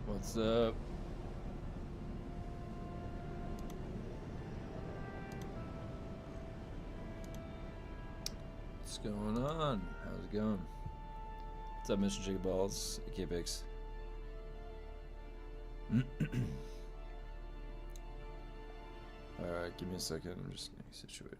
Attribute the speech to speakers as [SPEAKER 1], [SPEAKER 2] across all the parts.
[SPEAKER 1] What's up? What's going on? How's it going? What's up, Mr. Chicken Balls? K-Pix. Alright, give me a second. I'm just getting situated.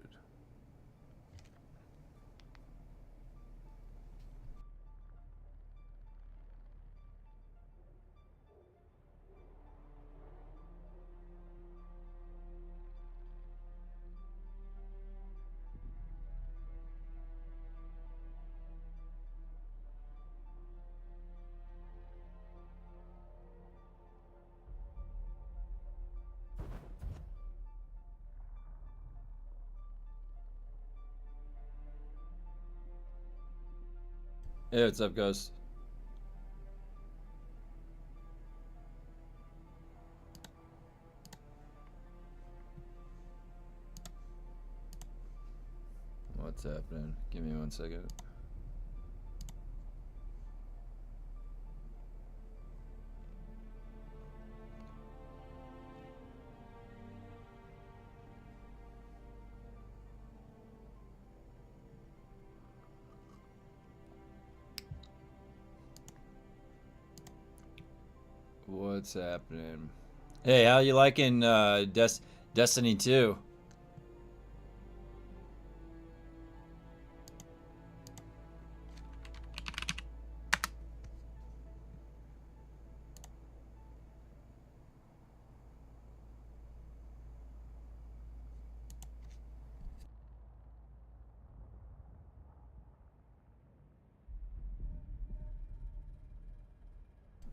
[SPEAKER 1] Hey, what's up, guys? What's happening? Give me 1 second. What's happening? Hey, how you liking Destiny 2?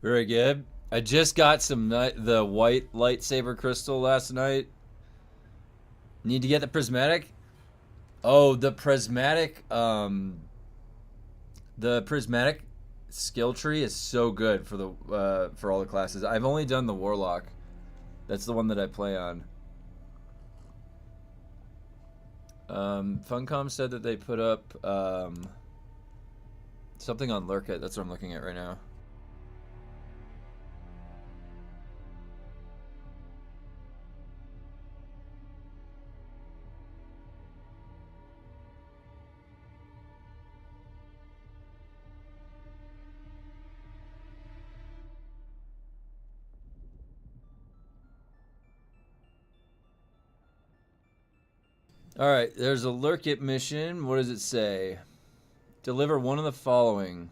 [SPEAKER 1] Very good. I just got the white lightsaber crystal last night. Need to get the prismatic? Oh, the prismatic skill tree is so good for the for all the classes. I've only done the warlock. That's the one that I play on. Funcom said that they put up something on Lurkit. That's what I'm looking at right now. Alright, there's a Lurkit mission. What does it say? Deliver one of the following.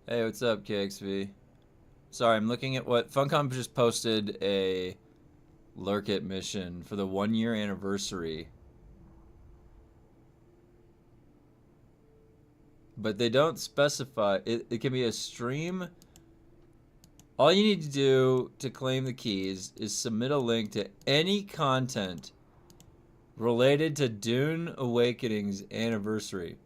[SPEAKER 1] Hey, what's up, KXV? Sorry, I'm looking at what Funcom just posted a Lurkit mission for the 1-year anniversary. But they don't specify. It can be a stream. All you need to do to claim the keys is submit a link to any content related to Dune Awakening's anniversary.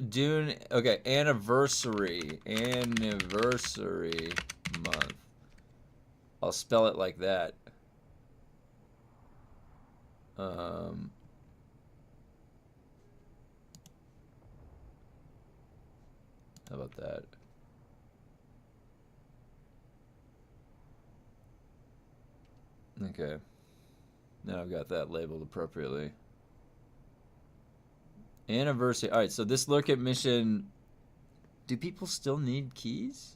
[SPEAKER 1] Dune, okay, anniversary month. I'll spell it like that. How about that? Okay. Now I've got that labeled appropriately. Anniversary. Alright, so this Lurkit mission... Do people still need keys?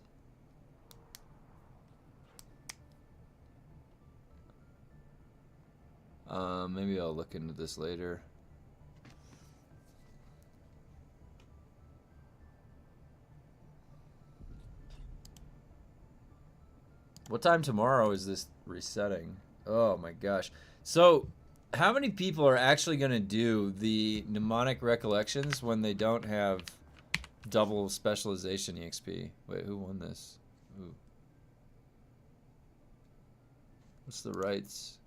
[SPEAKER 1] Maybe I'll look into this later. What time tomorrow is this resetting? Oh my gosh. So, how many people are actually going to do the mnemonic recollections when they don't have double specialization EXP? Wait, who won this? Ooh. What's the rights?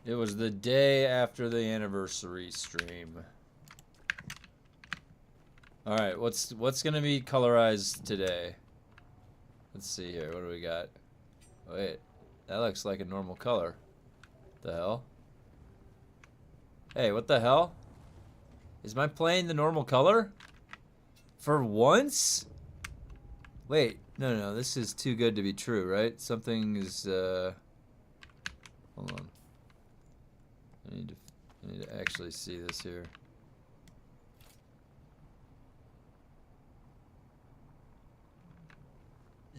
[SPEAKER 1] It was the day after the anniversary stream. All right, what's gonna be colorized today? Let's see here. What do we got? Wait, that looks like a normal color. The hell? Hey, what the hell? Is my plane the normal color? For once? Wait, no, this is too good to be true, right? Something is, hold on. I need to actually see this here.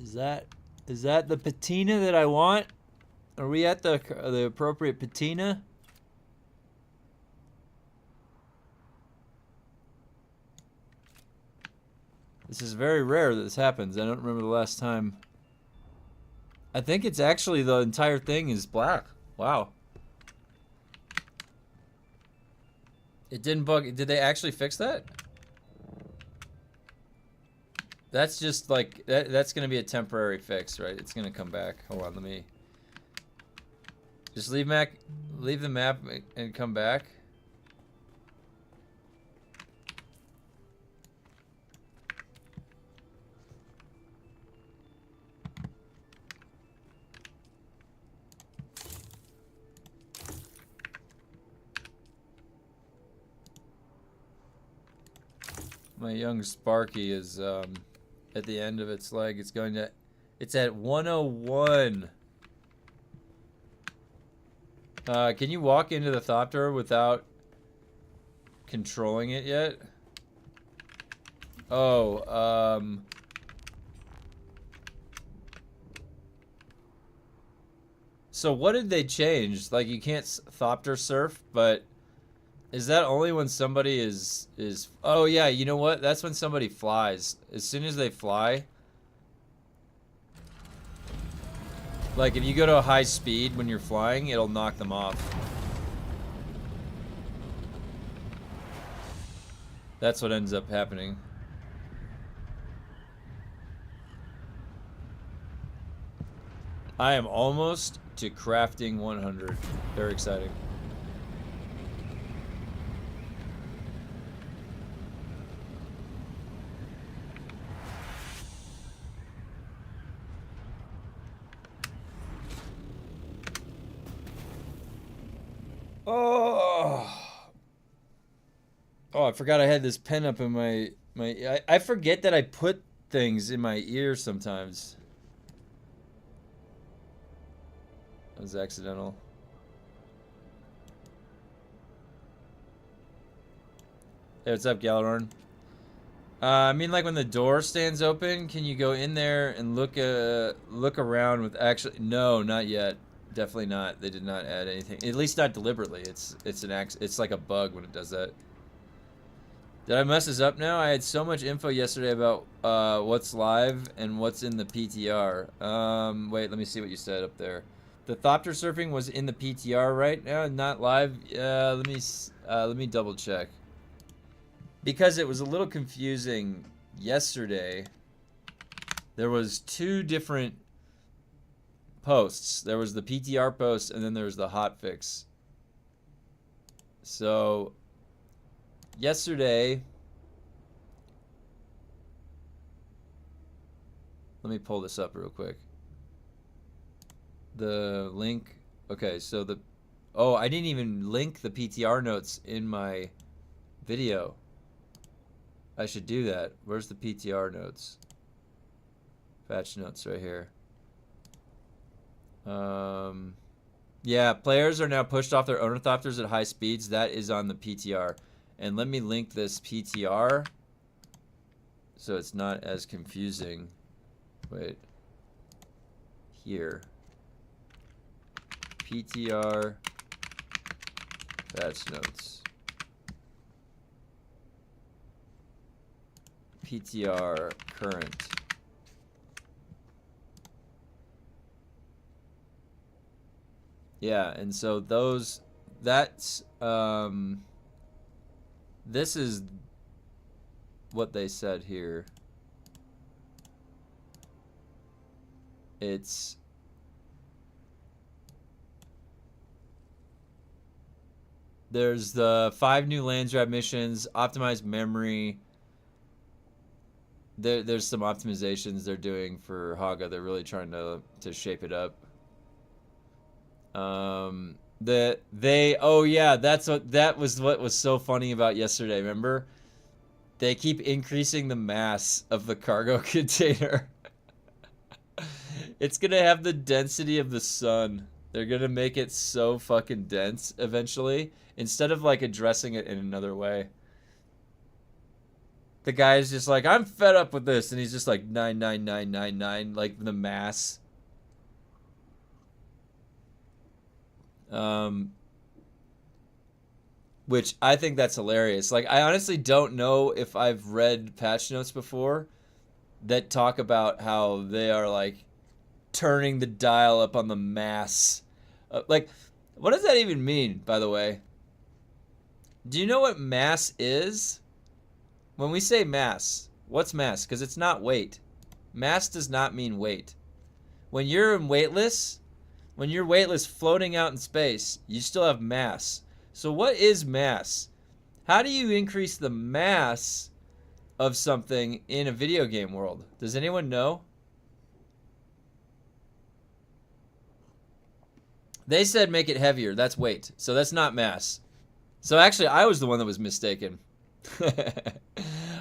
[SPEAKER 1] Is that the patina that I want? Are we at the appropriate patina? This is very rare that this happens. I don't remember the last time. I think it's actually the entire thing is black. Wow. It didn't bug. Did they actually fix that? That's just like that's gonna be a temporary fix, right? It's gonna come back. Hold on, let me just leave the map and come back. My young Sparky is at the end of its leg. It's at 101. Can you walk into the Thopter without controlling it yet? Oh, so what did they change? Like, you can't Thopter surf, but is that only when somebody is... Oh, yeah, you know what? That's when somebody flies. As soon as they fly... Like, if you go to a high speed when you're flying, it'll knock them off. That's what ends up happening. I am almost to crafting 100. Very exciting. Oh, I forgot I had this pen up in my I forget that I put things in my ear sometimes. That was accidental. Hey, what's up, Galadorn? I mean, like when the door stands open, can you go in there and look around with actually? No, not yet. Definitely not. They did not add anything. At least not deliberately. It's like a bug when it does that. Did I mess this up now? I had so much info yesterday about what's live and what's in the PTR. Wait, let me see what you said up there. The Thopter surfing was in the PTR right now, not live. Let me double check. Because it was a little confusing yesterday. There was two different posts. There was the PTR post and then there was the hotfix. So yesterday, let me pull this up real quick. The link, okay, so I didn't even link the PTR notes in my video. I should do that. Where's the PTR notes? Patch notes right here. Yeah, players are now pushed off their ornithopters at high speeds. That is on the PTR. And let me link this PTR so it's not as confusing. Wait. Here. PTR Patch notes. PTR current. Yeah, and so that's this is what they said here. There's the 5 new LANSRAAD missions, optimized memory. There's some optimizations they're doing for Haga. They're really trying to shape it up. Oh yeah, that was what was so funny about yesterday. Remember, they keep increasing the mass of the cargo container. It's gonna have the density of the sun. They're gonna make it so fucking dense eventually, instead of like addressing it in another way. The guy is just like, I'm fed up with this, and he's just like 99999, like the mass. Which I think that's hilarious. Like, I honestly don't know if I've read patch notes before that talk about how they are like turning the dial up on the mass. Like, what does that even mean, by the way? Do you know what mass is? When we say mass, what's mass? Because it's not weight. Mass does not mean weight. When you're weightless floating out in space, you still have mass. So what is mass? How do you increase the mass of something in a video game world? Does anyone know? They said make it heavier. That's weight. So that's not mass. So actually, I was the one that was mistaken.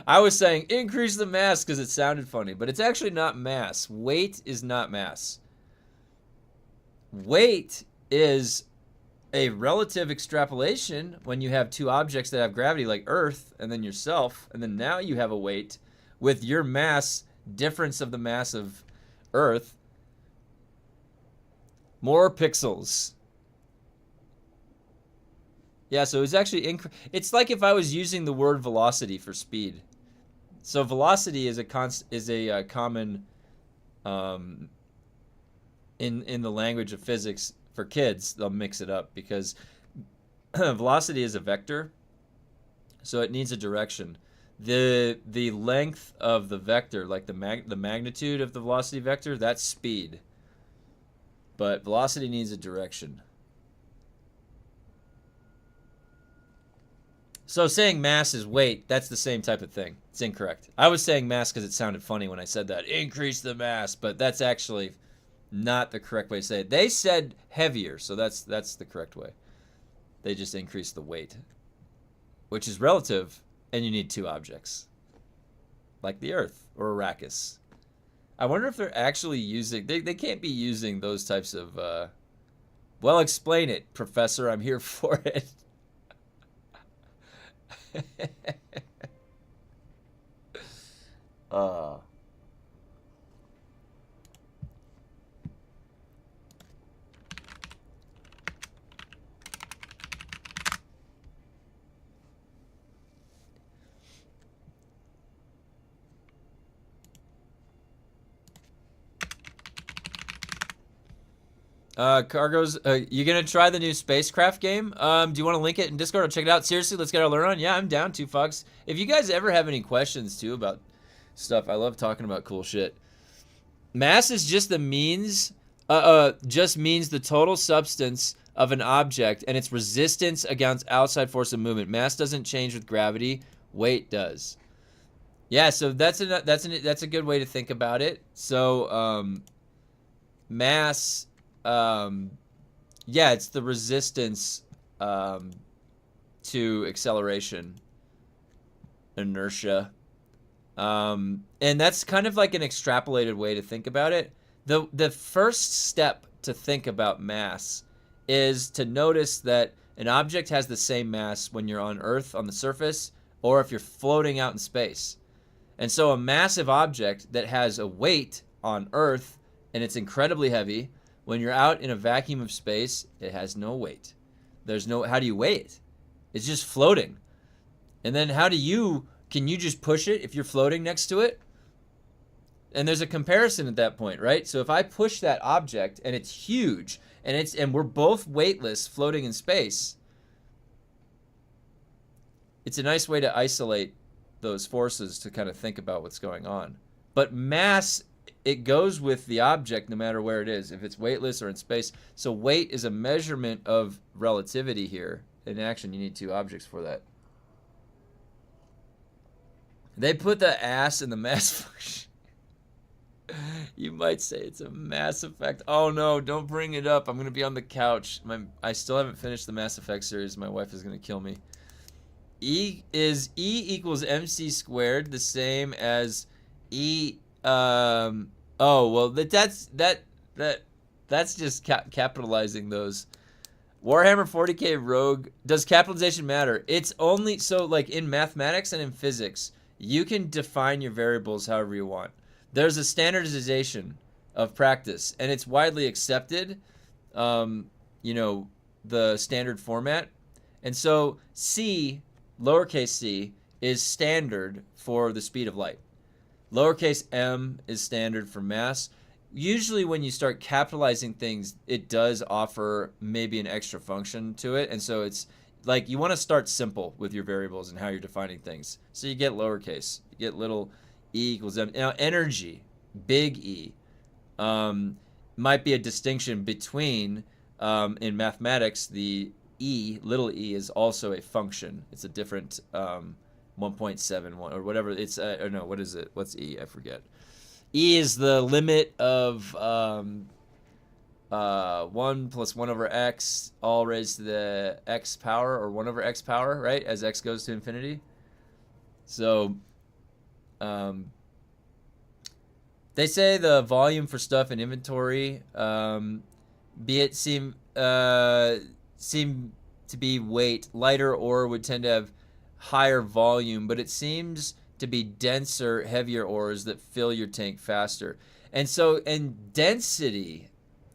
[SPEAKER 1] I was saying increase the mass because it sounded funny, but it's actually not mass. Weight is not mass. Weight is a relative extrapolation when you have two objects that have gravity, like Earth and then yourself, and then now you have a weight with your mass difference of the mass of Earth. More pixels. Yeah, so it's actually it's like if I was using the word velocity for speed. So velocity is a common in the language of physics. For kids, they'll mix it up because velocity is a vector, so it needs a direction. The length of the vector, like the magnitude of the velocity vector, that's speed. But velocity needs a direction. So saying mass is weight, that's the same type of thing. It's incorrect. I was saying mass because it sounded funny when I said that. Increase the mass, but that's actually not the correct way to say it. They said heavier, so that's the correct way. They just increased the weight, which is relative, and you need two objects, like the Earth or Arrakis. I wonder if they're actually using... They can't be using those types of... Well, explain it, Professor. I'm here for it. Cargo's, you gonna try the new spacecraft game? Do you want to link it in Discord or check it out? Seriously, let's get our learn on. Yeah, I'm down to, Fox. If you guys ever have any questions too about stuff, I love talking about cool shit. Mass is just the means, just means the total substance of an object and its resistance against outside force of movement. Mass doesn't change with gravity. Weight does. Yeah, so that's a good way to think about it. So, mass. Yeah, it's the resistance to acceleration, inertia. And that's kind of like an extrapolated way to think about it. The first step to think about mass is to notice that an object has the same mass when you're on Earth on the surface or if you're floating out in space. And so a massive object that has a weight on Earth and it's incredibly heavy, when you're out in a vacuum of space, it has no weight. There's no, how do you weigh it? It's just floating. And then can you just push it if you're floating next to it? And there's a comparison at that point, right? So if I push that object and it's huge and we're both weightless floating in space, it's a nice way to isolate those forces to kind of think about what's going on. But mass, it goes with the object no matter where it is, if it's weightless or in space. So weight is a measurement of relativity here. In action, you need two objects for that. They put the ass in the mass function. You might say it's a Mass Effect. Oh no, don't bring it up. I'm going to be on the couch. I still haven't finished the Mass Effect series. My wife is going to kill me. E equals MC squared the same as E oh well that's just capitalizing those. Warhammer 40k Rogue, does capitalization matter? It's only so, like in mathematics and in physics, you can define your variables however you want. There's a standardization of practice, and it's widely accepted, you know, the standard format. And so C, lowercase c, is standard for the speed of light. Lowercase m is standard for mass. Usually when you start capitalizing things, it does offer maybe an extra function to it. And so it's like you want to start simple with your variables and how you're defining things. So you get lowercase, you get little E equals m. Now energy, big E, might be a distinction between, in mathematics, the E, little e, is also a function. It's a different 1.71 or whatever. It's, or no, what is it? What's E? I forget. E is the limit of 1 plus 1 over x all raised to the x power, or 1 over x power, right? As x goes to infinity. So they say the volume for stuff in inventory, be it seem to be weight. Lighter ore would tend to have higher volume, but it seems to be denser, heavier ores that fill your tank faster. And so, and density,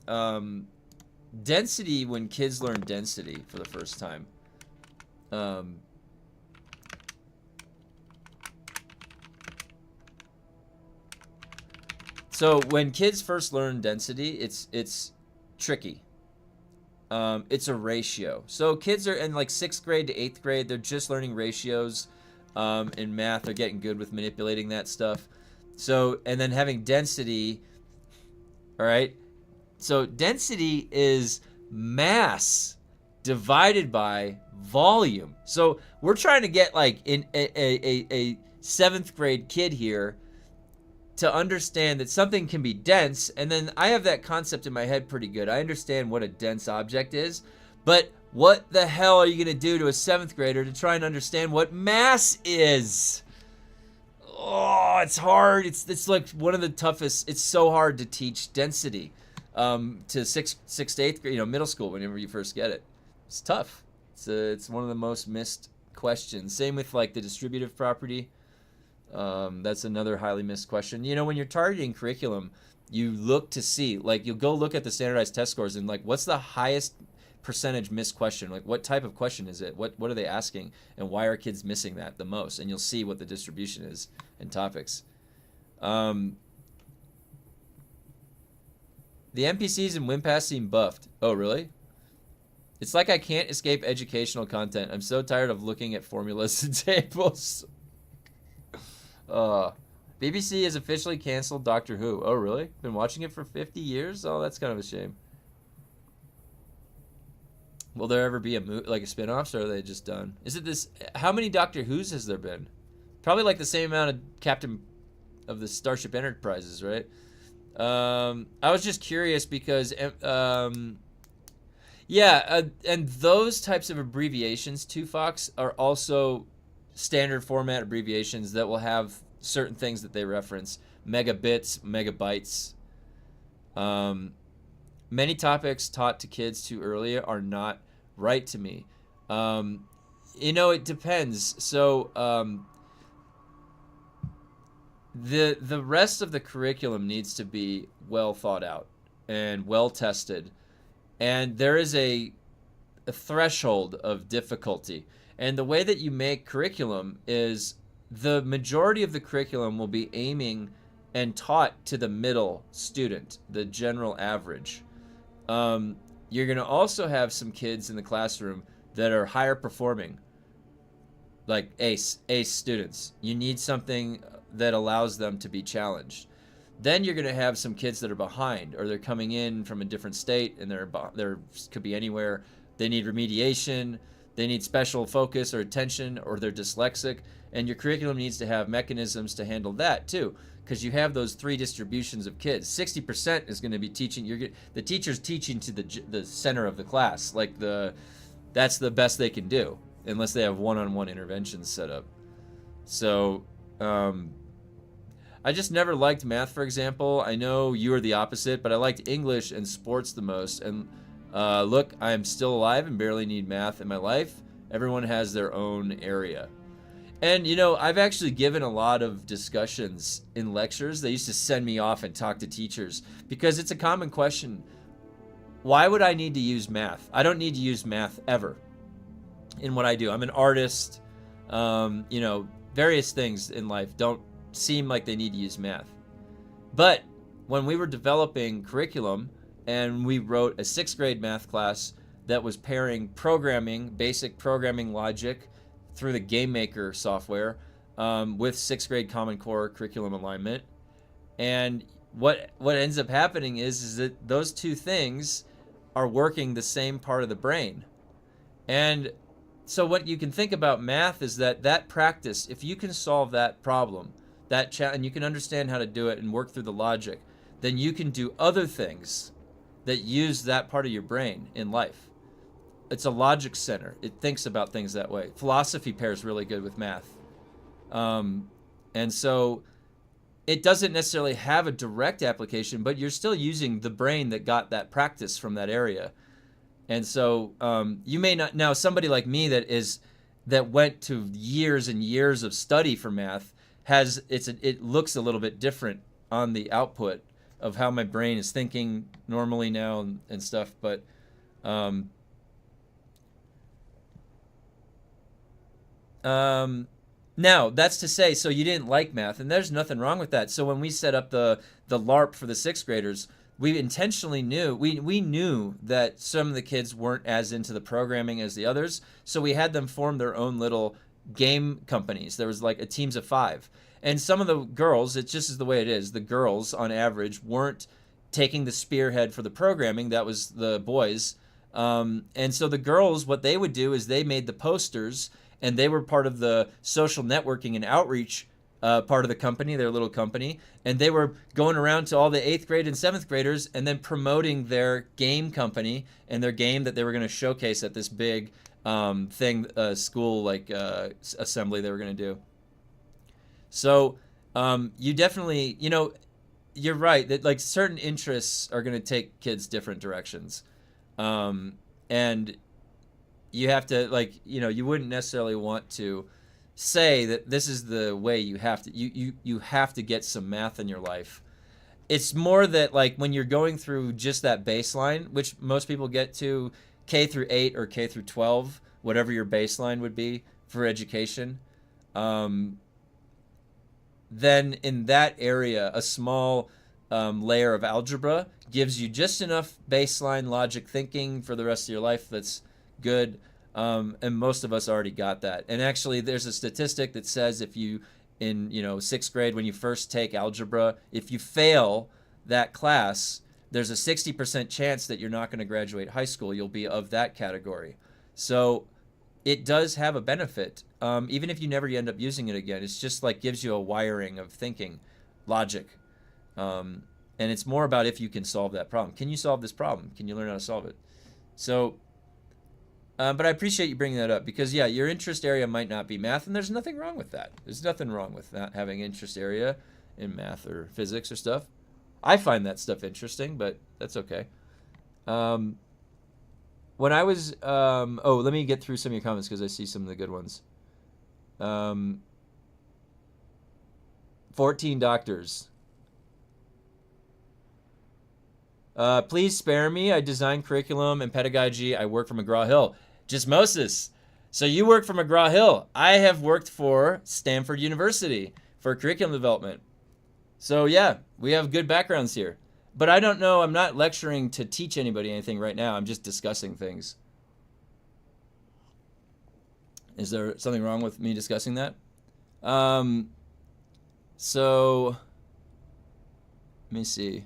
[SPEAKER 1] density, when kids learn density for the first time, so when kids first learn density, it's tricky. It's a ratio. So kids are in like 6th grade to 8th grade, they're just learning ratios. In math, they're getting good with manipulating that stuff. So, and then having density, all right? So density is mass divided by volume. So we're trying to get like in a 7th grade kid here to understand that something can be dense, and then I have that concept in my head pretty good. I understand what a dense object is, but what the hell are you going to do to a 7th grader to try and understand what mass is? Oh, it's hard. It's like one of the toughest. It's so hard to teach density to 6th to 8th grade, middle school, whenever you first get it. It's tough. It's one of the most missed questions. Same with like the distributive property. That's another highly missed question. When you're targeting curriculum, you look to see, like, you'll go look at the standardized test scores and like, what's the highest percentage missed question? Like, what type of question is it? What are they asking? And why are kids missing that the most? And you'll see what the distribution is in topics. The NPCs in WinPass seem buffed. Oh, really? It's like I can't escape educational content. I'm so tired of looking at formulas and tables. BBC has officially canceled Doctor Who. Oh, really? Been watching it for 50 years? Oh, that's kind of a shame. Will there ever be a spin-offs, or are they just done? Is it this? How many Doctor Who's has there been? Probably like the same amount of Captain of the Starship Enterprises, right? I was just curious because, yeah, and those types of abbreviations, 2Fox, are also standard format abbreviations that will have certain things that they reference. Megabits, megabytes. Many topics taught to kids too early are not right to me. It depends. So the rest of the curriculum needs to be well thought out and well tested. And there is a a threshold of difficulty. And the way that you make curriculum is the majority of the curriculum will be aiming and taught to the middle student, the general average. You're going to also have some kids in the classroom that are higher performing, like ace students. You need something that allows them to be challenged. Then you're going to have some kids that are behind, or they're coming in from a different state, and they're could be anywhere. They need remediation, they need special focus or attention, or they're dyslexic, and your curriculum needs to have mechanisms to handle that too, because you have those three distributions of kids. 60% is going to be teaching. The teacher's teaching to the center of the class, like that's the best they can do, unless they have one-on-one interventions set up. So I just never liked math, for example. I know you are the opposite, but I liked English and sports the most. And look, I'm still alive and barely need math in my life. Everyone has their own area. And, you know, I've actually given a lot of discussions in lectures. They used to send me off and talk to teachers because it's a common question. Why would I need to use math? I don't need to use math ever in what I do. I'm an artist. You know, various things in life don't seem like they need to use math. But when we were developing curriculum and we wrote a 6th grade math class that was pairing programming, basic programming logic through the Game Maker software with 6th grade Common Core curriculum alignment. And what ends up happening is that those two things are working the same part of the brain. And so what you can think about math is that practice, if you can solve that problem, and you can understand how to do it and work through the logic, then you can do other things that use that part of your brain in life. It's a logic center. It thinks about things that way. Philosophy pairs really good with math. And so it doesn't necessarily have a direct application, but you're still using the brain that got that practice from that area. And so you may not, now somebody like me that went to years and years of study for math, it looks a little bit different on the output of how my brain is thinking normally now and stuff. But now that's to say, so you didn't like math, and there's nothing wrong with that. So when we set up the LARP for the 6th graders, we intentionally knew, we knew that some of the kids weren't as into the programming as the others, so we had them form their own little game companies. There was like a teams of 5. And some of the girls, it just is the way it is, the girls on average weren't taking the spearhead for the programming. That was the boys. And so the girls, what they would do is they made the posters, and they were part of the social networking and outreach part of the company, their little company, and they were going around to all the 8th grade and 7th graders and then promoting their game company and their game that they were going to showcase at this big school like assembly they were going to do. So you definitely, you know, you're right that like certain interests are going to take kids different directions, and you have to, like, you know, you wouldn't necessarily want to say that this is the way you have to you have to get some math in your life. It's more that like when you're going through just that baseline, which most people get to K through 8 or K through 12, whatever your baseline would be for education, then in that area a small layer of algebra gives you just enough baseline logic thinking for the rest of your life that's good. And most of us already got that. And actually there's a statistic that says if you, in 6th grade, when you first take algebra, if you fail that class, there's a 60% chance that you're not going to graduate high school. You'll be of that category. So it does have a benefit, even if you never end up using it again. It's just like gives you a wiring of thinking, logic. And it's more about if you can solve that problem. Can you solve this problem? Can you learn how to solve it? So, but I appreciate you bringing that up because, yeah, your interest area might not be math, and there's nothing wrong with that. There's nothing wrong with not having interest area in math or physics or stuff. I find that stuff interesting, but that's okay. When I was, let me get through some of your comments because I see some of the good ones. 14 doctors. Please spare me. I design curriculum and pedagogy. I work for McGraw-Hill. Gismosis. So you work for McGraw-Hill. I have worked for Stanford University for curriculum development. So yeah, we have good backgrounds here. But I don't know. I'm not lecturing to teach anybody anything right now. I'm just discussing things. Is there something wrong with me discussing that? So let me see.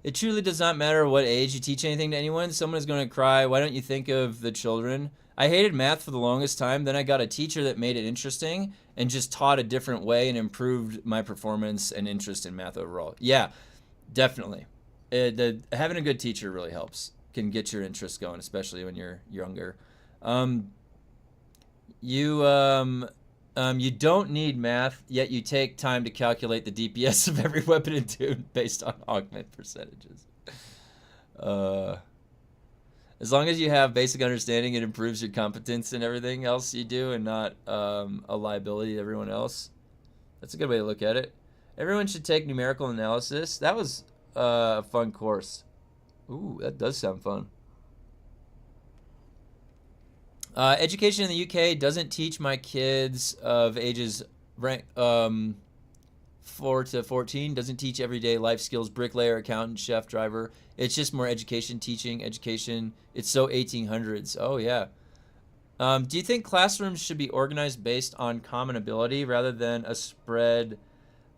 [SPEAKER 1] It truly does not matter what age you teach anything to anyone. Someone is going to cry. Why don't you think of the children? I hated math for the longest time. Then I got a teacher that made it interesting and just taught a different way and improved my performance and interest in math overall. Yeah, definitely. Having a good teacher really helps. Can get your interest going, especially when you're younger. You don't need math, yet you take time to calculate the DPS of every weapon in DUNE based on augment percentages. As long as you have basic understanding, it improves your competence in everything else you do and not a liability to everyone else. That's a good way to look at it. Everyone should take numerical analysis. That was a fun course. Ooh, that does sound fun. Education in the UK doesn't teach my kids of ages 4 to 14. Doesn't teach everyday life skills, bricklayer, accountant, chef, driver. It's just more education teaching. Education. It's so 1800s. Oh, yeah. Do you think classrooms should be organized based on common ability rather than a spread?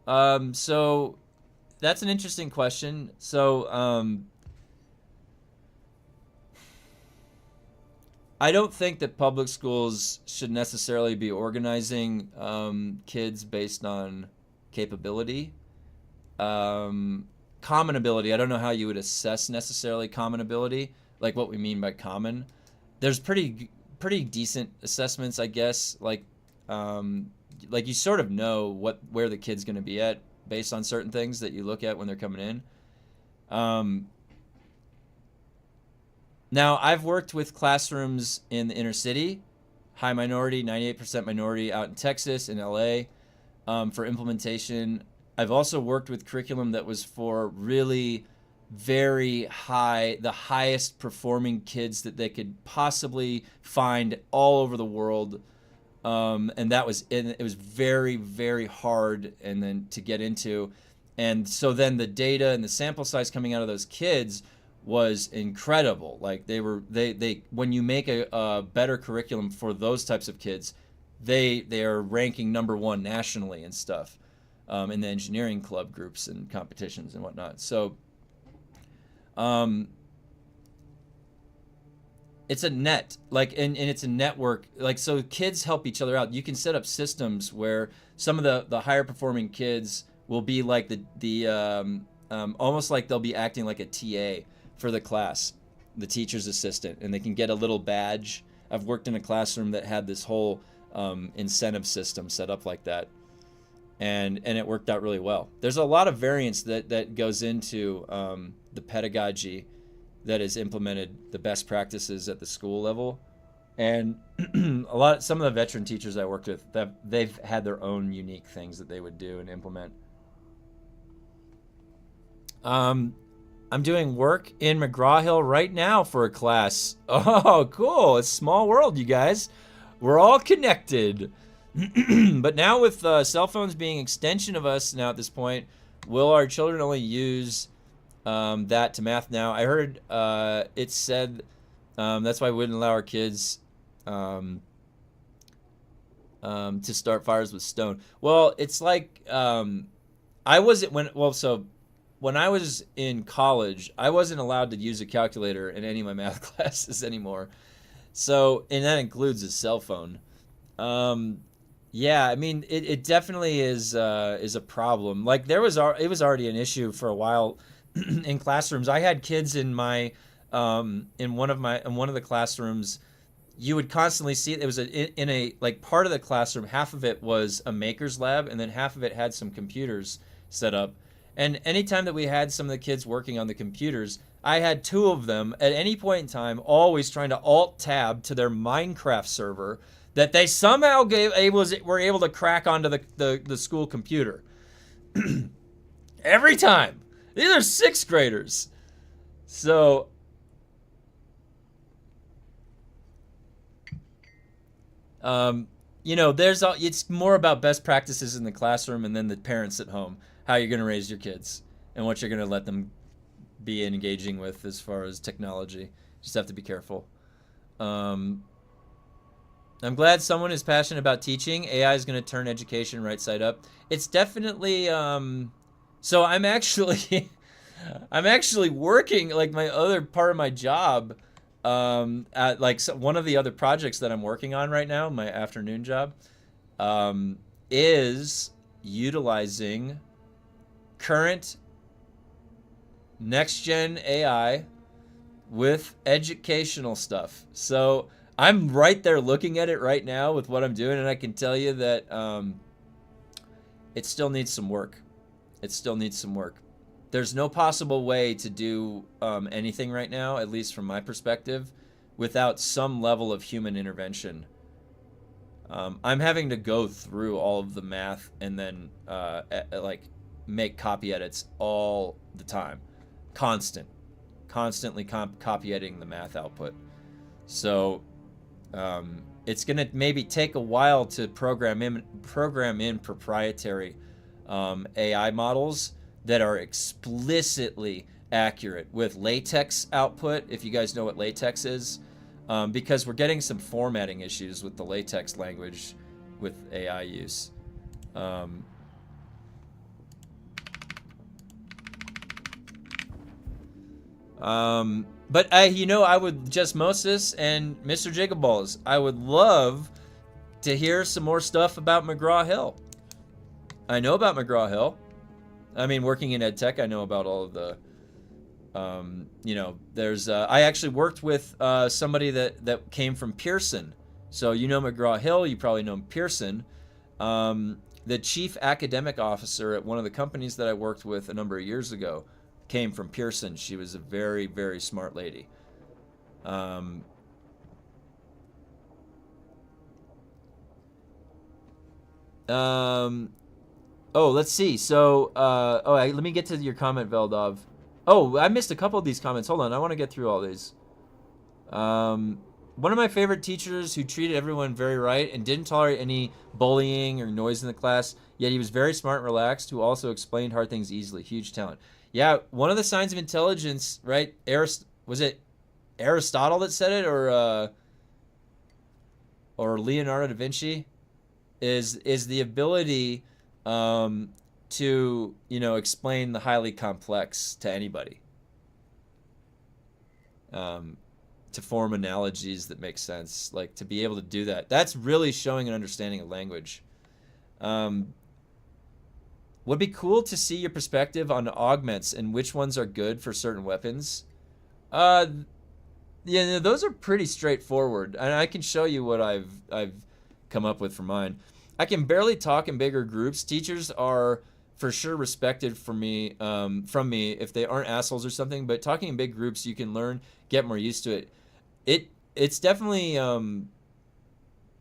[SPEAKER 1] So that's an interesting question. So I don't think that public schools should necessarily be organizing kids based on capability. Common ability, I don't know how you would assess necessarily common ability, like what we mean by common. There's pretty decent assessments, I guess, like you sort of know where the kid's going to be at based on certain things that you look at when they're coming in. Now, I've worked with classrooms in the inner city, high minority, 98% minority out in Texas, in LA, for implementation. I've also worked with curriculum that was for really very high, the highest performing kids that they could possibly find all over the world. And it was very, very hard and then to get into. And so then the data and the sample size coming out of those kids was incredible. Like they when you make a better curriculum for those types of kids, they are ranking #1 nationally and stuff, in the engineering club groups and competitions and whatnot. So it's a net, like, and it's a network, like, so kids help each other out. You can set up systems where some of the higher performing kids will be like almost like they'll be acting like a TA for the class, the teacher's assistant, and they can get a little badge. I've worked in a classroom that had this whole incentive system set up like that, and it worked out really well. There's a lot of variance that goes into the pedagogy that is implemented, the best practices at the school level, and some of the veteran teachers I worked with, they've had their own unique things that they would do and implement. I'm doing work in McGraw-Hill right now for a class. Oh, cool. It's a small world, you guys. We're all connected. But now with cell phones being extension of us now at this point, will our children only use that to math now? I heard it said that's why we wouldn't allow our kids to start fires with stone. Well, it's like when I was in college, I wasn't allowed to use a calculator in any of my math classes anymore. So, and that includes a cell phone. Yeah, I mean, it definitely is a problem. Like it was already an issue for a while in classrooms. I had kids in my in one of the classrooms. You would constantly see it was in a like part of the classroom. Half of it was a maker's lab, and then half of it had some computers set up. And anytime that we had some of the kids working on the computers, I had two of them at any point in time, always trying to alt tab to their Minecraft server that they somehow were able to crack onto the school computer. Every time. These are sixth graders. So, you know, it's more about best practices in the classroom and then the parents at home, how you're going to raise your kids and what you're going to let them be engaging with as far as technology. Just have to be careful. I'm glad someone is passionate about teaching. AI is going to turn education right side up. It's definitely so I'm actually I'm actually working, like, my other part of my job, at like one of the other projects that I'm working on right now, my afternoon job, is utilizing current next gen AI with educational stuff. So I'm right there looking at it right now with what I'm doing, and I can tell you that it still needs some work. It still needs some work. There's no possible way to do anything right now, at least from my perspective, without some level of human intervention. I'm having to go through all of the math and then like make copy edits all the time, constantly copy editing the math output. So it's gonna maybe take a while to program in proprietary AI models that are explicitly accurate with latex output, if you guys know what latex is, because we're getting some formatting issues with the latex language with AI use. But I would just Moses and Mr. Jigaballs, I would love to hear some more stuff about McGraw-Hill. I know about McGraw-Hill. I mean, working in ed tech, I know about all of the, there's, I actually worked with somebody that came from Pearson. So you know McGraw-Hill, you probably know Pearson. The chief academic officer at one of the companies that I worked with a number of years ago came from Pearson. She was a very, very smart lady. Oh, let's see. So, let me get to your comment, Veldov. Oh, I missed a couple of these comments. Hold on, I want to get through all these. One of my favorite teachers who treated everyone very right and didn't tolerate any bullying or noise in the class, yet he was very smart and relaxed, who also explained hard things easily. Huge talent. Yeah, one of the signs of intelligence, right? Was it Aristotle that said it, or Leonardo da Vinci? Is the ability to explain the highly complex to anybody, to form analogies that make sense, like to be able to do that. That's really showing an understanding of language. Would be cool to see your perspective on augments and which ones are good for certain weapons. Yeah, those are pretty straightforward, and I can show you what I've come up with for mine. I can barely talk in bigger groups. Teachers are for sure respected from me if they aren't assholes or something. But talking in big groups, you can learn, get more used to it. It's definitely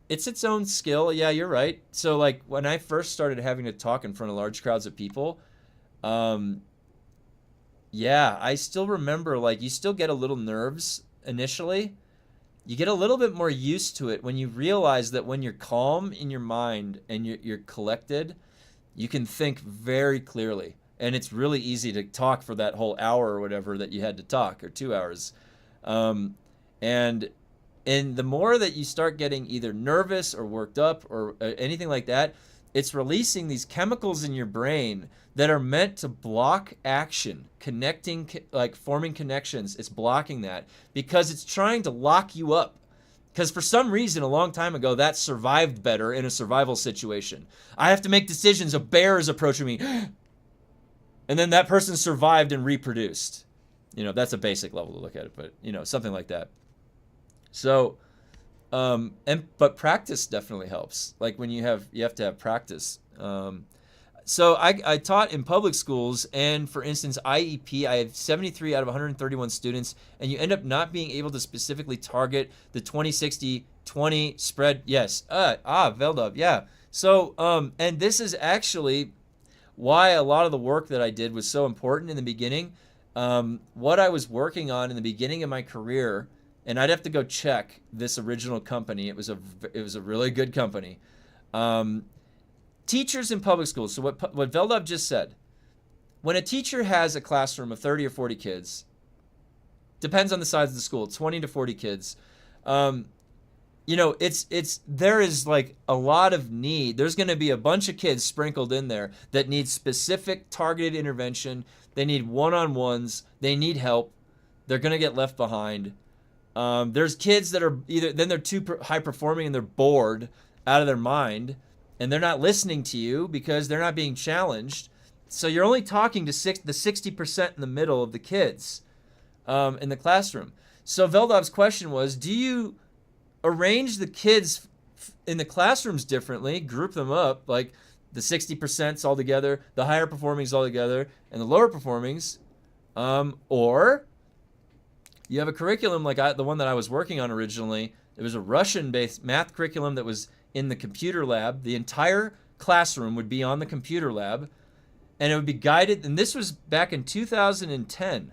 [SPEAKER 1] it's its own skill. Yeah, you're right. So like when I first started having to talk in front of large crowds of people, yeah, I still remember, like, you still get a little nerves initially. You get a little bit more used to it when you realize that when you're calm in your mind and you're collected, you can think very clearly. And it's really easy to talk for that whole hour or whatever that you had to talk, or 2 hours. And the more that you start getting either nervous or worked up or anything like that, it's releasing these chemicals in your brain that are meant to block action, connecting, like forming connections. It's blocking that because it's trying to lock you up. Because for some reason, a long time ago, that survived better in a survival situation. I have to make decisions. A bear is approaching me. And then that person survived and reproduced. That's a basic level to look at it, but, something like that. So, but practice definitely helps. Like when you have to have practice. So I taught in public schools, and for instance, IEP, I have 73 out of 131 students, and you end up not being able to specifically target the 20-60-20 spread. Yes. Veldov, yeah. So, and this is actually why a lot of the work that I did was so important in the beginning. What I was working on in the beginning of my career, and I'd have to go check this original company. It was a really good company. Teachers in public schools. So what Veldov just said, when a teacher has a classroom of 30 or 40 kids, depends on the size of the school, 20 to 40 kids, you know, there is like a lot of need. There's going to be a bunch of kids sprinkled in there that need specific targeted intervention. They need one-on-ones. They need help. They're going to get left behind. There's kids that are then they're too high performing and they're bored out of their mind, and they're not listening to you because they're not being challenged. So you're only talking to the 60% in the middle of the kids in the classroom. So Veldov's question was, do you arrange the kids in the classrooms differently, group them up, like the 60%s all together, the higher performings all together, and the lower performings, or you have a curriculum like the one that I was working on originally. It was a Russian-based math curriculum that was in the computer lab. The entire classroom would be on the computer lab, and it would be guided. And this was back in 2010.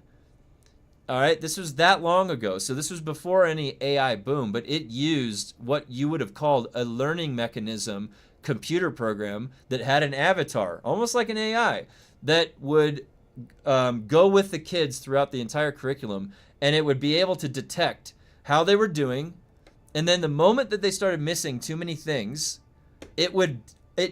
[SPEAKER 1] All right, this was that long ago. So this was before any AI boom, but it used what you would have called a learning mechanism computer program that had an avatar, almost like an AI, that would go with the kids throughout the entire curriculum, and it would be able to detect how they were doing. And then the moment that they started missing too many things, it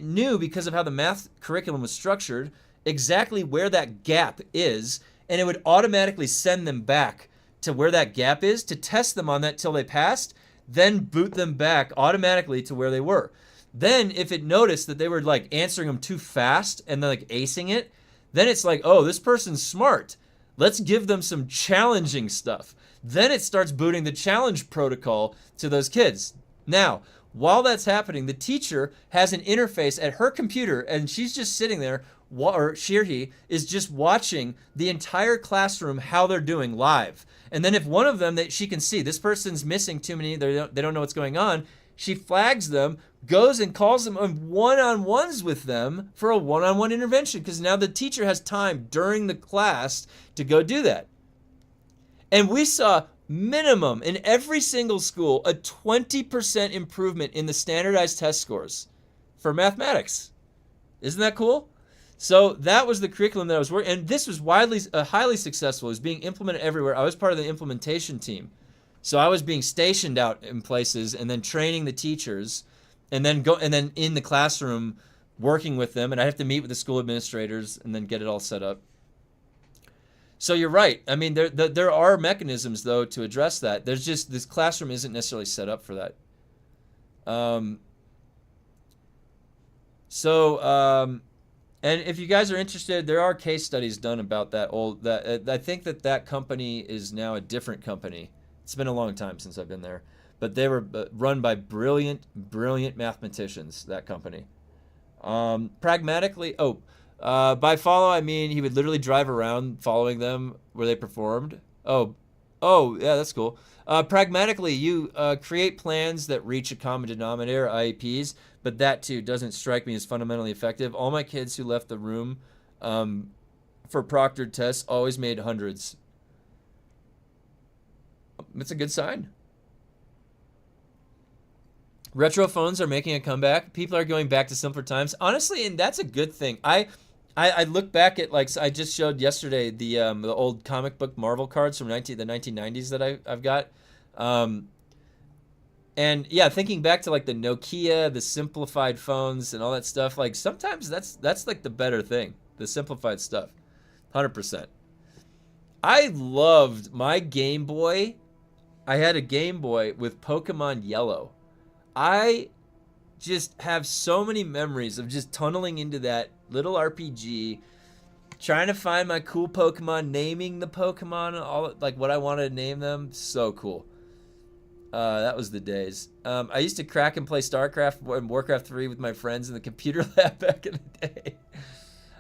[SPEAKER 1] knew, because of how the math curriculum was structured, exactly where that gap is, and it would automatically send them back to where that gap is to test them on that till they passed, then boot them back automatically to where they were. Then if it noticed that they were like answering them too fast and then like acing it, then it's like, oh, this person's smart. Let's give them some challenging stuff. Then it starts booting the challenge protocol to those kids. Now, while that's happening, the teacher has an interface at her computer, and she's just sitting there, or she or he is just watching the entire classroom, how they're doing live. And then if one of them that she can see, this person's missing too many, they don't know what's going on, she flags them, goes and calls them on one-on-ones with them for a one-on-one intervention, because now the teacher has time during the class to go do that. And we saw minimum in every single school a 20% improvement in the standardized test scores for mathematics. Isn't that cool? So that was the curriculum that I was working, and this was highly successful. It was being implemented everywhere. I was part of the implementation team. So I was being stationed out in places and then training the teachers, and then in the classroom working with them, and I have to meet with the school administrators and then get it all set up. So you're right. I mean, there are mechanisms, though, to address that. There's just, this classroom isn't necessarily set up for that. And if you guys are interested, there are case studies done about that I think that company is now a different company. It's been a long time since I've been there. But they were run by brilliant mathematicians, that company. Pragmatically, by follow, I mean he would literally drive around following them where they performed. Oh, yeah, that's cool. Pragmatically, you create plans that reach a common denominator, IEPs, but that too doesn't strike me as fundamentally effective. All my kids who left the room for proctored tests always made hundreds. It's a good sign. Retro phones are making a comeback. People are going back to simpler times. Honestly, and that's a good thing. I look back at, like, I just showed yesterday the old comic book Marvel cards from the 1990s that I've got. And yeah, thinking back to like the Nokia, the simplified phones and all that stuff, like sometimes that's like the better thing, the simplified stuff. 100%. I loved my Game Boy. I had a Game Boy with Pokemon Yellow. I just have so many memories of just tunneling into that little RPG, trying to find my cool Pokemon, naming the Pokemon, all like what I wanted to name them. So cool. That was the days. I used to crack and play StarCraft and Warcraft 3 with my friends in the computer lab back in the day.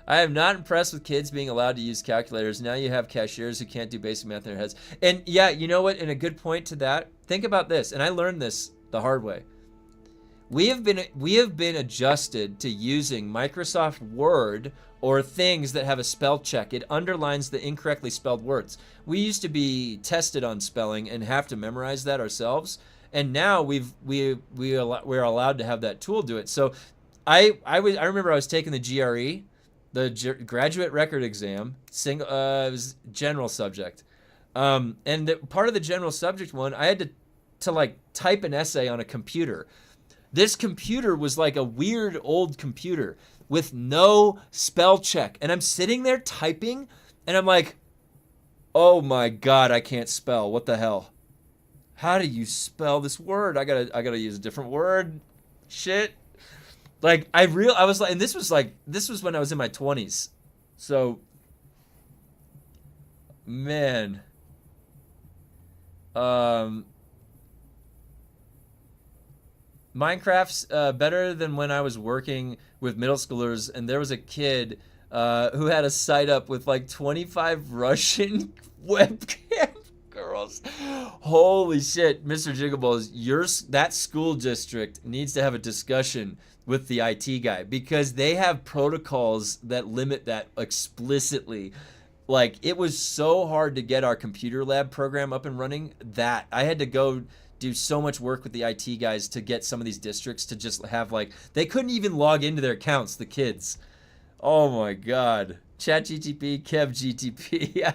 [SPEAKER 1] I am not impressed with kids being allowed to use calculators. Now you have cashiers who can't do basic math in their heads. And yeah, you know what? And a good point to that. Think about this. And I learned this the hard way. We have been adjusted to using Microsoft Word or things that have a spell check. It underlines the incorrectly spelled words. We used to be tested on spelling and have to memorize that ourselves. And now we're allowed to have that tool do it. So I remember I was taking the GRE, graduate record exam, it was general subject, and part of the general subject one, I had to like type an essay on a computer. This computer was like a weird old computer with no spell check, and I'm sitting there typing, and I'm like, oh my god, I can't spell. What the hell? How do you spell this word? I gotta use a different word. Shit. Like I was like, and this was when I was in my 20s. So man. Minecraft's better than when I was working with middle schoolers, and there was a kid who had a site up with like 25 Russian webcam girls. Holy shit, Mr. Jiggleballs, that school district needs to have a discussion with the IT guy, because they have protocols that limit that explicitly. Like, it was so hard to get our computer lab program up and running that I had to go do so much work with the IT guys to get some of these districts to just have, like, they couldn't even log into their accounts, the kids. Oh my god. ChatGTP, KevGTP.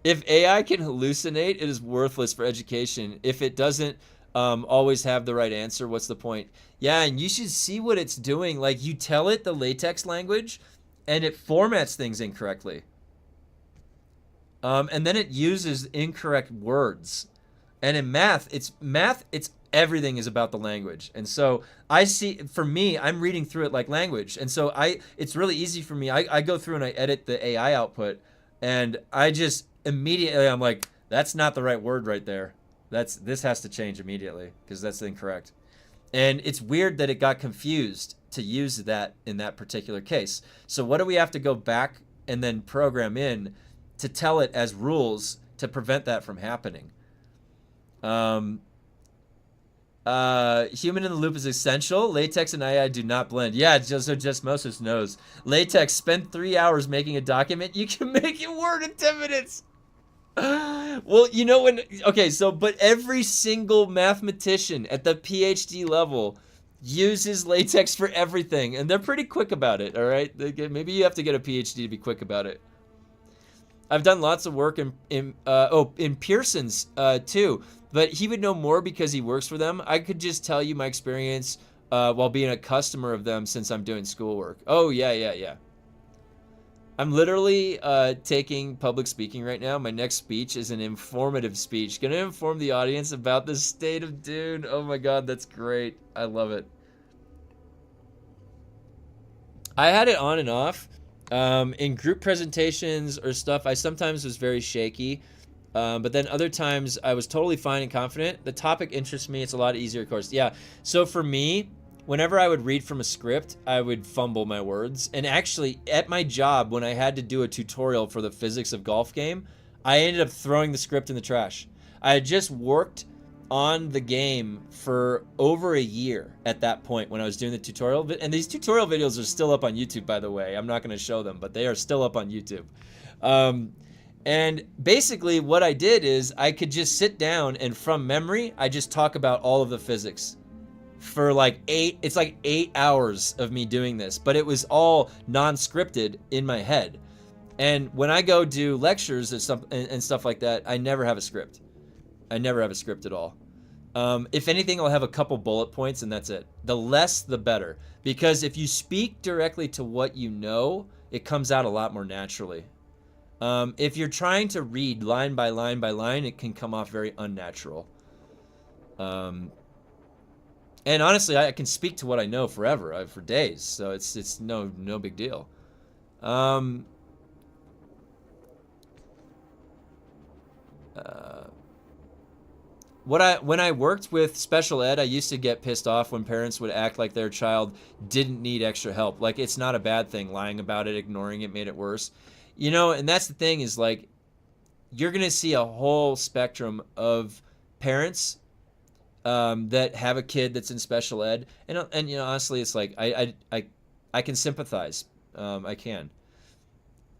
[SPEAKER 1] If AI can hallucinate, it is worthless for education. If it doesn't always have the right answer, what's the point? Yeah, and you should see what it's doing. Like, you tell it the latex language, and it formats things incorrectly. And then it uses incorrect words. And in math, it's everything is about the language. And so I see, for me, I'm reading through it like language. And so it's really easy for me. I go through and I edit the AI output, and I just immediately, I'm like, that's not the right word right there. This has to change immediately because that's incorrect. And it's weird that it got confused to use that in that particular case. So what do we have to go back and then program in to tell it as rules to prevent that from happening? Human in the loop is essential. Latex and AI do not blend. Yeah, just Moses knows. Latex, spend 3 hours making a document. You can make it Word in 10 minutes. Well, you know but every single mathematician at the PhD level uses latex for everything, and they're pretty quick about it, all right? Maybe you have to get a PhD to be quick about it. I've done lots of work in Pearson's too, but he would know more because he works for them. I could just tell you my experience while being a customer of them since I'm doing schoolwork. Oh, yeah. I'm literally taking public speaking right now. My next speech is an informative speech. Gonna inform the audience about the state of Dune. Oh my god, that's great. I love it. I had it on and off. In group presentations or stuff, I sometimes was very shaky. But then other times I was totally fine and confident. The topic interests me. It's a lot easier, of course. Yeah. So for me, whenever I would read from a script, I would fumble my words. And actually, at my job, when I had to do a tutorial for the physics of golf game, I ended up throwing the script in the trash. I had just worked on the game for over a year at that point when I was doing the tutorial. And these tutorial videos are still up on YouTube, by the way. I'm not going to show them, but they are still up on YouTube. And basically what I did is I could just sit down and from memory, I just talk about all of the physics for like 8 hours of me doing this, but it was all non-scripted in my head. And when I go do lectures and stuff like that, I never have a script. I never have a script at all. If anything, I'll have a couple bullet points and that's it. The less, the better. Because if you speak directly to what you know, it comes out a lot more naturally. If you're trying to read line by line by line, it can come off very unnatural. And honestly, I can speak to what I know forever, for days. So it's no big deal. when I worked with special ed, I used to get pissed off when parents would act like their child didn't need extra help. Like, it's not a bad thing. Lying about it, ignoring it made it worse. You know, and that's the thing, is like, you're going to see a whole spectrum of parents that have a kid that's in special ed. And you know, honestly, it's like, I can sympathize. I can.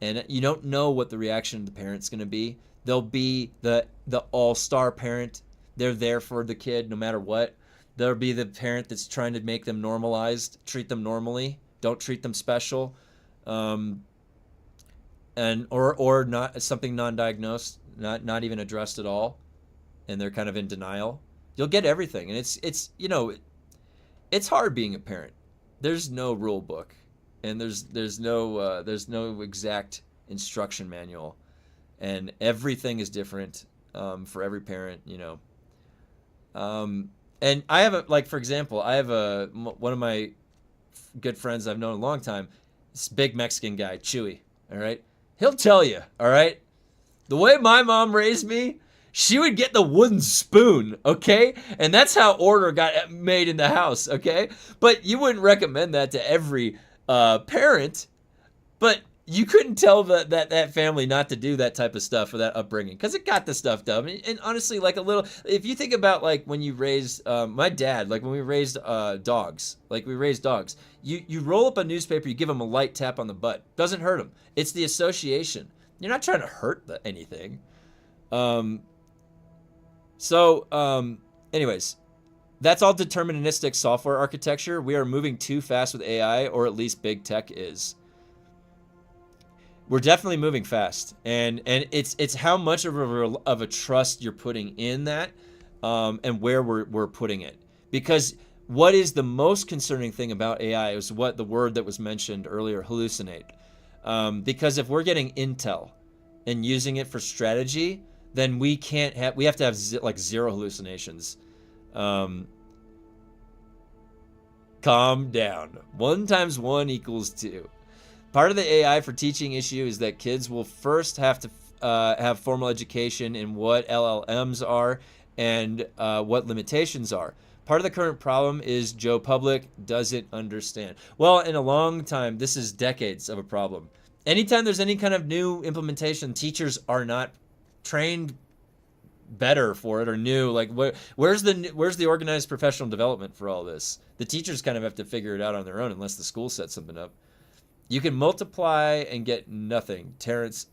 [SPEAKER 1] And you don't know what the reaction of the parent's going to be. They'll be the all-star parent. They're there for the kid no matter what. There'll be the parent that's trying to make them normalized, treat them normally, don't treat them special, and or not something non-diagnosed, not even addressed at all, and they're kind of in denial. You'll get everything, and it's you know, it's hard being a parent. There's no rule book, and there's no exact instruction manual, and everything is different for every parent, you know. And I have like, for example, I have one of my good friends I've known a long time, this big Mexican guy, Chewy, all right? He'll tell you, all right? The way my mom raised me, she would get the wooden spoon, okay? And that's how order got made in the house, okay? But you wouldn't recommend that to every parent. But you couldn't tell that family not to do that type of stuff for that upbringing, because it got the stuff done. And honestly, like, a little, if you think about like when you raised my dad, like when we raised dogs, you roll up a newspaper, you give them a light tap on the butt, doesn't hurt them. It's the association. You're not trying to hurt anything. Anyways, that's all deterministic software architecture. We are moving too fast with AI, or at least big tech is. We're definitely moving fast, and it's how much of a trust you're putting in that, and where we're putting it. Because what is the most concerning thing about AI is what the word that was mentioned earlier, hallucinate. Because if we're getting intel and using it for strategy, then we have to have like zero hallucinations. Calm down. 1 × 1 = 2. Part of the AI for teaching issue is that kids will first have to have formal education in what LLMs are and what limitations are. Part of the current problem is Joe Public doesn't understand. Well, in a long time, this is decades of a problem. Anytime there's any kind of new implementation, teachers are not trained better for it or new. Like, where's the organized professional development for all this? The teachers kind of have to figure it out on their own unless the school sets something up. You can multiply and get nothing. Terrence.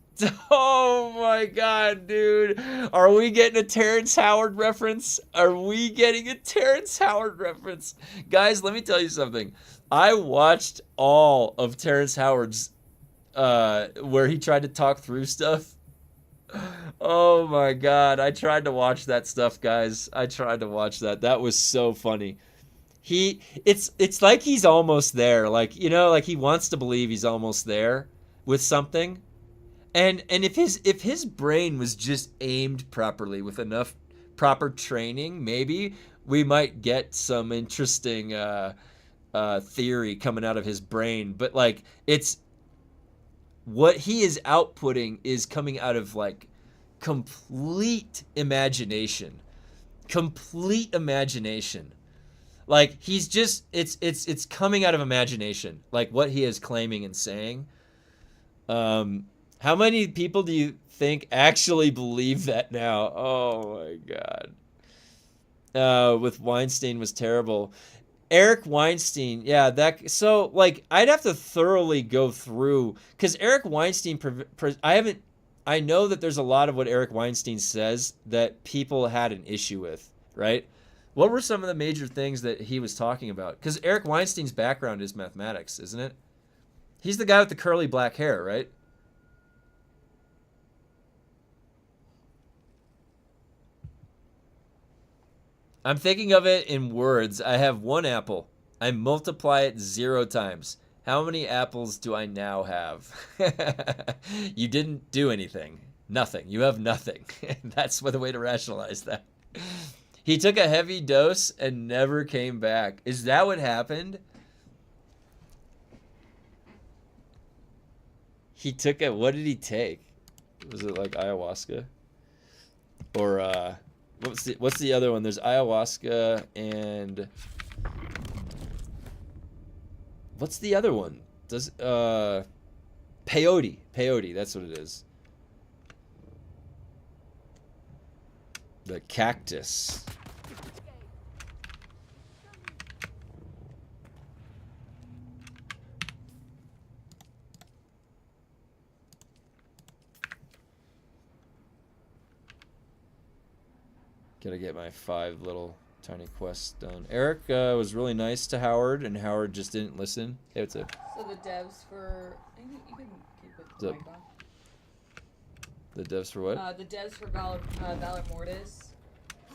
[SPEAKER 1] Oh my God, dude. Are we getting a Terrence Howard reference? Are we getting a Terrence Howard reference? Guys, let me tell you something. I watched all of Terrence Howard's where he tried to talk through stuff. Oh my God. I tried to watch that stuff, guys. I tried to watch that. That was so funny. It's like he's almost there, like, you know, like he wants to believe he's almost there with something, and if his brain was just aimed properly with enough proper training, maybe we might get some interesting theory coming out of his brain. But like, it's what he is outputting is coming out of like complete imagination. Like, he's just, it's coming out of imagination, like what he is claiming and saying. How many people do you think actually believe that now? Oh my God. With Weinstein was terrible. Eric Weinstein, yeah, so like, I'd have to thoroughly go through, because Eric Weinstein, I know that there's a lot of what Eric Weinstein says that people had an issue with, right? What were some of the major things that he was talking about? Because Eric Weinstein's background is mathematics, isn't it? He's the guy with the curly black hair, right? I'm thinking of it in words. I have 1 apple. I multiply it 0 times. How many apples do I now have? You didn't do anything. Nothing. You have nothing. That's the way to rationalize that. He took a heavy dose and never came back. Is that what happened? He took what did he take? Was it like ayahuasca? Or What's the other one? There's ayahuasca and what's the other one? Does peyote. Peyote, that's what it is. The cactus. Gotta get my 5 little tiny quests done. Eric was really nice to Howard, and Howard just didn't listen. Hey, what's up?
[SPEAKER 2] So the devs for... You can keep it the mic on.
[SPEAKER 1] The devs for what?
[SPEAKER 2] The devs for Valor Mortis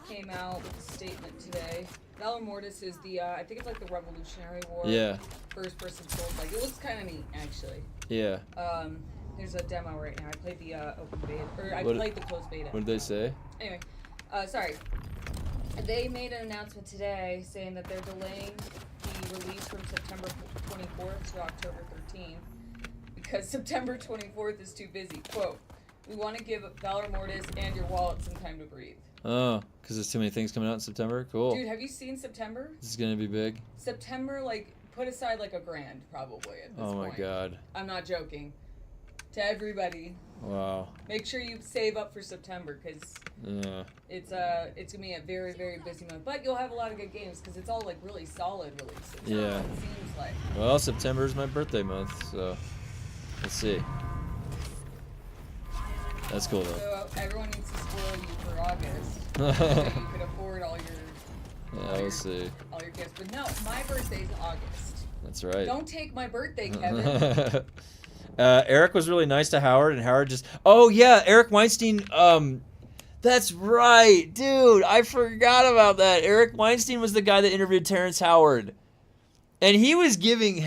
[SPEAKER 2] came out with a statement today. Valor Mortis is the, I think it's like the Revolutionary War.
[SPEAKER 1] Yeah.
[SPEAKER 2] First person soul. Like, it looks kind of neat, actually.
[SPEAKER 1] Yeah.
[SPEAKER 2] There's a demo right now. I played the open beta, or I played the closed beta.
[SPEAKER 1] What did they say?
[SPEAKER 2] Anyway, sorry. They made an announcement today saying that they're delaying the release from September 24th to October 13th because September 24th is too busy. Quote, we want to give Valor Mortis and your wallet some time to breathe.
[SPEAKER 1] Oh, because there's too many things coming out in September? Cool.
[SPEAKER 2] Dude, have you seen September?
[SPEAKER 1] This is going to be big.
[SPEAKER 2] September, like, put aside like $1,000 probably at this point.
[SPEAKER 1] Oh my god.
[SPEAKER 2] I'm not joking. To everybody.
[SPEAKER 1] Wow.
[SPEAKER 2] Make sure you save up for September because it's gonna be a very, very busy month. But you'll have a lot of good games because it's all like really solid releases.
[SPEAKER 1] Yeah.
[SPEAKER 2] It seems like.
[SPEAKER 1] Well, September is my birthday month, so let's see. That's cool though.
[SPEAKER 2] So everyone needs to spoil you for August, so you can afford all your.
[SPEAKER 1] Yeah, we'll see.
[SPEAKER 2] All your gifts, but no, my birthday's August.
[SPEAKER 1] That's right.
[SPEAKER 2] Don't take my birthday, Kevin.
[SPEAKER 1] Eric was really nice to Howard, and Howard just... Oh, yeah, Eric Weinstein... That's right, dude. I forgot about that. Eric Weinstein was the guy that interviewed Terrence Howard. And he was giving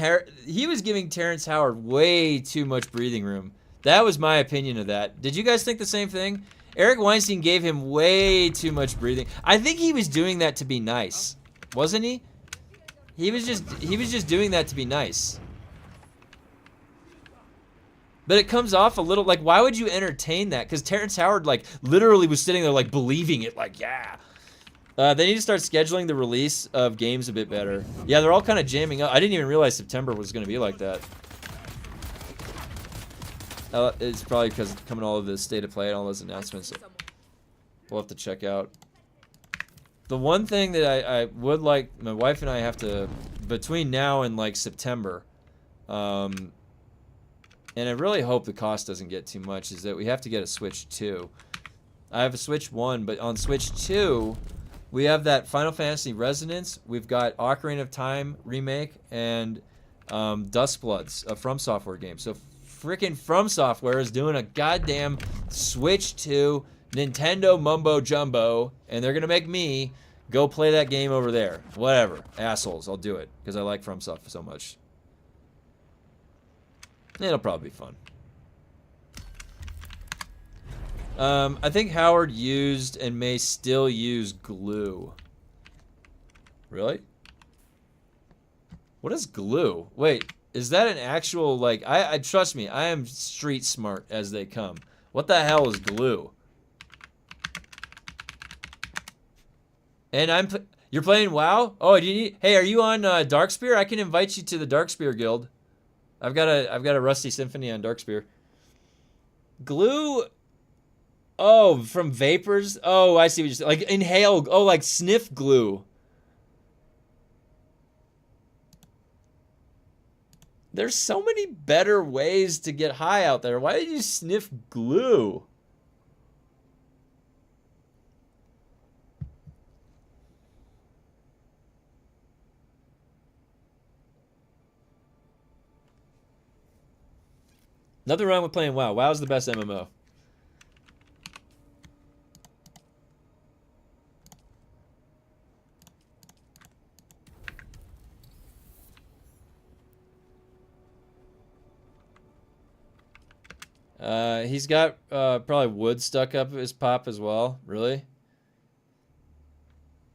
[SPEAKER 1] Terrence Howard way too much breathing room. That was my opinion of that. Did you guys think the same thing? Eric Weinstein gave him way too much breathing. I think he was doing that to be nice. Wasn't he? He was just doing that to be nice. But it comes off a little, like, why would you entertain that? Because Terrence Howard, like, literally was sitting there, like, believing it, like, yeah. They need to start scheduling the release of games a bit better. Yeah, they're all kind of jamming up. I didn't even realize September was going to be like that. It's probably because coming all of the state of play and all those announcements. We'll have to check out. The one thing that I would like, my wife and I have to, between now and, like, September, and I really hope the cost doesn't get too much, is that we have to get a Switch 2. I have a Switch 1, but on Switch 2, we have that Final Fantasy Resonance, we've got Ocarina of Time remake, and Dustbloods, a From Software game. So freaking From Software is doing a goddamn Switch 2 Nintendo mumbo jumbo, and they're going to make me go play that game over there. Whatever. Assholes, I'll do it, because I like From Software so much. It'll probably be fun. I think Howard used and may still use glue. Really? What is glue? Wait, is that an actual, like, I trust me, I am street smart as they come. What the hell is glue? And you're playing WoW? Oh, do you need, hey, are you on Darkspear? I can invite you to the Darkspear guild. I've got a Rusty Symphony on Darkspear. Glue. Oh, from vapors. Oh, I see what you're saying. Like inhale. Oh, like sniff glue. There's so many better ways to get high out there. Why did you sniff glue? Nothing wrong with playing WoW. WoW's the best MMO. He's got probably wood stuck up his pop as well. Really?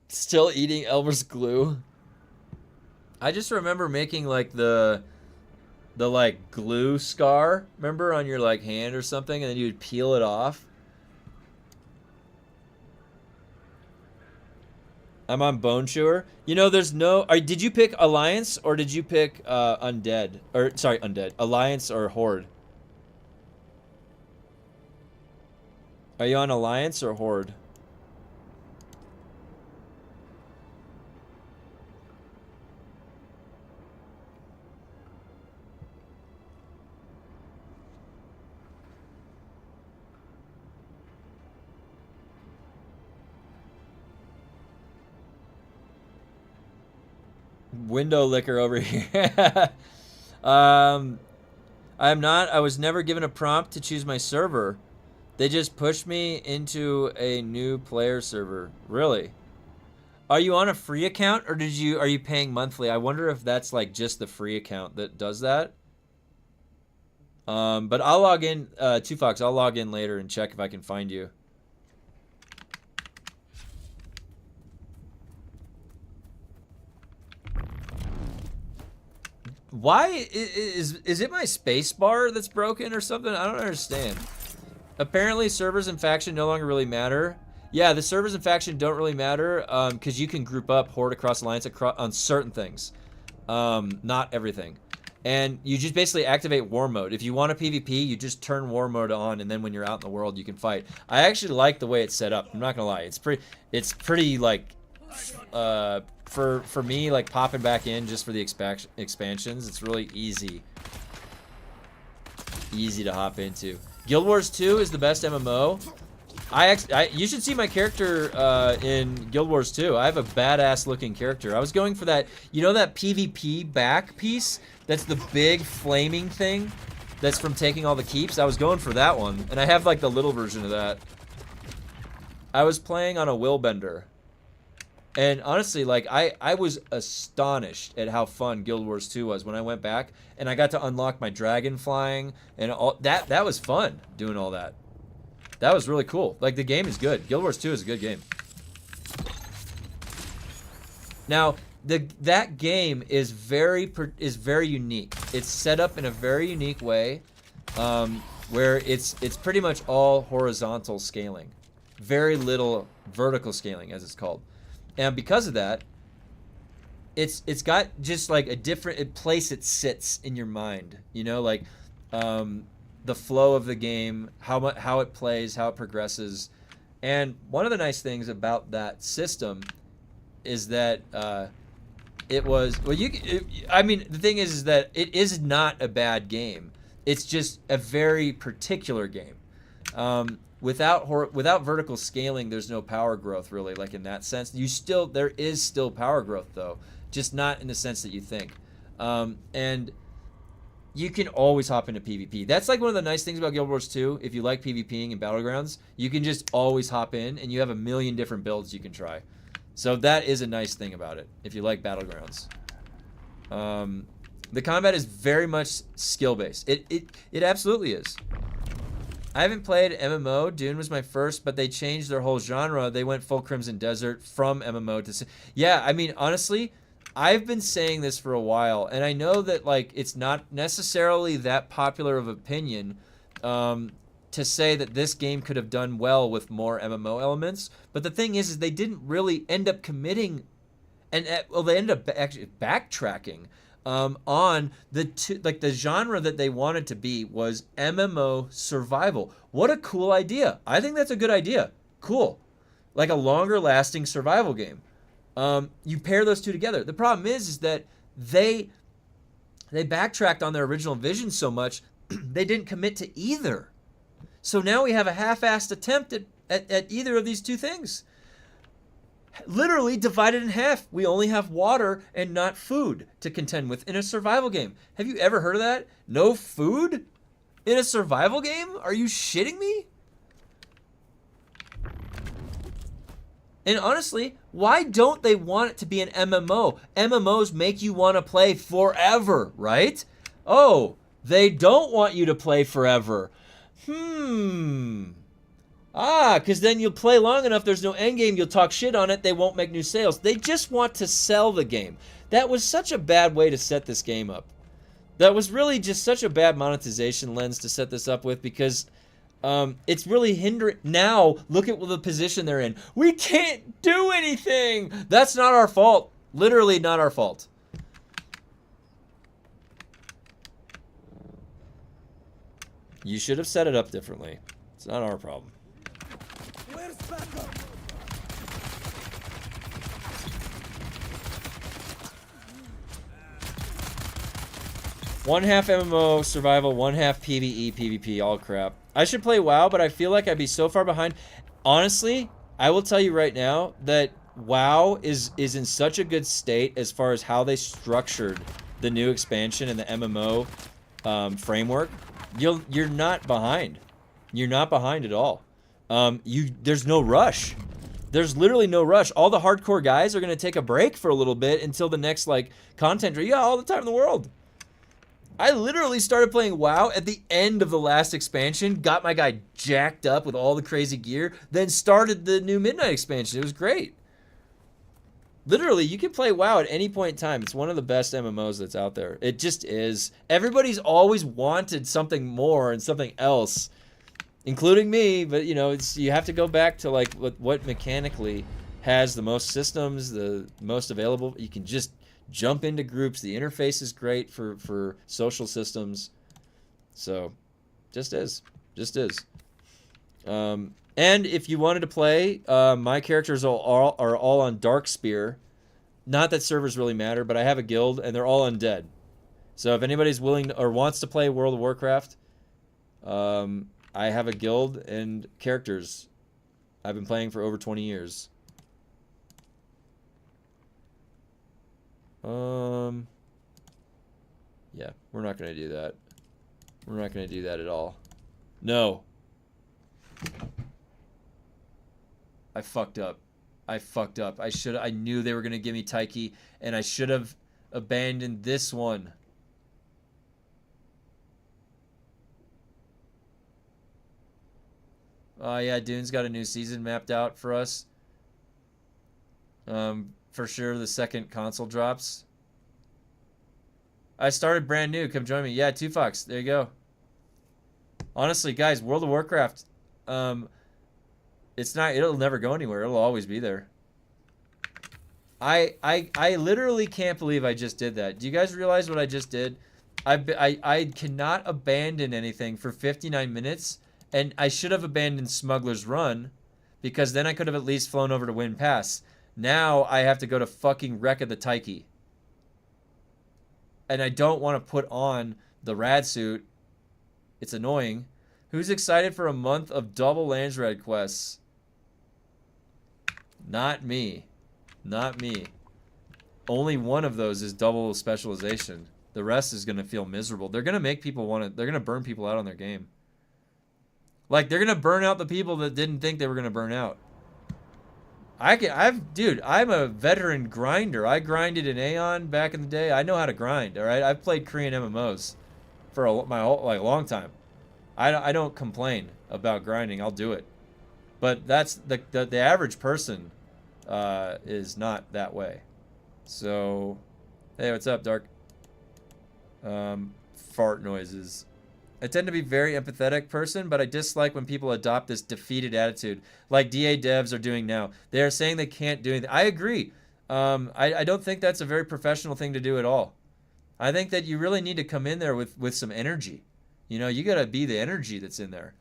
[SPEAKER 1] Still eating Elmer's glue. I just remember making like the like glue scar, remember, on your like hand or something, and then you would peel it off. I'm on Bone Chewer. You know, there's no. Did you pick Alliance or did you pick Undead? Or sorry, Undead. Alliance or Horde? Are you on Alliance or Horde? Window licker over here. I'm not. I was never given a prompt to choose my server. They just pushed me into a new player server. Really? Are you on a free account or are you paying monthly? I wonder if that's like just the free account that does that. But I'll log in, Tufox, I'll log in later and check if I can find you. Why is it my space bar that's broken or something? I don't understand. Apparently servers and faction no longer really matter. Yeah, the servers and faction don't really matter because you can group up Horde across Alliance on certain things. Not everything. And you just basically activate war mode. If you want a PvP, you just turn war mode on, and then when you're out in the world, you can fight. I actually like the way it's set up. I'm not gonna lie. It's pretty like for me, like popping back in just for the expansions. It's really easy to hop into. Guild Wars 2 is the best MMO. You should see my character in Guild Wars 2. I have a badass looking character. I was going for that, you know, that PvP back piece? That's the big flaming thing that's from taking all the keeps. I was going for that one, and I have like the little version of that. I was playing on a Willbender. And honestly, like, I was astonished at how fun Guild Wars 2 was when I went back, and I got to unlock my dragon flying, and all that was fun, doing all that. That was really cool. Like, the game is good. Guild Wars 2 is a good game. Now, that game is very unique. It's set up in a very unique way, where it's pretty much all horizontal scaling. Very little vertical scaling, as it's called. And because of that, it's got just like a different place it sits in your mind. You know, like the flow of the game, how it plays, how it progresses. And one of the nice things about that system is that I mean, the thing is that it is not a bad game. It's just a very particular game. Without vertical scaling, there's no power growth, really, like in that sense. There is still power growth, though, just not in the sense that you think. And you can always hop into PvP. That's like one of the nice things about Guild Wars 2. If you like PvPing and Battlegrounds, you can just always hop in, and you have a million different builds you can try. So that is a nice thing about it, if you like Battlegrounds. The combat is very much skill-based. It absolutely is. I haven't played MMO. Dune was my first, but they changed their whole genre. They went full Crimson Desert from MMO to... Yeah, I mean, honestly, I've been saying this for a while, and I know that, like, it's not necessarily that popular of opinion to say that this game could have done well with more MMO elements, but the thing is they didn't really end up committing, and they ended up actually backtracking on the genre that they wanted to be was MMO survival. What a cool idea. I think that's a good idea. Cool. Like a longer lasting survival game. You pair those two together. The problem is that they backtracked on their original vision so much, they didn't commit to either. So now we have a half-assed attempt at either of these two things. Literally divided in half. We only have water and not food to contend with in a survival game. Have you ever heard of that? No food in a survival game? Are you shitting me? And honestly, why don't they want it to be an MMO? MMOs make you want to play forever, right? Oh, they don't want you to play forever. Because then you'll play long enough, there's no end game, you'll talk shit on it, they won't make new sales. They just want to sell the game. That was such a bad way to set this game up. That was really just such a bad monetization lens to set this up with, because It's really hindering. Now, look at the position they're in. We can't do anything. That's not our fault. Literally not our fault. You should have set it up differently. It's not our problem.
[SPEAKER 3] Where's backup?
[SPEAKER 1] One half MMO survival, one half PvE, PvP, all crap. I should play WoW, but I feel like I'd be so far behind. Honestly, I will tell you right now that WoW is in such a good state as far as how they structured the new expansion and the MMO framework. You're not behind. You're not behind at all. There's no rush. There's literally no rush. All the hardcore guys are gonna take a break for a little bit until the next like content. You got all the time in the world. I literally started playing WoW at the end of the last expansion, got my guy jacked up with all the crazy gear, then started the new Midnight expansion. It was great. Literally, you can play WoW at any point in time. It's one of the best MMOs that's out there. It just is. Everybody's always wanted something more and something else, including me, but you know, you have to go back to like what mechanically has the most systems, the most available. You can just jump into groups. The interface is great for social systems. So, just is. And if you wanted to play, my characters are all on Darkspear. Not that servers really matter, but I have a guild, and they're all undead. So if anybody's willing to, or wants to play World of Warcraft, I have a guild and characters. I've been playing for over 20 years. Yeah, we're not going to do that. We're not going to do that at all. No. I fucked up. I knew they were going to give me Taiki, and I should have abandoned this one. Oh, yeah, Dune's got a new season mapped out for us. For sure, the second console drops. I started brand new. Come join me. Yeah, 2 Fox. There you go. Honestly, guys, World of Warcraft, it's not. It'll never go anywhere. It'll always be there. I literally can't believe I just did that. Do you guys realize what I just did? I cannot abandon anything for 59 minutes, and I should have abandoned Smuggler's Run, because then I could have at least flown over to Wind Pass. Now I have to go to fucking Wreck of the Taiki. And I don't want to put on the rad suit. It's annoying. Who's excited for a month of double LANSRAAD quests? Not me. Not me. Only one of those is double specialization. The rest is going to feel miserable. They're going to make people want to... They're going to burn people out on their game. Like, they're going to burn out the people that didn't think they were going to burn out. Dude, I'm a veteran grinder. I grinded in Aeon back in the day. I know how to grind, all right? I've played Korean MMOs for my whole, long time. I don't complain about grinding. I'll do it. But that's the average person is not that way. So, hey, what's up, Dark? Fart noises. I tend to be a very empathetic person, but I dislike when people adopt this defeated attitude, like DA devs are doing now. They are saying they can't do anything. I agree. I don't think that's a very professional thing to do at all. I think that you really need to come in there with some energy. You know, you got to be the energy that's in there.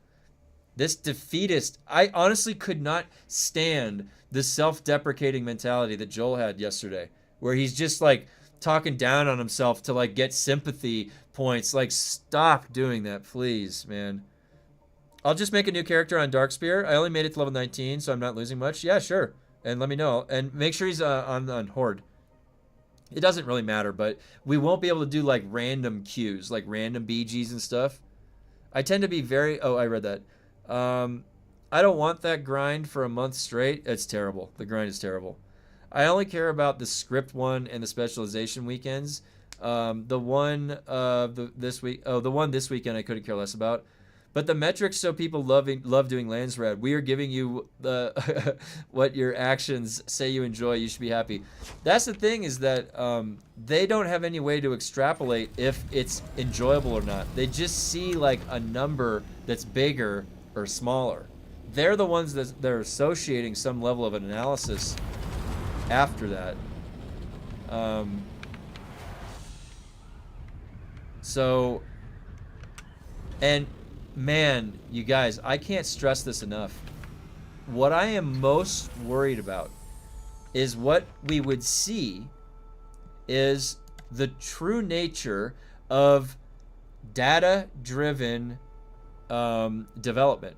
[SPEAKER 1] This defeatist, I honestly could not stand the self-deprecating mentality that Joel had yesterday, where he's just like talking down on himself to like get sympathy points. Like, stop doing that, please, man. I'll just make a new character on Darkspear. I only made it to level 19, so I'm not losing much. Yeah, sure. And let me know. And make sure he's on Horde. It doesn't really matter, but we won't be able to do like random queues, like random BGs and stuff. I tend to be very... Oh, I read that. I don't want that grind for a month straight. It's terrible. The grind is terrible. I only care about the script one and the specialization weekends. The one this weekend I couldn't care less about. But the metrics show people love doing LANSRAAD. We are giving you the what your actions say you enjoy. You should be happy. That's the thing, is that they don't have any way to extrapolate if it's enjoyable or not. They just see like a number that's bigger or smaller. They're the ones that they're associating some level of an analysis after that. So, and man, you guys, I can't stress this enough. What I am most worried about is what we would see is the true nature of data-driven development.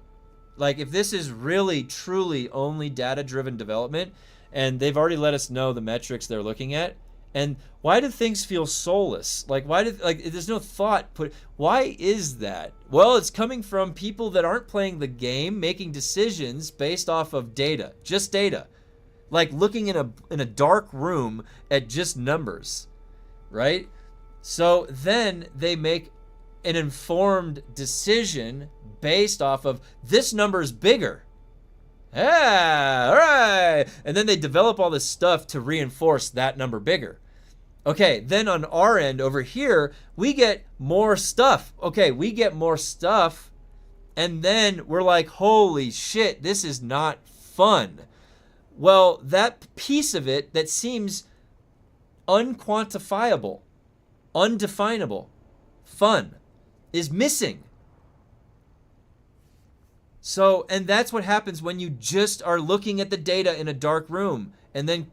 [SPEAKER 1] Like, if this is really, truly only data-driven development, and they've already let us know the metrics they're looking at, and why do things feel soulless? Like, there's no thought put. Why is that? Well, it's coming from people that aren't playing the game, making decisions based off of data, just data. Like looking in a dark room at just numbers, right? So then they make an informed decision based off of this number is bigger. Yeah, all right. And then they develop all this stuff to reinforce that number bigger. Okay, then on our end over here, we get more stuff. Okay, we get more stuff, and then we're like, holy shit, this is not fun. Well, that piece of it that seems unquantifiable, undefinable, fun, is missing. So, and that's what happens when you just are looking at the data in a dark room and then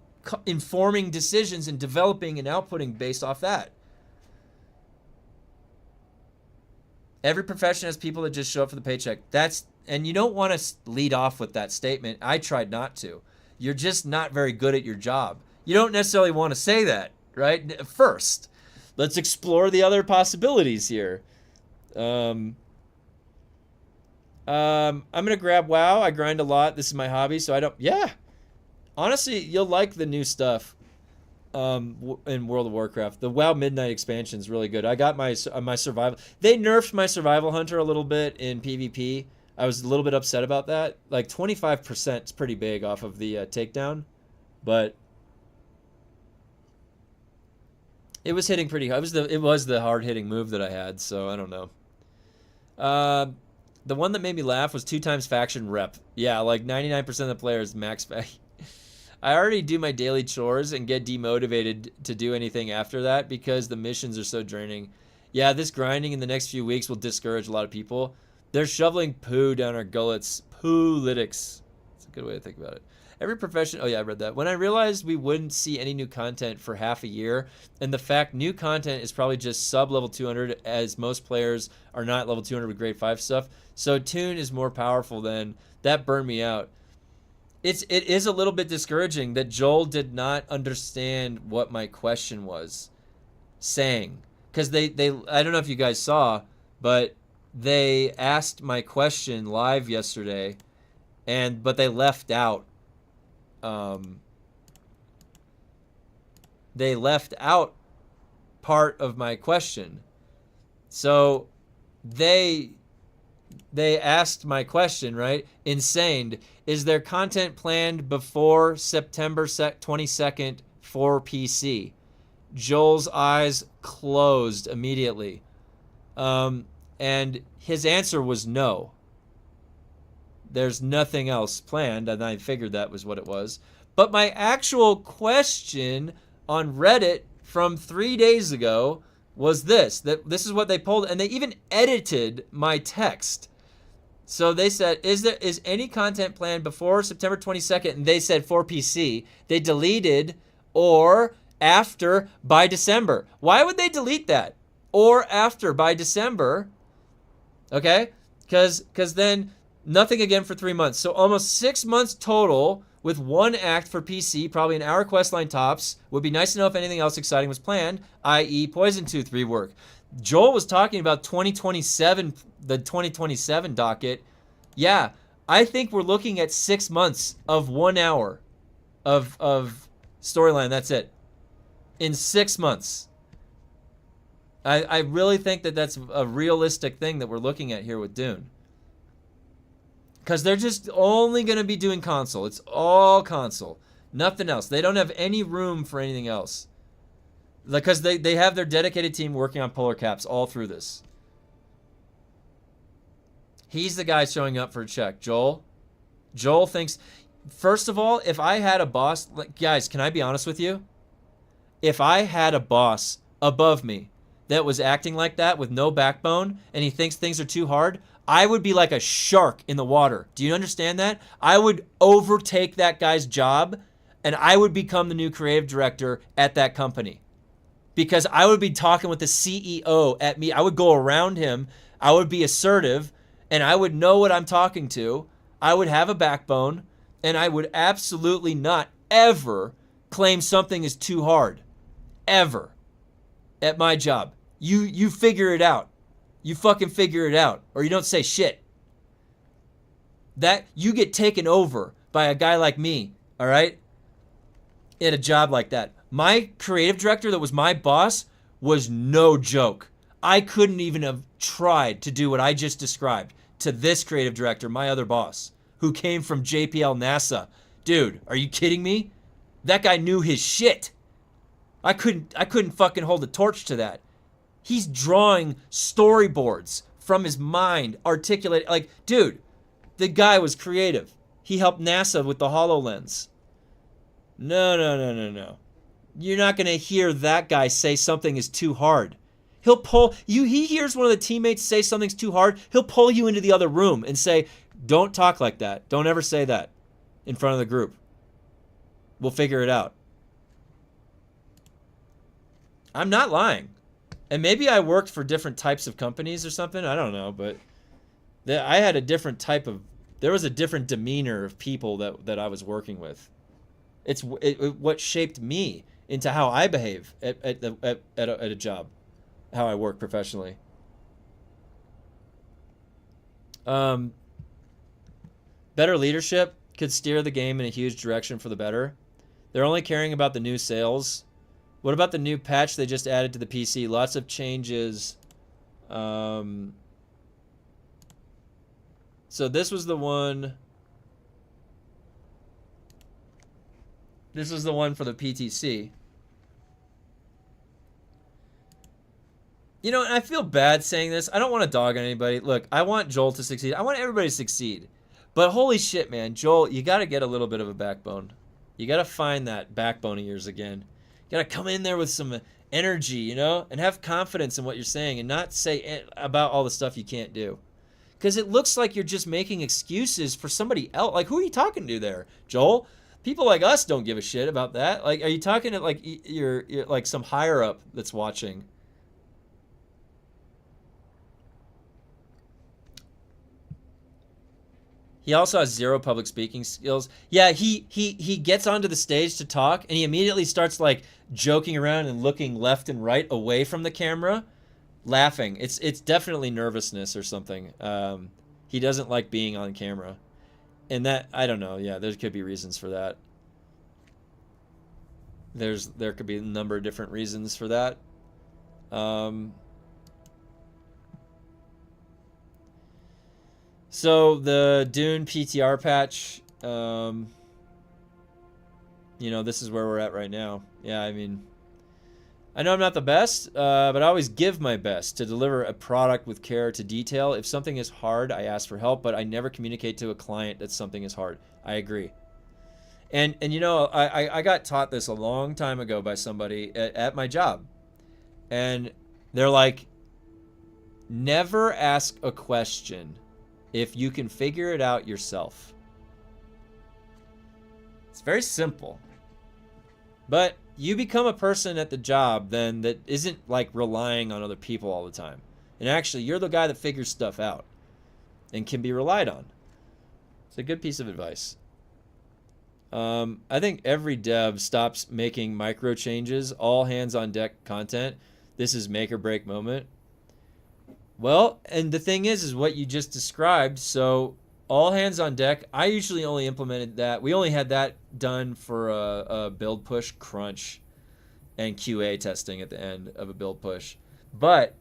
[SPEAKER 1] informing decisions and developing and outputting based off that. Every profession has people that just show up for the paycheck. And you don't want to lead off with that statement. I tried not to. You're just not very good at your job. You don't necessarily want to say that, right? First, let's explore the other possibilities here. I'm gonna grab WoW. I grind a lot. This is my hobby, so I don't. Yeah, honestly, you'll like the new stuff. In World of Warcraft, the WoW Midnight expansion is really good. I got my survival. They nerfed my survival hunter a little bit in PvP. I was a little bit upset about that. Like 25% is pretty big off of the takedown, but it was hitting pretty high. It was the hard hitting move that I had. So I don't know. The one that made me laugh was 2 times faction rep. Yeah, like 99% of the players max fac. I already do my daily chores and get demotivated to do anything after that because the missions are so draining. Yeah, this grinding in the next few weeks will discourage a lot of people. They're shoveling poo down our gullets. Poo-lytics. That's a good way to think about it. Every profession... Oh, yeah, I read that. When I realized we wouldn't see any new content for half a year, and the fact new content is probably just sub-level 200, as most players are not level 200 with grade 5 stuff, so DUNE is more powerful than... That burned me out. It is a little bit discouraging that Joel did not understand what my question was saying. Because they I don't know if you guys saw, but they asked my question live yesterday, but they left out part of my question. So they asked my question, right? Insane. Is there content planned before September 22nd for PC? Joel's eyes closed immediately. And his answer was no. There's nothing else planned, and I figured that was what it was. But my actual question on Reddit from 3 days ago was this is what they pulled, and they even edited my text. So they said, is any content planned before September 22nd? And they said for PC. They deleted or after by December. Why would they delete that? Or after by December. Okay? Because then nothing again for 3 months. So almost 6 months total with one act for PC, probably an hour questline tops. Would be nice to know if anything else exciting was planned, i.e. Poison Tooth rework. Joel was talking about 2027, the 2027 docket. Yeah, I think we're looking at 6 months of 1 hour of storyline. That's it. In 6 months. I really think that that's a realistic thing that we're looking at here with DUNE. Because they're just only going to be doing console. It's all console. Nothing else. They don't have any room for anything else. Because they have their dedicated team working on polar caps all through this. He's the guy showing up for a check. Joel thinks, first of all, if I had a boss, like, guys, can I be honest with you? If I had a boss above me that was acting like that with no backbone and he thinks things are too hard, I would be like a shark in the water. Do you understand that? I would overtake that guy's job and I would become the new creative director at that company. Because I would be talking with the CEO at me. I would go around him. I would be assertive and I would know what I'm talking to. I would have a backbone and I would absolutely not ever claim something is too hard. Ever. At my job. You figure it out. You fucking figure it out. Or you don't say shit. That you get taken over by a guy like me, all right? At a job like that. My creative director that was my boss was no joke. I couldn't even have tried to do what I just described to this creative director, my other boss, who came from JPL NASA. Dude, are you kidding me? That guy knew his shit. I couldn't fucking hold a torch to that. He's drawing storyboards from his mind, articulate, like, dude, the guy was creative. He helped NASA with the HoloLens. No. You're not going to hear that guy say something is too hard. He'll pull you. He hears one of the teammates say something's too hard. He'll pull you into the other room and say, don't talk like that. Don't ever say that in front of the group. We'll figure it out. I'm not lying. And maybe I worked for different types of companies or something. I don't know. But I had a different type of, there was a different demeanor of people that I was working with. It's what shaped me into how I behave at a job, how I work professionally. Better leadership could steer the game in a huge direction for the better. They're only caring about the new sales. What about the new patch they just added to the PC? Lots of changes. So this was the one. This is the one for the PTC. You know, and I feel bad saying this. I don't want to dog on anybody. Look, I want Joel to succeed. I want everybody to succeed. But holy shit, man. Joel, you got to get a little bit of a backbone. You got to find that backbone of yours again. You got to come in there with some energy, you know, and have confidence in what you're saying and not say about all the stuff you can't do. Because it looks like you're just making excuses for somebody else. Like, who are you talking to there, Joel? People like us don't give a shit about that. Like, are you talking to like you're like some higher up that's watching? He also has zero public speaking skills. Yeah, he gets onto the stage to talk and he immediately starts like joking around and looking left and right away from the camera, laughing. It's definitely nervousness or something. He doesn't like being on camera. And that, I don't know. Yeah, there could be reasons for that. There could be a number of different reasons for that. So the DUNE PTR patch, you know, this is where we're at right now. Yeah, I mean, I know I'm not the best, but I always give my best to deliver a product with care to detail. If something is hard, I ask for help, but I never communicate to a client that something is hard. I agree. And you know, I got taught this a long time ago by somebody at my job. And they're like, never ask a question if you can figure it out yourself. It's very simple. But you become a person at the job then that isn't like relying on other people all the time. And actually, you're the guy that figures stuff out and can be relied on. It's a good piece of advice. I think every dev stops making micro changes, all hands on deck content. This is make or break moment. Well, and the thing is what you just described. So all hands on deck, I usually only implemented that. We only had that done for a build push crunch and QA testing at the end of a build push. But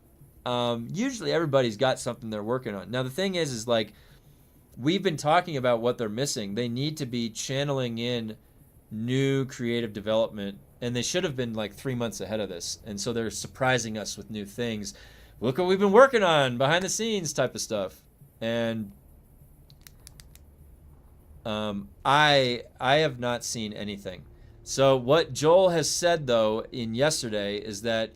[SPEAKER 1] usually everybody's got something they're working on. Now the thing is like, we've been talking about what they're missing. They need to be channeling in new creative development, and they should have been like 3 months ahead of this. And so they're surprising us with new things. Look what we've been working on behind the scenes type of stuff. And I have not seen anything. So what Joel has said though in yesterday is that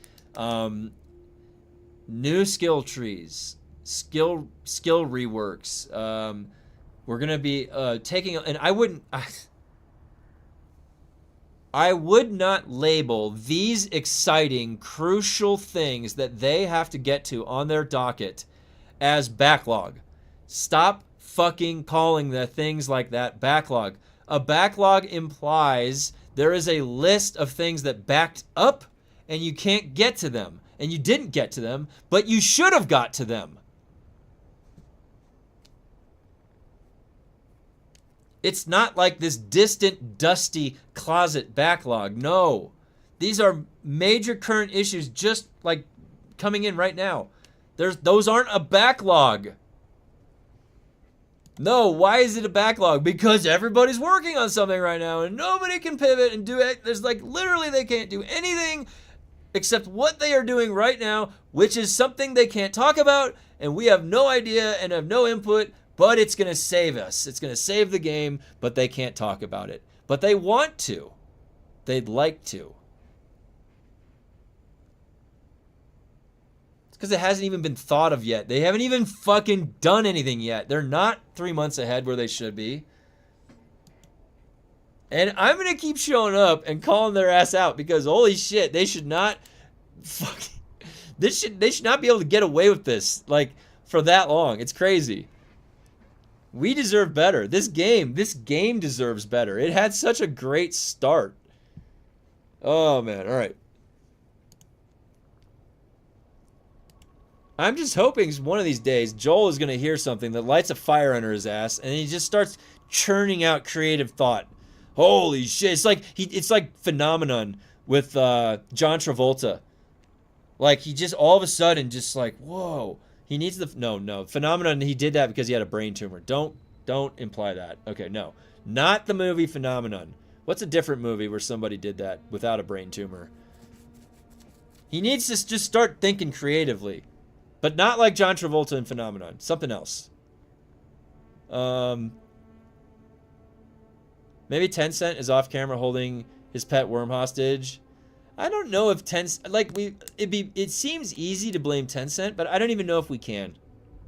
[SPEAKER 1] new skill trees, skill reworks. We're gonna be taking, and I would not label these exciting, crucial things that they have to get to on their docket as backlog. Stop fucking calling the things like that backlog. A backlog implies there is a list of things that backed up and you can't get to them. And you didn't get to them, but you should have got to them. It's not like this distant, dusty closet backlog. No. These are major current issues just like coming in right now. Those aren't a backlog. No, why is it a backlog? Because everybody's working on something right now and nobody can pivot and do it. There's like literally they can't do anything except what they are doing right now, which is something they can't talk about and we have no idea and have no input, but it's going to save us. It's going to save the game, but they can't talk about it. But they want to. They'd like to. Because it hasn't even been thought of yet. They haven't even fucking done anything yet. They're not 3 months ahead where they should be. And I'm going to keep showing up and calling their ass out because holy shit, they should not fucking they should not be able to get away with this like for that long. It's crazy. We deserve better. This game deserves better. It had such a great start. Oh man, all right. I'm just hoping one of these days Joel is going to hear something that lights a fire under his ass and he just starts churning out creative thought. Holy shit. It's like Phenomenon with John Travolta. Like he just all of a sudden just like, whoa. He needs the no Phenomenon. He did that because he had a brain tumor. Don't imply that. Okay, no, not the movie Phenomenon. What's a different movie where somebody did that without a brain tumor? He needs to just start thinking creatively, but not like John Travolta in Phenomenon. Something else. Maybe Tencent is off camera holding his pet worm hostage. I don't know if it seems easy to blame Tencent, but I don't even know if we can.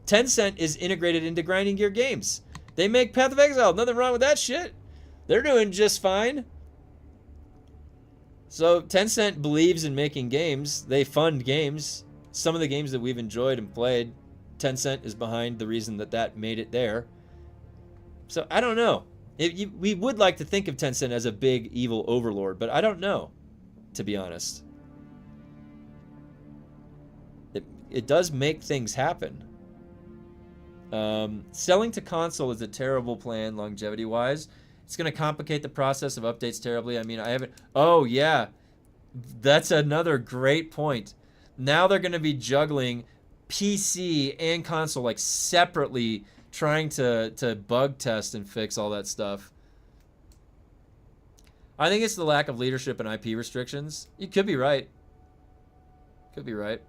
[SPEAKER 1] Tencent is integrated into Grinding Gear Games. They make Path of Exile. Nothing wrong with that shit. They're doing just fine. So Tencent believes in making games. They fund games. Some of the games that we've enjoyed and played, Tencent is behind the reason that made it there. So I don't know. We would like to think of Tencent as a big evil overlord, but I don't know. To be honest, it does make things happen. Selling to console is a terrible plan longevity wise. It's going to complicate the process of updates terribly. I mean, I haven't. Oh yeah, that's another great point. Now they're going to be juggling PC and console like separately, trying to bug test and fix all that stuff. I think it's the lack of leadership and IP restrictions. You could be right. Could be right.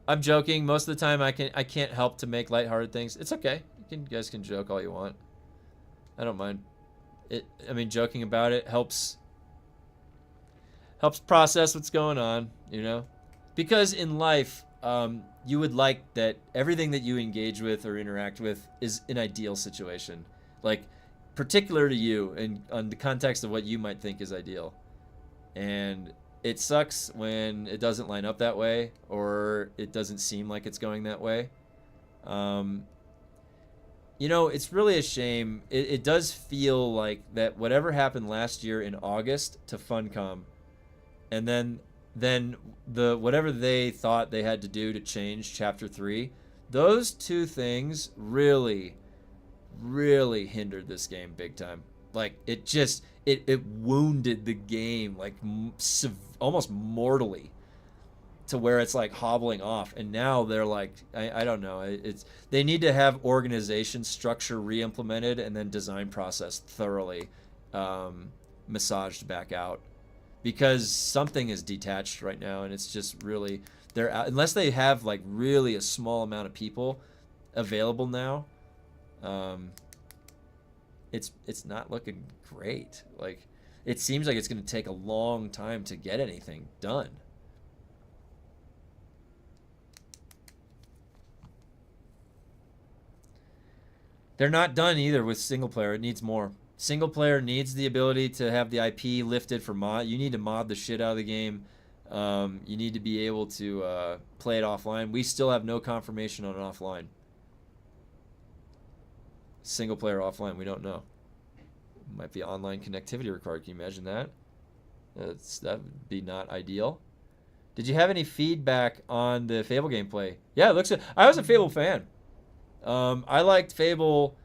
[SPEAKER 1] I'm joking. Most of the time I can't help to make lighthearted things. It's okay. You guys can joke all you want. I don't mind. I mean, joking about it helps process what's going on, you know? Because in life, you would like that everything that you engage with or interact with is an ideal situation. Like, particular to you and on the context of what you might think is ideal. And it sucks when it doesn't line up that way or it doesn't seem like it's going that way. You know, it's really a shame. It does feel like that whatever happened last year in August to Funcom and then the whatever they thought they had to do to change Chapter 3, those two things really hindered this game big time. Like it wounded the game like almost mortally to where it's like hobbling off. And now they're like, I don't know, they need to have organization structure re-implemented and then design process thoroughly massaged back out, because something is detached right now and it's just really unless they have like really a small amount of people, available now, it's not looking great. Like, it seems like it's going to take a long time to get anything done. They're not done either with single player. It needs more. Single player needs the ability to have the IP lifted for mod. You need to mod the shit out of the game. You need to be able to play it offline. We still have no confirmation on offline. Single player offline, we don't know. Might be online connectivity required. Can you imagine that? That would be not ideal. Did you have any feedback on the Fable gameplay? Yeah, it looks good. I was a Fable fan. I liked Fable.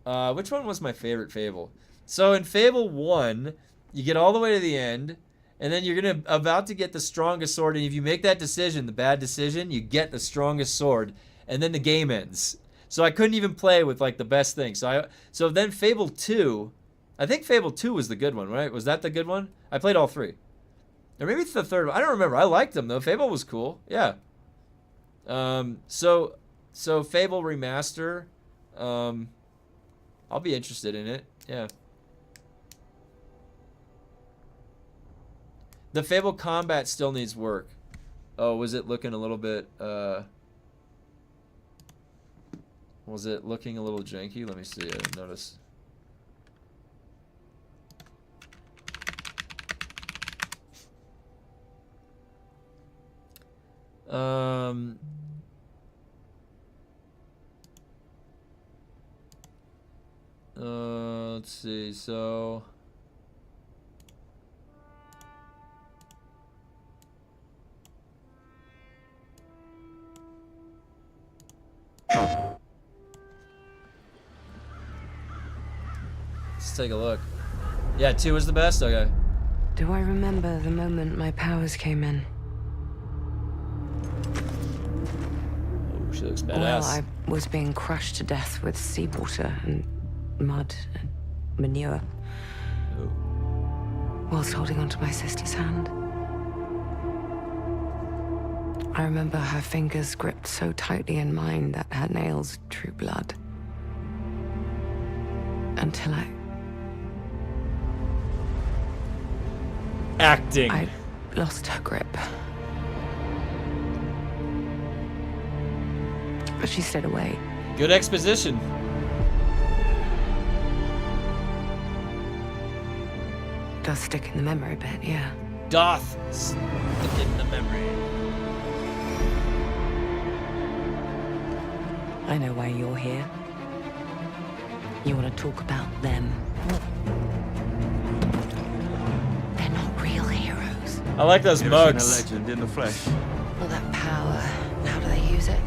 [SPEAKER 1] Which one was my favorite Fable? So in Fable 1, you get all the way to the end, and then you're about to get the strongest sword, and if you make that decision, the bad decision, you get the strongest sword, and then the game ends. So I couldn't even play with like the best thing. So then Fable 2, I think Fable 2 was the good one, right? Was that the good one? I played all three. Or maybe it's the third one. I don't remember. I liked them though. Fable was cool. Yeah. So Fable Remaster, I'll be interested in it. Yeah. The Fable combat still needs work. Oh, was it looking a little bit, was it looking a little janky? Let me see. I didn't notice. Let's see. So let's take a look. Yeah, 2 was the best? Okay.
[SPEAKER 4] Do I remember the moment my powers came in?
[SPEAKER 1] Oh, she looks badass.
[SPEAKER 4] Well, I was being crushed to death with seawater and mud and manure.
[SPEAKER 1] Oh.
[SPEAKER 4] Whilst holding onto my sister's hand. I remember her fingers gripped so tightly in mine that her nails drew blood. Until
[SPEAKER 1] Acting.
[SPEAKER 4] I lost her grip. But she stayed away.
[SPEAKER 1] Good exposition.
[SPEAKER 4] Does stick in the memory a bit, yeah.
[SPEAKER 1] Doth stick in the memory.
[SPEAKER 4] I know why you're here. You want to talk about them. They're not real heroes.
[SPEAKER 1] I like those
[SPEAKER 5] Never seen
[SPEAKER 1] mugs.
[SPEAKER 5] a legend in the flesh.
[SPEAKER 4] All that power, how do they use it?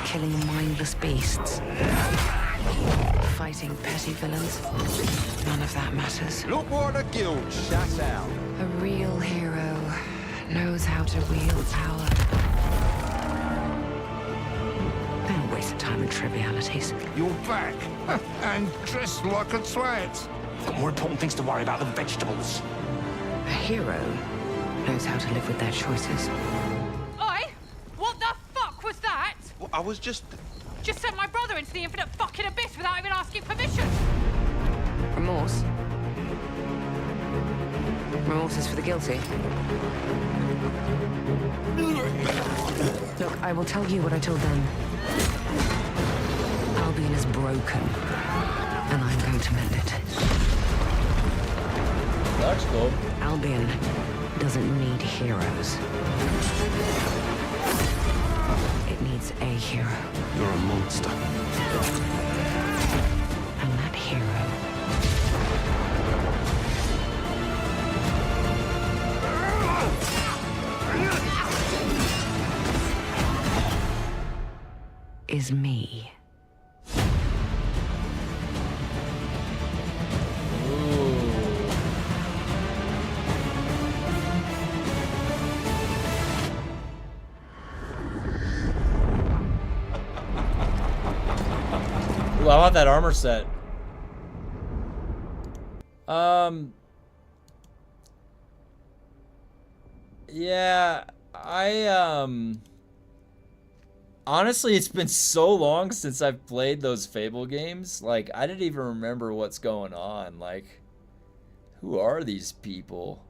[SPEAKER 4] Killing mindless beasts. Fighting petty villains. None of that matters.
[SPEAKER 5] Look what the guild shut out.
[SPEAKER 4] A real hero knows how to wield power. They don't waste time on trivialities.
[SPEAKER 6] You're back, and dressed like a twat.
[SPEAKER 7] Got more important things to worry about than vegetables.
[SPEAKER 4] A hero knows how to live with their choices.
[SPEAKER 8] Oi! What the fuck was that?
[SPEAKER 5] Well, I was just...
[SPEAKER 8] Just sent my brother into the infinite fucking abyss without even asking permission.
[SPEAKER 4] Remorse? Remorse is for the guilty. Look, I will tell you what I told them. Albion is broken, and I'm going to mend it.
[SPEAKER 1] That's cool.
[SPEAKER 4] Albion doesn't need heroes. It needs a hero.
[SPEAKER 7] You're a monster.
[SPEAKER 4] And that hero is me.
[SPEAKER 1] Ooh, I want that armor set. Yeah, honestly, it's been so long since I've played those Fable games. Like, I didn't even remember what's going on. Like, who are these people?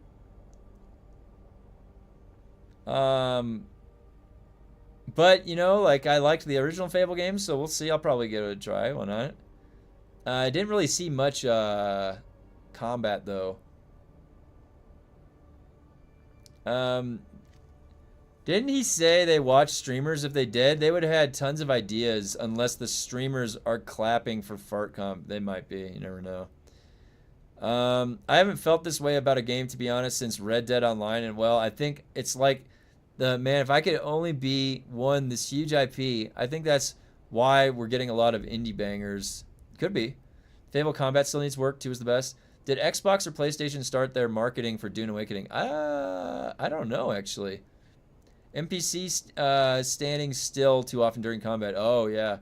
[SPEAKER 1] But, you know, like, I liked the original Fable games, so we'll see. I'll probably give it a try. Why not? I didn't really see much combat, though. Didn't he say they watched streamers? If they did, they would have had tons of ideas, unless the streamers are clapping for fart comp. They might be. You never know. I haven't felt this way about a game, to be honest, since Red Dead Online. And, well, I think it's like... Man, if I could only be this huge IP, I think that's why we're getting a lot of indie bangers. Could be. Fable Combat still needs work. 2 is the best. Did Xbox or PlayStation start their marketing for Dune Awakening? I don't know, actually. NPC standing still too often during combat. Oh, yeah.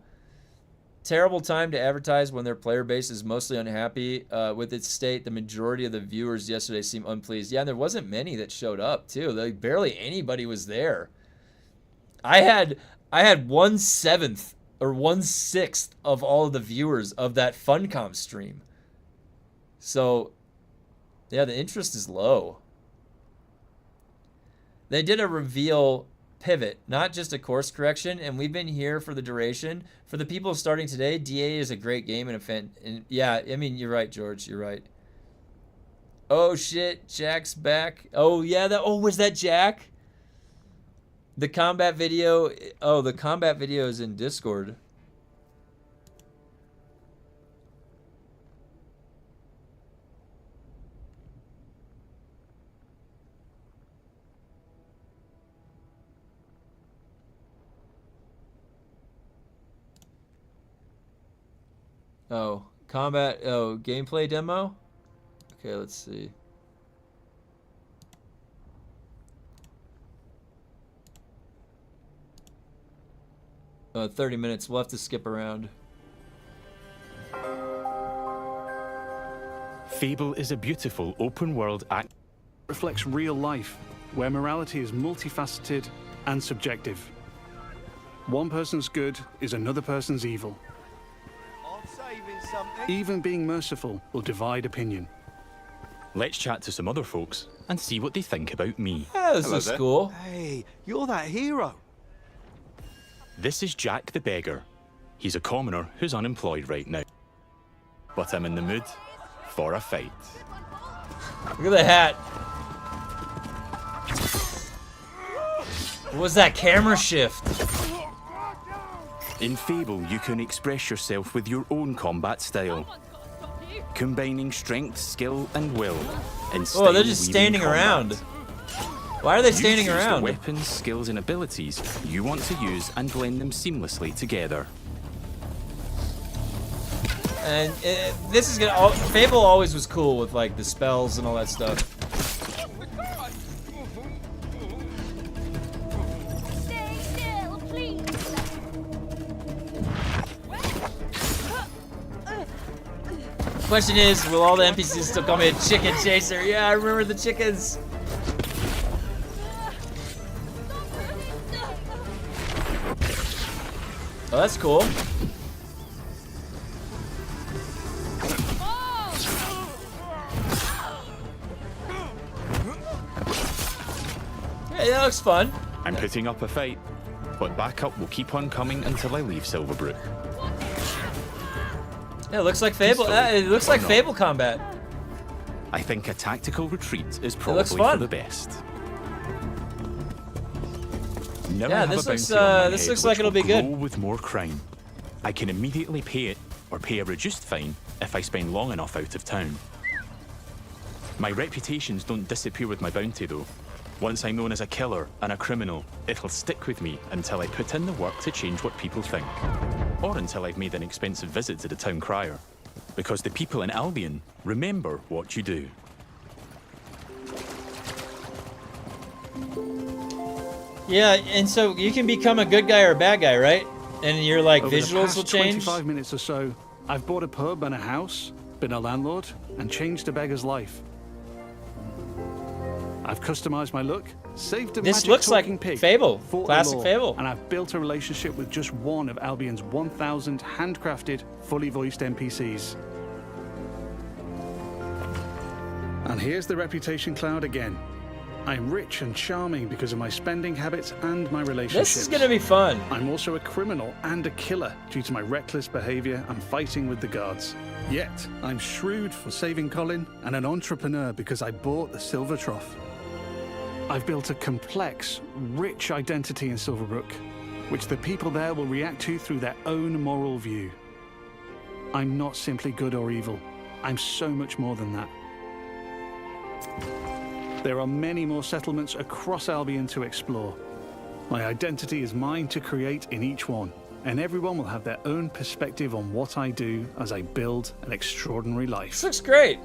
[SPEAKER 1] Terrible time to advertise when their player base is mostly unhappy with its state. The majority of the viewers yesterday seemed unpleased. Yeah, and there wasn't many that showed up, too. Like, barely anybody was there. I had 1/7 or 1/6 of all of the viewers of that Funcom stream. So, yeah, the interest is low. They did a reveal pivot, not just a course correction, and we've been here for the duration. For the people starting today, DA is a great game and yeah, I mean, you're right, George, you're right. Oh shit, Jack's back. Oh yeah, was that Jack? The combat video, the combat video is in Discord. Oh, combat, gameplay demo? Okay, let's see. Oh, 30 minutes, we'll have to skip around.
[SPEAKER 7] Fable is a beautiful open-world act.
[SPEAKER 9] Reflects real life, where morality is multifaceted and subjective. One person's good is another person's evil. Even being merciful will divide opinion.
[SPEAKER 7] Let's chat to some other folks and see what they think about me.
[SPEAKER 1] Yeah, this is cool.
[SPEAKER 5] Hey, you're that hero.
[SPEAKER 7] This is Jack the Beggar. He's a commoner who's unemployed right now. But I'm in the mood for a fight.
[SPEAKER 1] Look at the hat. What was that camera shift?
[SPEAKER 7] In Fable, you can express yourself with your own combat style, combining strength, skill, and will.
[SPEAKER 1] Oh, they're just standing around. Why are they standing around?
[SPEAKER 7] The weapons, skills, and abilities you want to use and blend them seamlessly together.
[SPEAKER 1] And this is gonna. Fable always was cool with like the spells and all that stuff. Question is, will all the NPCs still call me a chicken chaser? Yeah, I remember the chickens. Oh, that's cool. Hey, that looks fun.
[SPEAKER 7] I'm putting up a fight, but backup will keep on coming until I leave Silverbrook.
[SPEAKER 1] Yeah, it looks like Fable. It looks like Fable combat.
[SPEAKER 7] I think a tactical retreat is probably for the best. Now
[SPEAKER 1] Yeah, this looks like it'll be good.
[SPEAKER 7] With more crime, I can immediately pay it or pay a reduced fine if I spend long enough out of town. My reputations don't disappear with my bounty, though. Once I'm known as a killer and a criminal, it'll stick with me until I put in the work to change what people think. Or until I've made an expensive visit to the town crier. Because the people in Albion remember what you do.
[SPEAKER 1] Yeah, and so you can become a good guy or a bad guy, right? And your like
[SPEAKER 9] Over
[SPEAKER 1] visuals will
[SPEAKER 9] the past
[SPEAKER 1] change.
[SPEAKER 9] 25 minutes or so, I've bought a pub and a house, been a landlord, and changed a beggar's life. I've customized my look, saved a
[SPEAKER 1] This
[SPEAKER 9] magic
[SPEAKER 1] looks like
[SPEAKER 9] talking pig,
[SPEAKER 1] Fable.
[SPEAKER 9] fought the
[SPEAKER 1] Classic
[SPEAKER 9] law,
[SPEAKER 1] Fable.
[SPEAKER 9] and I've built a relationship with just one of Albion's 1,000 handcrafted, fully voiced NPCs. And here's the reputation cloud again. I'm rich and charming because of my spending habits and my relationships.
[SPEAKER 1] This is gonna be fun.
[SPEAKER 9] I'm also a criminal and a killer due to my reckless behavior and fighting with the guards. Yet, I'm shrewd for saving Colin and an entrepreneur because I bought the Silver Trough. I've built a complex, rich identity in Silverbrook, which the people there will react to through their own moral view. I'm not simply good or evil. I'm so much more than that. There are many more settlements across Albion to explore. My identity is mine to create in each one, and everyone will have their own perspective on what I do as I build an extraordinary life.
[SPEAKER 1] This looks great.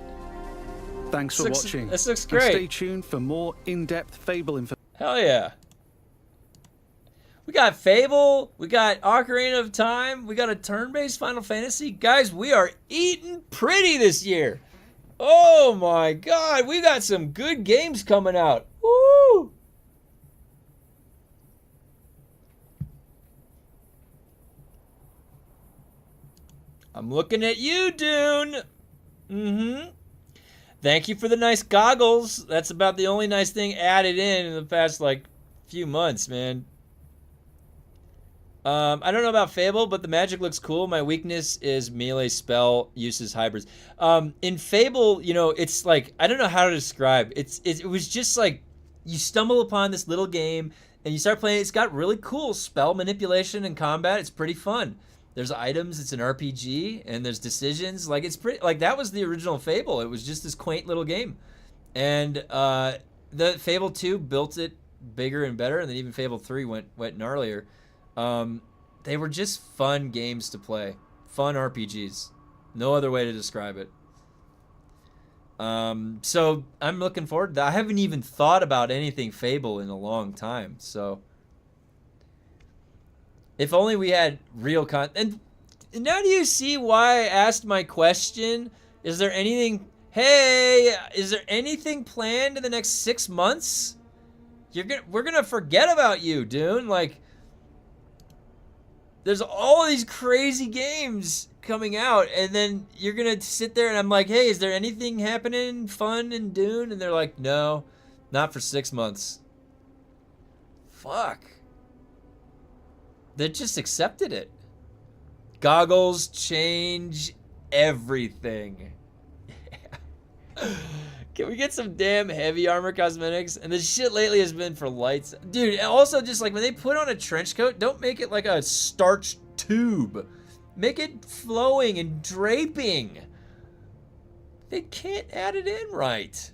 [SPEAKER 9] Thanks for watching.
[SPEAKER 1] This looks
[SPEAKER 9] And
[SPEAKER 1] great.
[SPEAKER 9] stay tuned for more in-depth Fable information.
[SPEAKER 1] Hell yeah. We got Fable, we got Ocarina of Time, we got a turn-based Final Fantasy. Guys, we are eating pretty this year. Oh my god, we got some good games coming out. Woo! I'm looking at you, Dune. Mm-hmm. Thank you for the nice goggles. That's about the only nice thing added in the past, like, few months, man. I don't know about Fable, but the magic looks cool. My weakness is melee spell uses hybrids. In Fable, you know, it's like, I don't know how to describe. It was just like, you stumble upon this little game, and you start playing. It's got really cool spell manipulation and combat. It's pretty fun. There's items. It's an RPG, and there's decisions. Like, it's pretty. Like, that was the original Fable. It was just this quaint little game, and the Fable 2 built it bigger and better, and then even Fable 3 went gnarlier. They were just fun games to play. Fun RPGs. No other way to describe it. So I'm looking forward to that. I haven't even thought about anything Fable in a long time. So if only we had real content. And now do you see why I asked my question? Is there anything... Hey, is there anything planned in the next 6 months? We're gonna forget about you, Dune. Like... There's all these crazy games coming out, and then you're gonna sit there and I'm like, hey, is there anything happening fun in Dune? And they're like, no, not for 6 months. Fuck. They just accepted it. Goggles change everything. Yeah. Can we get some damn heavy armor cosmetics? And the shit lately has been for lights. Dude, also just like when they put on a trench coat, don't make it like a starch tube. Make it flowing and draping. They can't add it in right.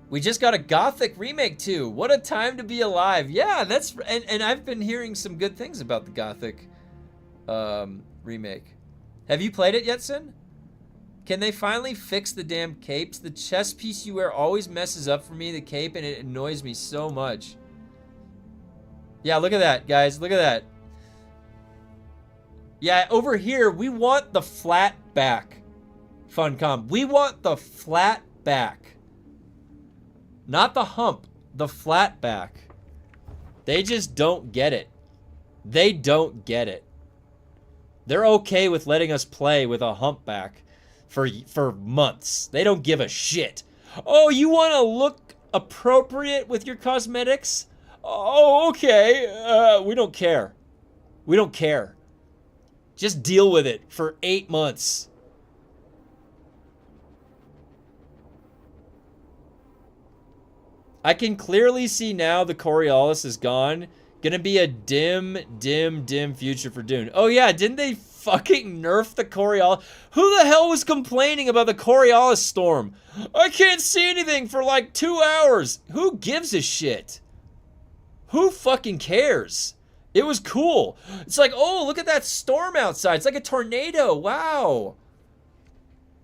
[SPEAKER 1] We just got a Gothic remake too. What a time to be alive. Yeah, that's... And I've been hearing some good things about the Gothic remake. Have you played it yet, Sin? Can they finally fix the damn capes? The chest piece you wear always messes up for me, the cape, and it annoys me so much. Yeah, look at that, guys. Look at that. Yeah, over here, we want the flat back. Funcom. We want the flat back. Not the hump. The flat back. They just don't get it. They don't get it. They're okay with letting us play with a humpback for months. They don't give a shit. Oh, you want to look appropriate with your cosmetics? Oh, okay. We don't care. We don't care. Just deal with it for 8 months. I can clearly see now the Coriolis is gone. Gonna be a dim future for Dune. Oh yeah, didn't they fucking nerf the Coriolis? Who the hell was complaining about the Coriolis storm? I can't see anything for like 2 hours. Who gives a shit? Who fucking cares? It was cool. It's like, oh, look at that storm outside. It's like a tornado. Wow.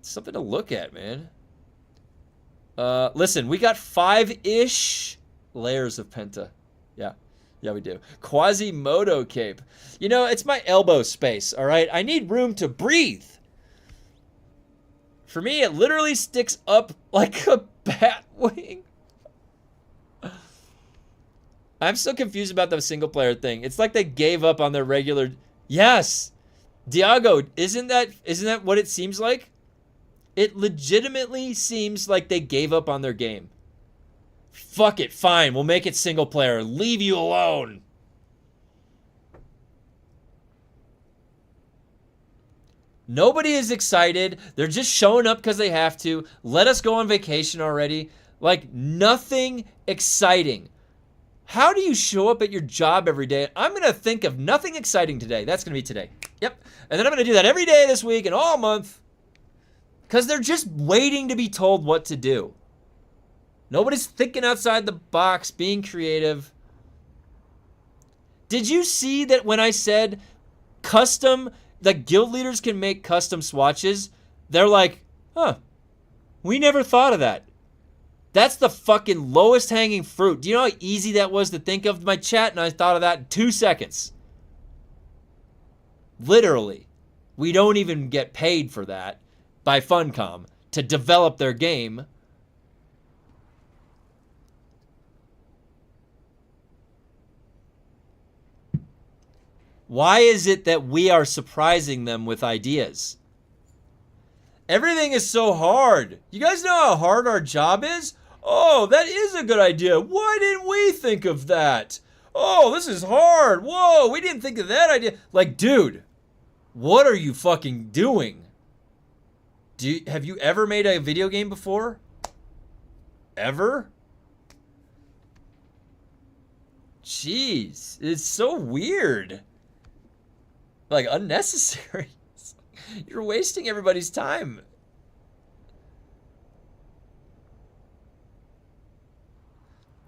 [SPEAKER 1] It's something to look at, man. Listen, we got 5-ish layers of Penta. Yeah. Yeah, we do. Quasimodo cape. You know, it's my elbow space, all right? I need room to breathe. For me, it literally sticks up like a bat wing. I'm so confused about the single player thing. It's like they gave up on their regular. Yes, Diago, isn't that what it seems like? It legitimately seems like they gave up on their game. Fuck it, fine. We'll make it single player. Leave you alone. Nobody is excited. They're just showing up because they have to. Let us go on vacation already. Like, nothing exciting. How do you show up at your job every day? I'm going to think of nothing exciting today. That's going to be today. Yep. And then I'm going to do that every day this week and all month. Because they're just waiting to be told what to do. Nobody's thinking outside the box, being creative. Did you see that when I said custom, that guild leaders can make custom swatches? They're like, huh, we never thought of that. That's the fucking lowest hanging fruit. Do you know how easy that was to think of? My chat and I thought of that in 2 seconds. Literally. We don't even get paid for that by Funcom to develop their game. Why is it that we are surprising them with ideas? Everything is so hard. You guys know how hard our job is? Oh, that is a good idea. Why didn't we think of that? Oh, this is hard. Whoa, we didn't think of that idea. Like, dude, what are you fucking doing? Have you ever made a video game before? Ever? Jeez, it's so weird. Like, unnecessary. You're wasting everybody's time.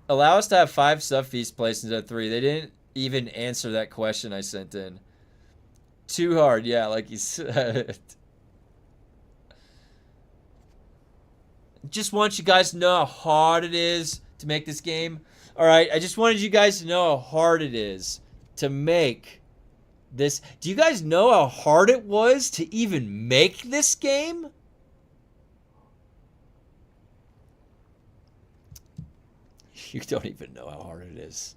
[SPEAKER 1] Allow us to have 5 sub feast placed instead of 3. They didn't even answer that question I sent in. Too hard, yeah, like you said. Just want you guys to know how hard it is to make this game. Alright, I just wanted you guys to know how hard it is to make this. Do you guys know how hard it was to even make this game? You don't even know how hard it is.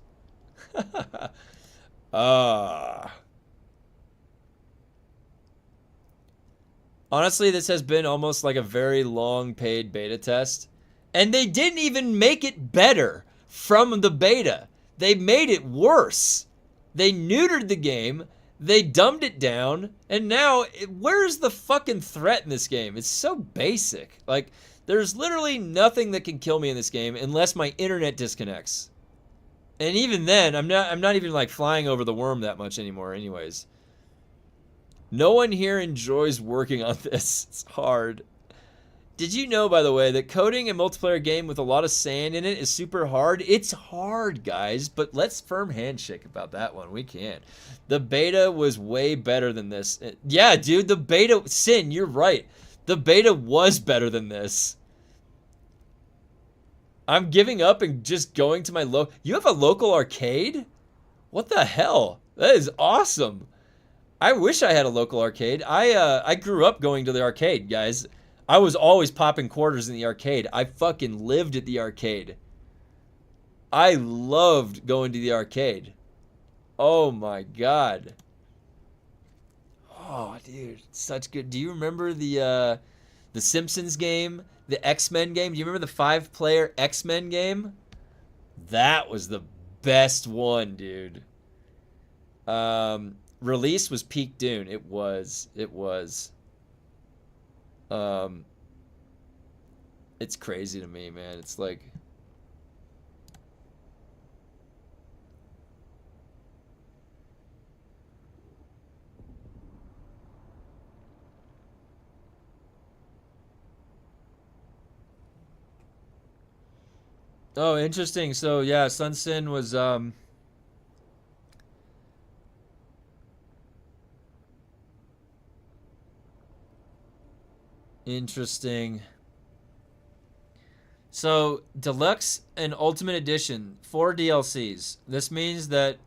[SPEAKER 1] Honestly, this has been almost like a very long paid beta test. And they didn't even make it better from the beta. They made it worse. They neutered the game. They dumbed it down. And now, where's the fucking threat in this game? It's so basic. Like, there's literally nothing that can kill me in this game unless my internet disconnects. And even then, I'm not even like flying over the worm that much anymore anyways. No one here enjoys working on this. It's hard. Did you know, by the way, that coding a multiplayer game with a lot of sand in it is super hard? It's hard, guys, but let's firm handshake about that one. We can. The beta was way better than this. Yeah, dude, the beta... Sin, you're right. The beta was better than this. I'm giving up and just going to my local... You have a local arcade? What the hell? That is awesome. I wish I had a local arcade. I grew up going to the arcade, guys. I was always popping quarters in the arcade. I fucking lived at the arcade. I loved going to the arcade. Oh my god. Oh, dude, such good. Do you remember the Simpsons game? The X-Men game? Do you remember the 5-player X-Men game? That was the best one, dude. Release was peak Dune. It was. It's crazy to me, man. It's like... Oh, interesting. So, yeah, Sun Sin was, interesting. So, Deluxe and Ultimate Edition, 4 DLCs. This means that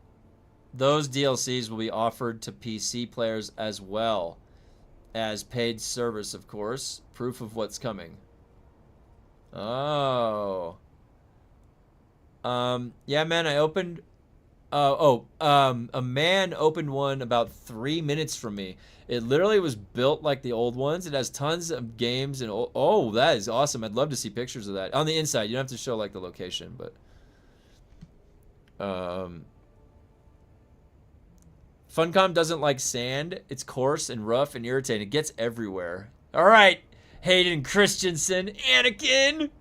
[SPEAKER 1] those DLCs will be offered to PC players as well as paid service, of course. Proof of what's coming. Oh. Yeah, man, I opened... a man opened one about 3 minutes from me. It literally was built like the old ones. It has tons of games and... Oh, that is awesome. I'd love to see pictures of that. On the inside, you don't have to show, like, the location, but... Funcom doesn't like sand. It's coarse and rough and irritating. It gets everywhere. All right, Hayden Christensen, Anakin.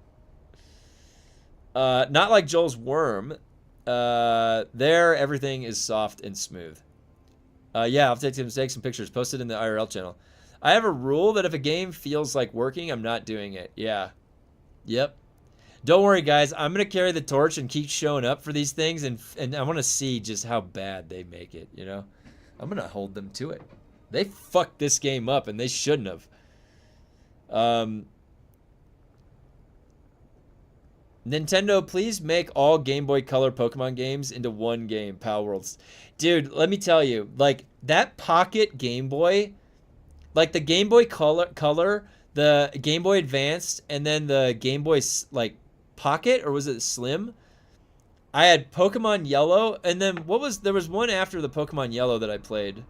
[SPEAKER 1] Not like Joel's worm. There, everything is soft and smooth. Yeah, I'll take some pictures. Post it in the IRL channel. I have a rule that if a game feels like working, I'm not doing it. Yeah. Yep. Don't worry, guys. I'm going to carry the torch and keep showing up for these things, and I want to see just how bad they make it, you know? I'm going to hold them to it. They fucked this game up, and they shouldn't have. Nintendo, please make all Game Boy Color Pokemon games into one game, Pal Worlds. Dude, let me tell you, like, that Pocket Game Boy, like the Game Boy Color, the Game Boy Advanced, and then the Game Boy, like, Pocket, or was it Slim? I had Pokemon Yellow, and then there was one after the Pokemon Yellow that I played.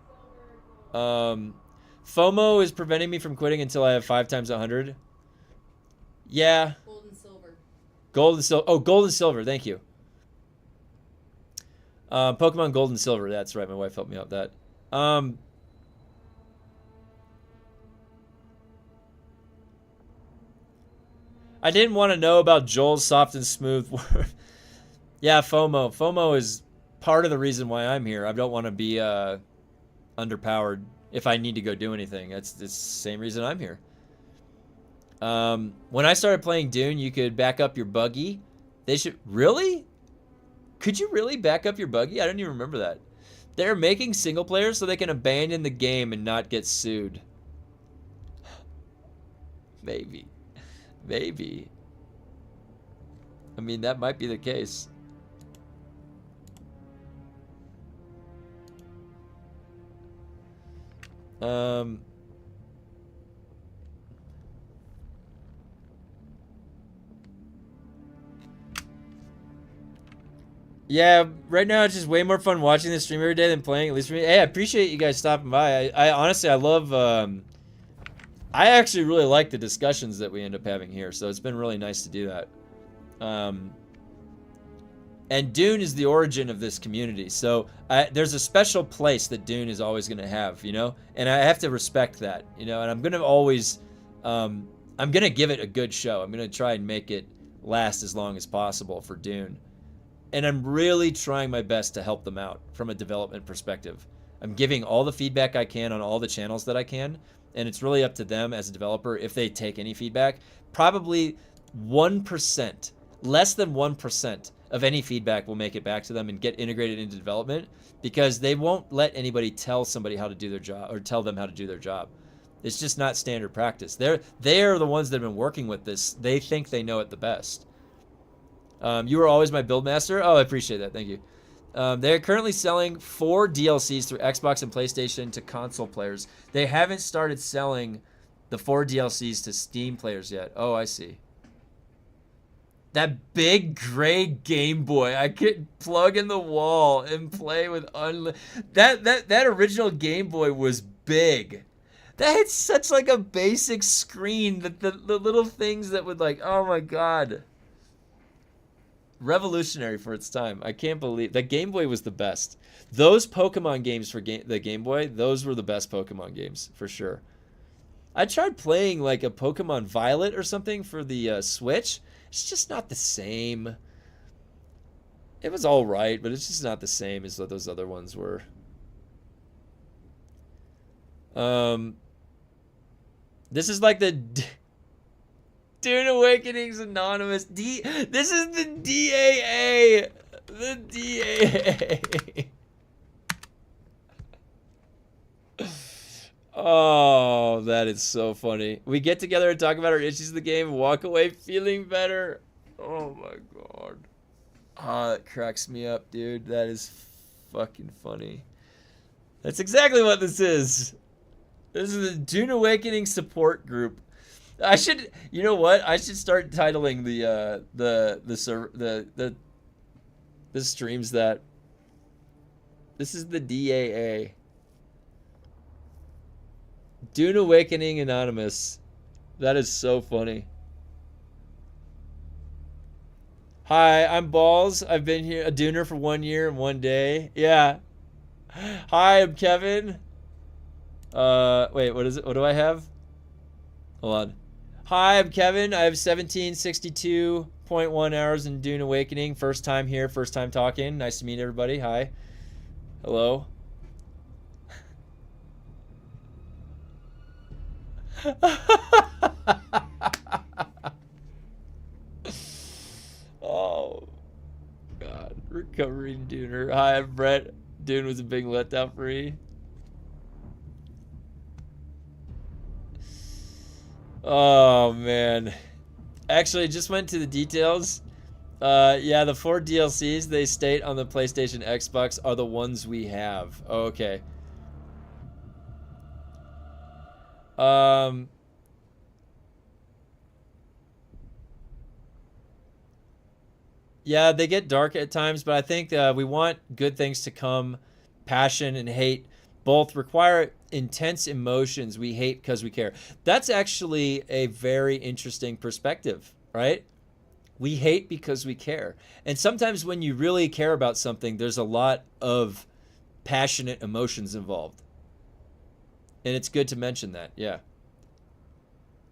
[SPEAKER 1] FOMO is preventing me from quitting until I have 5 times 100. Yeah.
[SPEAKER 2] Gold and silver.
[SPEAKER 1] Gold and silver. Oh, gold and silver. Thank you. Pokemon Gold and Silver. That's right. My wife helped me out with that. I didn't want to know about Joel's soft and smooth word. Yeah, FOMO. FOMO is part of the reason why I'm here. I don't want to be underpowered if I need to go do anything. It's the same reason I'm here. When I started playing Dune, you could back up your buggy. They should... Really? Could you really back up your buggy? I don't even remember that. They're making single players so they can abandon the game and not get sued. Maybe. Maybe. I mean, that might be the case. Yeah, right now it's just way more fun watching this stream every day than playing, at least for me. Hey, I appreciate you guys stopping by. I honestly, I love, I actually really like the discussions that we end up having here, so it's been really nice to do that. And Dune is the origin of this community, so there's a special place that Dune is always going to have, you know? And I have to respect that, you know? And I'm going to always, I'm going to give it a good show. I'm going to try and make it last as long as possible for Dune. And I'm really trying my best to help them out from a development perspective. I'm giving all the feedback I can on all the channels that I can, and it's really up to them as a developer if they take any feedback. Probably 1%, less than 1% of any feedback will make it back to them and get integrated into development, because they won't let anybody tell somebody how to do their job or tell them how to do their job. It's just not standard practice. They're the ones that have been working with this. They think they know it the best. You were always my build master. Oh, I appreciate that. Thank you. They're currently selling 4 DLCs through Xbox and PlayStation to console players. They haven't started selling the 4 DLCs to Steam players yet. Oh, I see. That big gray Game Boy, I could plug in the wall and play with that original Game Boy was big. That had such like a basic screen that the little things that would like, oh my god. Revolutionary for its time. I can't believe that Game Boy was the best. Those Pokemon games for the Game Boy, those were the best Pokemon games for sure. I tried playing like a Pokemon Violet or something for the Switch. It's just not the same. It was all right, but it's just not the same as what those other ones were. This is like the Dune Awakenings Anonymous. This is the DAA. The DAA. Oh, that is so funny. We get together and talk about our issues in the game and walk away feeling better. Oh my god. Oh, that cracks me up, dude. That is fucking funny. That's exactly what this is. This is the Dune Awakening support group. You know what? I should start titling the This streams that. This is the DAA. Dune Awakening Anonymous. That is so funny. Hi, I'm Balls. I've been here a Duner for 1 year and 1 day. Yeah. Hi, I'm Kevin. Wait, what is it? What do I have? Hold on. Hi, I'm Kevin. I have 1762.1 hours in Dune Awakening. First time here, first time talking. Nice to meet everybody. Hi. Hello. Oh, God. Recovering Duner. Hi, I'm Brett. Dune was a big letdown for me. Oh, man. Actually, just went to the details. Yeah, the 4 DLCs they state on the PlayStation Xbox are the ones we have. Oh, okay. Yeah, they get dark at times, but I think we want good things to come. Passion and hate both require intense emotions. We hate because we care. That's actually a very interesting perspective, right? We hate because we care. And sometimes when you really care about something, there's a lot of passionate emotions involved. And it's good to mention that, yeah.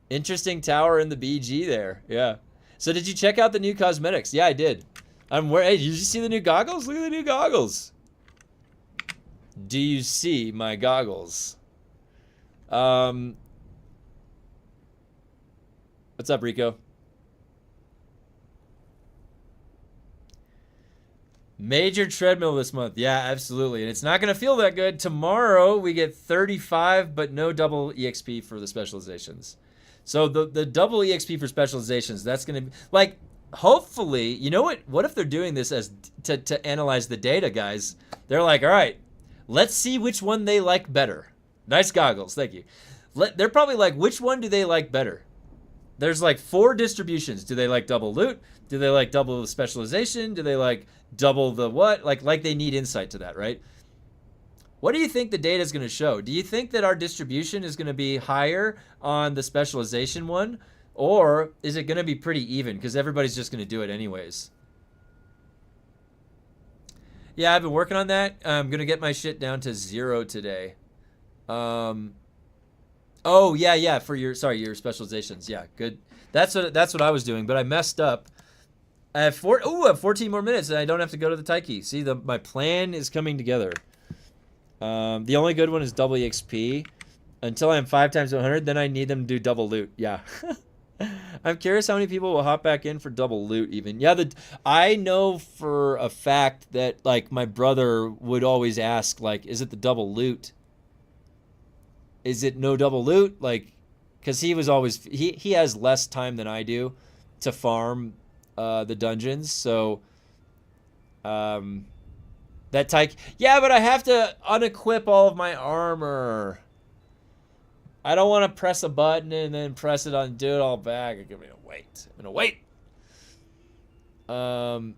[SPEAKER 1] Interesting tower in the BG there, yeah. So did you check out the new cosmetics? Yeah, I did. Hey, did you see the new goggles? Look at the new goggles. Do you see my goggles? What's up, Rico? Major treadmill this month. Yeah, absolutely. And it's not going to feel that good. Tomorrow, we get 35, but no double EXP for the specializations. So the double EXP for specializations, that's going to be... Like, hopefully, you know what? What if they're doing this as to analyze the data, guys? They're like, all right, let's see which one they like better. Nice goggles. Thank you. They're probably like, which one do they like better? There's like 4 distributions. Do they like double loot? Do they like double specialization? Do they like double the what? Like they need insight to that, right? What do you think the data is going to show? Do you think that our distribution is going to be higher on the specialization one? Or is it going to be pretty even because everybody's just going to do it anyways? Yeah, I've been working on that. I'm going to get my shit down to 0 today. Oh, yeah, for your specializations. Yeah, good. That's what I was doing, but I messed up. I have 14 more minutes and I don't have to go to the Taiki. See, my plan is coming together. The only good one is double EXP. Until I'm 5 times 100, then I need them to do double loot. Yeah. I'm curious how many people will hop back in for double loot even. Yeah, I know for a fact that like my brother would always ask like, is it the double loot? Is it no double loot? Like, because he was always, he has less time than I do to farm the dungeons. So, that type, yeah, but I have to unequip all of my armor. I don't want to press a button and then press it on, do it all back. I'm gonna wait. I'm gonna wait.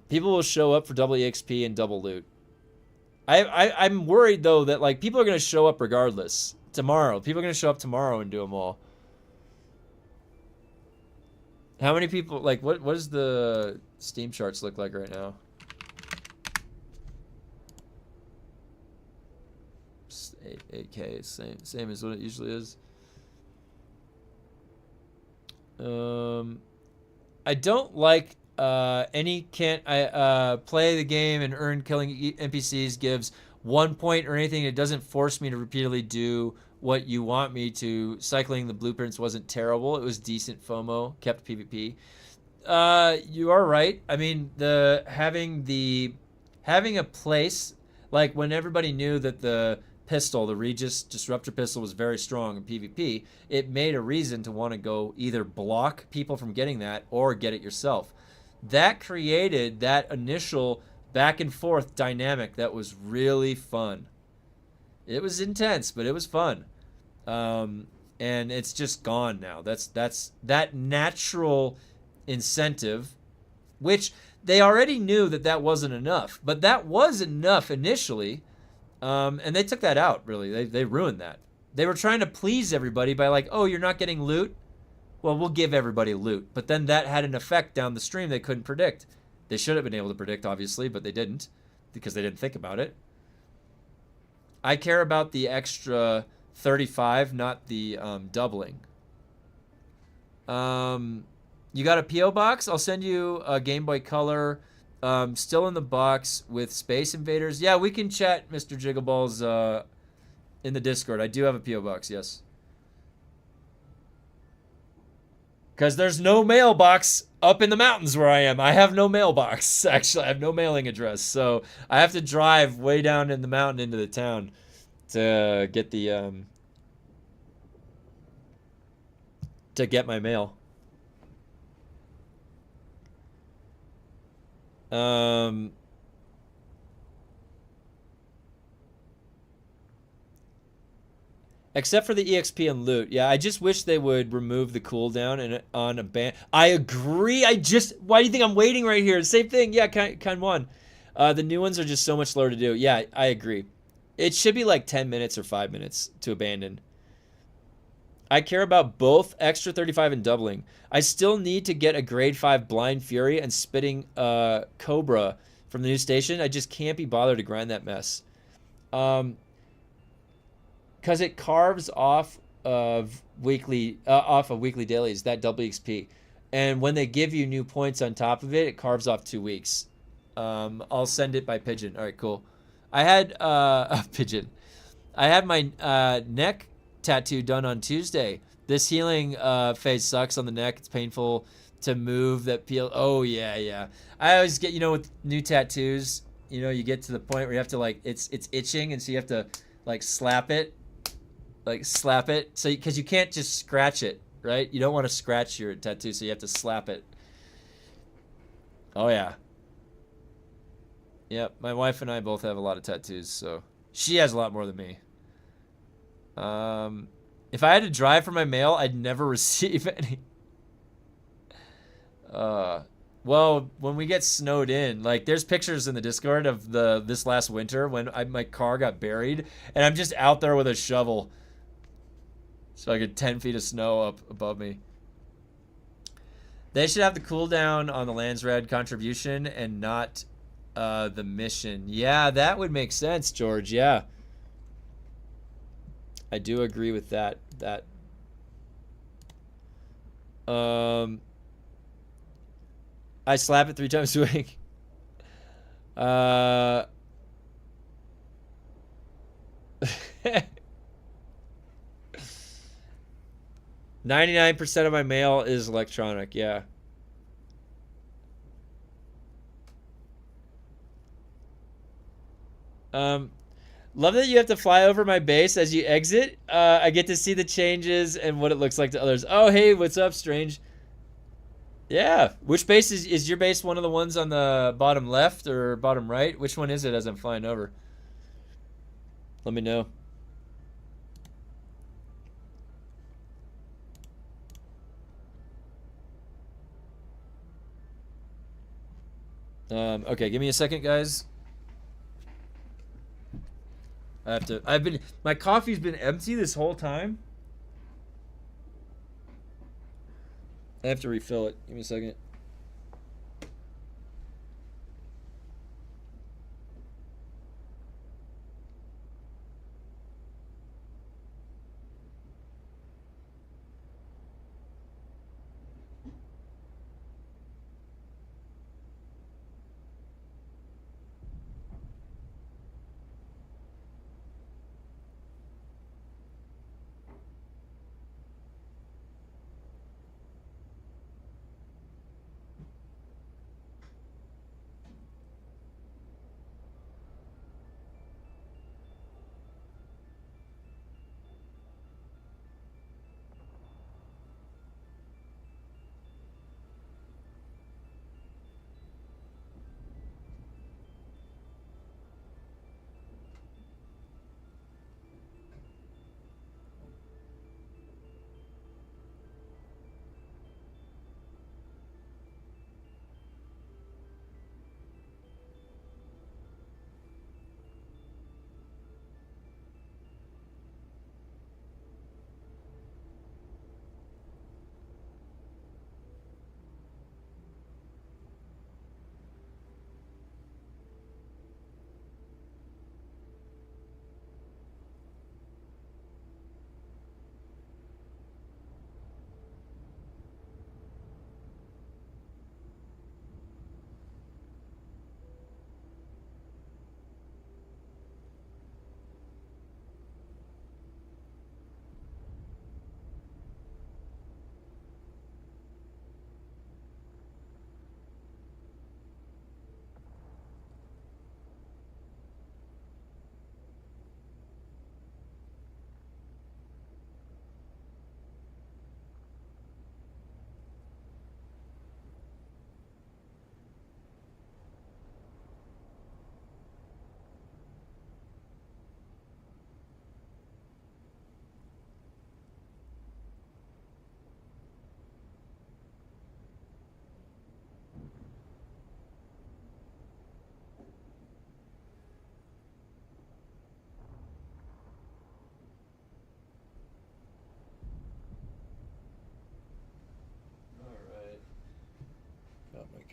[SPEAKER 1] People will show up for double EXP and double loot. I'm worried though that like people are gonna show up regardless tomorrow. People are gonna show up tomorrow and do them all. How many people like what does the Steam charts look like right now? 8K, same as what it usually is. I don't like play the game and earn killing NPCs gives 1 point or anything. It doesn't force me to repeatedly do what you want me to. Cycling the blueprints wasn't terrible. It was decent FOMO, kept PvP. You are right. I mean, having a place like when everybody knew that the pistol, the Regis Disruptor pistol, was very strong in PvP, it made a reason to want to go either block people from getting that or get it yourself. That created that initial back and forth dynamic that was really fun. It was intense, but it was fun. And it's just gone now. That's that natural incentive, which they already knew that that wasn't enough, but that was enough initially, and they took that out. Really, they ruined that. They were trying to please everybody by like, oh, you're not getting loot. Well, we'll give everybody loot, but then that had an effect down the stream they couldn't predict. They should have been able to predict, obviously, but they didn't because they didn't think about it. I care about the extra 35, not the doubling. You got a P.O. box? I'll send you a Game Boy Color. Still in the box with Space Invaders. Yeah, we can chat, Mr. Jiggleballs, in the Discord. I do have a P.O. box, yes. Because there's no mailbox up in the mountains where I am. I have no mailbox, actually. I have no mailing address. So I have to drive way down in the mountain into the town to get the, to get my mail. Except for the EXP and loot. Yeah, I just wish they would remove the cooldown on a band. I agree. Why do you think I'm waiting right here? Same thing. Yeah, kind one. The new ones are just so much slower to do. Yeah, I agree. It should be like 10 minutes or 5 minutes to abandon. I care about both extra 35 and doubling. I still need to get a grade 5 Blind Fury and Spitting Cobra from the new station. I just can't be bothered to grind that mess. Because it carves off of weekly dailies, that double XP. And when they give you new points on top of it, it carves off 2 weeks. I'll send it by pigeon. All right, cool. I had a pigeon. I had my neck tattoo done on Tuesday. This healing phase sucks on the neck. It's painful to move. That peel. Oh yeah. I always get, with new tattoos, you get to the point where you have to like it's itching, and so you have to like slap it. So because you can't just scratch it, right? You don't want to scratch your tattoo, so you have to slap it. Oh yeah. Yep, my wife and I both have a lot of tattoos, so she has a lot more than me. If I had to drive for my mail, I'd never receive any. Well, when we get snowed in, like there's pictures in the Discord of this last winter when my car got buried, and I'm just out there with a shovel. So I get 10 feet of snow up above me. They should have the cooldown on the LANSRAAD contribution and not the mission. Yeah, that would make sense, George. Yeah. I do agree with that. I slap it 3 times a week. 99% of my mail is electronic, yeah. Love that you have to fly over my base as you exit. I get to see the changes and what it looks like to others. Oh, hey, what's up, Strange? Yeah. Which base is your base? One of the ones on the bottom left or bottom right? Which one is it as I'm flying over? Let me know. Okay, give me a second, guys. My coffee's been empty this whole time. I have to refill it. Give me a second.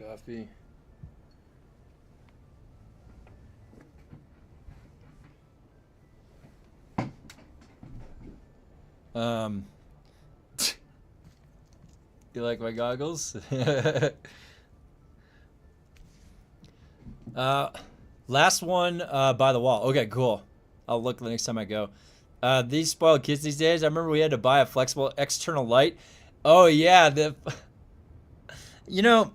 [SPEAKER 1] coffee. You like my goggles? Last one by the wall. Okay, cool. I'll look the next time I go. These spoiled kids these days. I remember we had to buy a flexible external light. Oh yeah, you know,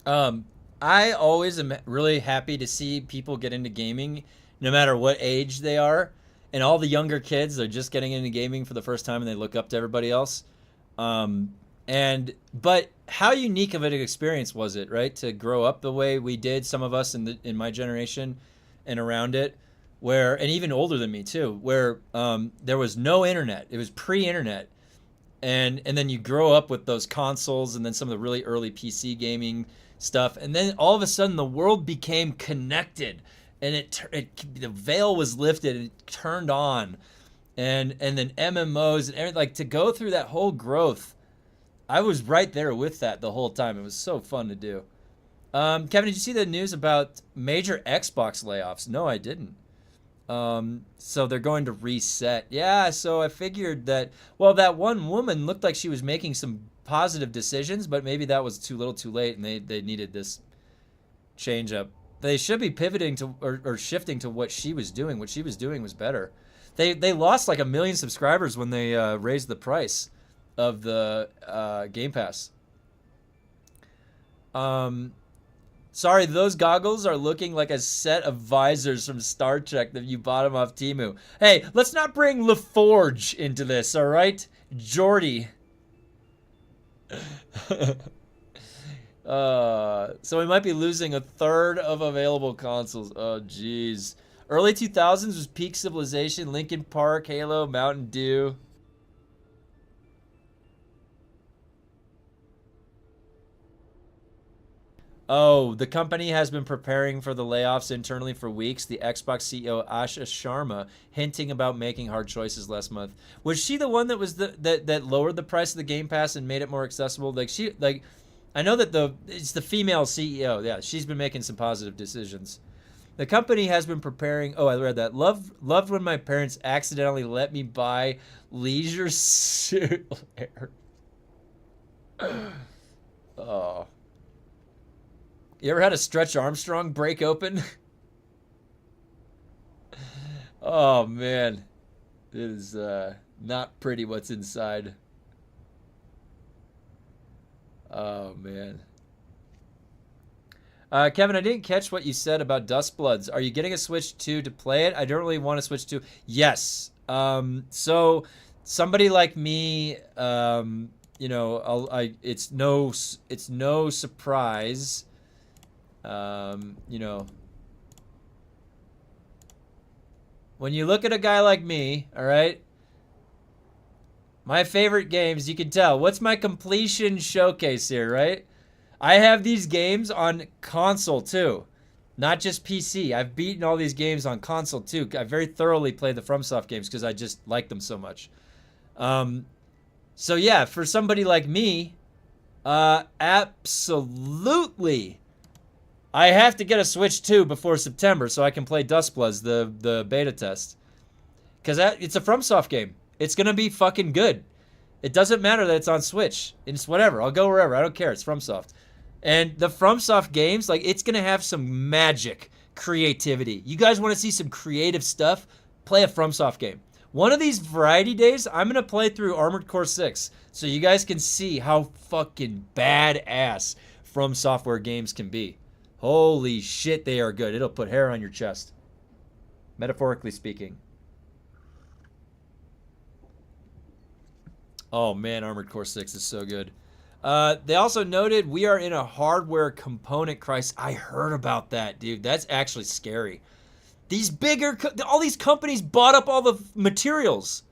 [SPEAKER 1] I always am really happy to see people get into gaming, no matter what age they are. And all the younger kids are just getting into gaming for the first time, and they look up to everybody else. But how unique of an experience was it, right? To grow up the way we did, some of us in my generation and around it, and even older than me too, where there was no internet. It was pre-internet. And then you grow up with those consoles and then some of the really early PC gaming stuff. And then all of a sudden the world became connected, and the veil was lifted and it turned on. And then MMOs and everything, like, to go through that whole growth. I was right there with that the whole time. It was so fun to do. Kevin, did you see the news about major Xbox layoffs? No, I didn't. So they're going to reset. Yeah, so I figured that, well, that one woman looked like she was making some positive decisions, but maybe that was too little too late, and they needed this change up. They should be pivoting to or shifting to what she was doing. What she was doing was better. They lost like 1 million subscribers when they raised the price of the Game Pass. Sorry, those goggles are looking like a set of visors from Star Trek that you bought them off Temu. Hey, let's not bring LaForge into this, all right? Jordy. So we might be losing a third of available consoles. Oh, jeez. Early 2000s was peak Civilization, Linkin Park, Halo, Mountain Dew. Oh, the company has been preparing for the layoffs internally for weeks. The Xbox CEO Asha Sharma hinting about making hard choices last month. Was she the one that was that lowered the price of the Game Pass and made it more accessible? I know that it's the female CEO. Yeah, she's been making some positive decisions. The company has been preparing. Oh, I read that. Loved when my parents accidentally let me buy Leisure Suit Larry. Oh. You ever had a Stretch Armstrong break open? Oh, man. It is not pretty what's inside. Oh, man. Kevin, I didn't catch what you said about Dustbloods. Are you getting a Switch 2 to play it? I don't really want to Switch 2. Yes. So somebody like me, you know, it's no surprise. You know, when you look at a guy like me, all right, my favorite games, you can tell. What's my completion showcase here, right? I have these games on console too, not just PC. I've beaten all these games on console too. I very thoroughly played the FromSoft games because I just like them so much. So yeah, for somebody like me, absolutely. I have to get a Switch 2 before September so I can play Dustbloods, the beta test. Because it's a FromSoft game. It's going to be fucking good. It doesn't matter that it's on Switch. It's whatever. I'll go wherever. I don't care. It's FromSoft. And the FromSoft games, like, it's going to have some magic creativity. You guys want to see some creative stuff? Play a FromSoft game. One of these variety days, I'm going to play through Armored Core 6 so you guys can see how fucking badass From Software games can be. Holy shit, they are good. It'll put hair on your chest. Metaphorically speaking. Oh man, Armored Core 6 is so good. They also noted we are in a hardware component crisis. I heard about that, dude. That's actually scary. All these companies bought up all the materials.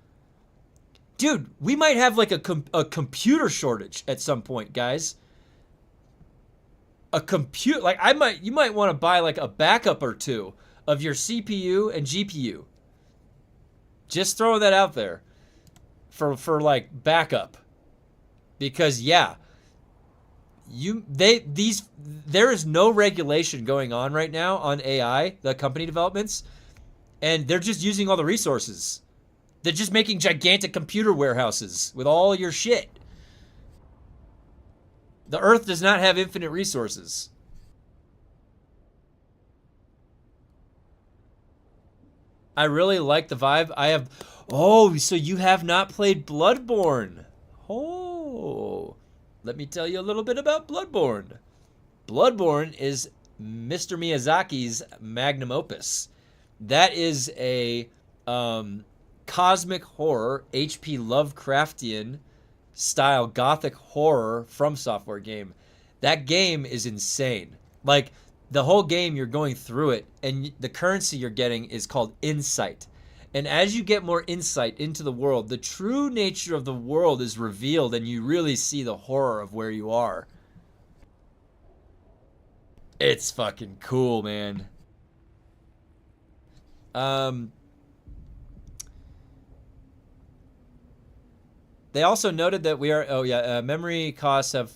[SPEAKER 1] Dude, we might have like a computer shortage at some point, guys. You might want to buy like a backup or two of your CPU and GPU. Just throwing that out there for like backup. Because yeah, there is no regulation going on right now on AI, the company developments, and they're just using all the resources. They're just making gigantic computer warehouses with all your shit. The Earth does not have infinite resources. I really like the vibe. Oh, so you have not played Bloodborne. Oh, let me tell you a little bit about Bloodborne. Bloodborne is Mr. Miyazaki's magnum opus. That is a cosmic horror, H.P. Lovecraftian style gothic horror from software game. That game is insane. Like, the whole game, you're going through it, and the currency you're getting is called insight. And as you get more insight into the world, the true nature of the world is revealed, and you really see the horror of where you are. It's fucking cool, man. They also noted that memory costs have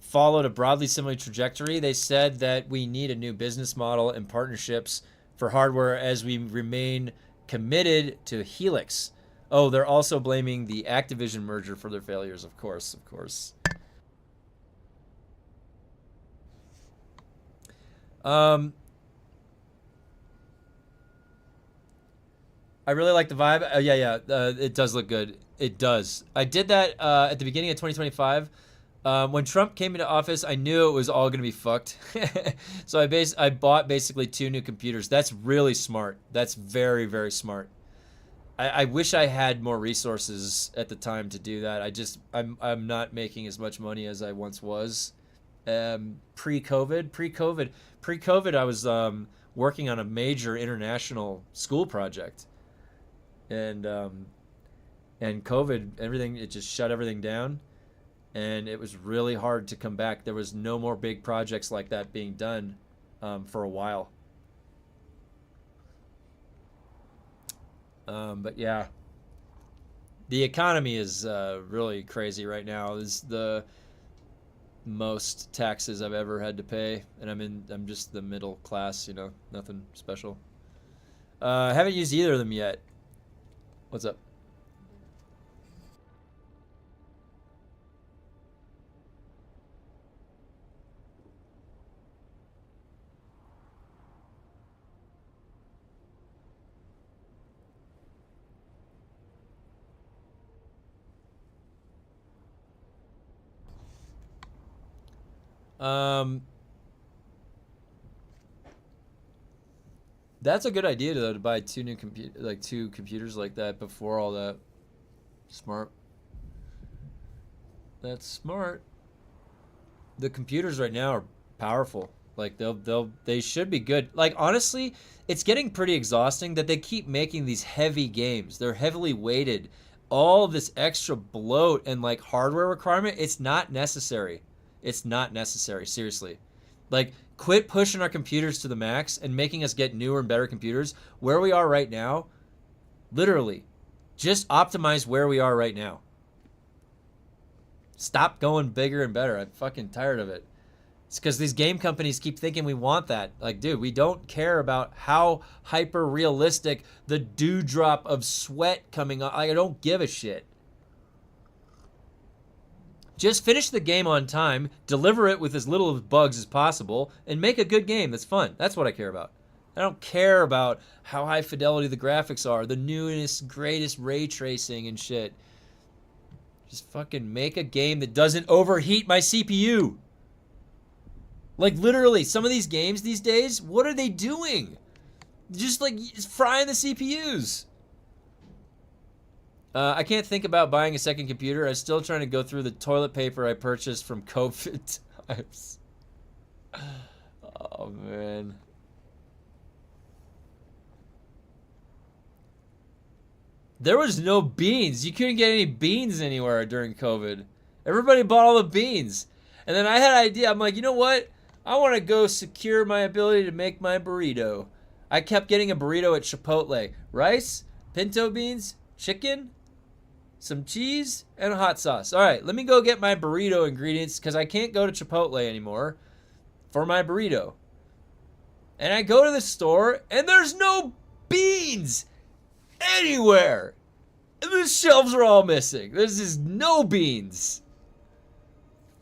[SPEAKER 1] followed a broadly similar trajectory. They said that we need a new business model and partnerships for hardware as we remain committed to Helix. Oh, they're also blaming the Activision merger for their failures, of course. I really like the vibe. It does look good. It does. I did that at the beginning of 2025. When Trump came into office, I knew it was all going to be fucked. So I bought basically 2 new computers. That's really smart. That's very, very smart. I wish I had more resources at the time to do that. I'm not making as much money as I once was. Pre-COVID, I was working on a major international school project. And COVID, everything, it just shut everything down. And it was really hard to come back. There was no more big projects like that being done for a while. But yeah, the economy is really crazy right now. It's the most taxes I've ever had to pay, and I'm just the middle class, nothing special. I haven't used either of them yet. What's up? That's a good idea though, to buy 2 computers like that before all that. Smart. That's smart. The computers right now are powerful. Like they should be good. Like, honestly, it's getting pretty exhausting that they keep making these heavy games. They're heavily weighted. All of this extra bloat and like hardware requirement, it's not necessary. It's not necessary, seriously. Like, quit pushing our computers to the max and making us get newer and better computers. Where we are right now, literally, just optimize where we are right now. Stop going bigger and better. I'm fucking tired of it. It's because these game companies keep thinking we want that. Like, dude, we don't care about how hyper realistic the dewdrop of sweat coming on. Like, I don't give a shit. Just finish the game on time, deliver it with as little bugs as possible, and make a good game that's fun. That's what I care about. I don't care about how high fidelity the graphics are, the newest, greatest ray tracing and shit. Just fucking make a game that doesn't overheat my CPU. Like, literally, some of these games these days, what are they doing? Just like frying the CPUs. I can't think about buying a second computer. I'm still trying to go through the toilet paper I purchased from COVID times. Oh, man. There was no beans. You couldn't get any beans anywhere during COVID. Everybody bought all the beans. And then I had an idea. I'm like, you know what? I want to go secure my ability to make my burrito. I kept getting a burrito at Chipotle. Rice, pinto beans, chicken, some cheese, and hot sauce. All right, let me go get my burrito ingredients because I can't go to Chipotle anymore for my burrito. And I go to the store, and there's no beans anywhere. The shelves are all missing. There's just no beans.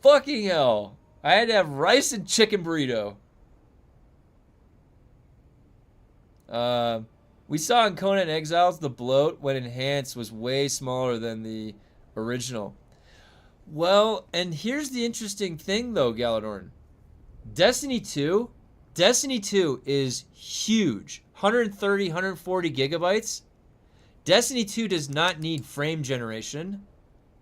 [SPEAKER 1] Fucking hell. I had to have rice and chicken burrito. We saw in Conan Exiles the bloat when enhanced was way smaller than the original. Well, and here's the interesting thing though, Galadorn. Destiny 2 is huge. 130, 140 gigabytes. Destiny 2 does not need frame generation,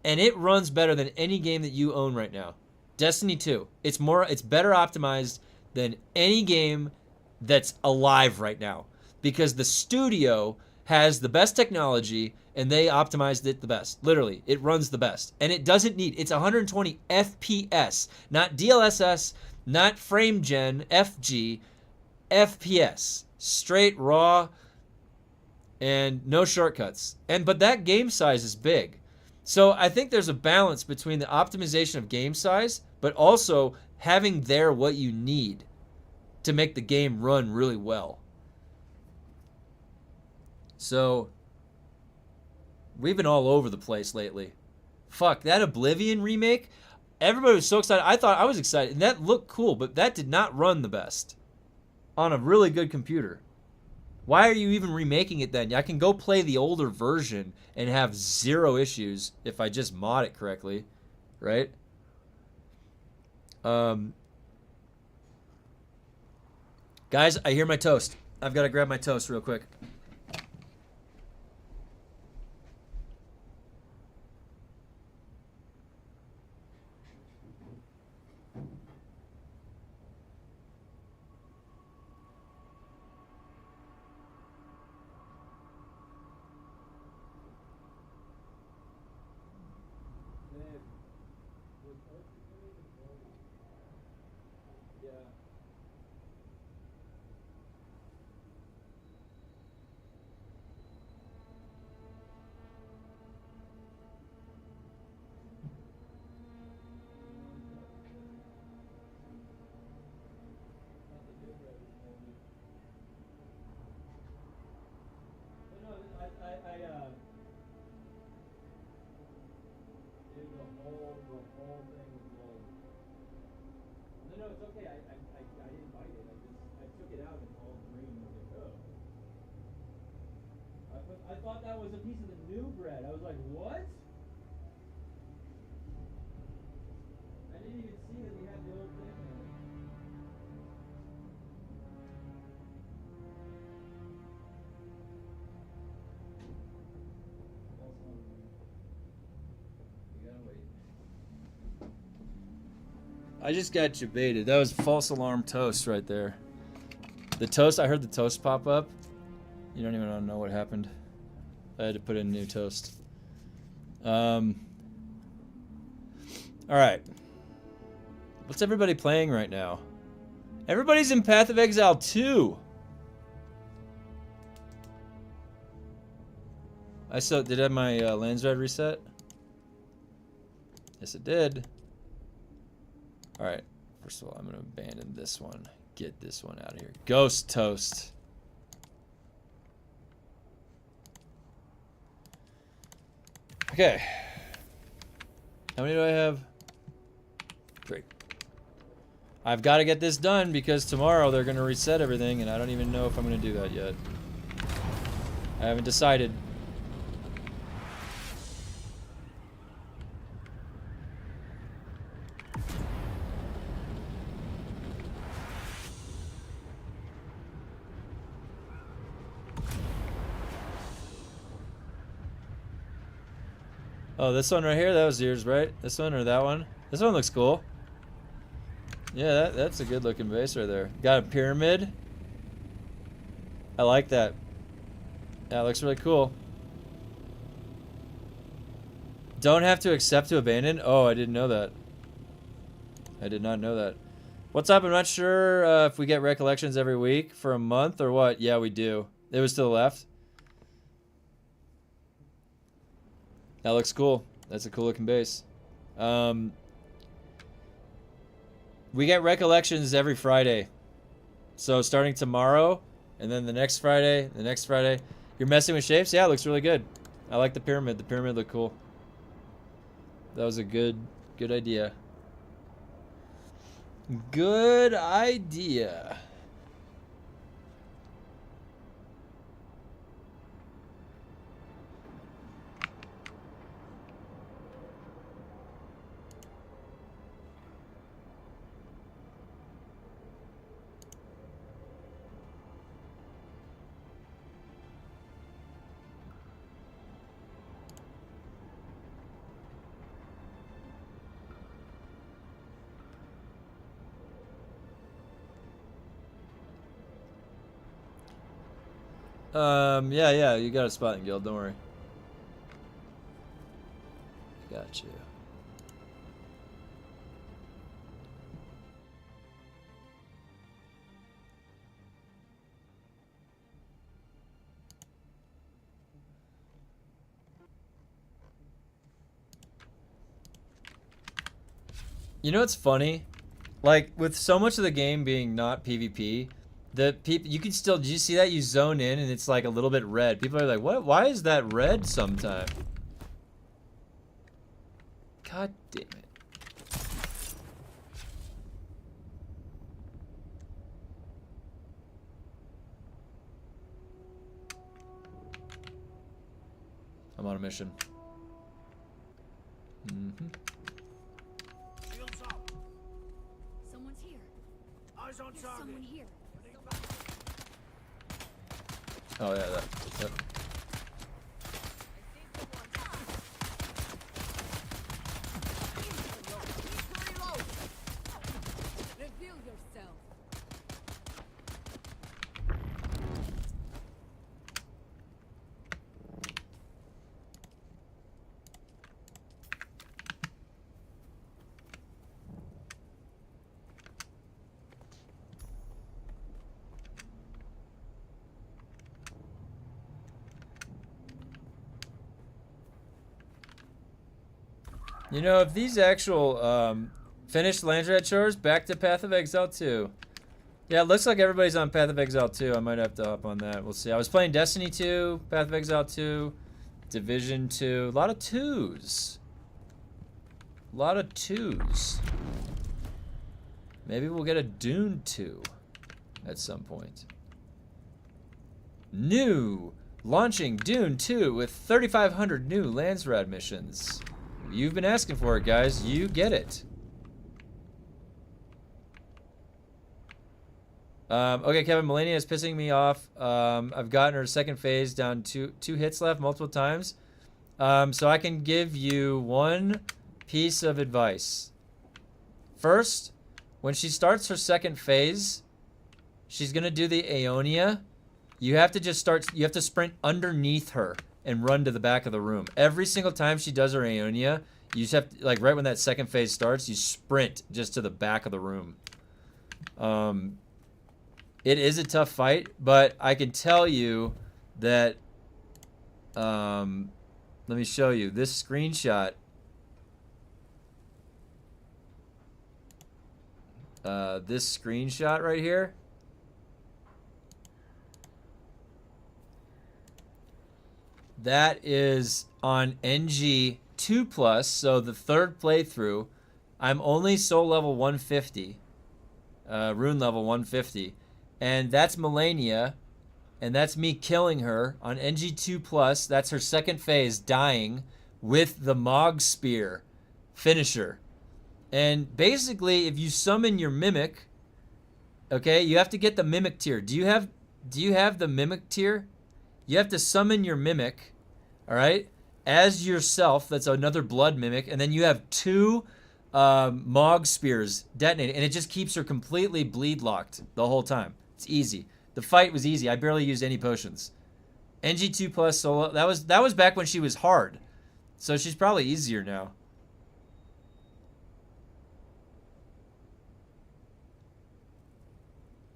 [SPEAKER 1] and it runs better than any game that you own right now. Destiny 2. It's better optimized than any game that's alive right now because the studio has the best technology and they optimized it the best. Literally, it runs the best. And it doesn't need, it's 120 FPS, not DLSS, not frame gen, FG, FPS. Straight raw and no shortcuts. But that game size is big. So I think there's a balance between the optimization of game size, but also having there what you need to make the game run really well. So we've been all over the place lately. Fuck, that Oblivion remake, everybody was so excited. I was excited, and that looked cool, but that did not run the best on a really good computer. Why are you even remaking it then? I can go play the older version and have zero issues if I just mod it correctly, right? Guys, I hear my toast. I've got to grab my toast real quick. I thought that was a piece of the new bread. I was like, what? I didn't even see that we had the old thing there. You gotta wait. I just got debated. That was false alarm toast right there. The toast, I heard the toast pop up. You don't even know what happened. I had to put in new toast. Alright. What's everybody playing right now? Everybody's in Path of Exile 2. Did I have my LANSRAAD reset? Yes, it did. Alright. First of all, I'm going to abandon this one. Get this one out of here. Ghost Toast. Okay. How many do I have? 3. I've got to get this done because tomorrow they're going to reset everything and I don't even know if I'm going to do that yet. I haven't decided. Oh, this one right here, that was yours, right? This one or that one? This one looks cool. Yeah, that's a good looking base right there. Got a pyramid. I like that. That looks really cool. Don't have to accept to abandon? Oh, I didn't know that. I did not know that. What's up? I'm not sure if we get recollections every week for a month or what. Yeah, we do. It was to the left. That looks cool. That's a cool looking base. We get recollections every Friday. So starting tomorrow, and then the next Friday. You're messing with shapes? Yeah, it looks really good. I like the pyramid. The pyramid looked cool. That was a good idea. Good idea. Yeah, you got a spot in guild, don't worry. Got you. You know what's funny? Like, with so much of the game being not PvP, the people, you can still, do you see that? You zone in and it's like a little bit red. People are like, what? Why is that red sometime? God damn it. I'm on a mission.
[SPEAKER 3] Someone's here. Eyes on target. Someone here.
[SPEAKER 1] Oh yeah, yep.
[SPEAKER 3] Reveal yourself.
[SPEAKER 1] You know, if these actual finished LANSRAAD chores, back to Path of Exile 2. Yeah, it looks like everybody's on Path of Exile 2. I might have to hop on that. We'll see. I was playing Destiny 2, Path of Exile 2, Division 2. A lot of 2s. A lot of 2s. Maybe we'll get a DUNE 2 at some point. New! Launching DUNE 2 with 3,500 new LANSRAAD missions. You've been asking for it, guys. You get it. Okay, Kevin, Melania is pissing me off. I've gotten her second phase down two hits left multiple times. So I can give you one piece of advice. First, when she starts her second phase, she's going to do the Aeonia. You have to sprint underneath her and run to the back of the room. Every single time she does her Aeonia, you just have to, like, right when that second phase starts, you sprint just to the back of the room. It is a tough fight, but I can tell you that, let me show you this screenshot. This screenshot right here. That is on NG 2+, so the third playthrough. I'm only soul level 150, rune level 150, and that's Melania, and that's me killing her on NG 2+. That's her second phase, dying with the Mog Spear finisher. And basically, if you summon your Mimic, okay, you have to get the Mimic tier. Do you have the Mimic tier? You have to summon your Mimic, all right, as yourself. That's another blood Mimic. And then you have 2 Mog Spears detonated. And it just keeps her completely bleed locked the whole time. It's easy. The fight was easy. I barely used any potions. NG2+ solo. That was back when she was hard. So she's probably easier now.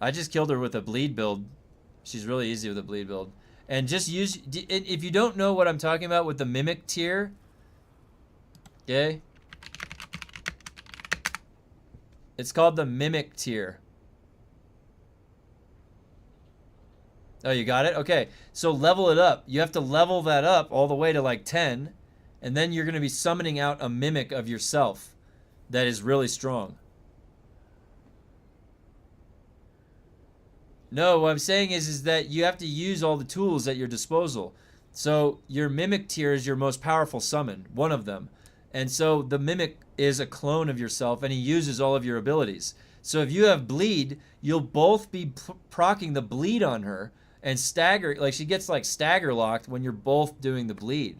[SPEAKER 1] I just killed her with a bleed build. She's really easy with a bleed build. And just use, if you don't know what I'm talking about with the Mimic tier, Okay? It's called the Mimic tier. Oh, you got it? Okay. So level it up. You have to level that up all the way to like 10, and then you're going to be summoning out a mimic of yourself that is really strong. No, what I'm saying is that you have to use all the tools at your disposal. So your Mimic tier is your most powerful summon, one of them. And so the Mimic is a clone of yourself, and he uses all of your abilities. So if you have Bleed, you'll both be proccing the Bleed on her and stagger, like she gets like stagger locked when you're both doing the Bleed.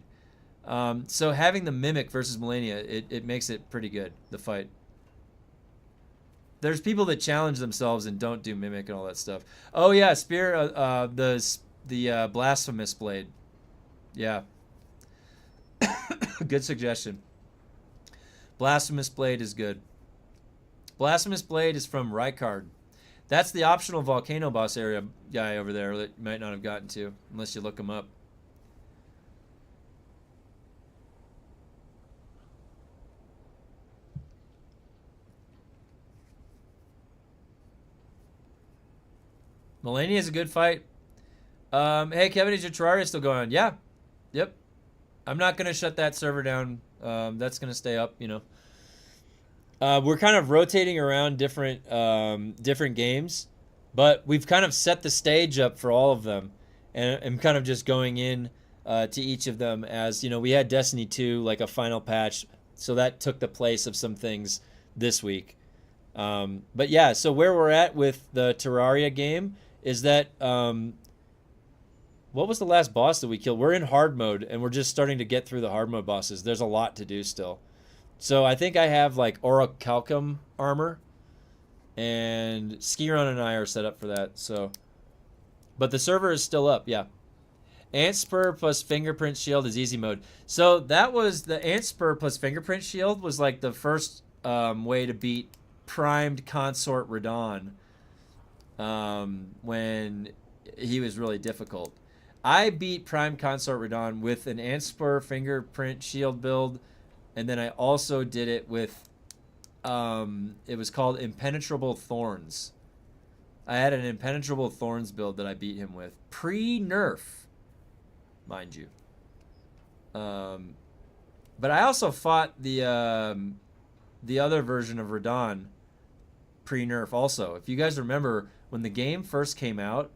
[SPEAKER 1] So having the Mimic versus Melania, it makes it pretty good, the fight. There's people that challenge themselves and don't do Mimic and all that stuff. Oh yeah, Spear, the Blasphemous Blade. Yeah. Good suggestion. Blasphemous Blade is good. Blasphemous Blade is from Rykard. That's the optional volcano boss area guy over there that you might not have gotten to, unless you look him up. Melania is a good fight. Hey, Kevin, is your Terraria still going on? Yeah. Yep. I'm not going to shut that server down. That's going to stay up, you know. We're kind of rotating around different games, but we've kind of set the stage up for all of them. And I'm kind of just going in to each of them as, you know, we had Destiny 2, like a final patch, so that took the place of some things this week. But yeah, so where we're at with the Terraria game is that, what was the last boss that we killed? We're in hard mode, and we're just starting to get through the hard mode bosses. There's a lot to do still. So I think I have, like, Orichalcum armor, and Skiron and I are set up for that, so. But the server is still up, yeah. Ant Spur plus Fingerprint Shield is easy mode. So that was, the Ant Spur plus Fingerprint Shield was, like, the first way to beat primed Consort Radon when he was really difficult. I beat primed Consort Radon with an Ant Spur Fingerprint Shield build, and then I also did it with it was called Impenetrable Thorns. I had an Impenetrable Thorns build that I beat him with pre-nerf, mind you. But I also fought the other version of Radon pre-nerf also. If you guys remember, when the game first came out,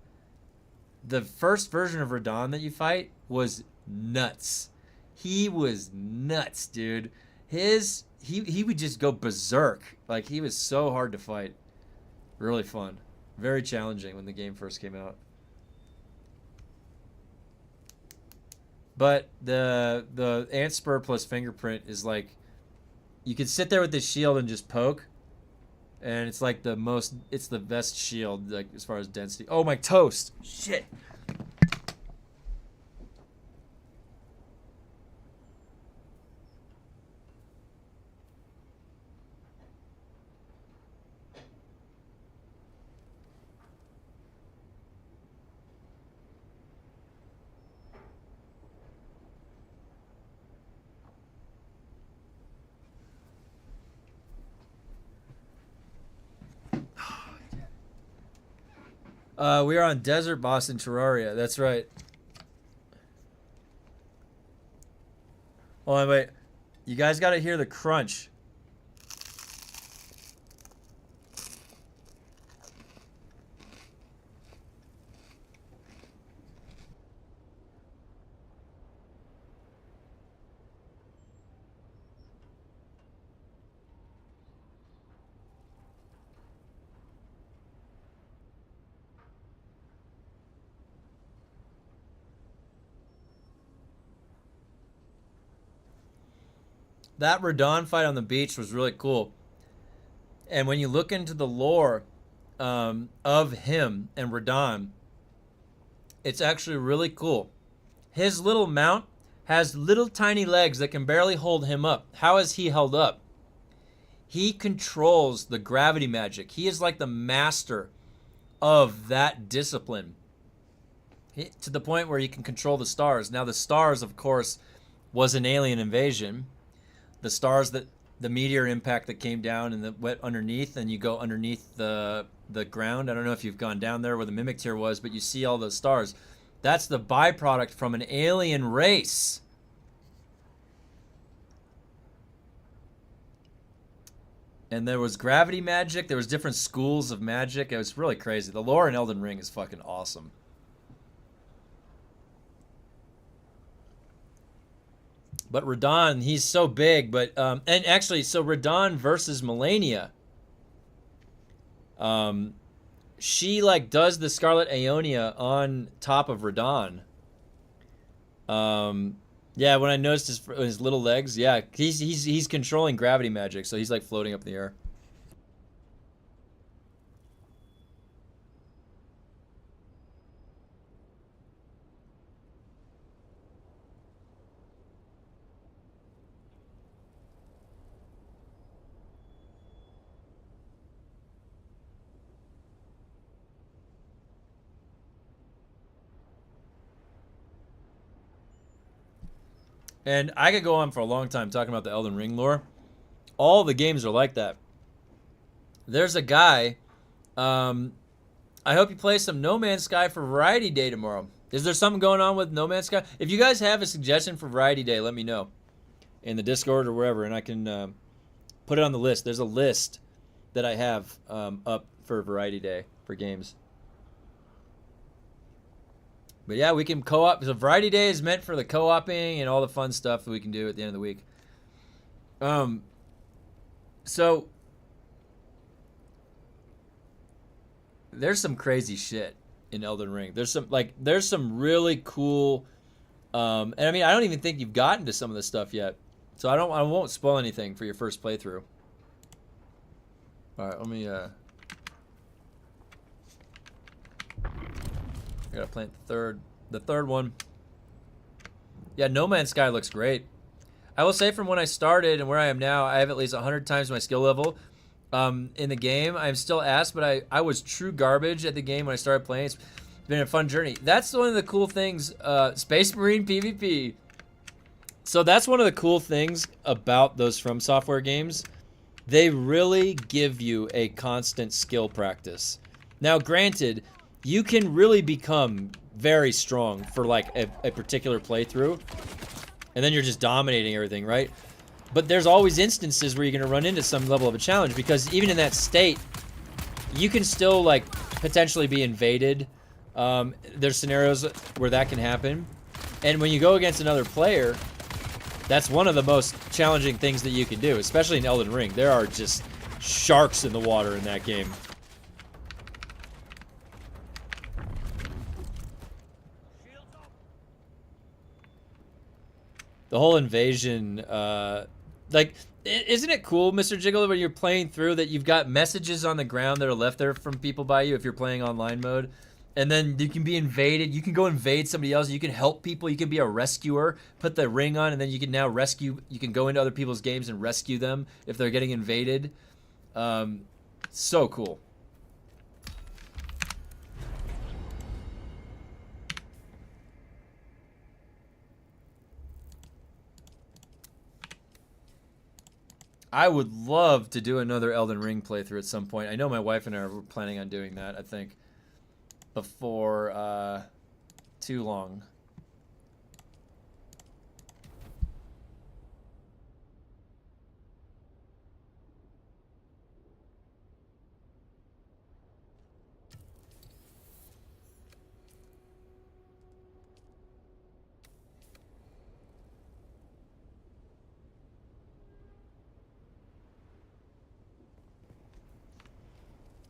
[SPEAKER 1] the first version of Radon that you fight was nuts. He was nuts, dude. He would just go berserk. Like, he was so hard to fight. Really fun. Very challenging when the game first came out. But the Ant Spur plus Fingerprint is like, you could sit there with the shield and just poke, and it's like it's the best shield, like, as far as density. Oh, my toast! Shit! We are on Desert Boss in Terraria. That's right. Hold on, wait. You guys got to hear the crunch. That Radon fight on the beach was really cool. And when you look into the lore of him and Radon, it's actually really cool. His little mount has little tiny legs that can barely hold him up. How is he held up? He controls the gravity magic. He is like the master of that discipline. To the point where he can control the stars. Now, the stars, of course, was an alien invasion. the stars that the meteor impact that came down and that went underneath, and you go underneath the ground. I don't know if you've gone down there where the mimic tier was, but you see all those stars. That's the byproduct from an alien race. And there was gravity magic. There was different schools of magic. It was really crazy. The lore in Elden Ring is fucking awesome. But Radon, he's so big, but and actually, so Radon versus Melania. She like does the Scarlet Aeonia on top of Radon. Yeah, when I noticed his little legs, yeah, he's controlling gravity magic, so he's like floating up in the air. And I could go on for a long time talking about the Elden Ring lore. All the games are like that. There's a guy, I hope you play some No Man's Sky for Variety Day tomorrow. Is there something going on with No Man's Sky? If you guys have a suggestion for Variety Day, let me know in the Discord or wherever, and I can put it on the list. There's a list that I have up for Variety Day for games. But yeah, we can co-op. So Variety Day is meant for the co-oping and all the fun stuff that we can do at the end of the week. So there's some crazy shit in Elden Ring. There's some really cool and I mean, I don't even think you've gotten to some of this stuff yet. So I won't spoil anything for your first playthrough. All right, let me I gotta plant the third one. Yeah, No Man's Sky looks great. I will say from when I started and where I am now, I have at least 100 times my skill level in the game. I'm still ass, but I was true garbage at the game when I started playing. It's been a fun journey. That's one of the cool things, Space Marine PvP. So that's one of the cool things about those From Software games. They really give you a constant skill practice. Now, granted, you can really become very strong for like a particular playthrough, and then you're just dominating everything, right? But there's always instances where you're going to run into some level of a challenge, because even in that state, you can still like potentially be invaded. There's scenarios where that can happen, and when you go against another player, that's one of the most challenging things that you can do, especially in Elden Ring. There are just sharks in the water in that game. The whole invasion, like, isn't it cool, Mr. Jiggle, when you're playing through that you've got messages on the ground that are left there from people by you if you're playing online mode, and then you can be invaded. You can go invade somebody else. You can help people. You can be a rescuer, put the ring on, and then you can now rescue. You can go into other people's games and rescue them if they're getting invaded. So cool. I would love to do another Elden Ring playthrough at some point. I know my wife and I are planning on doing that, I think, before too long.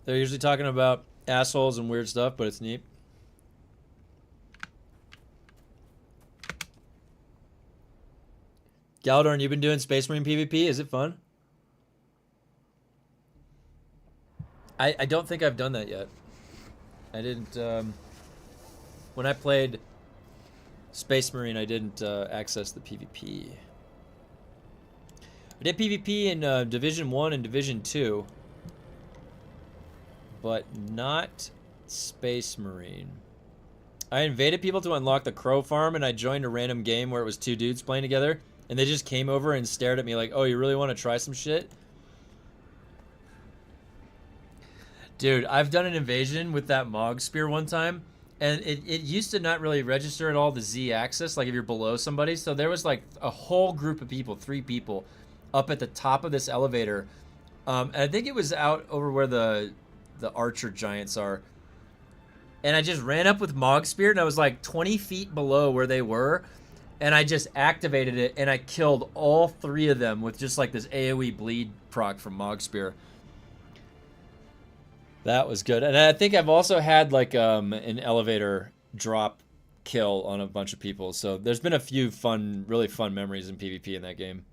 [SPEAKER 1] They're usually talking about assholes and weird stuff, but it's neat. Galdorn, you've been doing Space Marine PvP? Is it fun? I don't think I've done that yet. I didn't, when I played Space Marine, I didn't access the PvP. I did PvP in Division 1 and Division 2. But not Space Marine. I invaded people to unlock the Crow Farm, and I joined a random game where it was two dudes playing together. And they just came over and stared at me like, oh, you really want to try some shit? Dude, I've done an invasion with that Mog Spear one time, and it used to not really register at all the Z-axis, like if you're below somebody. So there was like a whole group of people, 3 people, up at the top of this elevator. And I think it was out over where the Archer Giants are. And I just ran up with Mog Spear, and I was like 20 feet below where they were. And I just activated it, and I killed all 3 of them with just like this AoE bleed proc from Mog Spear. That was good. And I think I've also had like an elevator drop kill on a bunch of people. So there's been a few fun, really fun memories in PvP in that game.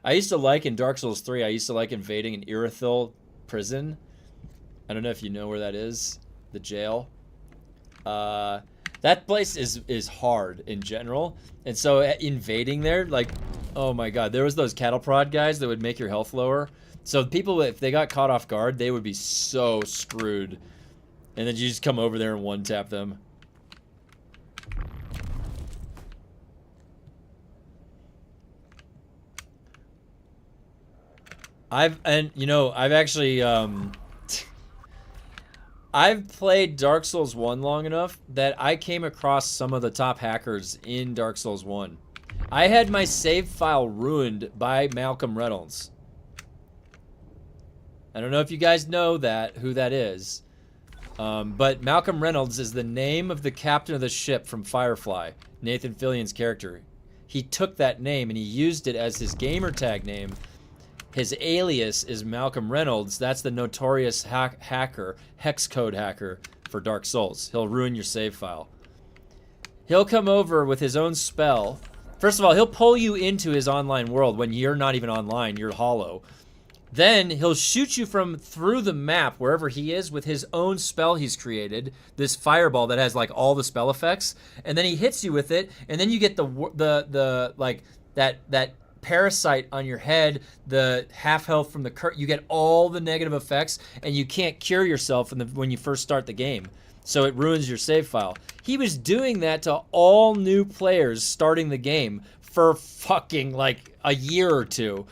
[SPEAKER 1] I used to like in Dark Souls 3, I used to like invading an Irithyll prison. I don't know if you know where that is, the jail. That place is hard in general. And so invading there, like, oh my god, there was those cattle prod guys that would make your health lower. So people, if they got caught off guard, they would be so screwed. And then you just come over there and one-tap them. I've actually, I've played Dark Souls 1 long enough that I came across some of the top hackers in Dark Souls 1. I had my save file ruined by Malcolm Reynolds. I don't know if you guys know that, who that is. But Malcolm Reynolds is the name of the captain of the ship from Firefly, Nathan Fillion's character. He took that name and he used it as his gamer tag name. His alias is Malcolm Reynolds. That's the notorious hacker, hex code hacker for Dark Souls. He'll ruin your save file. He'll come over with his own spell. First of all, he'll pull you into his online world when you're not even online, you're hollow. Then he'll shoot you from through the map wherever he is with his own spell he's created, this fireball that has like all the spell effects, and then he hits you with it, and then you get the like that parasite on your head, the half health from the you get all the negative effects, and you can't cure yourself when you first start the game. So it ruins your save file. He was doing that to all new players starting the game for fucking like a year or two.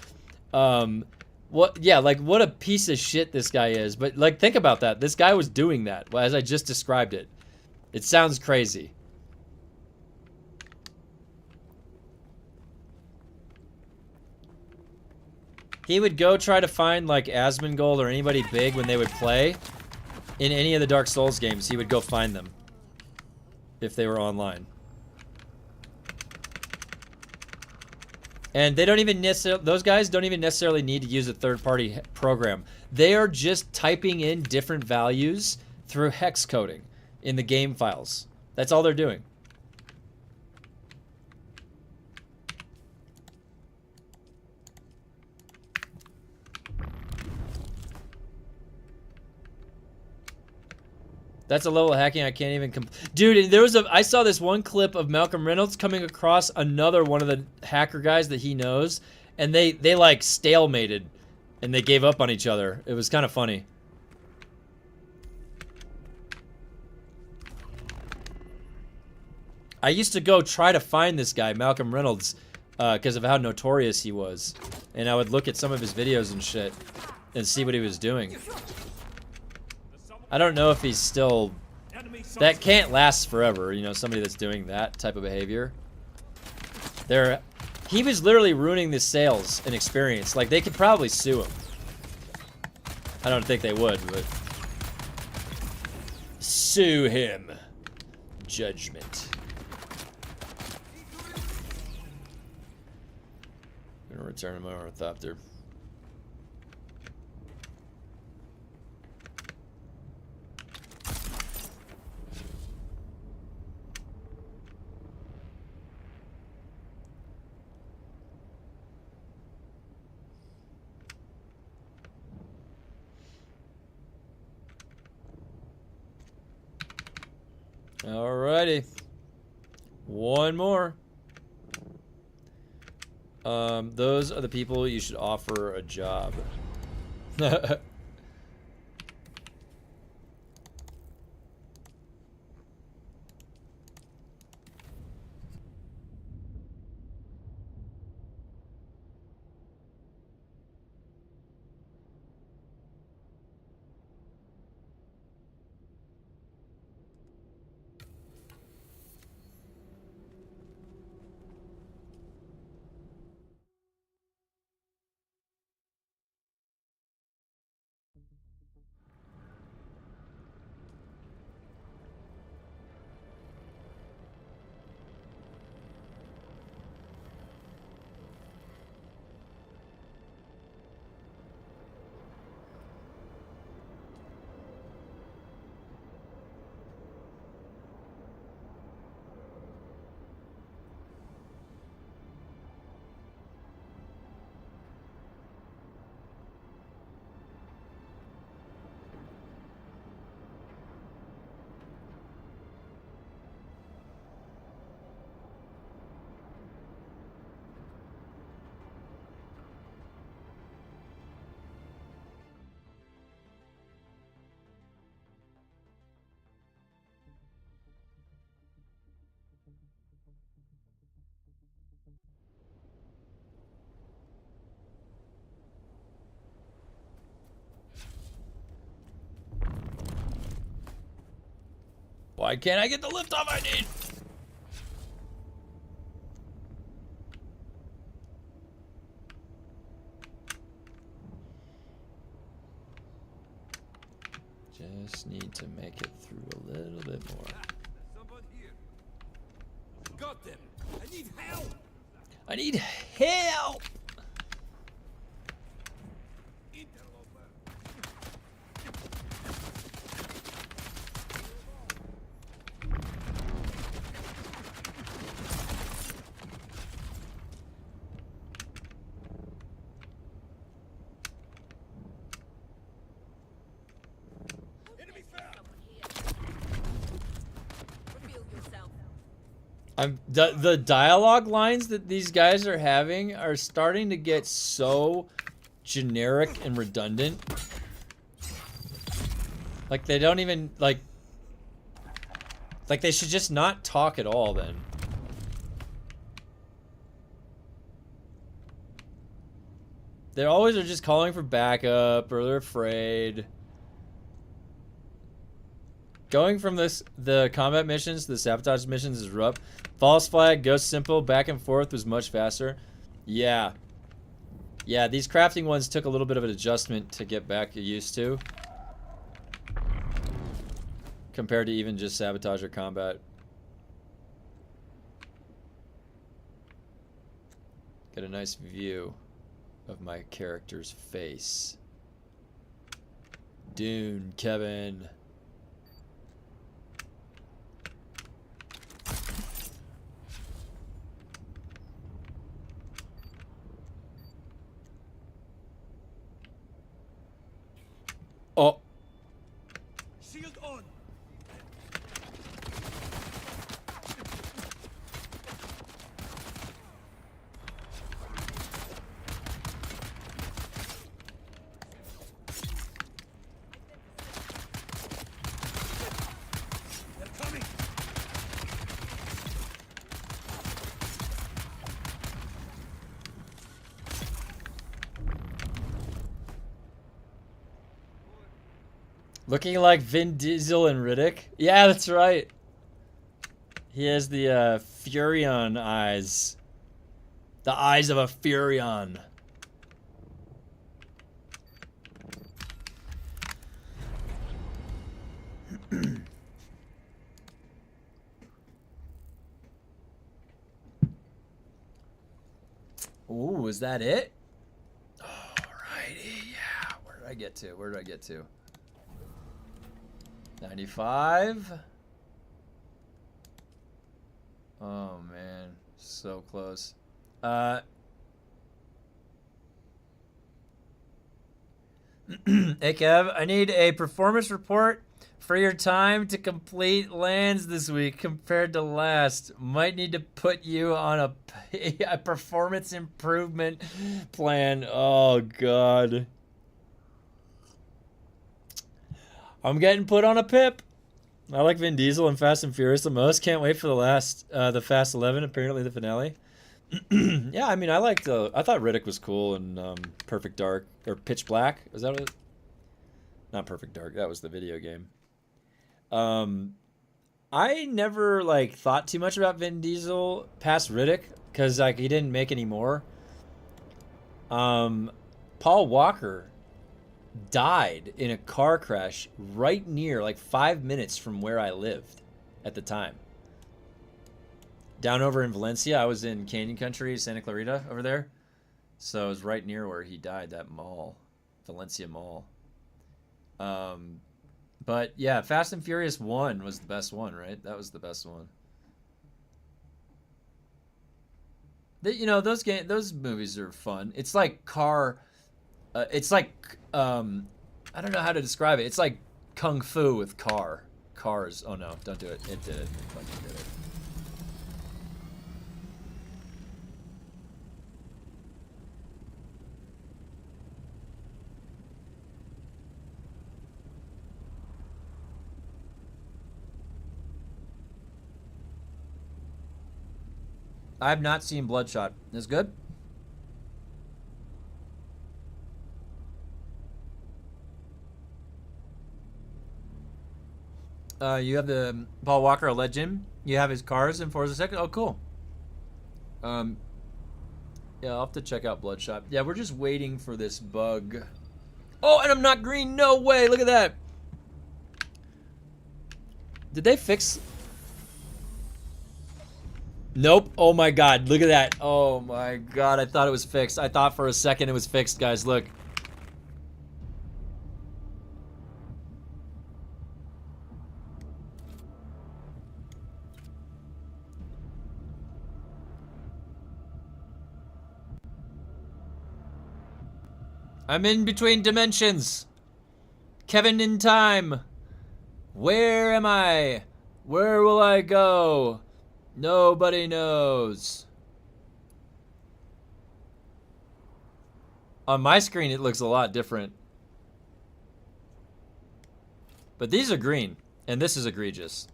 [SPEAKER 1] What a piece of shit this guy is. But like, think about that. This guy was doing that as I just described it. It sounds crazy. He would go try to find like Asmongold or anybody big when they would play in any of the Dark Souls games. He would go find them if they were online. And they don't even necessarily, those guys don't even necessarily need to use a third-party program. They are just typing in different values through hex coding in the game files. That's all they're doing. That's a level of hacking I can't even dude, there was I saw this one clip of Malcolm Reynolds coming across another one of the hacker guys that he knows, and they like stalemated and they gave up on each other. It was kind of funny. I used to go try to find this guy, Malcolm Reynolds, because of how notorious he was. And I would look at some of his videos and shit and see what he was doing. I don't know if he's still... That can't last forever, you know, somebody that's doing that type of behavior. He was literally ruining the sales and experience. Like, they could probably sue him. I don't think they would, but... Sue him. Judgment. I'm gonna return to my ornithopter. Alrighty. One more. Those are the people you should offer a job. Why can't I get the lift off I need? Just need to make it through a little bit more.
[SPEAKER 5] Someone here. Got them. I need help.
[SPEAKER 1] I need help! The dialogue lines that these guys are having are starting to get so generic and redundant. Like they don't even like they should just not talk at all then. They always are just calling for backup or they're afraid. Going from the combat missions to the sabotage missions is rough. False flag, ghost simple, back and forth was much faster. Yeah. Yeah, these crafting ones took a little bit of an adjustment to get back used to. Compared to even just sabotage or combat. Get a nice view of my character's face. Dune, Kevin. Oh.
[SPEAKER 5] Shield on. They're coming.
[SPEAKER 1] Looking like Vin Diesel and Riddick. Yeah, that's right. He has the Furion eyes. The eyes of a Furion. Ooh, is that it? Alrighty, yeah. Where did I get to? Where did I get to? 95. Oh man, so close. Hey Kev, I need a performance report for your time to complete lands this week compared to last. Might need to put you on a performance improvement plan. Oh god. I'm getting put on a pip. I like Vin Diesel and Fast and Furious the most. Can't wait for the Fast 11, apparently the finale. Yeah, I mean, I thought Riddick was cool and Perfect Dark, or Pitch Black. Is that what it? Not Perfect Dark, that was the video game. I never, like, thought too much about Vin Diesel past Riddick, because, like, he didn't make any more. Paul Walker died in a car crash right near, like 5 minutes from where I lived at the time. Down over in Valencia, I was in Canyon Country, Santa Clarita over there. So it was right near where he died, that mall, Valencia Mall. But yeah, Fast and Furious 1 was the best one, right? That was the best one. You know, those movies are fun. It's like it's like, I don't know how to describe it. It's like Kung Fu with cars. Oh no, don't do it. It did it. It fucking did it. I've not seen Bloodshot. Is it good? You have the Paul Walker legend. You have his cars in Forza 6. Oh, cool. Yeah, I'll have to check out Bloodshot. Yeah, we're just waiting for this bug. Oh, and I'm not green. No way. Look at that. Did they fix... Nope. Oh my god. Look at that. Oh my god. I thought it was fixed. I thought for a second it was fixed, guys. Look. I'm in between dimensions. Kevin in time. Where am I? Where will I go? Nobody knows. On my screen, it looks a lot different. But these are green. And this is egregious.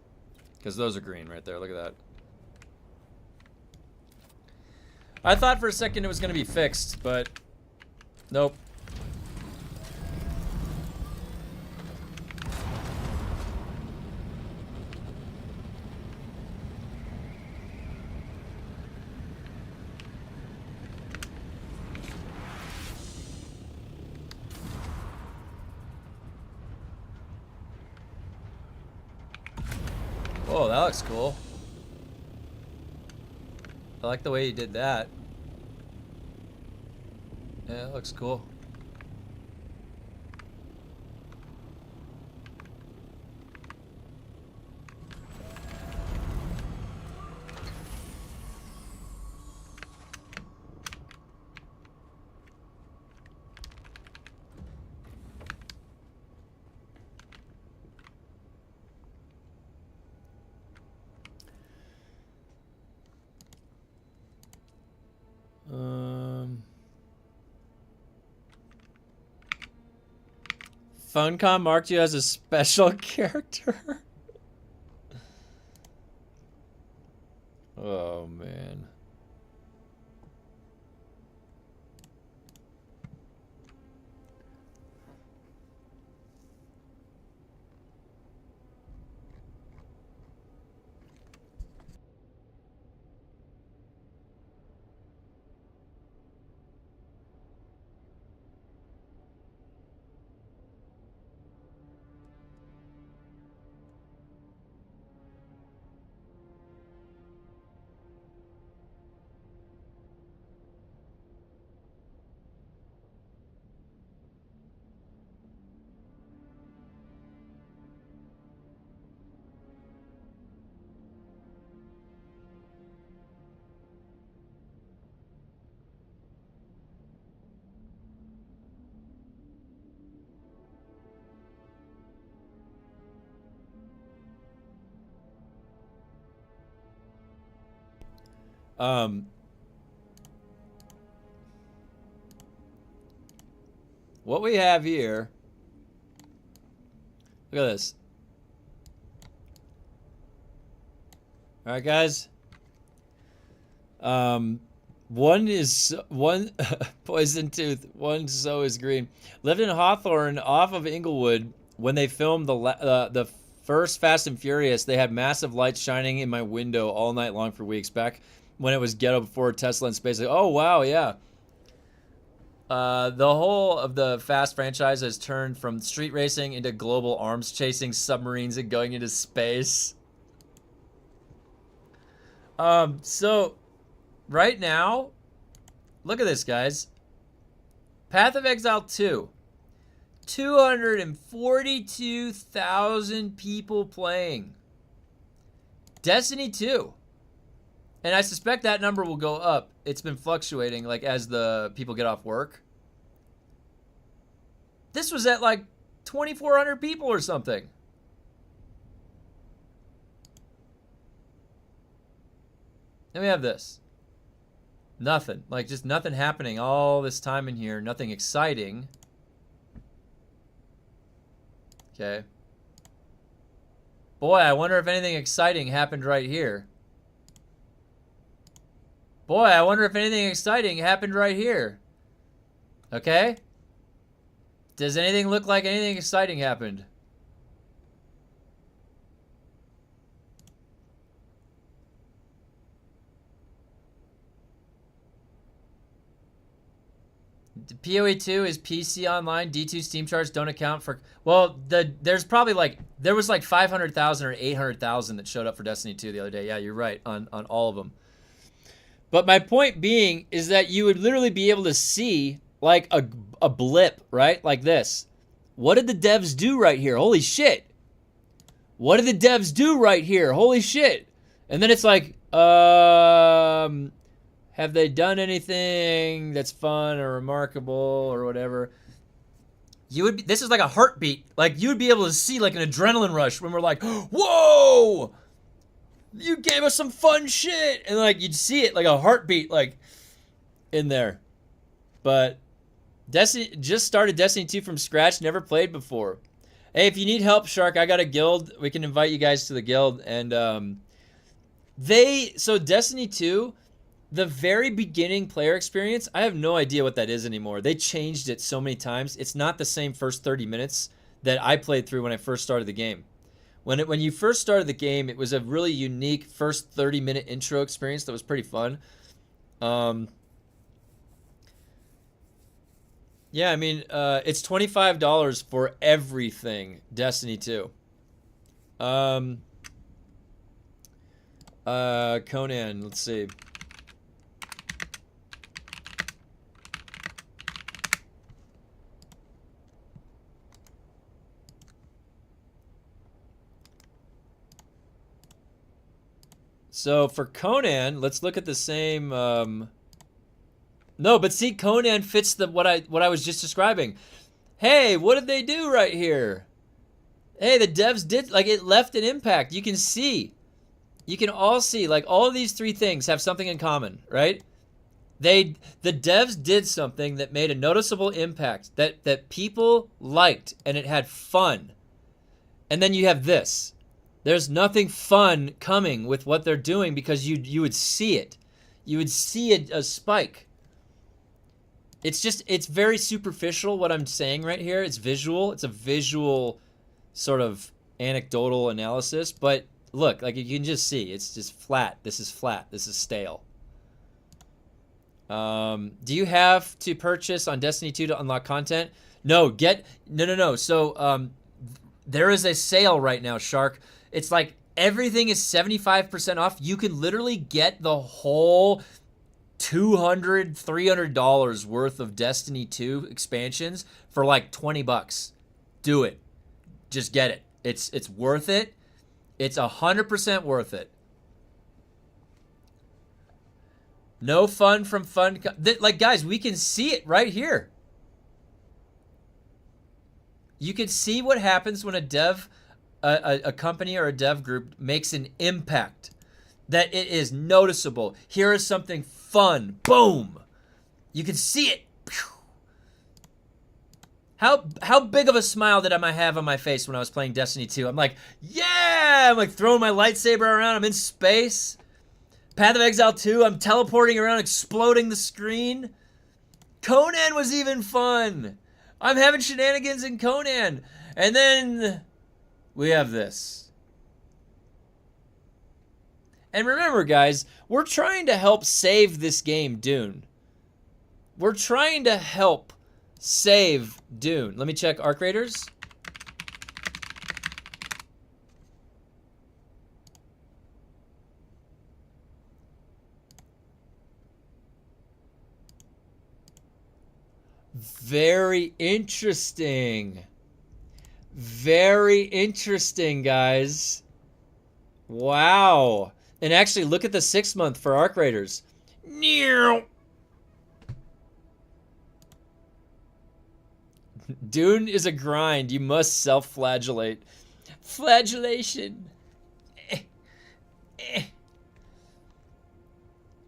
[SPEAKER 1] Because those are green right there. Look at that. I thought for a second it was going to be fixed, but nope. Oh, that looks cool. I like the way you did that. Yeah, that looks cool. Funcom marked you as a special character. Oh man. What we have here, look at this. All right, guys. One is one poison tooth, one so is green. Lived in Hawthorne off of Inglewood when they filmed the first Fast and Furious. They had massive lights shining in my window all night long for weeks back when it was ghetto before Tesla and space. Like, oh wow, yeah. The whole of the Fast franchise has turned from street racing into global arms chasing submarines and going into space. So right now, look at this, guys. Path of Exile 2. 242,000 people playing. Destiny 2. And I suspect that number will go up. It's been fluctuating, like, as the people get off work. This was at, like, 2,400 people or something. Then we have this. Nothing. Like, just nothing happening all this time in here. Nothing exciting. Okay. Boy, I wonder if anything exciting happened right here. Boy, I wonder if anything exciting happened right here. Okay? Does anything look like anything exciting happened? PoE 2 is PC online. D2 Steam charts don't account for. Well, there's probably like there was like 500,000 or 800,000 that showed up for Destiny 2 the other day. Yeah, you're right on all of them. But my point being is that you would literally be able to see like a blip, right? Like this. What did the devs do right here? Holy shit. What did the devs do right here? Holy shit. And then it's like, have they done anything that's fun or remarkable or whatever? This is like a heartbeat. Like you would be able to see like an adrenaline rush when we're like, whoa, you gave us some fun shit. And like you'd see it like a heartbeat like in there. But Destiny just started Destiny 2 from scratch, never played before. Hey, if you need help, Shark, I got a guild. We can invite you guys to the guild. And so Destiny 2, the very beginning player experience, I have no idea what that is anymore. They changed it so many times. It's not the same first 30 minutes that I played through when I first started the game. When you first started the game, it was a really unique first 30-minute intro experience that was pretty fun. Yeah, I mean, it's $25 for everything Destiny 2. Conan, let's see. So for Conan, let's look at the same. No, but see, Conan fits what I was just describing. Hey, what did they do right here? Hey, the devs did like it left an impact. You can see, you can all see like all of these three things have something in common, right? The devs did something that made a noticeable impact that people liked and it had fun. And then you have this. There's nothing fun coming with what they're doing because you would see it. You would see a spike. It's very superficial what I'm saying right here. It's visual. It's a visual sort of anecdotal analysis. But look, like you can just see, it's just flat. This is flat. This is stale. Do you have to purchase on Destiny 2 to unlock content? No, no. So there is a sale right now, Shark. It's like everything is 75% off. You can literally get the whole $200, $300 worth of Destiny 2 expansions for like $20. Do it. Just get it. It's worth it. It's 100% worth it. No fun from fun. Like, guys, we can see it right here. You can see what happens when a company or a dev group makes an impact. That it is noticeable. Here is something fun. Boom. You can see it. How big of a smile did I have on my face when I was playing Destiny 2? I'm like, yeah! I'm like throwing my lightsaber around. I'm in space. Path of Exile 2, I'm teleporting around, exploding the screen. Conan was even fun. I'm having shenanigans in Conan. And then we have this. And remember, guys, we're trying to help save this game, Dune. We're trying to help save Dune. Let me check Arc Raiders. Very interesting. Very interesting, guys. Wow. And actually, look at the 6 month for Arc Raiders. Dune is a grind. You must self-flagellate. Flagellation.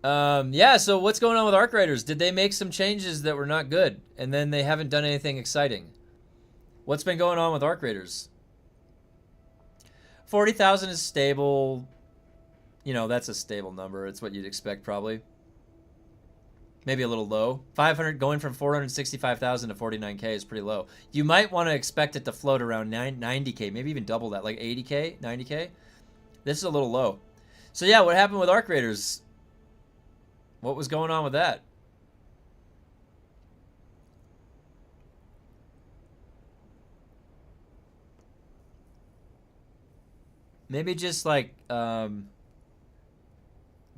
[SPEAKER 1] Yeah, so what's going on with Arc Raiders? Did they make some changes that were not good? And then they haven't done anything exciting? What's been going on with Arc Raiders? 40,000 is stable. You know, that's a stable number. It's what you'd expect, probably. Maybe a little low. 500 going from 465,000 to 49K is pretty low. You might want to expect it to float around 90K, maybe even double that, like 80K, 90K. This is a little low. So yeah, what happened with Arc Raiders? What was going on with that? Maybe just like,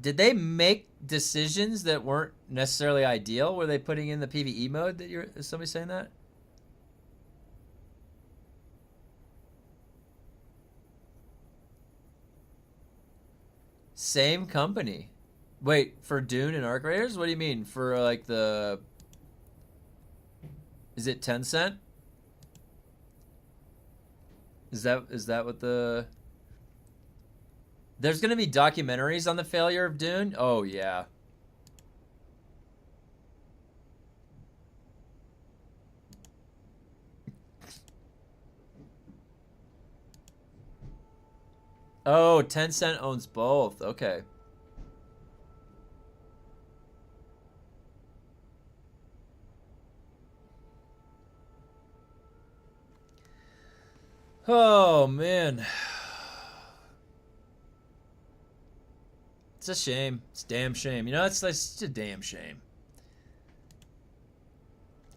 [SPEAKER 1] did they make decisions that weren't necessarily ideal? Were they putting in the PvE mode that is somebody saying that? Same company. Wait, for Dune and Arc Raiders? What do you mean? For like the... Is it Tencent? Is that what the... There's gonna be documentaries on the failure of Dune? Oh yeah. Oh, Tencent owns both. Okay. Oh, man. It's a shame. It's a damn shame. You know, it's just a damn shame.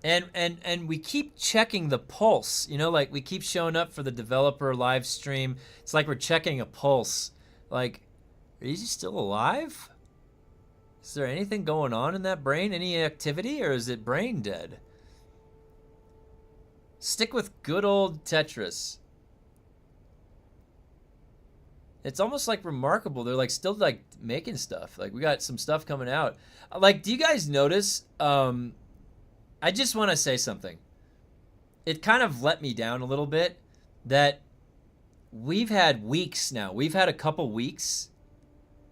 [SPEAKER 1] And we keep checking the pulse. You know, like we keep showing up for the developer live stream. It's like we're checking a pulse. Like, are you still alive? Is there anything going on in that brain? Any activity? Or is it brain dead? Stick with good old Tetris. It's almost like remarkable. They're like still like making stuff. Like we got some stuff coming out. Like, do you guys notice? I just want to say something. It kind of let me down a little bit that we've had weeks now. We've had a couple weeks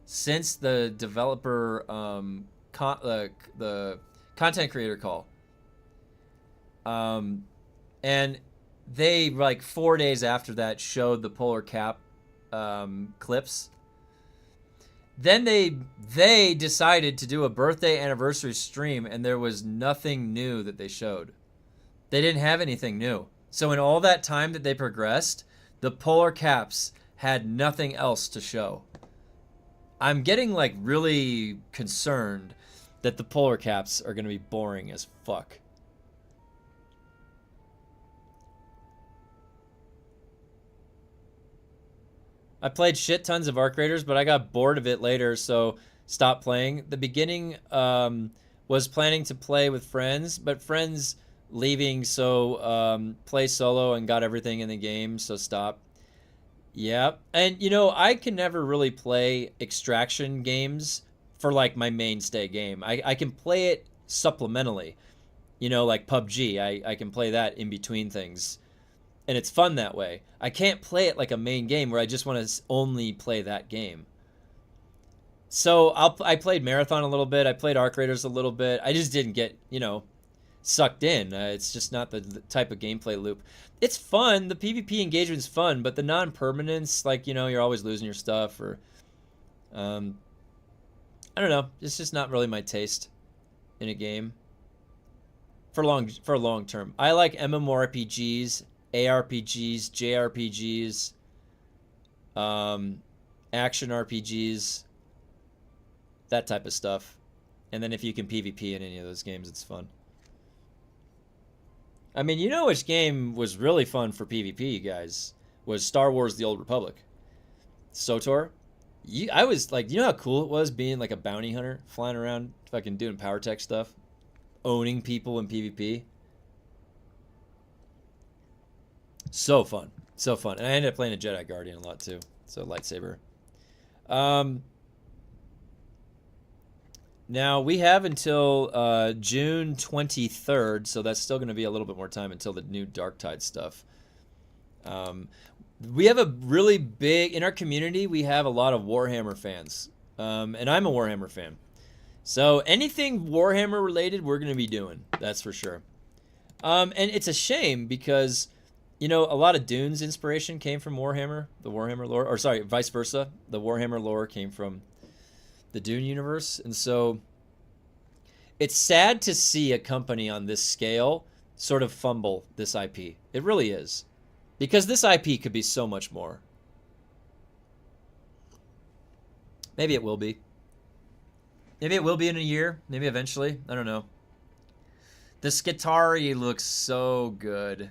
[SPEAKER 1] since the developer, the content creator call. And they, like 4 days after that, showed the Polar Cap clips. Then they decided to do a birthday anniversary stream, and there was nothing new that they showed. They didn't have anything new. So in all that time that they progressed, the Polar Caps had nothing else to show. I'm getting like really concerned that the Polar Caps are going to be boring as fuck. I played shit tons of Arc Raiders, but I got bored of it later, so stopped playing. The beginning was planning to play with friends, but friends leaving, so play solo and got everything in the game, so stopped. Yeah, and you know, I can never really play extraction games for like my mainstay game. I can play it supplementally, you know, like PUBG. I can play that in between things. And it's fun that way. I can't play it like a main game where I just want to only play that game. So I played Marathon a little bit. I played Arc Raiders a little bit. I just didn't get, you know, sucked in. It's just not the type of gameplay loop. It's fun. The PvP engagement's fun, but the non-permanence, like, you know, you're always losing your stuff, or I don't know. It's just not really my taste in a game for long term. I like MMORPGs, ARPGs, JRPGs, action RPGs, that type of stuff. And then if you can PvP in any of those games, it's fun. I mean, you know which game was really fun for PvP, you guys? Was Star Wars The Old Republic. SWTOR. I was like, you know how cool it was being like a bounty hunter, flying around, fucking doing power tech stuff, owning people in PvP? So fun. So fun. And I ended up playing a Jedi Guardian a lot too. So lightsaber. Now we have until June 23rd, so that's still going to be a little bit more time until the new Darktide stuff. We have a really big, in our community, we have a lot of Warhammer fans. And I'm a Warhammer fan. So anything Warhammer related, we're going to be doing. That's for sure. And it's a shame because, you know, a lot of Dune's inspiration came from Warhammer, the Warhammer lore, or sorry, vice versa. The Warhammer lore came from the Dune universe. And so it's sad to see a company on this scale sort of fumble this IP. It really is. Because this IP could be so much more. Maybe it will be. Maybe it will be in a year. Maybe eventually. I don't know. The Skitarii looks so good.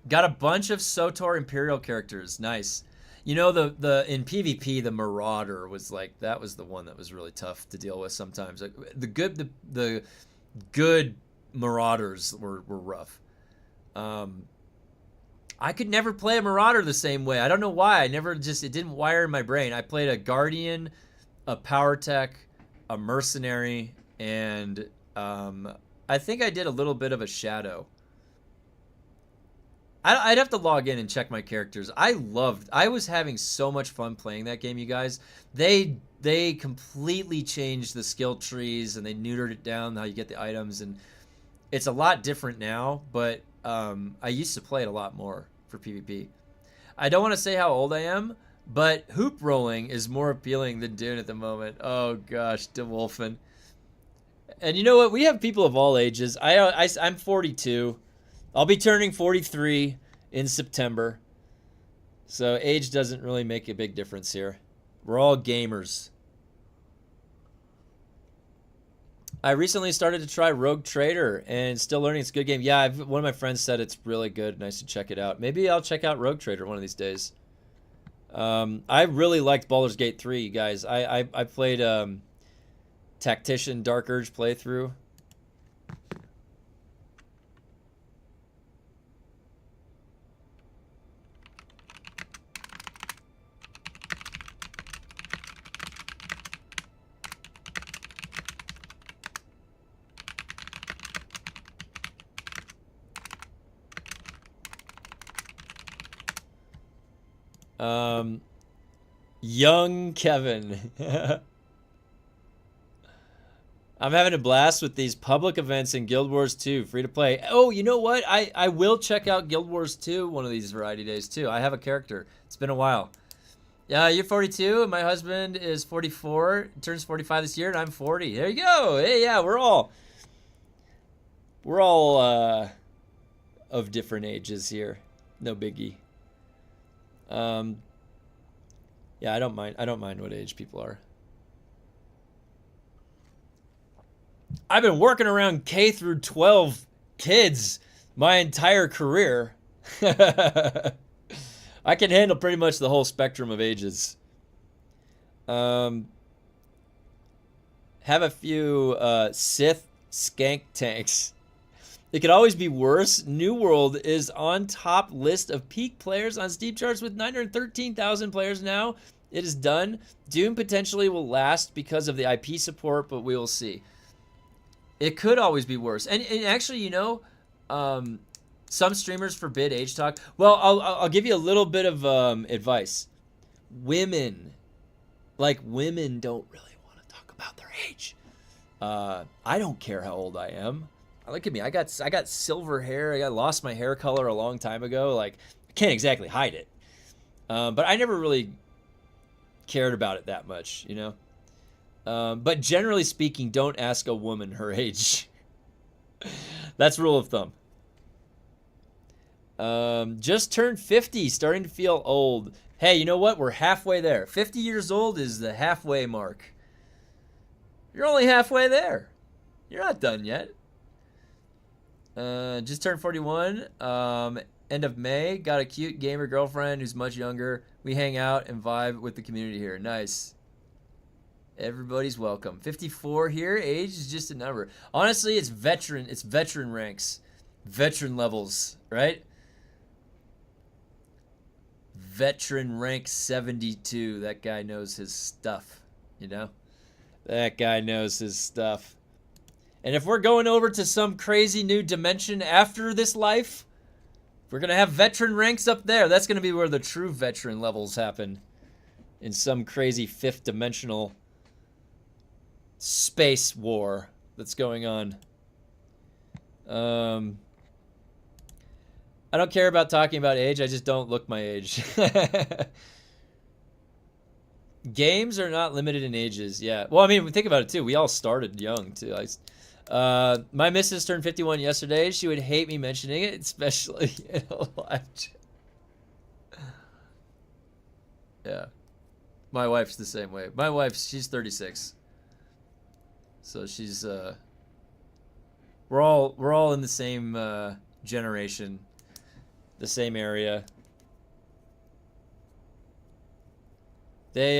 [SPEAKER 1] Got a bunch of SWTOR Imperial characters. Nice. You know, the in PvP, the Marauder was like, that was the one that was really tough to deal with sometimes. Like the good Marauders were rough. I could never play a Marauder the same way. I don't know why. It didn't wire in my brain. I played a Guardian, a Power Tech, a Mercenary, and I think I did a little bit of a Shadow. I'd have to log in and check my characters. I was having so much fun playing that game, you guys. They completely changed the skill trees, and they neutered it down, how you get the items, and it's a lot different now, but I used to play it a lot more for PvP. I don't want to say how old I am, but hoop rolling is more appealing than Dune at the moment. Oh gosh, DeWolfen. And you know what? We have people of all ages. I'm 42. I'll be turning 43 in September. So age doesn't really make a big difference here. We're all gamers. I recently started to try Rogue Trader and still learning. It's a good game. Yeah, one of my friends said it's really good and I should check it out. Maybe I'll check out Rogue Trader one of these days. I really liked Baldur's Gate 3, you guys. I played Tactician Dark Urge playthrough. Young Kevin. I'm having a blast with these public events in Guild Wars 2, free to play. Oh, you know what? I will check out Guild Wars 2 one of these variety days too. I have a character. It's been a while. Yeah, you're 42, and my husband is 44. Turns 45 this year, and I'm 40. There you go. Hey, yeah, we're all of different ages here. No biggie. Yeah, I don't mind what age people are. I've been working around K through 12 kids my entire career. I can handle pretty much the whole spectrum of ages. Have a few Sith skank tanks. It could always be worse. New World is on top list of peak players on Steam charts with 913,000 players now. It is done. Dune potentially will last because of the IP support, but we will see. It could always be worse. And actually, you know, some streamers forbid age talk. Well, I'll give you a little bit of advice. Women don't really want to talk about their age. I don't care how old I am. Look at me. I got silver hair. I lost my hair color a long time ago. Like, I can't exactly hide it. But I never really cared about it that much, you know. But generally speaking, don't ask a woman her age. That's rule of thumb. Just turned 50, starting to feel old. Hey, you know what? We're halfway there. 50 years old is the halfway mark. You're only halfway there. You're not done yet. Just turned 41. End of May. Got a cute gamer girlfriend who's much younger. We hang out and vibe with the community here. Nice. Everybody's welcome. 54 here. Age is just a number. Honestly, it's veteran. It's veteran ranks. Veteran levels, right? Veteran rank 72. That guy knows his stuff, you know? That guy knows his stuff. And if we're going over to some crazy new dimension after this life, we're going to have veteran ranks up there. That's going to be where the true veteran levels happen. In some crazy fifth dimensional space war that's going on. I don't care about talking about age. I just don't look my age. Games are not limited in ages. Yeah. Well, I mean, think about it too. We all started young too. My missus turned 51 yesterday. She would hate me mentioning it, especially in a live chat. Yeah. My wife's the same way. My wife, she's 36. So she's we're all in the same generation, the same area. They,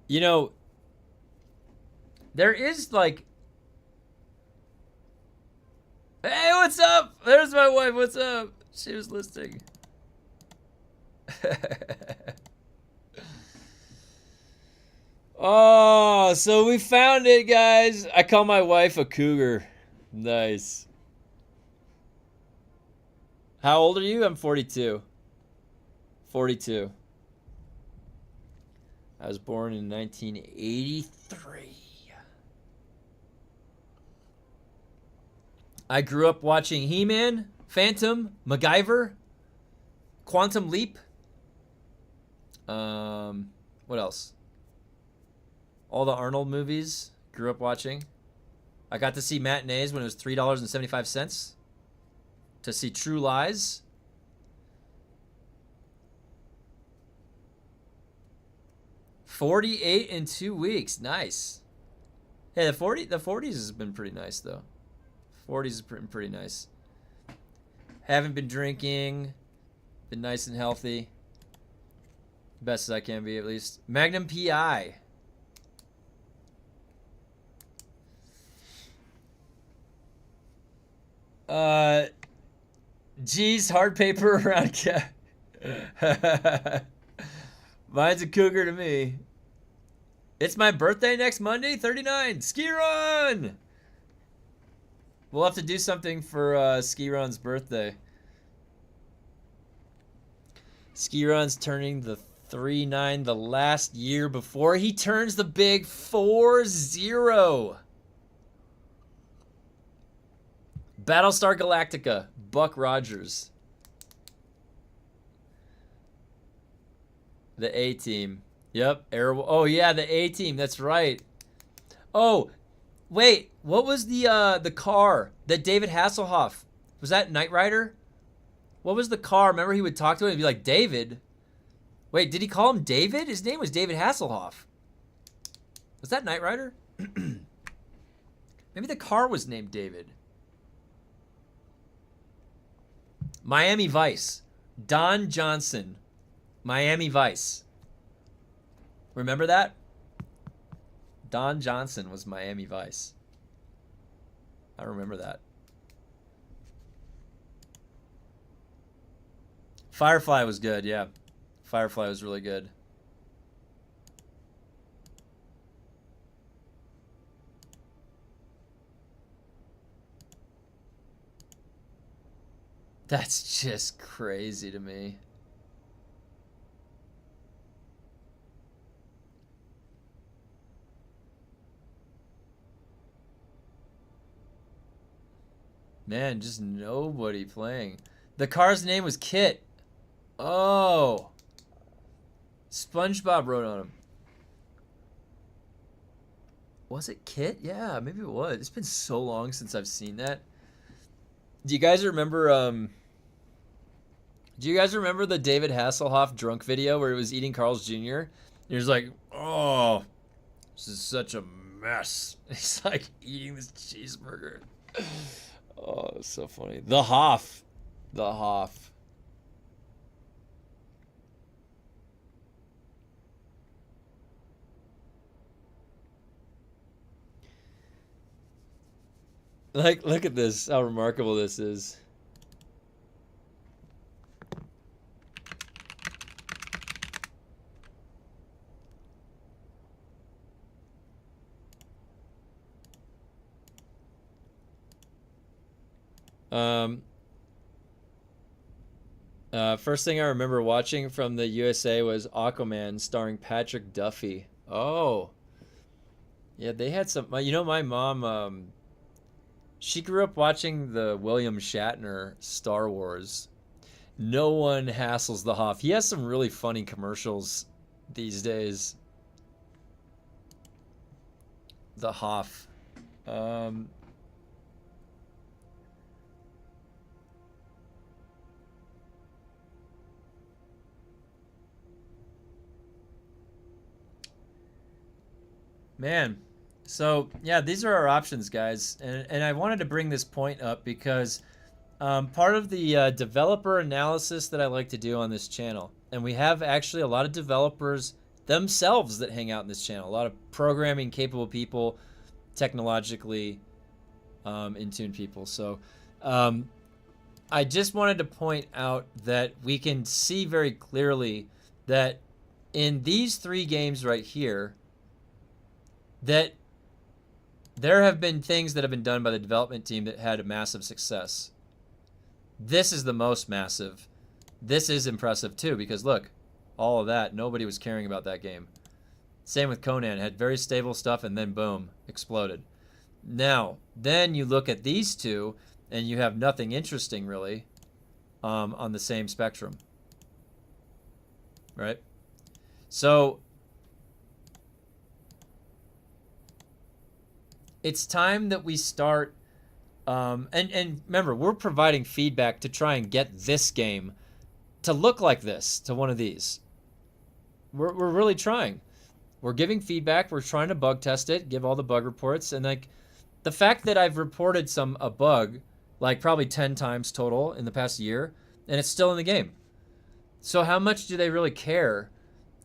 [SPEAKER 1] you know, there is like, hey, what's up? There's my wife. What's up? She was listening. Oh, so we found it, guys. I call my wife a cougar. Nice. How old are you? I'm 42. 42. I was born in 1983. I grew up watching He-Man, Phantom, MacGyver, Quantum Leap. What else? All the Arnold movies. Grew up watching. I got to see matinees when it was $3.75 to see True Lies. $48 in 2 weeks. Nice. Hey, the 40s has been pretty nice though. 40s is pretty nice. Haven't been drinking. Been nice and healthy. Best as I can be, at least. Magnum PI. Geez, hard paper around cat. Mine's a cougar to me. It's my birthday next Monday, 39. Ski run! We'll have to do something for Ski Run's birthday. Ski Run's turning the 39 the last year before he turns the big 40. Battlestar Galactica, Buck Rogers. The A-Team. Yep. Oh, yeah, the A-Team. That's right. Oh, wait. What was the car that David Hasselhoff... Was that Knight Rider? What was the car? Remember he would talk to him and be like, David? Wait, did he call him David? His name was David Hasselhoff. Was that Knight Rider? Maybe the car was named David. Miami Vice. Don Johnson. Miami Vice. Remember that? Don Johnson was Miami Vice. I remember that. Firefly was good, yeah. Firefly was really good. That's just crazy to me. Man, just nobody playing. The car's name was Kit. Oh. SpongeBob wrote on him. Was it Kit? Yeah, maybe it was. It's been so long since I've seen that. Do you guys remember the David Hasselhoff drunk video where he was eating Carl's Jr.? He was like, "Oh, this is such a mess." He's like eating this cheeseburger. Oh, it's so funny. The Hoff. The Hoff. Like, look at this, how remarkable this is. First thing I remember watching from the USA was Aquaman starring Patrick Duffy. Oh. Yeah, they had some, you know, my mom, she grew up watching the William Shatner Star Wars. No one hassles the Hoff. He has some really funny commercials these days. The Hoff. Man. So, yeah, these are our options, guys. And I wanted to bring this point up because Part of the developer analysis that I like to do on this channel, and we have actually a lot of developers themselves that hang out in this channel, a lot of programming capable people, technologically in tune people. So I just wanted to point out that we can see very clearly that in these 3 games right here, that there have been things that have been done by the development team that had a massive success. This is the most massive. This is impressive too, because look, all of that, nobody was caring about that game. Same with Conan, had very stable stuff and then boom, exploded. Now, then you look at these two and you have nothing interesting really on the same spectrum. Right? So it's time that we start, and remember, we're providing feedback to try and get this game to look like this, to one of these. We're really trying. We're giving feedback. We're trying to bug test it, give all the bug reports, and like the fact that I've reported a bug, like probably 10 times total in the past year, and it's still in the game. So how much do they really care?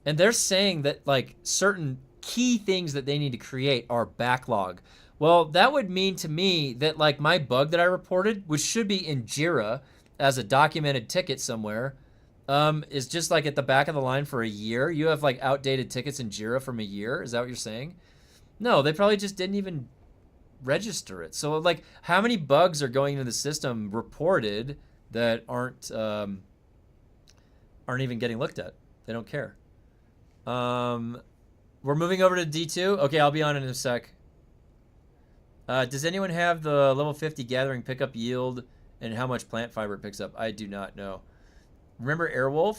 [SPEAKER 1] And they're saying that like certain key things that they need to create are backlog. Well, that would mean to me that like my bug that I reported, which should be in Jira as a documented ticket somewhere, is just like at the back of the line for a year. You have like outdated tickets in Jira from a year. Is that what you're saying? No, they probably just didn't even register it. So like how many bugs are going into the system reported that aren't even getting looked at? They don't care. We're moving over to D2. Okay, I'll be on in a sec. Does anyone have the level 50 gathering pickup yield and how much plant fiber it picks up? I do not know. Remember Airwolf?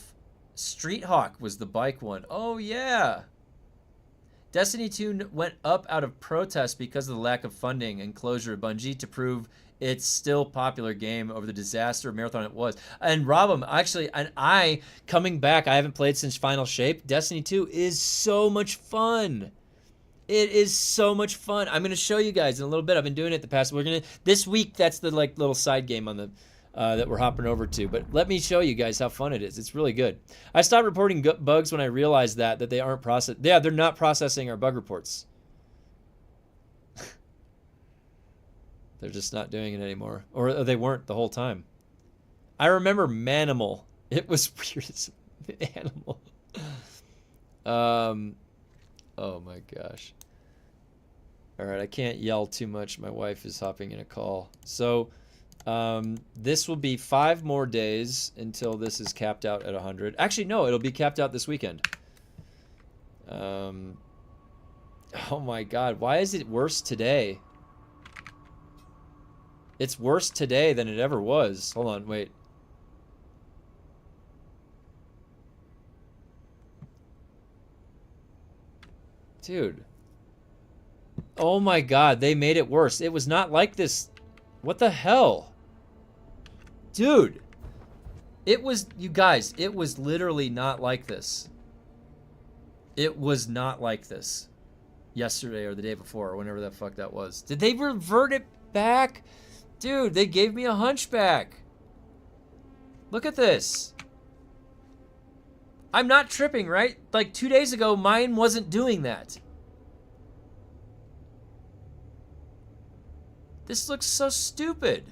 [SPEAKER 1] Street Hawk was the bike one. Oh, yeah. Destiny 2 went up out of protest because of the lack of funding and closure of Bungie to prove it's still a popular game over the disaster of Marathon it was. And Robum, actually, and I, coming back, I haven't played since Final Shape. Destiny 2 is so much fun. It is so much fun. I'm going to show you guys in a little bit. I've been doing it the past. This week, that's the like little side game on the that we're hopping over to. But let me show you guys how fun it is. It's really good. I stopped reporting bugs when I realized that they aren't processed. Yeah, they're not processing our bug reports. They're just not doing it anymore. Or they weren't the whole time. I remember Manimal. It was weird as Animal. Oh my gosh. All right, I can't yell too much. My wife is hopping in a call. So this will be 5 more days until this is capped out at 100. Actually, no, it'll be capped out this weekend. Oh my God, why is it worse today? It's worse today than it ever was. Hold on, wait. Dude. Oh my God, they made it worse. It was not like this. What the hell? Dude. It was, you guys, it was literally not like this. It was not like this yesterday or the day before or whenever the fuck that was. Did they revert it back? Dude, they gave me a hunchback. Look at this. I'm not tripping, right? Like 2 days ago, mine wasn't doing that. This looks so stupid.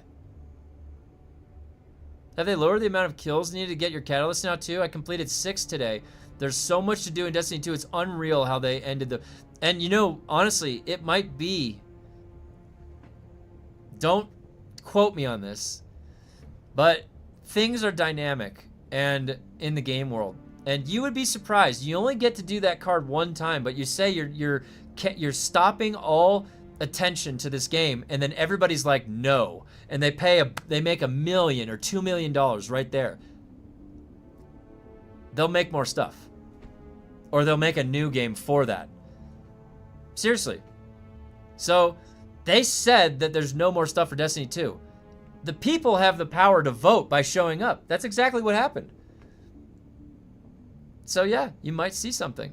[SPEAKER 1] Have they lowered the amount of kills needed to get your catalyst now too? I completed 6 today. There's so much to do in Destiny 2. It's unreal how they ended the... And you know, honestly, it might be... Don't quote me on this. But things are dynamic and in the game world. And you would be surprised. You only get to do that card one time, but you say you're stopping all attention to this game, and then everybody's like, no. And they make $1 million or $2 million right there. They'll make more stuff. Or they'll make a new game for that. Seriously. So, they said that there's no more stuff for Destiny 2. The people have the power to vote by showing up. That's exactly what happened. So yeah, you might see something.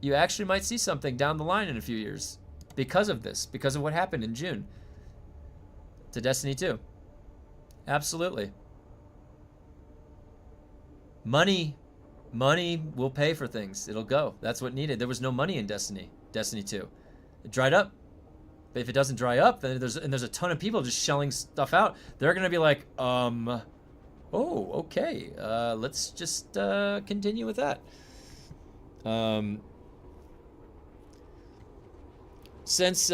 [SPEAKER 1] You actually might see something down the line in a few years because of this, because of what happened in June to Destiny 2. Absolutely. Money will pay for things. It'll go. That's what needed. There was no money in Destiny 2. It dried up. But if it doesn't dry up, then there's a ton of people just shelling stuff out. They're gonna be like, oh, okay, let's just continue with that. Since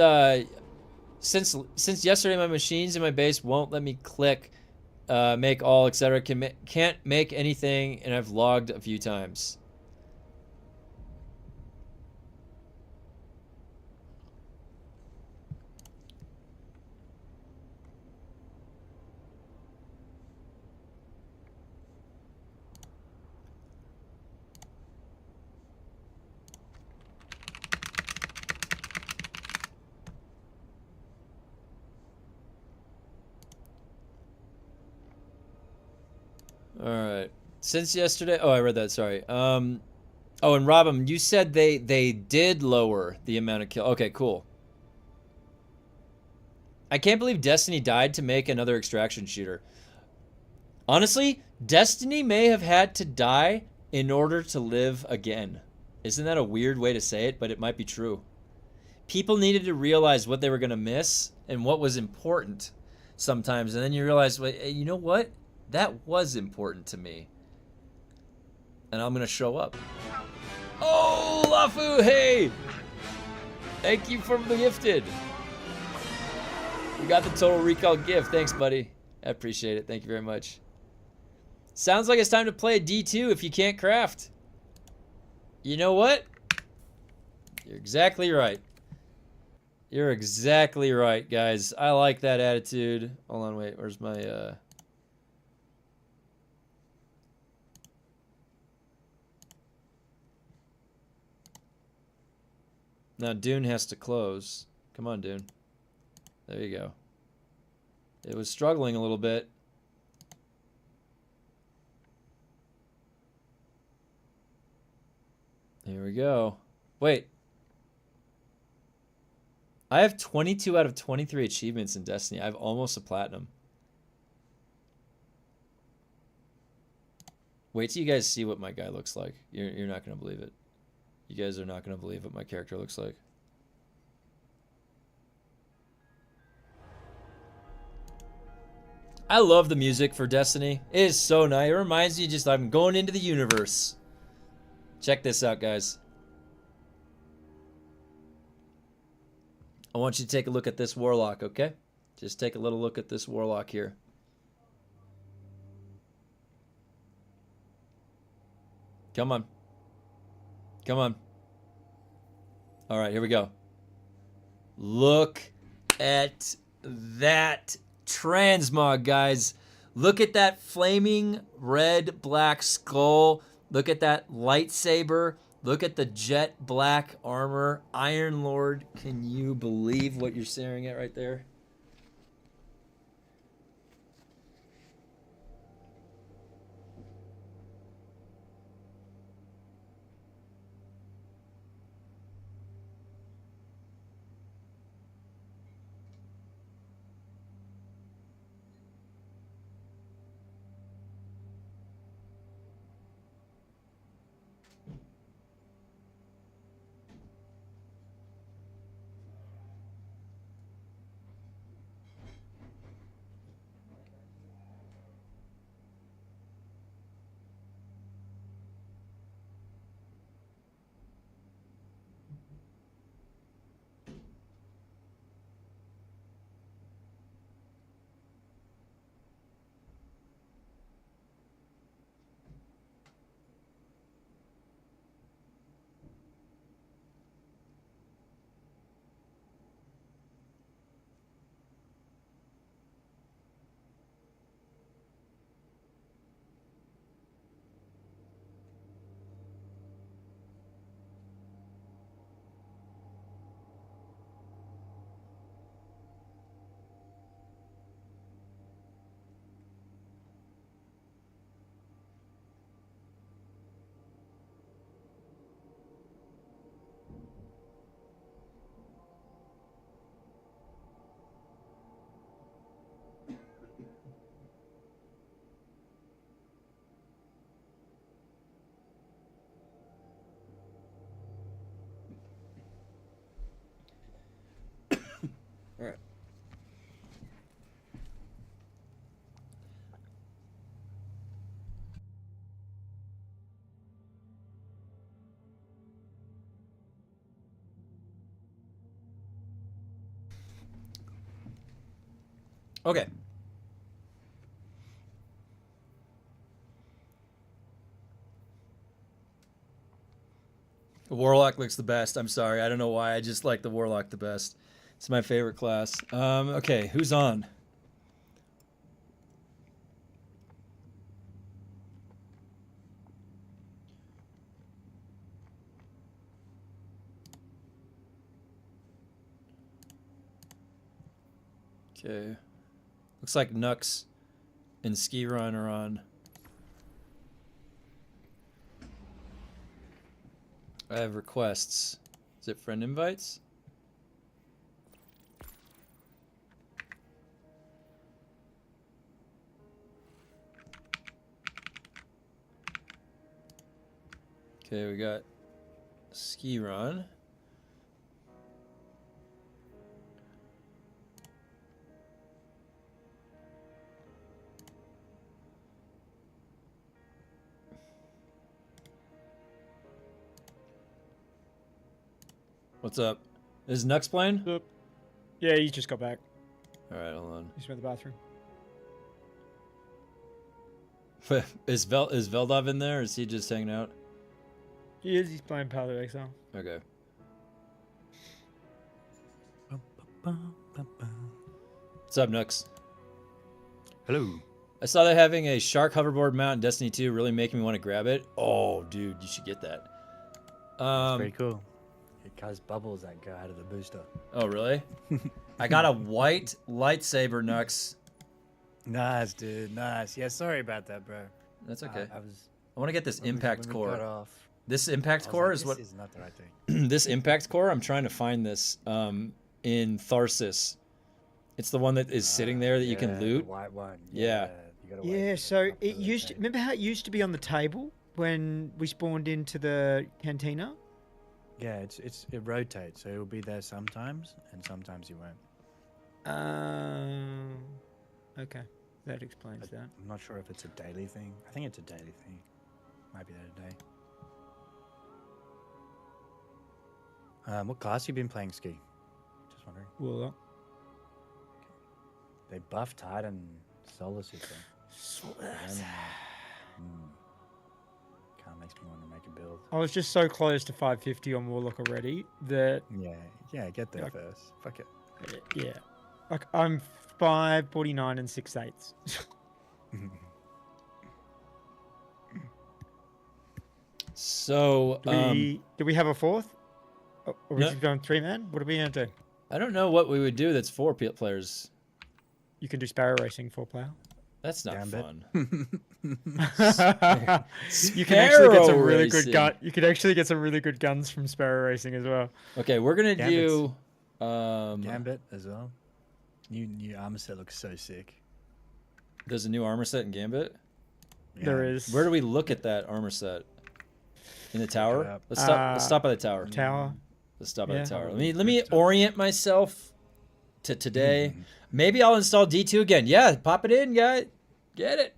[SPEAKER 1] yesterday, my machines in my base won't let me click, make all, etc. Can't make anything, and I've logged a few times. All right. Since yesterday, oh, I read that. Sorry. Oh, and Robin, you said they did lower the amount of kill. Okay, cool. I can't believe Destiny died to make another extraction shooter. Honestly, Destiny may have had to die in order to live again. Isn't that a weird way to say it? But it might be true. People needed to realize what they were going to miss and what was important sometimes. And then you realize, well, you know what? That was important to me. And I'm going to show up. Oh, Lafu, hey! Thank you for the gifted. We got the Total Recall gift. Thanks, buddy. I appreciate it. Thank you very much. Sounds like it's time to play a D2 if you can't craft. You know what? You're exactly right. You're exactly right, guys. I like that attitude. Hold on, wait. Where's my... Now Dune has to close. Come on, Dune. There you go. It was struggling a little bit. Here we go. Wait. I have 22 out of 23 achievements in Destiny. I have almost a platinum. Wait till you guys see what my guy looks like. You're not going to believe it. You guys are not going to believe what my character looks like. I love the music for Destiny. It is so nice. It reminds me just I'm going into the universe. Check this out, guys. I want you to take a look at this warlock, okay? Just take a little look at this warlock here. Come on. Come on. All right, here we go. Look at that transmog, guys. Look at that flaming red black skull. Look at that lightsaber. Look at the jet black armor. Iron Lord, can you believe what you're staring at right there? Okay. The Warlock looks the best. I'm sorry. I don't know why. I just like the Warlock the best. It's my favorite class. Okay, who's on? Okay. Looks like Nux and Ski Run are on. I have requests. Is it friend invites? Okay, we got Ski Run. What's up? Is Nux playing?
[SPEAKER 10] Look. Yeah, he just got back.
[SPEAKER 1] Alright, hold on.
[SPEAKER 10] He's in the bathroom.
[SPEAKER 1] Is Veldov in there, or is he just hanging out?
[SPEAKER 10] He is. He's playing Path of Exile.
[SPEAKER 1] Okay. What's up, Nux?
[SPEAKER 7] Hello.
[SPEAKER 1] I saw they're having a shark hoverboard mount in Destiny 2, really making me want to grab it. Oh, dude, you should get that.
[SPEAKER 11] It's very cool. It caused bubbles that go out of the booster.
[SPEAKER 1] Oh, really? I got a white lightsaber, Nux.
[SPEAKER 11] Nice, dude. Nice. Yeah, sorry about that, bro.
[SPEAKER 1] That's okay.
[SPEAKER 11] I
[SPEAKER 1] want to get this impact
[SPEAKER 11] when we got
[SPEAKER 1] core.
[SPEAKER 11] off,
[SPEAKER 1] This impact core
[SPEAKER 11] like,
[SPEAKER 1] is what.
[SPEAKER 11] This is not the right thing.
[SPEAKER 1] This impact core. I'm trying to find this in Tharsis. It's the one that is sitting there that you can loot.
[SPEAKER 11] The white one.
[SPEAKER 1] Yeah.
[SPEAKER 11] You gotta
[SPEAKER 10] Yeah,
[SPEAKER 11] wait
[SPEAKER 10] so
[SPEAKER 11] for
[SPEAKER 10] it used to, remember how it used to be on the table when we spawned into the cantina?
[SPEAKER 11] Yeah, it rotates, so it'll be there sometimes, and sometimes you won't.
[SPEAKER 10] Okay, that explains that.
[SPEAKER 11] I'm not sure if it's a daily thing. I think it's a daily thing. Might be there today. What class you been playing, Ski? Just wondering.
[SPEAKER 10] Warlock.
[SPEAKER 11] They buffed Titan Solar System. Kind of makes me want to make a build.
[SPEAKER 10] I was just so close to 550 on Warlock already that...
[SPEAKER 11] Yeah, get there first. Fuck it.
[SPEAKER 10] Yeah. Like, I'm 549 and 6/8.
[SPEAKER 1] So,
[SPEAKER 10] do we have a fourth? Or are we
[SPEAKER 1] No.
[SPEAKER 10] just going 3-man? What are we going to do?
[SPEAKER 1] I don't know what we would do that's 4 players.
[SPEAKER 10] You can do sparrow racing 4-player.
[SPEAKER 1] That's not
[SPEAKER 11] Gambit.
[SPEAKER 1] fun.
[SPEAKER 10] You can actually get some really
[SPEAKER 1] Racing.
[SPEAKER 10] good gun. You can actually get some really good guns from sparrow racing as well.
[SPEAKER 1] Okay, we're gonna
[SPEAKER 11] Gambits.
[SPEAKER 1] do
[SPEAKER 11] Gambit as well. New armor set looks so sick.
[SPEAKER 1] There's a new armor set in Gambit.
[SPEAKER 11] Yeah.
[SPEAKER 10] There is.
[SPEAKER 1] Where do we look at that armor set? In the
[SPEAKER 11] it
[SPEAKER 1] tower?
[SPEAKER 11] up.
[SPEAKER 1] Let's stop. Let's stop by the tower.
[SPEAKER 10] Tower.
[SPEAKER 1] Let's stop by
[SPEAKER 10] Yeah.
[SPEAKER 1] the tower. Let me orient myself to today. Maybe I'll install D2 again. Yeah, pop it in, guy. Get it.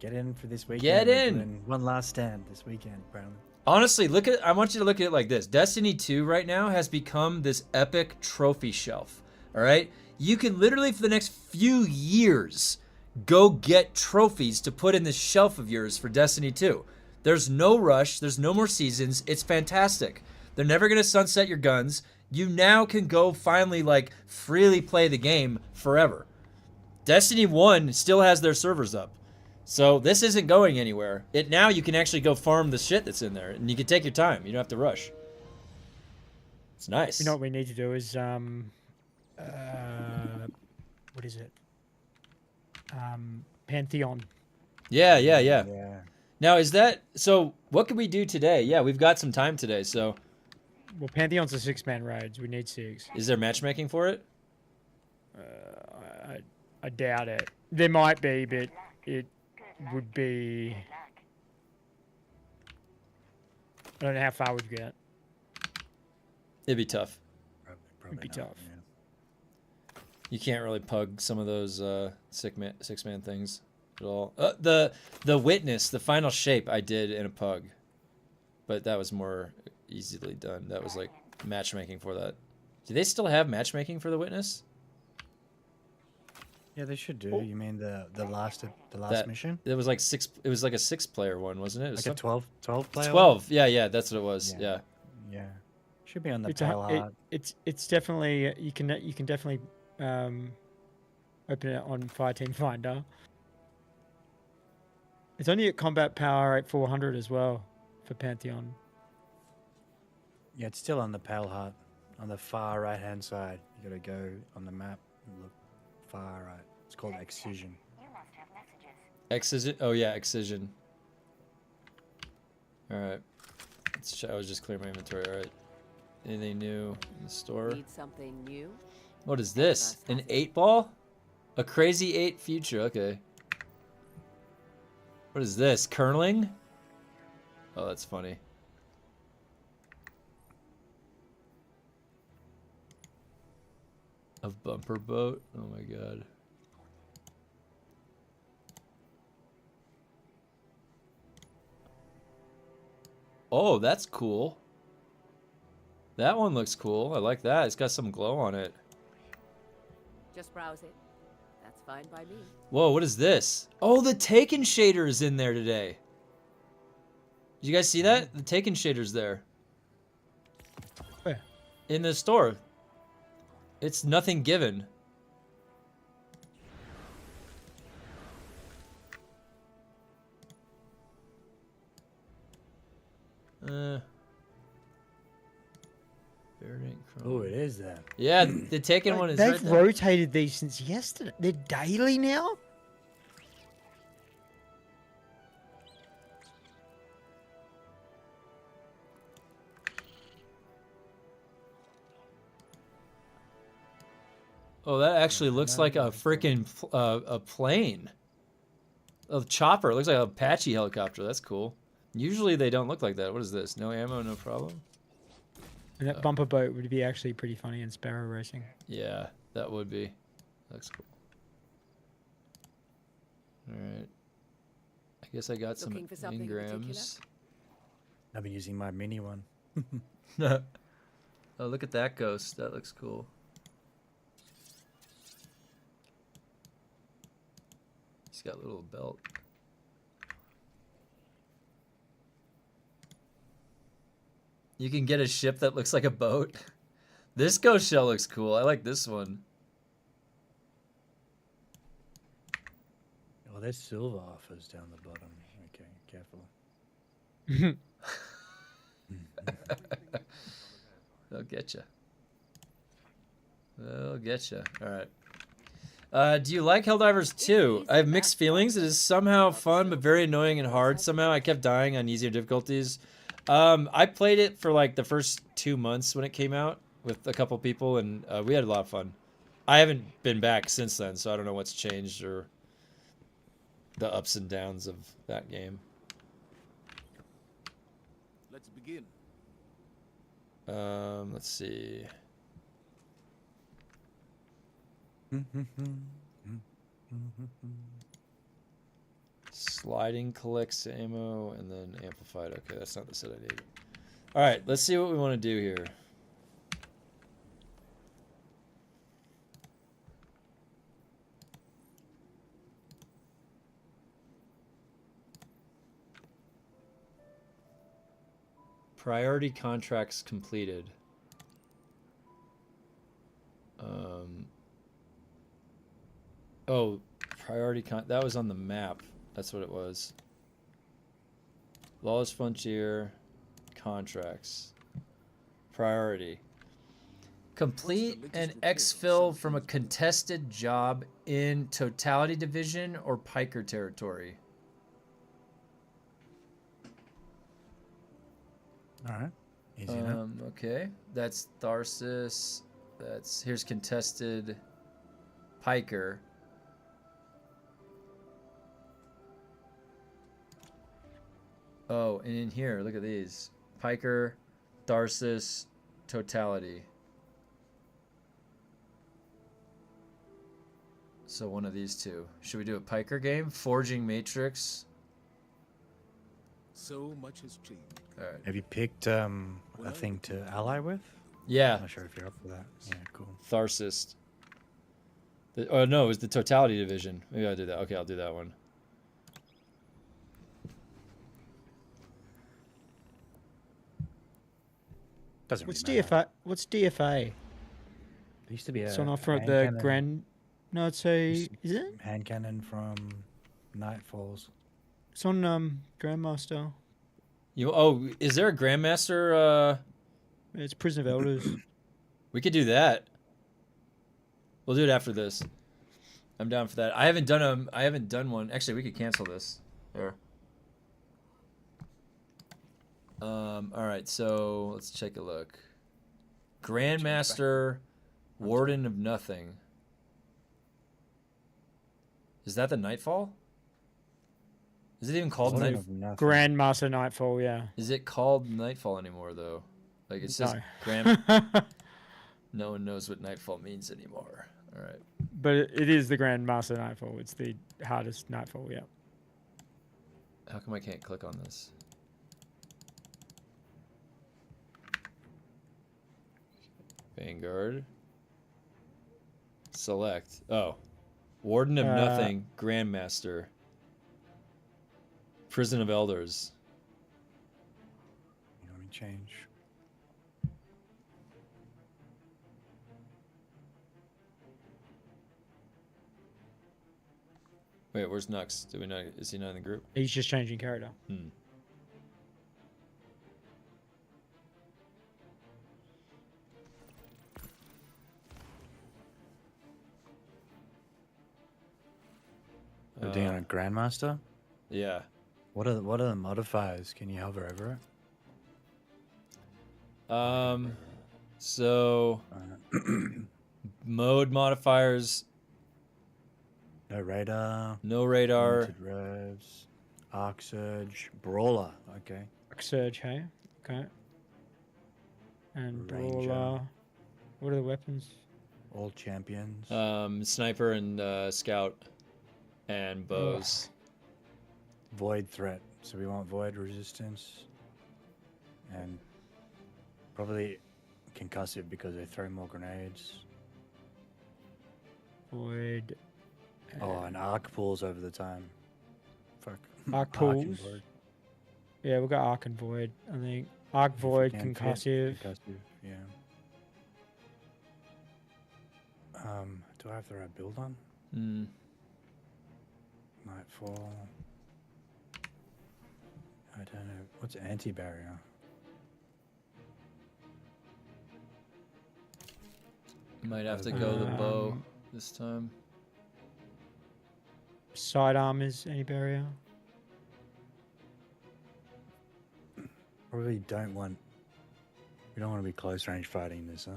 [SPEAKER 11] Get in for this weekend.
[SPEAKER 1] Get
[SPEAKER 11] We're
[SPEAKER 1] in.
[SPEAKER 11] doing one last stand this weekend, apparently.
[SPEAKER 1] Honestly, I want you to look at it like this. Destiny 2 right now has become this epic trophy shelf. All right? You can literally for the next few years go get trophies to put in this shelf of yours for Destiny 2. There's no rush, there's no more seasons. It's fantastic. They're never going to sunset your guns. You now can go finally like freely play the game forever. Destiny 1 still has their servers up. So this isn't going anywhere. Now you can actually go farm the shit that's in there, and you can take your time. You don't have to rush. It's nice.
[SPEAKER 10] You know what we need to do is what is it? Pantheon.
[SPEAKER 1] Yeah. Now is that so? What could we do today? Yeah, we've got some time today. So
[SPEAKER 10] Well, Pantheon's a 6-man raids. We need 6.
[SPEAKER 1] is there matchmaking for it?
[SPEAKER 10] I doubt it. There might be, but it would be. I don't know how far we'd get.
[SPEAKER 1] It'd be tough.
[SPEAKER 11] Probably
[SPEAKER 10] It'd be
[SPEAKER 11] not,
[SPEAKER 10] tough.
[SPEAKER 11] yeah.
[SPEAKER 1] You can't really pug some of those six-man things at all. The witness, the final shape, I did in a pug, but that was more easily done. That was like matchmaking for that. Do they still have matchmaking for the witness?
[SPEAKER 11] Yeah, they should do.
[SPEAKER 10] Oh.
[SPEAKER 11] You mean the last
[SPEAKER 1] That
[SPEAKER 11] mission?
[SPEAKER 1] it was like six. It was like a 6-player one, wasn't it? It was
[SPEAKER 11] Like a 12 player.
[SPEAKER 1] 12. Yeah, yeah, that's what it was. Yeah.
[SPEAKER 11] Yeah. Should be on the
[SPEAKER 10] It's
[SPEAKER 11] pale
[SPEAKER 10] a,
[SPEAKER 11] heart.
[SPEAKER 10] it's definitely you can definitely open it on Fireteam Finder. It's only at combat power at 400 as well for Pantheon.
[SPEAKER 11] Yeah, it's still on the pale heart, on the far right hand side. You gotta go on the map and look far right. It's called Excision.
[SPEAKER 1] Excision. Oh yeah, Excision. All right. I was just clearing my inventory. All right. Anything new in the store?
[SPEAKER 12] Need something new?
[SPEAKER 1] What is this? An 8-ball? A crazy 8 future. Okay. What is this? Curling? Oh, that's funny. A bumper boat? Oh my god. Oh, that's cool. That one looks cool. I like that. It's got some glow on it.
[SPEAKER 12] Just browse it. That's fine by me.
[SPEAKER 1] Whoa, what is this? Oh, the Taken shader is in there today. Did you guys see that? The Taken shader's there.
[SPEAKER 10] Where?
[SPEAKER 1] In the store. It's nothing given.
[SPEAKER 11] Oh, it is that.
[SPEAKER 1] Yeah, the Taken one is
[SPEAKER 10] They've
[SPEAKER 1] right there.
[SPEAKER 10] rotated these since yesterday. They're daily now?
[SPEAKER 1] Oh, that actually looks like a freaking a plane. A chopper. It looks like an Apache helicopter. That's cool. Usually they don't look like that. What is this? No ammo, no problem?
[SPEAKER 10] And that bumper boat would be actually pretty funny in Sparrow Racing.
[SPEAKER 1] Yeah, that would be. Looks cool. Alright. I guess I got some
[SPEAKER 12] Looking for something in particular?
[SPEAKER 1] engrams.
[SPEAKER 11] I've been using my mini one.
[SPEAKER 1] Oh, look at that ghost. That looks cool. He's got a little belt. You can get a ship that looks like a boat. This ghost shell looks cool. I like this one.
[SPEAKER 11] Oh, there's silver offers down the bottom. Okay, careful.
[SPEAKER 1] They'll get you. They'll get you. All right. Do you like Helldivers 2? I have mixed feelings. It is somehow fun, but very annoying and hard. Somehow I kept dying on easier difficulties. I played it for like the first 2 months when it came out with a couple people, and we had a lot of fun. I haven't been back since then, so I don't know what's changed or the ups and downs of that game.
[SPEAKER 5] Let's begin.
[SPEAKER 1] Let's see. Sliding collects ammo and then amplified. Okay, that's not the set I need. All right, let's see what we want to do here. Priority contracts completed. Oh, that was on the map. That's what it was. Lawless Frontier contracts. Priority. Complete an exfil from a contested job in Totality Division or Piker territory.
[SPEAKER 11] All right. Easy enough.
[SPEAKER 1] Okay. That's Tharsis. Here's contested Piker. Oh, and in here, look at these. Piker, Tharsis, Totality. So one of these two. Should we do a Piker game? Forging Matrix.
[SPEAKER 5] So much has changed.
[SPEAKER 1] All right.
[SPEAKER 11] Have you picked a thing to ally with?
[SPEAKER 1] Yeah.
[SPEAKER 11] I'm not sure if you're up for that. Yeah, cool.
[SPEAKER 1] Tharsis. Oh no, it was the totality division. Maybe I'll do that. Okay, I'll do that one.
[SPEAKER 11] Doesn't
[SPEAKER 10] What's
[SPEAKER 11] really matter.
[SPEAKER 10] DFA? What's DFA?
[SPEAKER 11] There used to be
[SPEAKER 10] It's
[SPEAKER 11] a
[SPEAKER 10] on offer at
[SPEAKER 11] hand
[SPEAKER 10] the
[SPEAKER 11] cannon.
[SPEAKER 10] Grand. No, it's a.
[SPEAKER 11] Used
[SPEAKER 10] Is it?
[SPEAKER 11] hand cannon from Nightfalls.
[SPEAKER 10] It's on Grandmaster.
[SPEAKER 1] Is there a Grandmaster?
[SPEAKER 10] It's Prison of Elders.
[SPEAKER 1] We could do that. We'll do it after this. I'm down for that. I haven't done one. Actually, we could cancel this. There. All right, so let's take a look. Grandmaster, Warden of Nothing. Is that the Nightfall? Is it even called Nightfall?
[SPEAKER 10] Grandmaster Nightfall, yeah.
[SPEAKER 1] Is it called Nightfall anymore though? Like it says
[SPEAKER 10] No.
[SPEAKER 1] Grand. No one knows what Nightfall means anymore. All right.
[SPEAKER 10] But it is the Grandmaster Nightfall. It's the hardest Nightfall, yeah.
[SPEAKER 1] How come I can't click on this? Vanguard. Select. Oh. Warden of Nothing, Grandmaster. Prison of Elders.
[SPEAKER 11] Let me change.
[SPEAKER 1] Wait, where's Nux? Do we know? Is he not in the group?
[SPEAKER 10] He's just changing character.
[SPEAKER 1] Hmm.
[SPEAKER 11] We're doing a Grandmaster?
[SPEAKER 1] Yeah.
[SPEAKER 11] What are the modifiers? Can you hover over it?
[SPEAKER 1] So mode modifiers.
[SPEAKER 11] No radar.
[SPEAKER 1] No radar.
[SPEAKER 11] Limited revs. Arc surge. Brawler. Okay.
[SPEAKER 10] Arc surge, hey? Okay. And
[SPEAKER 11] Ranger.
[SPEAKER 10] Brawler. What are the weapons?
[SPEAKER 11] All champions.
[SPEAKER 1] Sniper and scout and bows.
[SPEAKER 11] Void threat. So we want void resistance. And probably concussive because they throw more grenades.
[SPEAKER 10] Void.
[SPEAKER 11] Oh, and arc pulls over the time. Fuck.
[SPEAKER 10] Arc
[SPEAKER 11] and
[SPEAKER 10] pulls.
[SPEAKER 11] void.
[SPEAKER 10] Yeah, we've got Arc and Void, I think. Arc, Void,
[SPEAKER 11] Can fit.
[SPEAKER 10] concussive.
[SPEAKER 11] Concussive, yeah. Do I have the right build on?
[SPEAKER 1] Hmm.
[SPEAKER 11] Nightfall. I don't know. What's anti-barrier?
[SPEAKER 1] Might have to go the bow this time.
[SPEAKER 10] Sidearm is any barrier.
[SPEAKER 11] Probably don't want. We don't want to be close range fighting this, huh?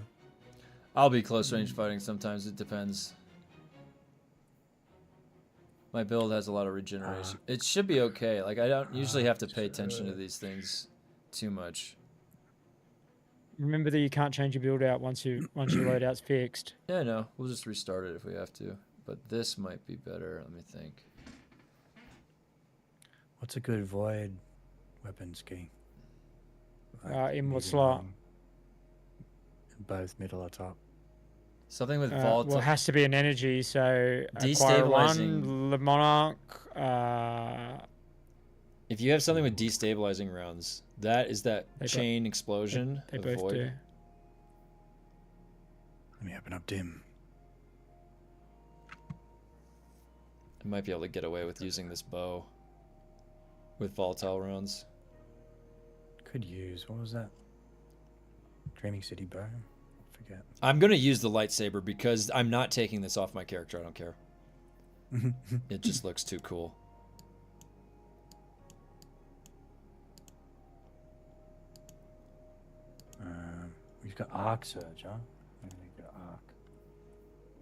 [SPEAKER 1] I'll be close range fighting sometimes. It depends. My build has a lot of regeneration. It should be okay. Like I don't usually have to pay attention to these things too much.
[SPEAKER 10] Remember that you can't change your build out once your loadout's fixed.
[SPEAKER 1] Yeah, no. We'll just restart it if we have to. But this might be better. Let me think.
[SPEAKER 11] What's a good void weapons key?
[SPEAKER 10] In what
[SPEAKER 11] medium,
[SPEAKER 10] slot?
[SPEAKER 11] long, both middle or top.
[SPEAKER 1] Something with
[SPEAKER 10] Well,
[SPEAKER 1] volatile.
[SPEAKER 10] it has to be an energy, so acquire one, the Monarch.
[SPEAKER 1] If you have something with destabilizing rounds, that is that
[SPEAKER 10] They
[SPEAKER 1] chain explosion.
[SPEAKER 10] They
[SPEAKER 1] of
[SPEAKER 10] both
[SPEAKER 1] void.
[SPEAKER 10] do.
[SPEAKER 11] Let me open up dim.
[SPEAKER 1] I might be able to get away with using this bow with volatile rounds.
[SPEAKER 11] Could use. What was that? Dreaming City bow. Forget.
[SPEAKER 1] I'm gonna use the lightsaber because I'm not taking this off my character. I don't care. It just looks too cool.
[SPEAKER 11] We've got arc surge, huh? Maybe we got arc.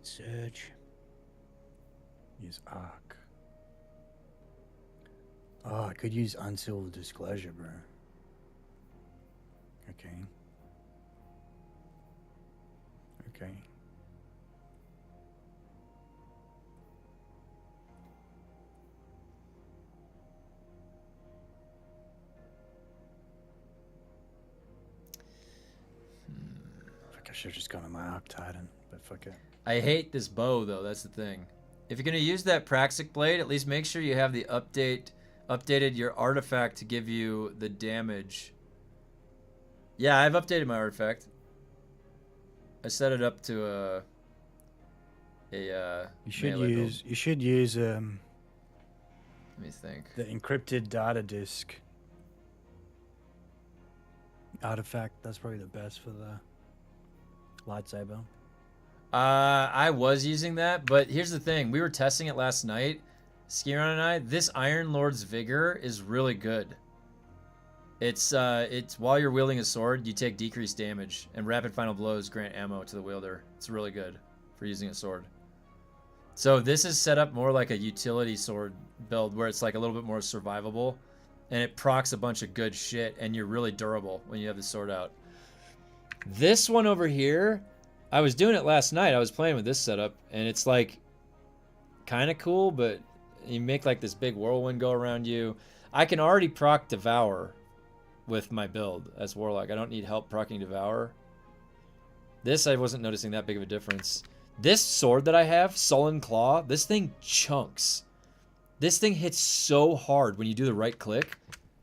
[SPEAKER 10] Surge.
[SPEAKER 11] Use arc. Oh, I could use unsealed disclosure, bro. Okay. Okay. should have just gone on my Arc Titan, but fuck it.
[SPEAKER 1] I hate this bow though. That's the thing. If you're gonna use that Praxic blade, at least make sure you have the updated your artifact to give you the damage. Yeah, I've updated my artifact. I set it up to
[SPEAKER 11] You should
[SPEAKER 1] melee build.
[SPEAKER 11] use. You should use
[SPEAKER 1] Let me think.
[SPEAKER 11] the encrypted data disk artifact. That's probably the best for the lightsaber.
[SPEAKER 1] I was using that, but here's the thing. We were testing it last night, Skiron and I. This Iron Lord's Vigor is really good. It's while you're wielding a sword, you take decreased damage, and rapid final blows grant ammo to the wielder. It's really good for using a sword. So this is set up more like a utility sword build, where it's like a little bit more survivable, and it procs a bunch of good shit, and you're really durable when you have the sword out. This one over here, I was doing it last night. I was playing with this setup, and it's like kind of cool, but you make like this big whirlwind go around you. I can already proc Devour with my build as Warlock. I don't need help proccing Devour. This, I wasn't noticing that big of a difference. This sword that I have, Sullen Claw, this thing chunks. This thing hits so hard when you do the right click.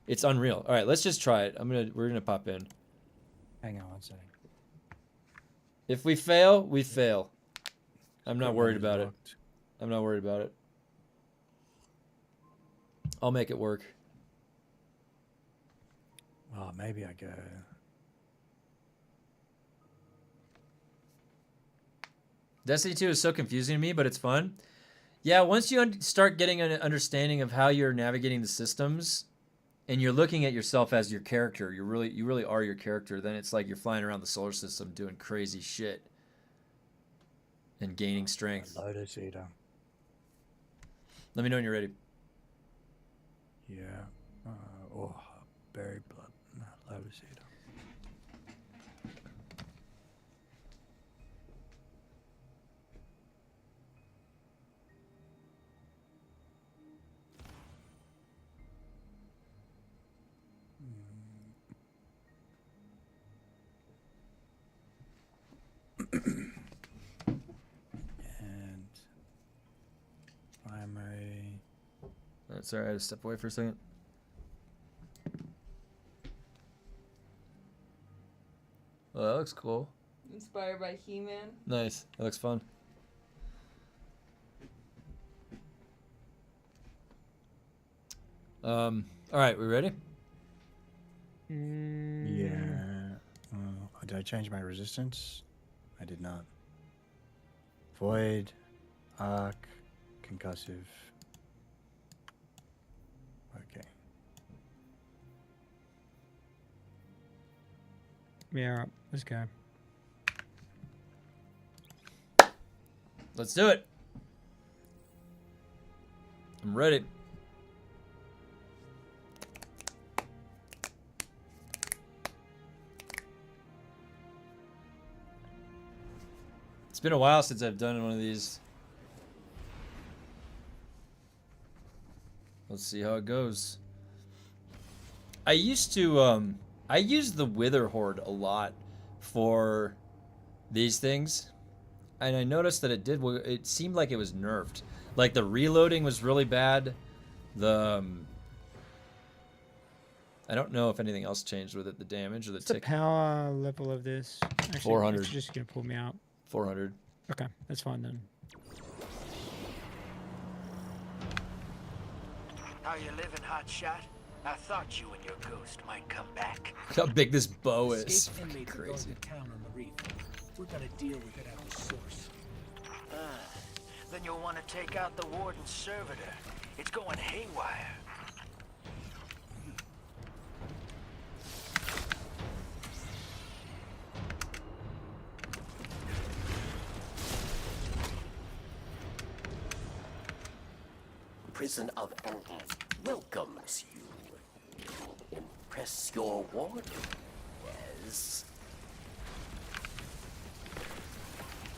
[SPEAKER 1] It's unreal. All right, let's just try it. We're gonna pop in.
[SPEAKER 11] Hang on one second.
[SPEAKER 1] If we fail, we fail. I'm not worried about it. I'm not worried about it. I'll make it work.
[SPEAKER 11] Oh, maybe I go.
[SPEAKER 1] Destiny 2 is so confusing to me, but it's fun. Yeah, once you start getting an understanding of how you're navigating the systems, and you're looking at yourself as your character, you really are your character, then it's like you're flying around the solar system doing crazy shit and gaining strength.
[SPEAKER 11] Lotus Eater.
[SPEAKER 1] Let me know when you're ready.
[SPEAKER 11] Yeah. Berry blood. No, Lotus Eater. And primary.
[SPEAKER 1] Sorry, I had to step away for a second. Well, that looks cool.
[SPEAKER 2] Inspired by He-Man.
[SPEAKER 1] Nice. That looks fun. All right, we ready?
[SPEAKER 11] Yeah. Did I change my resistance? I did not. Void, arc, concussive. Okay.
[SPEAKER 10] Yeah, let's go.
[SPEAKER 1] Let's do it. I'm ready. It's been a while since I've done one of these. Let's see how it goes. I used to, I used the Wither Horde a lot for these things. And I noticed that it seemed like it was nerfed. Like the reloading was really bad. I don't know if anything else changed with it, the damage or the
[SPEAKER 10] What's the
[SPEAKER 1] tick.
[SPEAKER 10] power level of this? Actually,
[SPEAKER 1] 400.
[SPEAKER 10] It's just gonna pull me out.
[SPEAKER 1] 400.
[SPEAKER 10] Okay, that's fine then.
[SPEAKER 13] How you living, hotshot? I thought you and your ghost might come back.
[SPEAKER 1] Look how big this bow is.
[SPEAKER 14] Escaped inmates are going
[SPEAKER 1] Crazy.
[SPEAKER 14] to town on the reef. We're gonna deal with it at the source.
[SPEAKER 13] Then you'll want to take out the warden's servitor. It's going haywire.
[SPEAKER 15] Prison of Elders welcomes you. Impress your warden, yes.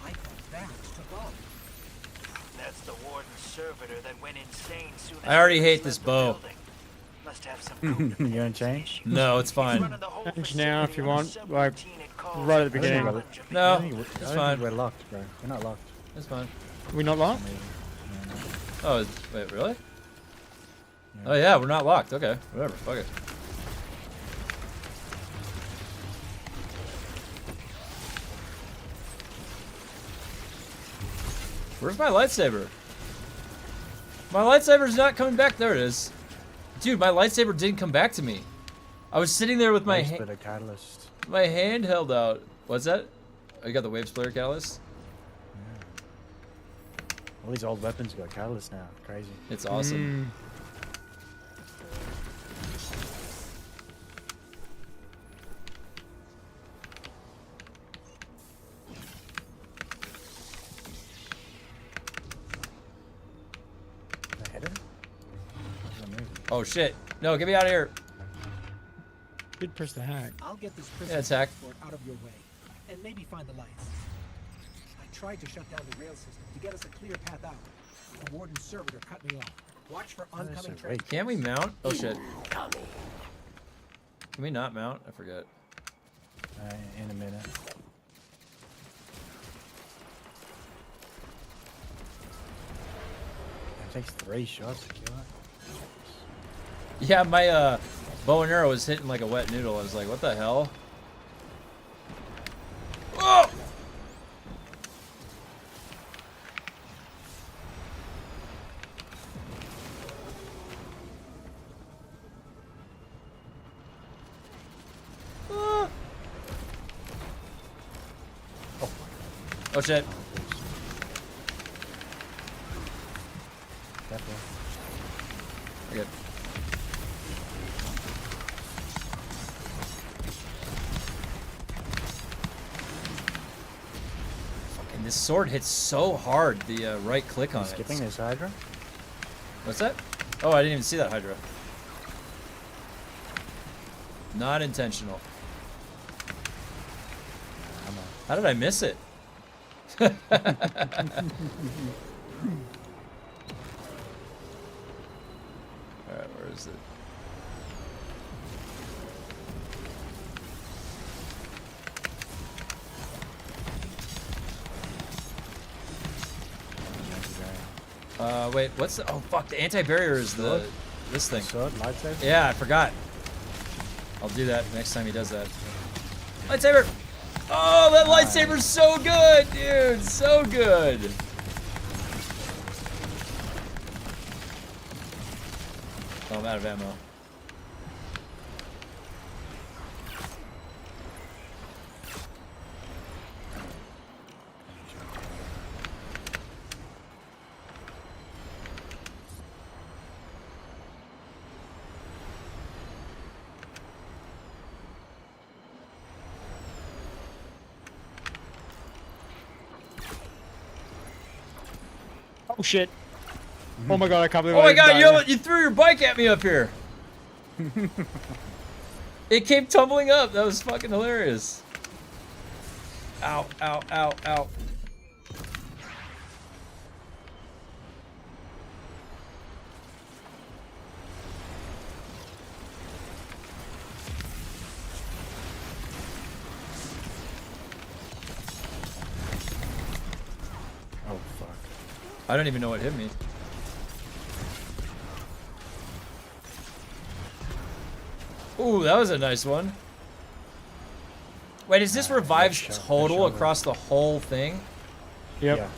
[SPEAKER 14] I thought barracks took off.
[SPEAKER 13] That's the warden's servitor that went insane soon as
[SPEAKER 1] I already
[SPEAKER 13] he
[SPEAKER 1] hate
[SPEAKER 13] left
[SPEAKER 1] this
[SPEAKER 13] the
[SPEAKER 1] bow.
[SPEAKER 13] building. Must have some
[SPEAKER 11] You gonna change?
[SPEAKER 1] No, it's fine.
[SPEAKER 10] Change now if you want. Like, Right at the beginning.
[SPEAKER 1] No,
[SPEAKER 11] I
[SPEAKER 1] it's
[SPEAKER 11] don't
[SPEAKER 1] fine.
[SPEAKER 11] think we're locked, bro. We're not locked.
[SPEAKER 1] It's fine.
[SPEAKER 10] We're not locked?
[SPEAKER 1] Oh, wait, really? Oh yeah, we're not locked. Okay, whatever. Fuck it. Where's my lightsaber? My lightsaber's not coming back. There it is. Dude, my lightsaber didn't come back to me. I was sitting there with my
[SPEAKER 11] catalyst.
[SPEAKER 1] My hand held out. What's that? Oh, you got the wave splitter catalyst?
[SPEAKER 11] All these old weapons got catalyst now. Crazy.
[SPEAKER 1] It's awesome. Oh shit. No, get me out of here.
[SPEAKER 10] Did press the hack.
[SPEAKER 14] I'll get this
[SPEAKER 1] Yeah, attack.
[SPEAKER 14] transport out of your way, and maybe find the lights. I tried to shut down the rail system to get us a clear path out. The warden's servitor cut me off. Watch for oncoming traffic.
[SPEAKER 1] Can't we mount? Oh shit. Can we not mount? I forget.
[SPEAKER 11] In a minute. It takes 3 shots to kill it.
[SPEAKER 1] Yeah, my bow and arrow was hitting like a wet noodle. I was like, what the hell? Oh! Ah! Oh shit.
[SPEAKER 11] Definitely.
[SPEAKER 1] Okay. And this sword hits so hard, the right click on it.
[SPEAKER 11] Skipping this Hydra?
[SPEAKER 1] What's that? Oh, I didn't even see that Hydra. Not intentional. How did I miss it? Alright, where is it? Wait, what's the... Oh, fuck, the anti-barrier is the... This thing.
[SPEAKER 11] Sword, lightsaber?
[SPEAKER 1] Yeah, I forgot. I'll do that next time he does that. Lightsaber! Oh, that lightsaber's so good, dude! So good! Oh, I'm out of ammo.
[SPEAKER 10] Oh shit. Oh my god, I can't believe
[SPEAKER 1] Oh
[SPEAKER 10] I
[SPEAKER 1] my
[SPEAKER 10] didn't
[SPEAKER 1] god,
[SPEAKER 10] die.
[SPEAKER 1] you threw your bike at me up here! It came tumbling up. That was fucking hilarious. Ow, ow, ow, ow.
[SPEAKER 11] Oh fuck.
[SPEAKER 1] I don't even know what hit me. Ooh, that was a nice one. Wait, is this revives total across the whole thing?
[SPEAKER 10] Yep.
[SPEAKER 11] Yeah.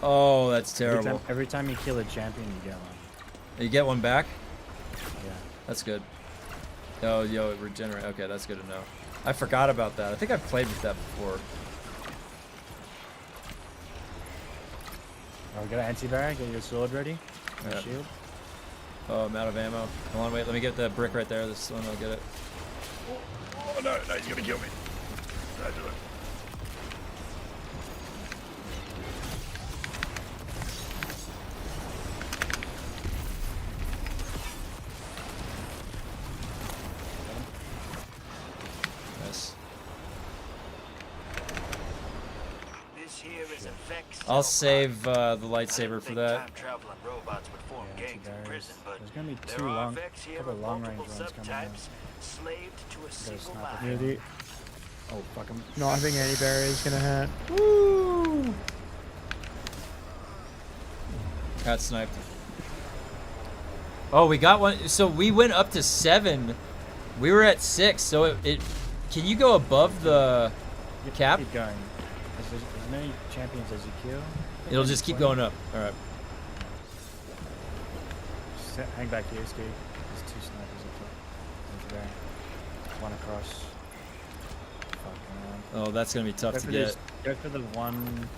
[SPEAKER 1] Oh, that's terrible.
[SPEAKER 11] Every time you kill a champion, you get one.
[SPEAKER 1] You get one back?
[SPEAKER 11] Yeah.
[SPEAKER 1] That's good. Oh, yo, it regenerate. Okay, that's good to know. I forgot about that. I think I've played with that before.
[SPEAKER 11] Oh, get an anti-barrier, get your sword ready.
[SPEAKER 1] Yeah.
[SPEAKER 11] Shield.
[SPEAKER 1] Oh, I'm out of ammo. Hold on, wait, let me get the brick right there. This one, I'll get it.
[SPEAKER 6] Oh no, no, he's gonna kill me. I do it.
[SPEAKER 1] Nice.
[SPEAKER 13] This here is a Vex.
[SPEAKER 1] I'll save the lightsaber for that.
[SPEAKER 13] Time-traveling robots would form gangs in prison, but
[SPEAKER 11] There's gonna be
[SPEAKER 13] there
[SPEAKER 11] two
[SPEAKER 13] are
[SPEAKER 11] long,
[SPEAKER 13] Vex here
[SPEAKER 11] couple
[SPEAKER 13] of
[SPEAKER 11] long range
[SPEAKER 13] multiple
[SPEAKER 11] ones coming out.
[SPEAKER 13] subtypes, slaved to a single
[SPEAKER 11] sniper
[SPEAKER 13] mind.
[SPEAKER 10] Yeah,
[SPEAKER 11] Oh, fuck him.
[SPEAKER 10] No, I think anti-barrier is gonna hurt.
[SPEAKER 1] Woo! Got sniped. Oh, we got one. So we went up to 7. We were at 6. So it can you go above the cap?
[SPEAKER 11] Keep going. As many champions as you kill.
[SPEAKER 1] It'll just keep going up. All right.
[SPEAKER 11] Just hang back here, Ski. There's 2 snipers up top. There's there. One across.
[SPEAKER 1] Oh, that's gonna be tough to get.
[SPEAKER 11] Go for the one.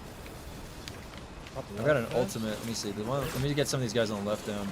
[SPEAKER 1] I've got an ultimate. Let me see. Let me get some of these guys on the left down.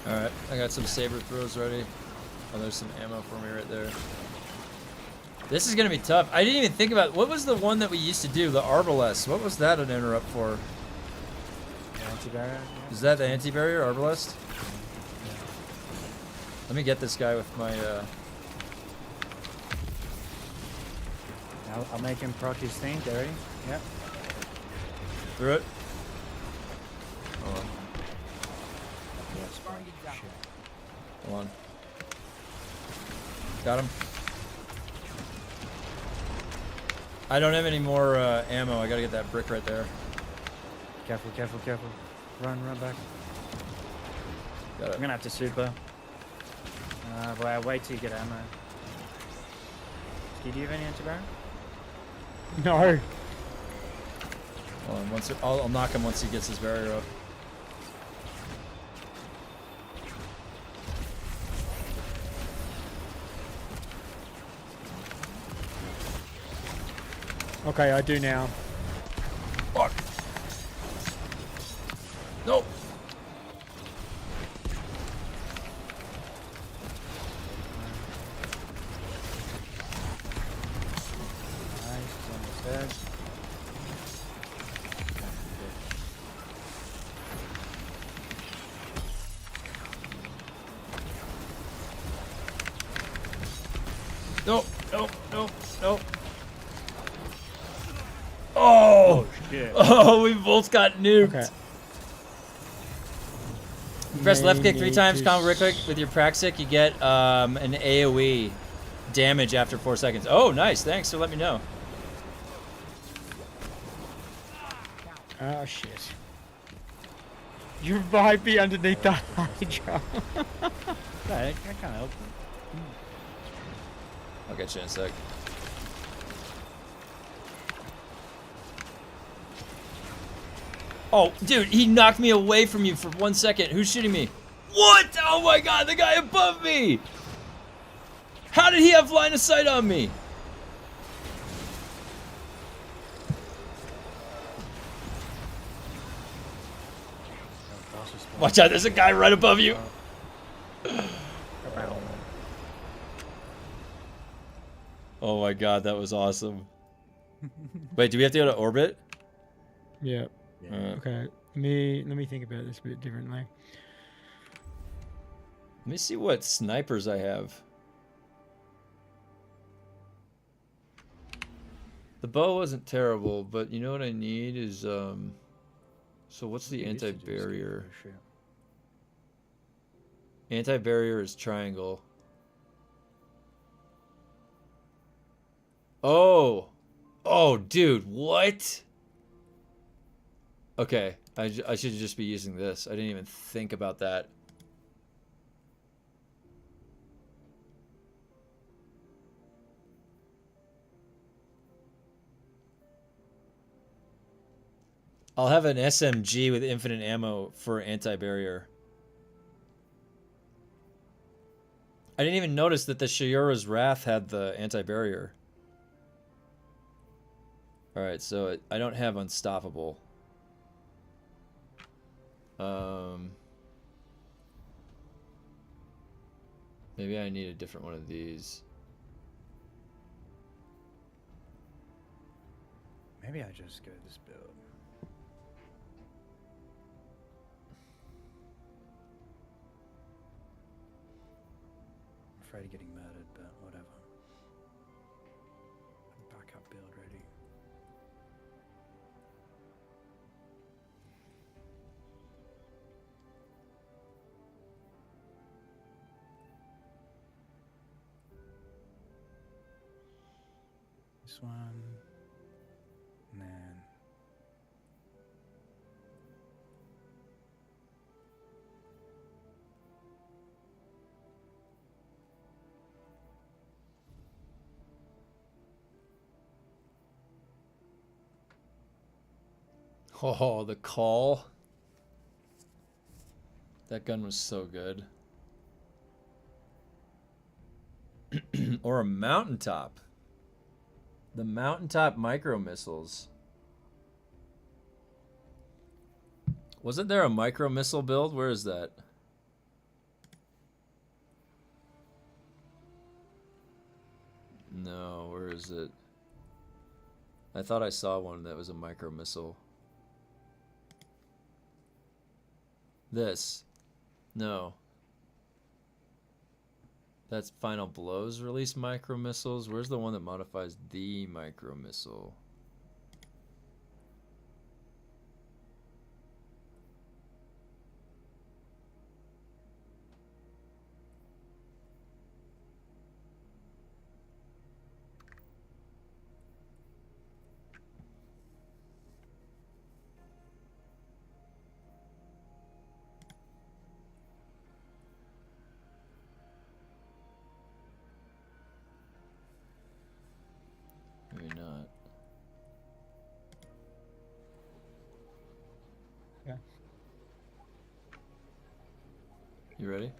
[SPEAKER 1] Alright, I got some saber throws ready. Oh, there's some ammo for me right there. This is gonna be tough. I didn't even think about what was the one that we used to do, the Arbalest. What was that an interrupt for?
[SPEAKER 11] Anti-barrier? Yeah.
[SPEAKER 1] Is that the anti-barrier Arbalest?
[SPEAKER 11] Yeah.
[SPEAKER 1] Let me get this guy with my
[SPEAKER 11] I'll make him proc his thing, Gary. Yep.
[SPEAKER 1] through it. Hold on. Hold on. Got him. I don't have any more ammo. I gotta get that brick right there.
[SPEAKER 11] Careful, careful, careful. Run back.
[SPEAKER 1] Got it.
[SPEAKER 11] I'm gonna have to super. Well, wait till you get ammo. Do you have any anti-barrier?
[SPEAKER 10] No.
[SPEAKER 1] Hold on, I'll knock him once he gets his barrier up.
[SPEAKER 10] Okay, I do now.
[SPEAKER 1] Fuck. Nope.
[SPEAKER 11] Dead.
[SPEAKER 1] Nope, nope, nope, nope. Oh!
[SPEAKER 11] Shit.
[SPEAKER 1] Oh, we both got nuked.
[SPEAKER 10] Okay.
[SPEAKER 1] Press left click 3 times, combo right click with your praxic, you get an AoE damage after 4 seconds. Oh, nice. Thanks for letting me know.
[SPEAKER 10] Oh shit. You might be underneath the Hydra.
[SPEAKER 11] I can't help him.
[SPEAKER 1] I'll get you in a sec. Oh, dude, he knocked me away from you for 1 second. Who's shooting me? What? Oh my god, the guy above me! How did he have line of sight on me? Watch out, there's a guy right above you. Oh my god, that was awesome. Wait, do we have to go to orbit?
[SPEAKER 10] Yeah. Okay. Let me think about this a bit differently.
[SPEAKER 1] Let me see what snipers I have. The bow wasn't terrible, but you know what I need is so what's the anti-barrier? Anti-barrier is triangle. Oh! Oh, dude, what? Okay, I should just be using this. I didn't even think about that. I'll have an SMG with infinite ammo for anti-barrier. I didn't even notice that the Shiura's Wrath had the anti-barrier. Alright, so I don't have Unstoppable. Maybe I need a different one of these.
[SPEAKER 11] Maybe I just go this build. I'm afraid of getting murdered, but whatever. Backup build ready. This one, and then
[SPEAKER 1] Oh, the call. That gun was so good. Or a mountaintop. The mountaintop micro missiles. Wasn't there a micro missile build? Where is that? No, where is it? I thought I saw one that was a micro missile. This. No. That's Final Blows release micro missiles. Where's the one that modifies the micro missile? Maybe not.
[SPEAKER 10] Yeah.
[SPEAKER 1] You ready?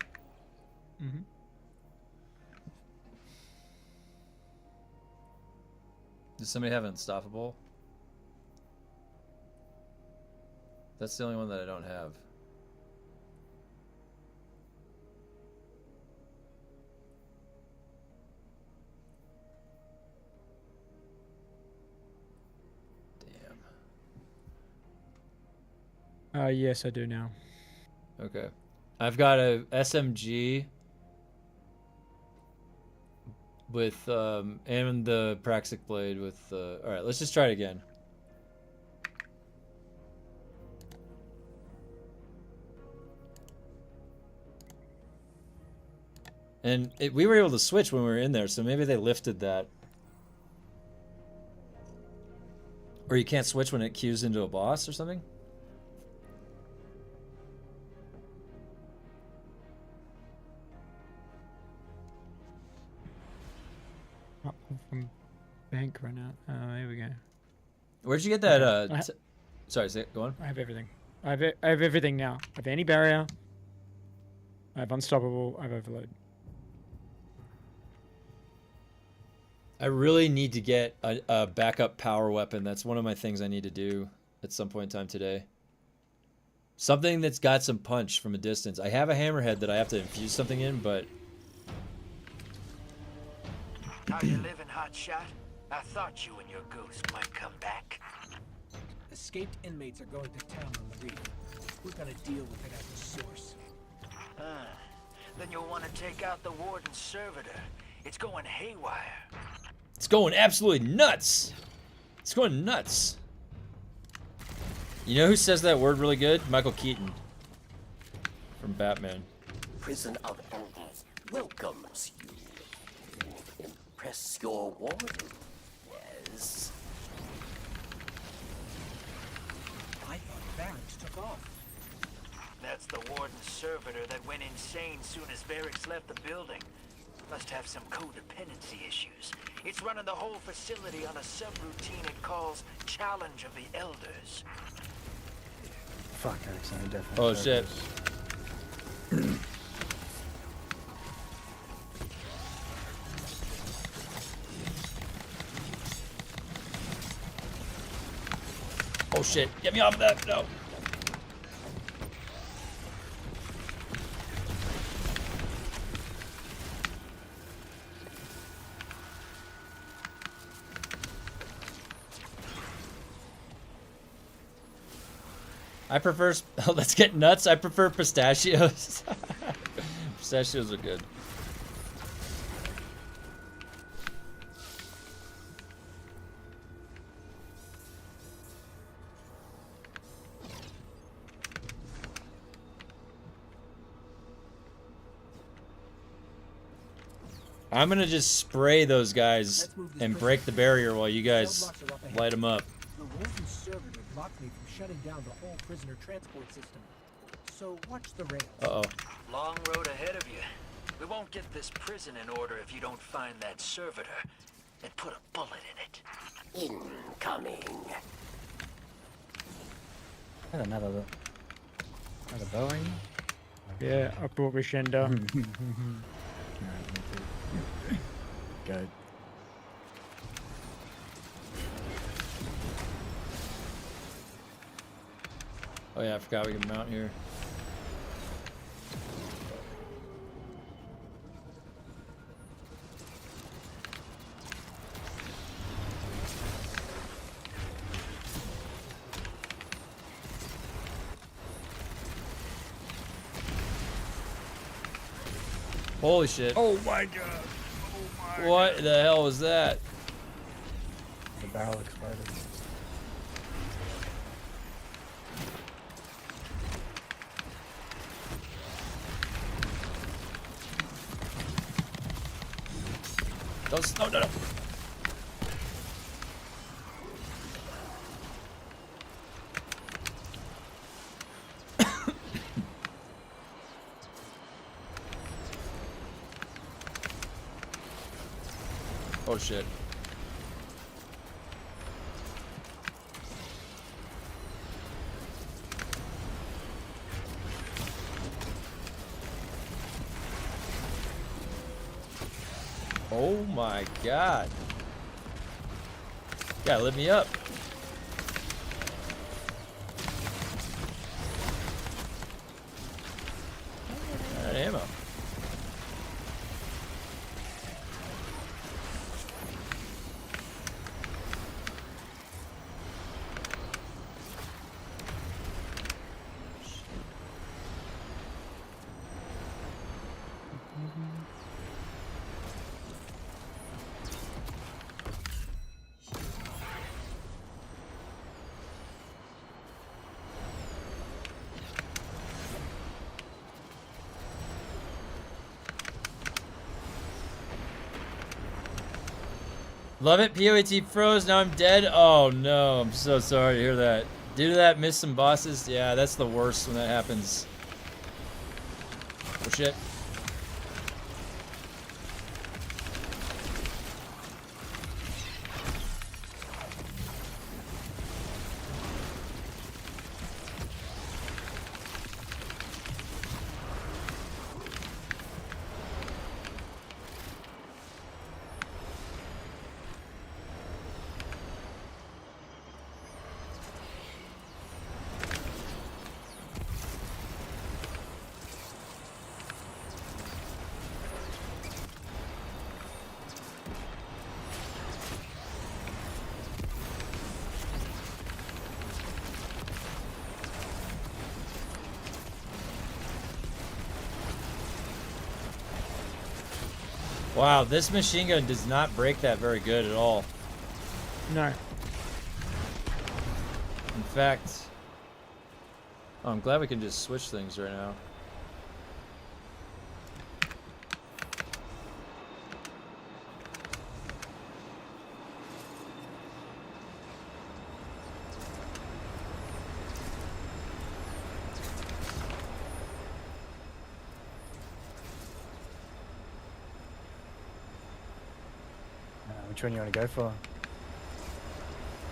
[SPEAKER 10] Mm-hmm.
[SPEAKER 1] Does somebody have Unstoppable? That's the only one that I don't have.
[SPEAKER 10] Yes, I do now.
[SPEAKER 1] Okay. I've got a SMG with and the Praxic blade with all right, let's just try it again. And we were able to switch when we were in there, so maybe they lifted that. Or you can't switch when it queues into a boss or something?
[SPEAKER 10] From bank right now. Oh, here we go.
[SPEAKER 1] Where'd you get that?
[SPEAKER 10] Okay.
[SPEAKER 1] Sorry, go on.
[SPEAKER 10] I have everything. I have everything now. I have anti-barrier. I have unstoppable. I have overload.
[SPEAKER 1] I really need to get a backup power weapon. That's one of my things I need to do at some point in time today. Something that's got some punch from a distance. I have a hammerhead that I have to infuse something in, but...
[SPEAKER 13] How you living, hotshot? I thought you and your ghost might come back.
[SPEAKER 14] Escaped inmates are going to town on the reef. We're gonna deal with it at the source.
[SPEAKER 13] Then you'll want to take out the warden's servitor. It's going haywire.
[SPEAKER 1] It's going absolutely nuts. It's going nuts. You know who says that word really good? Michael Keaton from Batman.
[SPEAKER 15] Prison of Elders welcomes you. Impress your warden. Yes.
[SPEAKER 14] I thought barracks took off.
[SPEAKER 13] That's the warden's servitor that went insane soon as barracks left the building. Must have some codependency issues. It's running the whole facility on a subroutine it calls Challenge of the Elders.
[SPEAKER 11] Fuck, I accidentally definitely.
[SPEAKER 1] Oh shit. Oh shit, get me off of that, no. I prefer. Let's get nuts. I prefer pistachios. Pistachios are good. I'm gonna just spray those guys and break the barrier while you guys light them up.
[SPEAKER 14] The warden's servitor blocked me from shutting down the whole prisoner transport system. So watch the rails.
[SPEAKER 1] Uh-oh.
[SPEAKER 13] Long road ahead of you. We won't get this prison in order if you don't find that servitor and put a bullet in it.
[SPEAKER 15] Incoming.
[SPEAKER 11] Got another Boeing.
[SPEAKER 10] Yeah, I brought Rishenda.
[SPEAKER 11] Go.
[SPEAKER 1] Oh yeah, I forgot we can mount here. Holy shit.
[SPEAKER 11] Oh my god.
[SPEAKER 1] What the hell was that?
[SPEAKER 11] The barrel exploded.
[SPEAKER 1] No, no, no. Oh shit. Oh my god. Yeah, lift me up. Alright, ammo. Love it, POAT froze, now I'm dead. Oh no, I'm so sorry to hear that. Due to that, missed some bosses. Yeah, that's the worst when that happens. Oh shit. Wow, this machine gun does not break that very good at all.
[SPEAKER 10] No.
[SPEAKER 1] In fact, oh, I'm glad we can just switch things right now.
[SPEAKER 11] Which one you want to go for?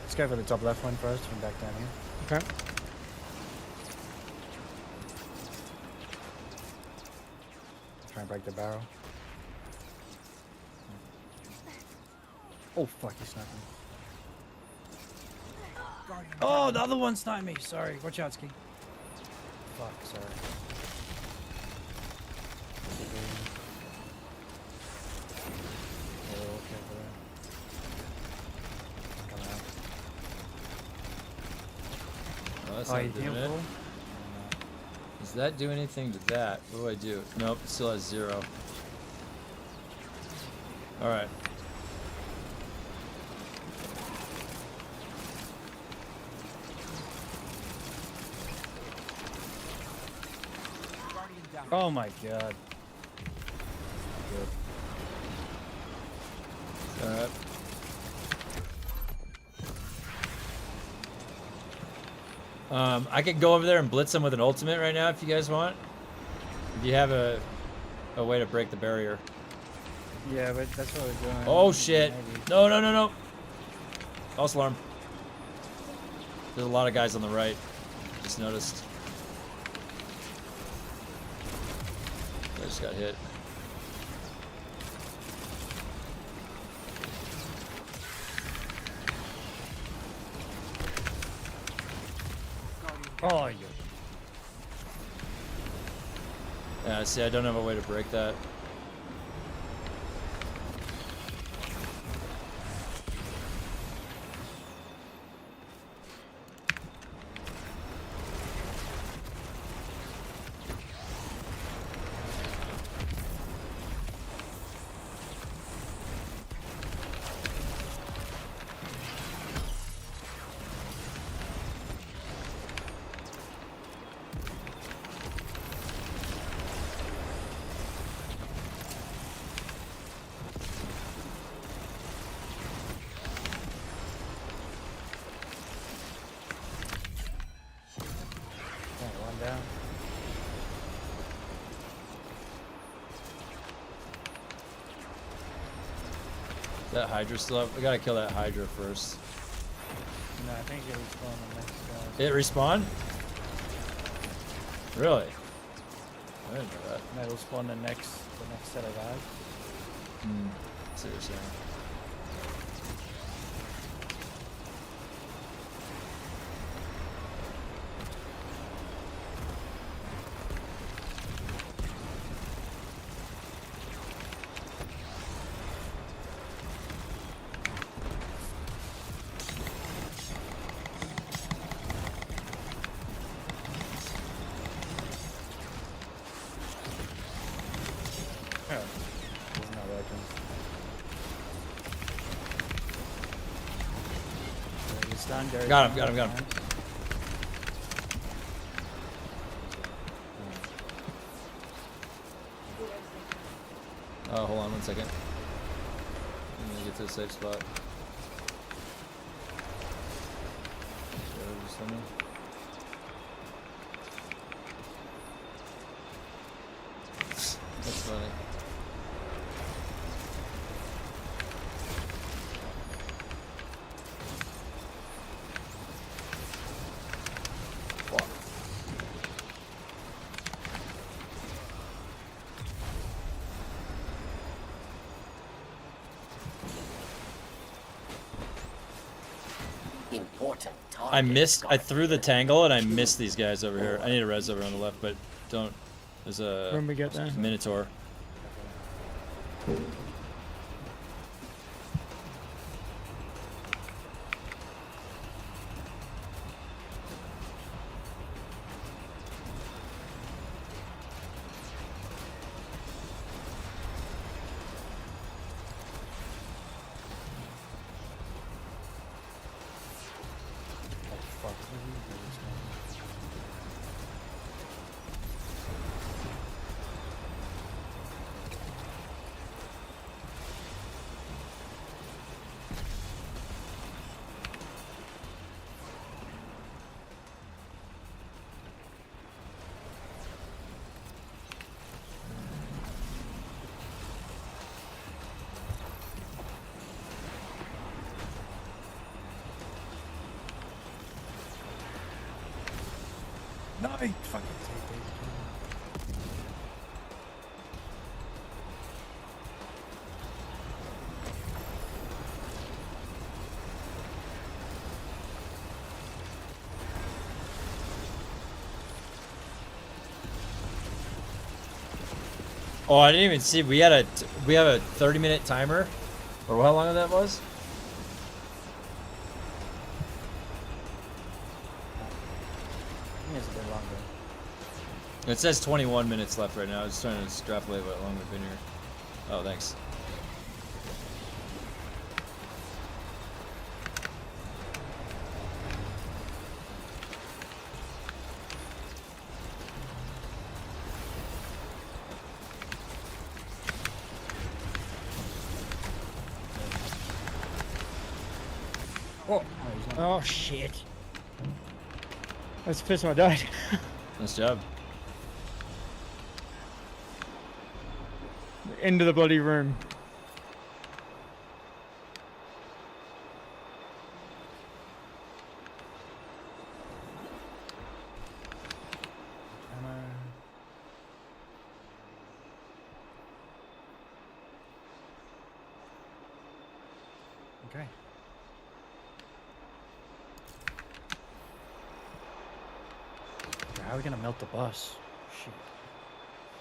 [SPEAKER 11] Let's go for the top left one first from back down here.
[SPEAKER 10] Okay.
[SPEAKER 11] Try and break the barrel. Oh fuck, he sniped me. Oh, the other one sniped me. Sorry. Watch out, Ski. Fuck, sorry.
[SPEAKER 1] No, that's
[SPEAKER 11] Oh, you
[SPEAKER 1] not doing
[SPEAKER 11] heal
[SPEAKER 1] it.
[SPEAKER 11] full?
[SPEAKER 1] Does that do anything to that? What do I do? Nope, it still has 0. Alright.
[SPEAKER 11] Oh my god.
[SPEAKER 1] Alright. I could go over there and blitz them with an ultimate right now if you guys want. If you have a way to break the barrier.
[SPEAKER 11] Yeah, but that's what we're doing.
[SPEAKER 1] Oh shit.
[SPEAKER 11] Maybe.
[SPEAKER 1] No, no, no, no. False alarm. There's a lot of guys on the right. Just noticed. I just got hit.
[SPEAKER 11] Oh, you.
[SPEAKER 1] Yeah, see, I don't have a way to break that.
[SPEAKER 11] Down.
[SPEAKER 1] That Hydra still up? We gotta kill that Hydra first.
[SPEAKER 11] No, I think it respawned the next guy.
[SPEAKER 1] It respawned? Really? I didn't know that.
[SPEAKER 11] No, it'll spawn the next set of guys.
[SPEAKER 1] Hmm. See what you're saying.
[SPEAKER 11] It's not working. You're stunned, Derek.
[SPEAKER 1] Got him, got him, got him. Hold on 1 second. I'm gonna get to a safe spot. Just let me- That's funny. Fuck.
[SPEAKER 15] Important
[SPEAKER 1] I missed. I threw the tangle and I missed these guys over here. I need a res over on the left, but don't. There's a
[SPEAKER 10] When we get there.
[SPEAKER 1] Minotaur.
[SPEAKER 11] No, fucking take
[SPEAKER 1] Oh, I didn't even see. We have a 30-minute timer, or how long that was?
[SPEAKER 11] think it's a bit longer.
[SPEAKER 1] It says 21 minutes left right now. I was trying to extrapolate what long we've been here. Oh, thanks.
[SPEAKER 10] Oh shit. That's the first time I died.
[SPEAKER 1] Nice job.
[SPEAKER 10] The end of the bloody room.
[SPEAKER 11] Okay. How are we gonna melt the bus? Shit.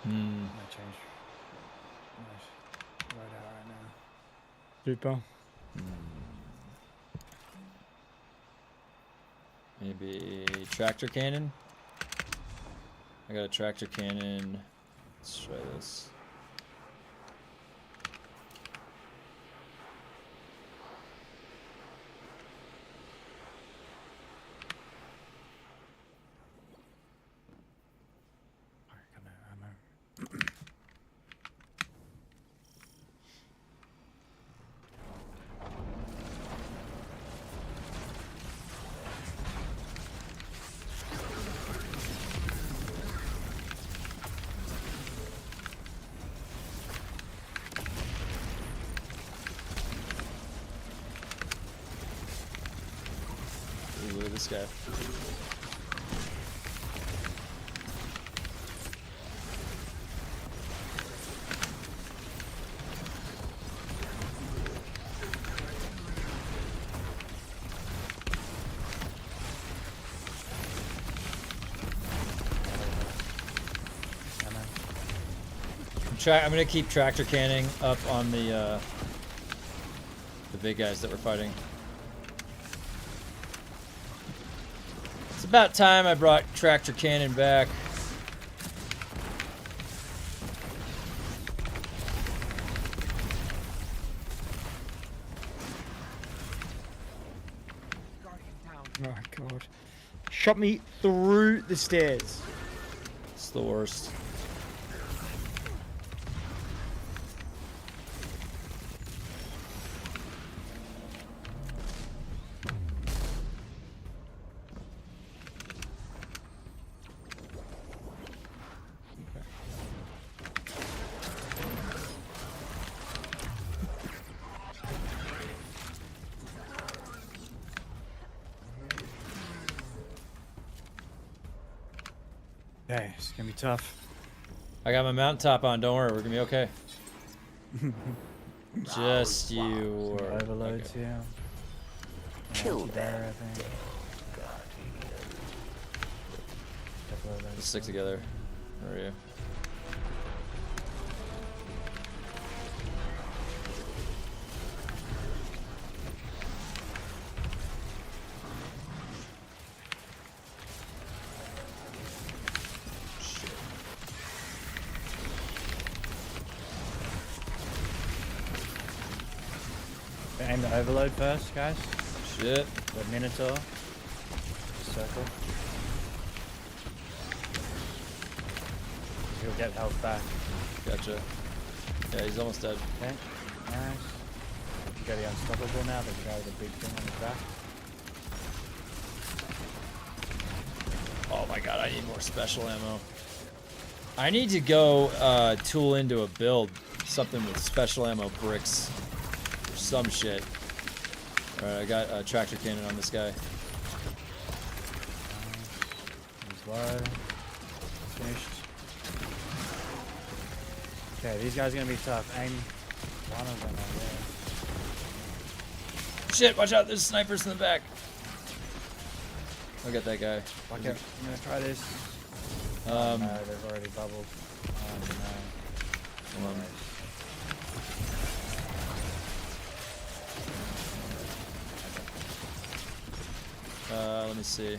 [SPEAKER 11] Might change. Nice. Right out right now.
[SPEAKER 10] Super.
[SPEAKER 1] Maybe tractor cannon. I got a tractor cannon. Let's try this. Ooh, look at this guy. I'm gonna keep tractor canning up on the big guys that we're fighting. It's about time I brought tractor cannon back.
[SPEAKER 10] Oh god. Shot me through the stairs.
[SPEAKER 1] It's the worst.
[SPEAKER 11] Okay, it's gonna be tough.
[SPEAKER 1] I got my mountaintop on, don't worry, we're gonna be okay. Just you
[SPEAKER 11] Some
[SPEAKER 1] or
[SPEAKER 11] overloads here.
[SPEAKER 15] Kill
[SPEAKER 11] there, I think.
[SPEAKER 1] Let's stick together. Where are you?
[SPEAKER 11] Aim the overload first, guys.
[SPEAKER 1] Shit.
[SPEAKER 11] The Minotaur. Circle. He'll get health back.
[SPEAKER 1] Gotcha. Yeah, he's almost dead.
[SPEAKER 11] Okay, nice. You got the unstoppable now, the guy with the big thing on his back.
[SPEAKER 1] Oh my god, I need more special ammo. I need to go tool into a build. Something with special ammo bricks. Or some shit. Alright, I got a tractor cannon on this guy.
[SPEAKER 11] He's low. Finished. Okay, these guys are gonna be tough. Aim one of them over there.
[SPEAKER 1] Shit, watch out, there's snipers in the back. Look at that guy.
[SPEAKER 11] Okay, I'm gonna try this. No, they've already bubbled. Oh no.
[SPEAKER 1] Come on. Let me see.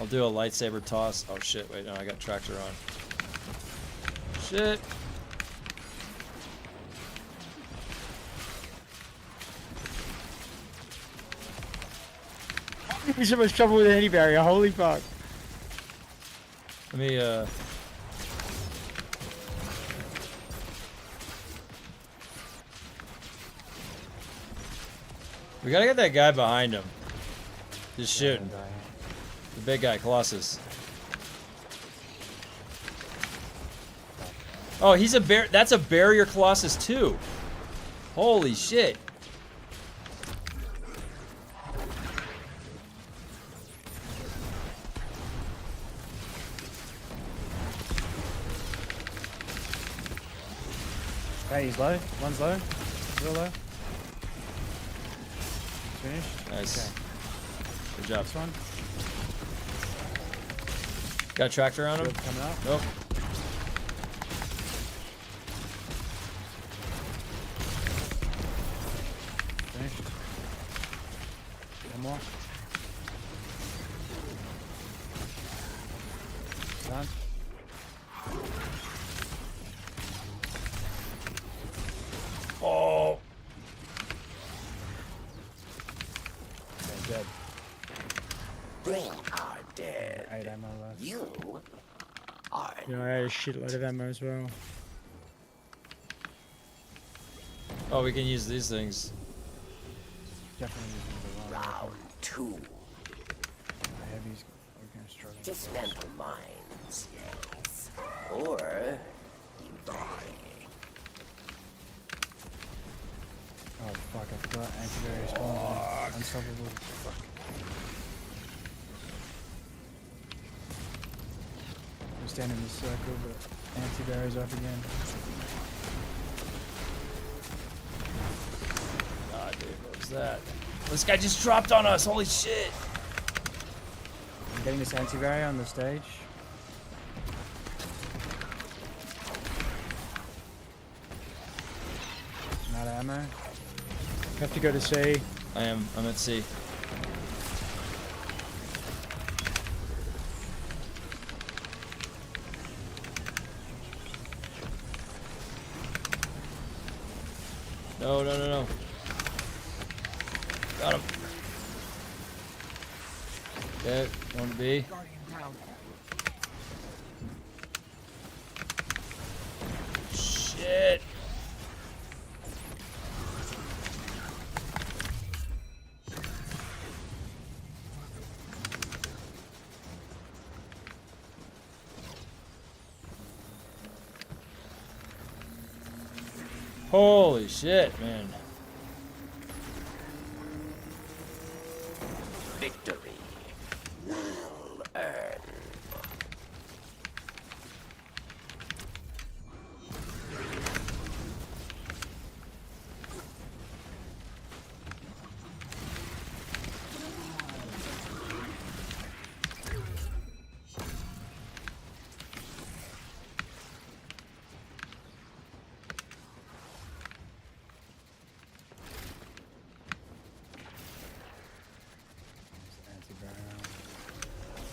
[SPEAKER 1] I'll do a lightsaber toss. Oh shit, wait, no, I got tractor on. Shit.
[SPEAKER 10] I'm having so much trouble with the anti-barrier, holy fuck.
[SPEAKER 1] Let me, we gotta get that guy behind him. Just shooting. The big guy, Colossus. Oh, he's a bear. That's a barrier Colossus too. Holy shit.
[SPEAKER 11] Hey, he's low. One's low. Real low. Finished.
[SPEAKER 1] Nice.
[SPEAKER 11] Okay.
[SPEAKER 1] Good job.
[SPEAKER 11] This one.
[SPEAKER 1] Got a tractor on him?
[SPEAKER 11] Shield coming up.
[SPEAKER 1] Nope.
[SPEAKER 11] Finished. One more. Done.
[SPEAKER 1] Oh.
[SPEAKER 11] Okay, dead.
[SPEAKER 15] They are dead.
[SPEAKER 11] 8 ammo left.
[SPEAKER 15] You are
[SPEAKER 10] You know, I had a shitload of ammo as well.
[SPEAKER 1] Oh, we can use these things.
[SPEAKER 11] Definitely using the wrong
[SPEAKER 15] round 2.
[SPEAKER 11] The heavies are gonna struggle.
[SPEAKER 15] Dismantle mines, yes. Or you die.
[SPEAKER 11] Oh fuck, I forgot anti-barrier spawns. Unstoppable. Fuck. We stand in this circle, but anti-barrier's up again.
[SPEAKER 1] Ah, dude, what was that? This guy just dropped on us. Holy shit.
[SPEAKER 11] I'm getting this anti-barrier on the stage. I'm out of ammo.
[SPEAKER 10] Have to go to C.
[SPEAKER 1] I am. I'm at C. No, no, no, no. Got him. Okay, one B. Shit. Holy shit, man.
[SPEAKER 15] Victory. Well earned.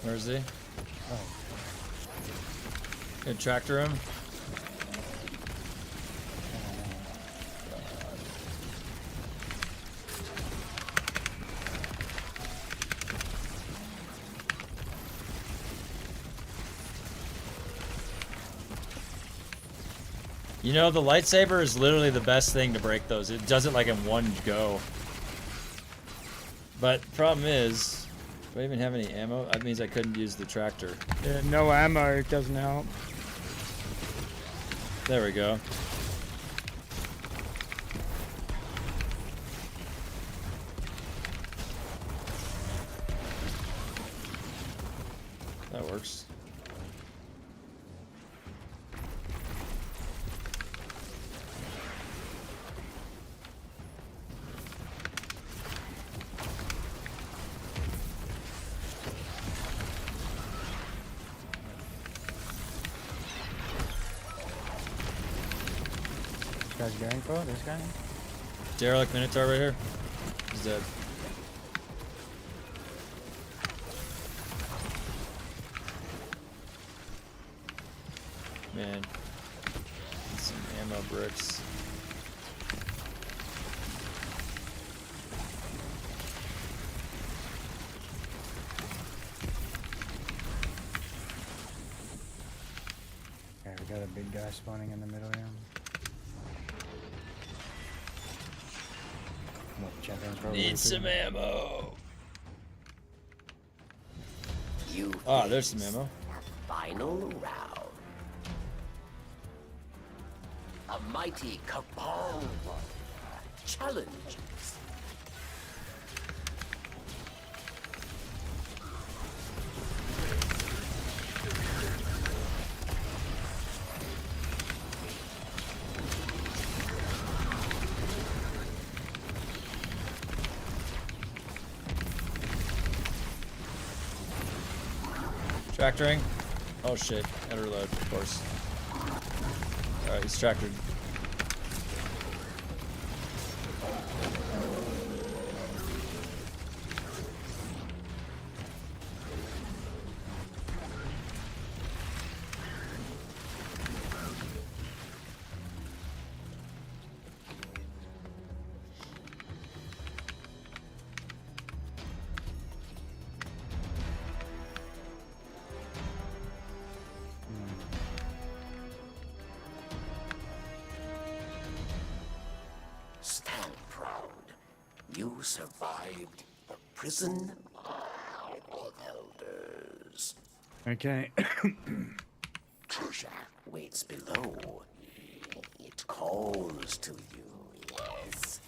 [SPEAKER 1] Where is he?
[SPEAKER 11] Oh.
[SPEAKER 1] Good tractor him. You know, the lightsaber is literally the best thing to break those. It does it like in one go. But problem is, do I even have any ammo? That means I couldn't use the tractor.
[SPEAKER 10] Yeah, no ammo doesn't help.
[SPEAKER 1] There we go. That works.
[SPEAKER 11] This guy's going for this guy.
[SPEAKER 1] Derelict Minotaur right here. He's dead. man. Need some ammo bricks.
[SPEAKER 11] Okay, we got a big guy spawning in the middle here. What, champions probably
[SPEAKER 1] Need
[SPEAKER 11] too?
[SPEAKER 1] some ammo.
[SPEAKER 15] You
[SPEAKER 1] Ah, there's some ammo.
[SPEAKER 15] final round. A mighty cabal warrior challenges.
[SPEAKER 1] Tractoring. Oh shit. Gotta reload, of course. Alright, he's tractored.
[SPEAKER 15] Stand proud. You survived the prison of elders.
[SPEAKER 11] Okay.
[SPEAKER 15] Treasure waits below. It calls to you, yes.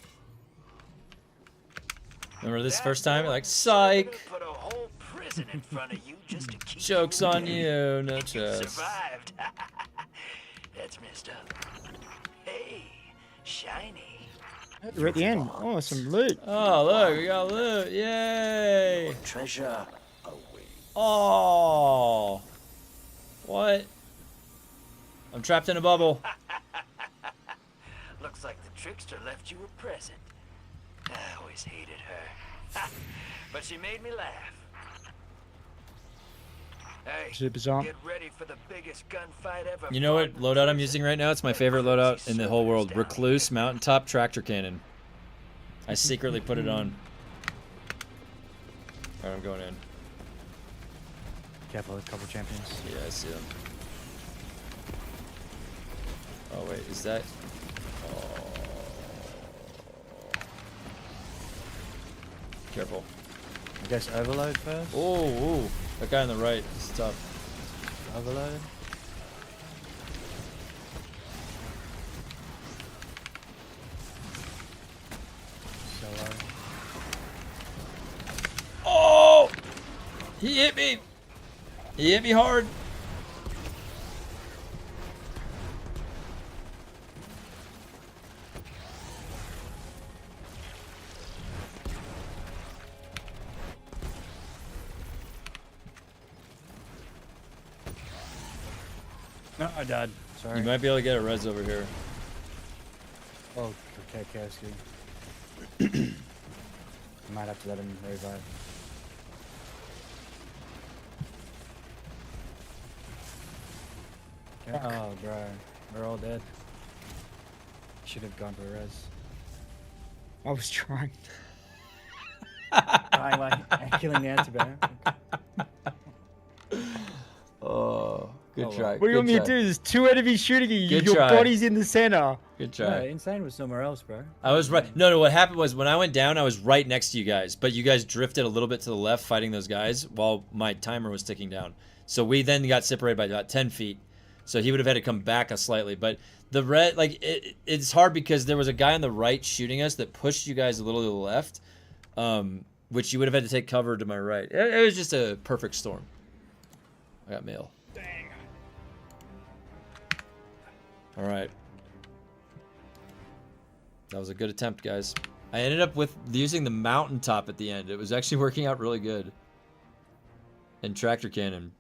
[SPEAKER 1] Remember this first time? You're like, psych!
[SPEAKER 13] Put a whole prison in front of you just to keep
[SPEAKER 1] Joke's
[SPEAKER 13] you
[SPEAKER 1] on
[SPEAKER 13] dead.
[SPEAKER 1] you, no
[SPEAKER 13] You
[SPEAKER 1] chest.
[SPEAKER 13] survived. That's messed up. Hey, shiny.
[SPEAKER 10] We're at the end. Oh, some loot.
[SPEAKER 1] Oh, look, we got loot. Yay!
[SPEAKER 15] Treasure
[SPEAKER 1] Oh! What? I'm trapped in a bubble.
[SPEAKER 13] Looks like the trickster left you a present. I always hated her. But she made me laugh. Hey,
[SPEAKER 10] Is it bizarre?
[SPEAKER 13] get ready for the biggest gunfight ever.
[SPEAKER 1] You know what loadout I'm using right now? It's my favorite loadout in the whole world. Recluse Mountaintop Tractor Cannon. I secretly put it on. Alright, I'm going in.
[SPEAKER 11] Careful, a couple champions.
[SPEAKER 1] Yeah, I see them. Oh wait, is that? Oh. Careful.
[SPEAKER 11] I guess overload first.
[SPEAKER 1] Oh, ooh, that guy on the right is tough.
[SPEAKER 11] Overload. Solo.
[SPEAKER 1] Oh! He hit me. He hit me hard.
[SPEAKER 11] No, I died. Sorry.
[SPEAKER 1] You might be able to get a res over here.
[SPEAKER 11] Oh, okay, Kasky. Might have to let him revive. Okay. Oh, bro. We're all dead. Should have gone for a res.
[SPEAKER 10] I was trying.
[SPEAKER 11] Dying like killing the antibiotic.
[SPEAKER 1] Oh, good try.
[SPEAKER 10] What do you want me to do? There's two enemies shooting at you.
[SPEAKER 1] Good
[SPEAKER 10] Your
[SPEAKER 1] try.
[SPEAKER 10] body's in the center.
[SPEAKER 1] Good
[SPEAKER 11] No,
[SPEAKER 1] try.
[SPEAKER 11] Insane was somewhere else, bro.
[SPEAKER 1] I was right. No, what happened was when I went down, I was right next to you guys, but you guys drifted a little bit to the left fighting those guys while my timer was ticking down. So we then got separated by about 10 feet. So he would have had to come back a slightly. But the red, like, it's hard because there was a guy on the right shooting us that pushed you guys a little to the left, which you would have had to take cover to my right. It was just a perfect storm. I got mail.
[SPEAKER 10] Dang.
[SPEAKER 1] All right. That was a good attempt, guys. I ended up with using the mountaintop at the end. It was actually working out really good. And tractor cannon.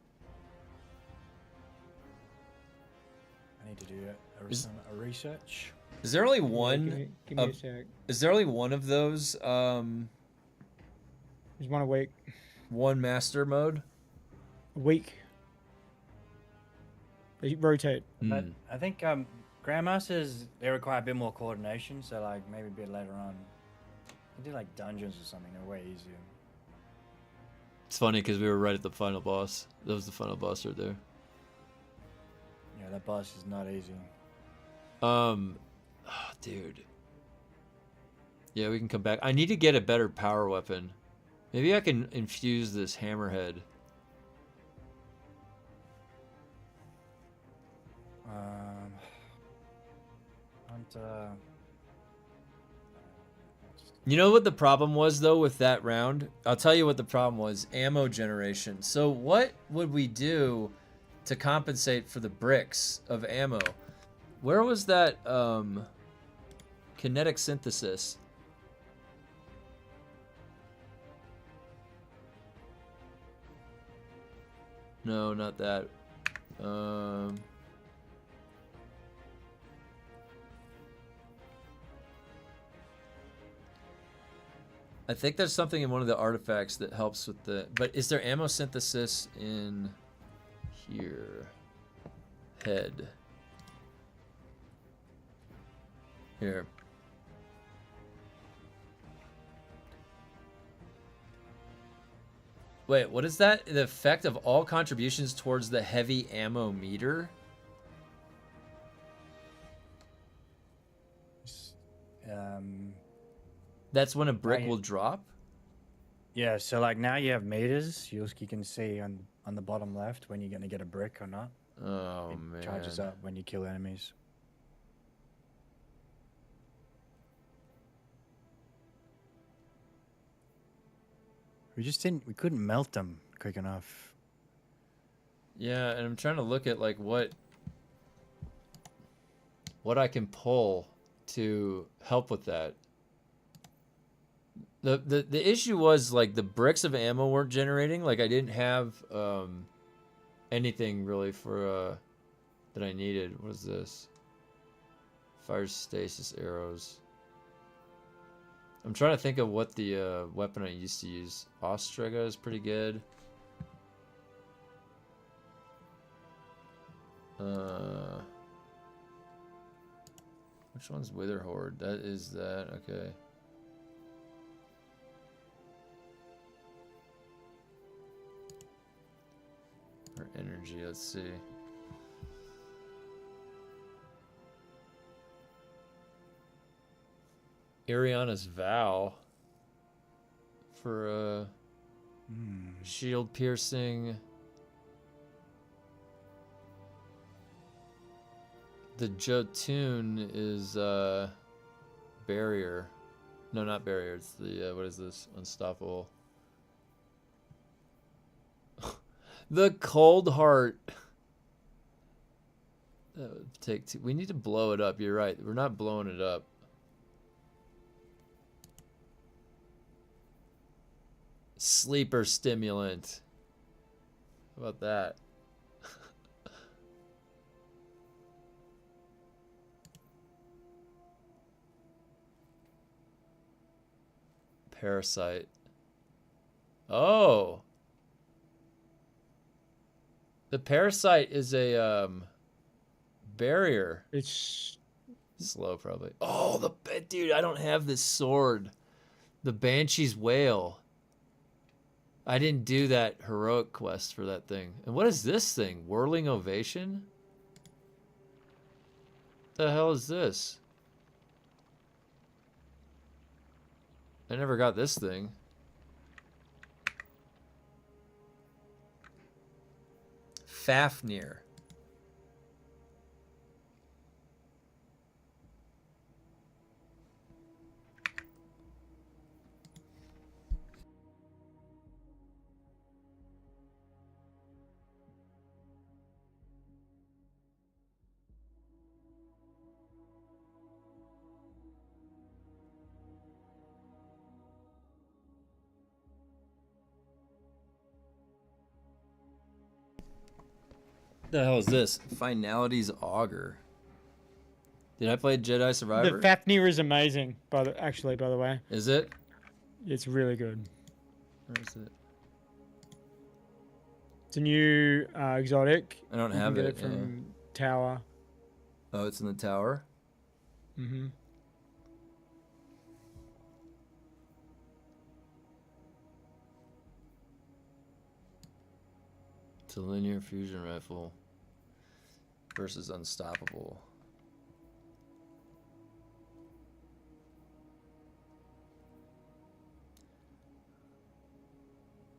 [SPEAKER 11] I need to do a research.
[SPEAKER 1] Is there only one?
[SPEAKER 10] Give me a sec.
[SPEAKER 1] Is there only one of those?
[SPEAKER 10] There's one a week.
[SPEAKER 1] One master mode.
[SPEAKER 10] A week. They rotate.
[SPEAKER 11] But I think Grandmasters, they require a bit more coordination, so like maybe a bit later on. You do like dungeons or something, they're way easier.
[SPEAKER 1] It's funny because we were right at the final boss. That was the final boss right there.
[SPEAKER 11] Yeah, that boss is not easy.
[SPEAKER 1] Oh, dude. Yeah, we can come back. I need to get a better power weapon. Maybe I can infuse this hammerhead. You know what the problem was, though, with that round? I'll tell you what the problem was. Ammo generation. So what would we do to compensate for the bricks of ammo? Where was that kinetic synthesis? No, not that. I think there's something in one of the artifacts that helps with the... But is there ammo synthesis in here? Head. Here. Wait, what is that? The effect of all contributions towards the heavy ammo meter? That's when a brick will drop?
[SPEAKER 11] Yeah, so like now you have meters. You can see on the bottom left when you're going to get a brick or not.
[SPEAKER 1] Oh,
[SPEAKER 11] it
[SPEAKER 1] man.
[SPEAKER 11] Charges up when you kill enemies. We couldn't melt them quick enough.
[SPEAKER 1] Yeah, and I'm trying to look at like what I can pull to help with that. The issue was like the bricks of ammo weren't generating. Like I didn't have anything really for that I needed. What is this? Fire stasis arrows. I'm trying to think of what the weapon I used to use. Ostrega is pretty good. Which one's Wither Horde? That is that. Okay. Or energy, let's see. Ariana's Vow for shield piercing. The Jotun is barrier. No, not barrier. It's the what is this? Unstoppable. The Cold Heart. That would take two. We need to blow it up. You're right. We're not blowing it up. Sleeper stimulant. How about that? Parasite. Oh. The parasite is a barrier.
[SPEAKER 10] It's
[SPEAKER 1] slow probably. Oh, dude, I don't have this sword. The Banshee's Wail. I didn't do that heroic quest for that thing. And what is this thing? Whirling Ovation? What the hell is this? I never got this thing. Fafnir. The hell is this? Finality's Augur. Did I play Jedi Survivor?
[SPEAKER 10] The Fafnir is amazing, by the way.
[SPEAKER 1] Is it?
[SPEAKER 10] It's really good.
[SPEAKER 1] Where is it?
[SPEAKER 10] It's a new exotic.
[SPEAKER 1] I don't
[SPEAKER 10] You
[SPEAKER 1] have
[SPEAKER 10] can
[SPEAKER 1] it,
[SPEAKER 10] get it from Tower.
[SPEAKER 1] Oh, it's in the tower?
[SPEAKER 10] Mm-hmm.
[SPEAKER 1] It's a linear fusion rifle versus unstoppable.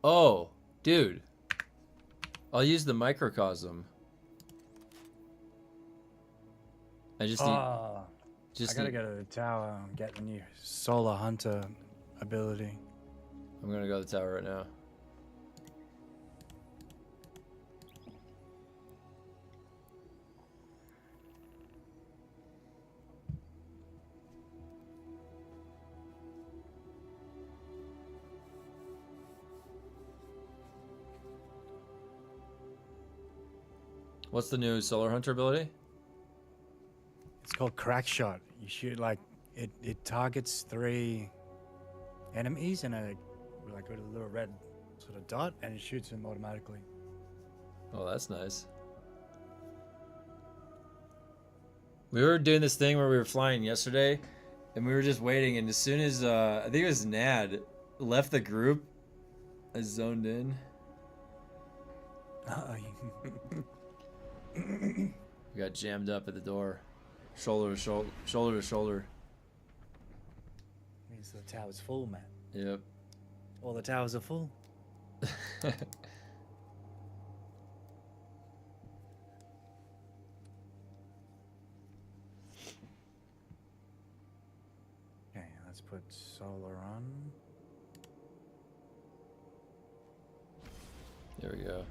[SPEAKER 1] Oh, dude. I'll use the microcosm. I just need.
[SPEAKER 11] I gotta go to the tower and get the new Solar Hunter ability.
[SPEAKER 1] I'm gonna go to the tower right now. What's the new Solar Hunter ability?
[SPEAKER 11] It's called Crack Shot. You shoot like it targets 3 enemies and like with a little red sort of dot, and it shoots them automatically.
[SPEAKER 1] Oh, that's nice. We were doing this thing where we were flying yesterday, and we were just waiting, and as soon as I think it was Nad left the group, I zoned in. We got jammed up at the door, shoulder to shoulder, shoulder to shoulder.
[SPEAKER 11] Means the tower's full, man.
[SPEAKER 1] Yep.
[SPEAKER 11] All the towers are full. Okay, let's put solar on.
[SPEAKER 1] There we go.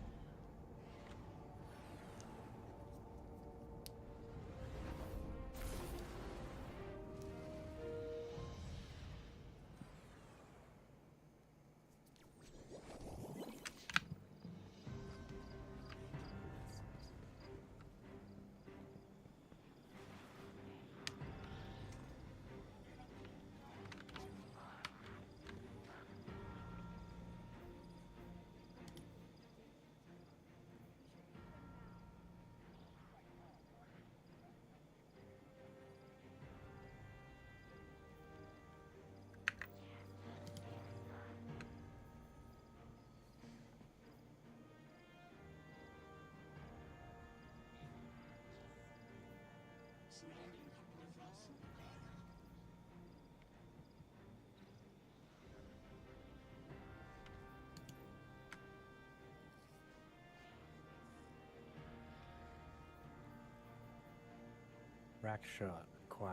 [SPEAKER 11] Rack Shot, Quail.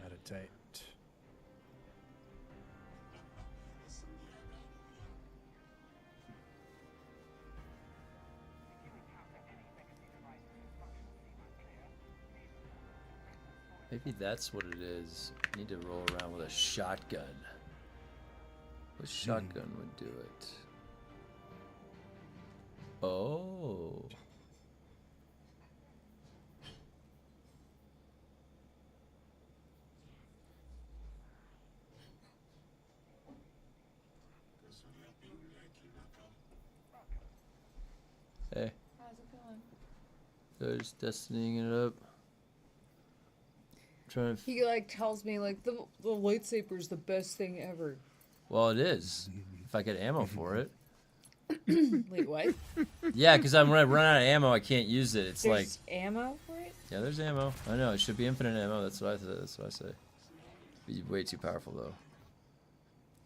[SPEAKER 11] Meditate.
[SPEAKER 1] Maybe that's what it is. I need to roll around with a shotgun. A shotgun would do it. Oh. Hey.
[SPEAKER 2] How's it going?
[SPEAKER 1] Good, just destinying it up. Trying to.
[SPEAKER 2] He like tells me like the lightsaber's the best thing ever.
[SPEAKER 1] Well, it is. If I get ammo for it.
[SPEAKER 2] Wait, what?
[SPEAKER 1] Yeah, because when I run out of ammo, I can't use it. It's
[SPEAKER 2] There's ammo for it?
[SPEAKER 1] Yeah, there's ammo. I know it should be infinite ammo. That's what I say. That's what I say. Be way too powerful though.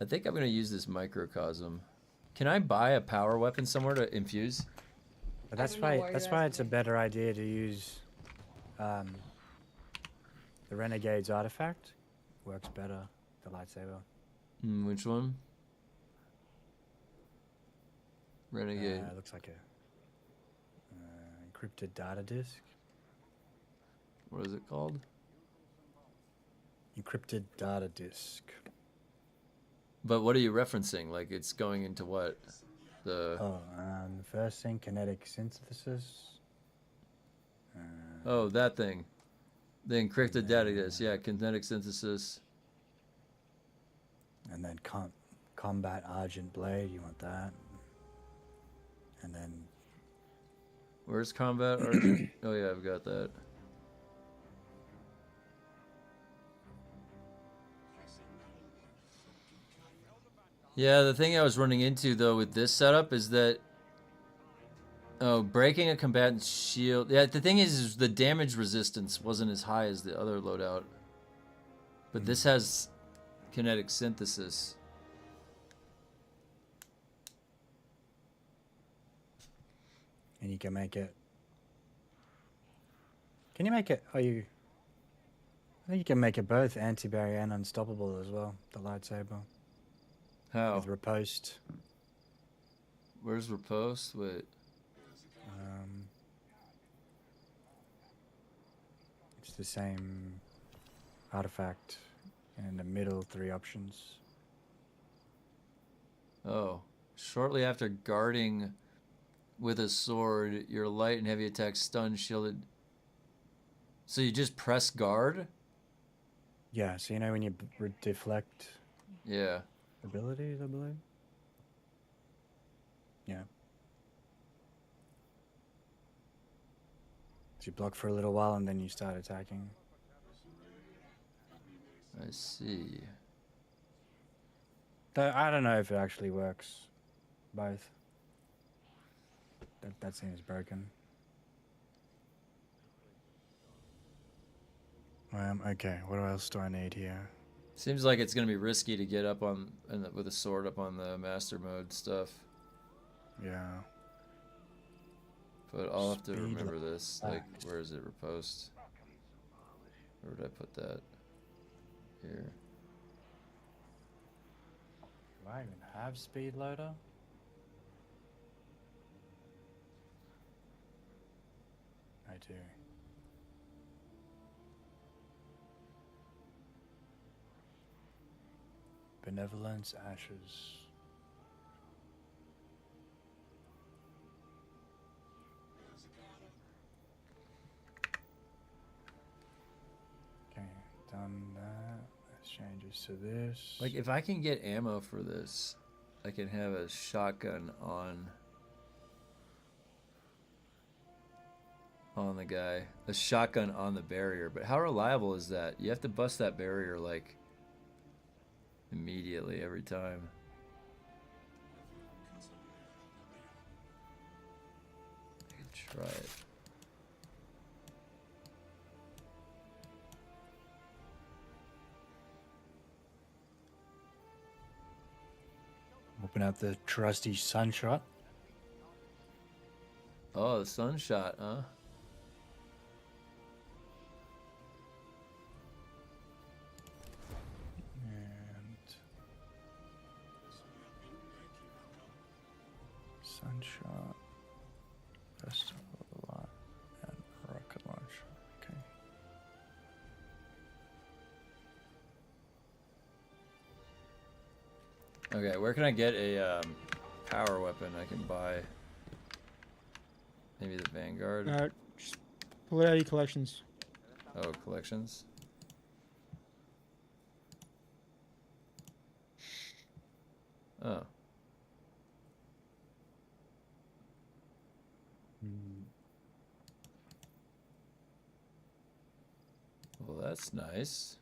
[SPEAKER 1] I think I'm gonna use this microcosm. Can I buy a power weapon somewhere to infuse?
[SPEAKER 11] But that's why it's a better idea to use the Renegade's artifact. Works better, the lightsaber.
[SPEAKER 1] Which one? Renegade.
[SPEAKER 11] Looks like a encrypted data disk.
[SPEAKER 1] What is it called?
[SPEAKER 11] Encrypted data disk.
[SPEAKER 1] But what are you referencing? Like it's going into what? The
[SPEAKER 11] the first thing, kinetic synthesis.
[SPEAKER 1] oh, that thing. The encrypted data disk. Yeah, kinetic synthesis.
[SPEAKER 11] And then combat Argent Blade, you want that. And then...
[SPEAKER 1] Where's combat argent? Oh yeah, I've got that. Yeah, the thing I was running into though with this setup is that breaking a combatant's shield. Yeah, the thing is the damage resistance wasn't as high as the other loadout. But this has kinetic synthesis.
[SPEAKER 11] And you can make it... Can you make it... I think you can make it both anti-barrier and unstoppable as well, the lightsaber.
[SPEAKER 1] How?
[SPEAKER 11] With riposte.
[SPEAKER 1] Where's riposte? Wait.
[SPEAKER 11] It's the same artifact in the middle 3 options.
[SPEAKER 1] Oh. Shortly after guarding with a sword, your light and heavy attacks stun shielded. So you just press guard?
[SPEAKER 11] Yeah, so you know when you deflect...
[SPEAKER 1] Yeah.
[SPEAKER 11] Abilities, I believe? Yeah. So you block for a little while and then you start attacking.
[SPEAKER 1] I see.
[SPEAKER 11] Though I don't know if it actually works. Both. That seems broken. Okay, what else do I need here?
[SPEAKER 1] Seems like it's gonna be risky to get up on with a sword up on the master mode stuff.
[SPEAKER 11] Yeah.
[SPEAKER 1] But I'll have to
[SPEAKER 11] Speed
[SPEAKER 1] remember this. Like,
[SPEAKER 11] fast.
[SPEAKER 1] where is it? Riposte. Where did I put that? Here.
[SPEAKER 11] Do I even have speed loader? I do. Benevolence, ashes. Okay, done that. Let's changes to this.
[SPEAKER 1] Like, if I can get ammo for this, I can have a shotgun on the guy. A shotgun on the barrier. But how reliable is that? You have to bust that barrier, like, immediately every time. I can try it.
[SPEAKER 11] Open up the trusty sunshot.
[SPEAKER 1] Oh, the sunshot, huh?
[SPEAKER 11] Sunshot, festival lot, and rocket launcher. Okay.
[SPEAKER 1] Okay, where can I get a power weapon I can buy? Maybe the Vanguard?
[SPEAKER 10] Just pull it out of your collections.
[SPEAKER 1] Oh, collections? Oh. Well, that's nice.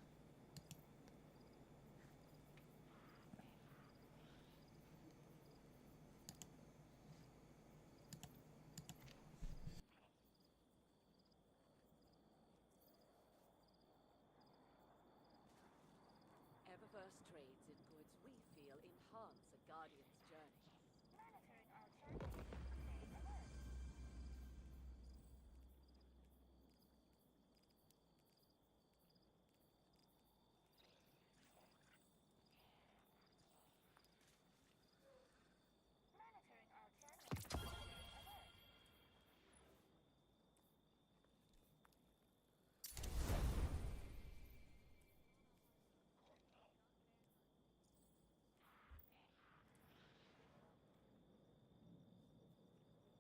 [SPEAKER 12] Eververse trades in goods we feel enhance a Guardian's journey.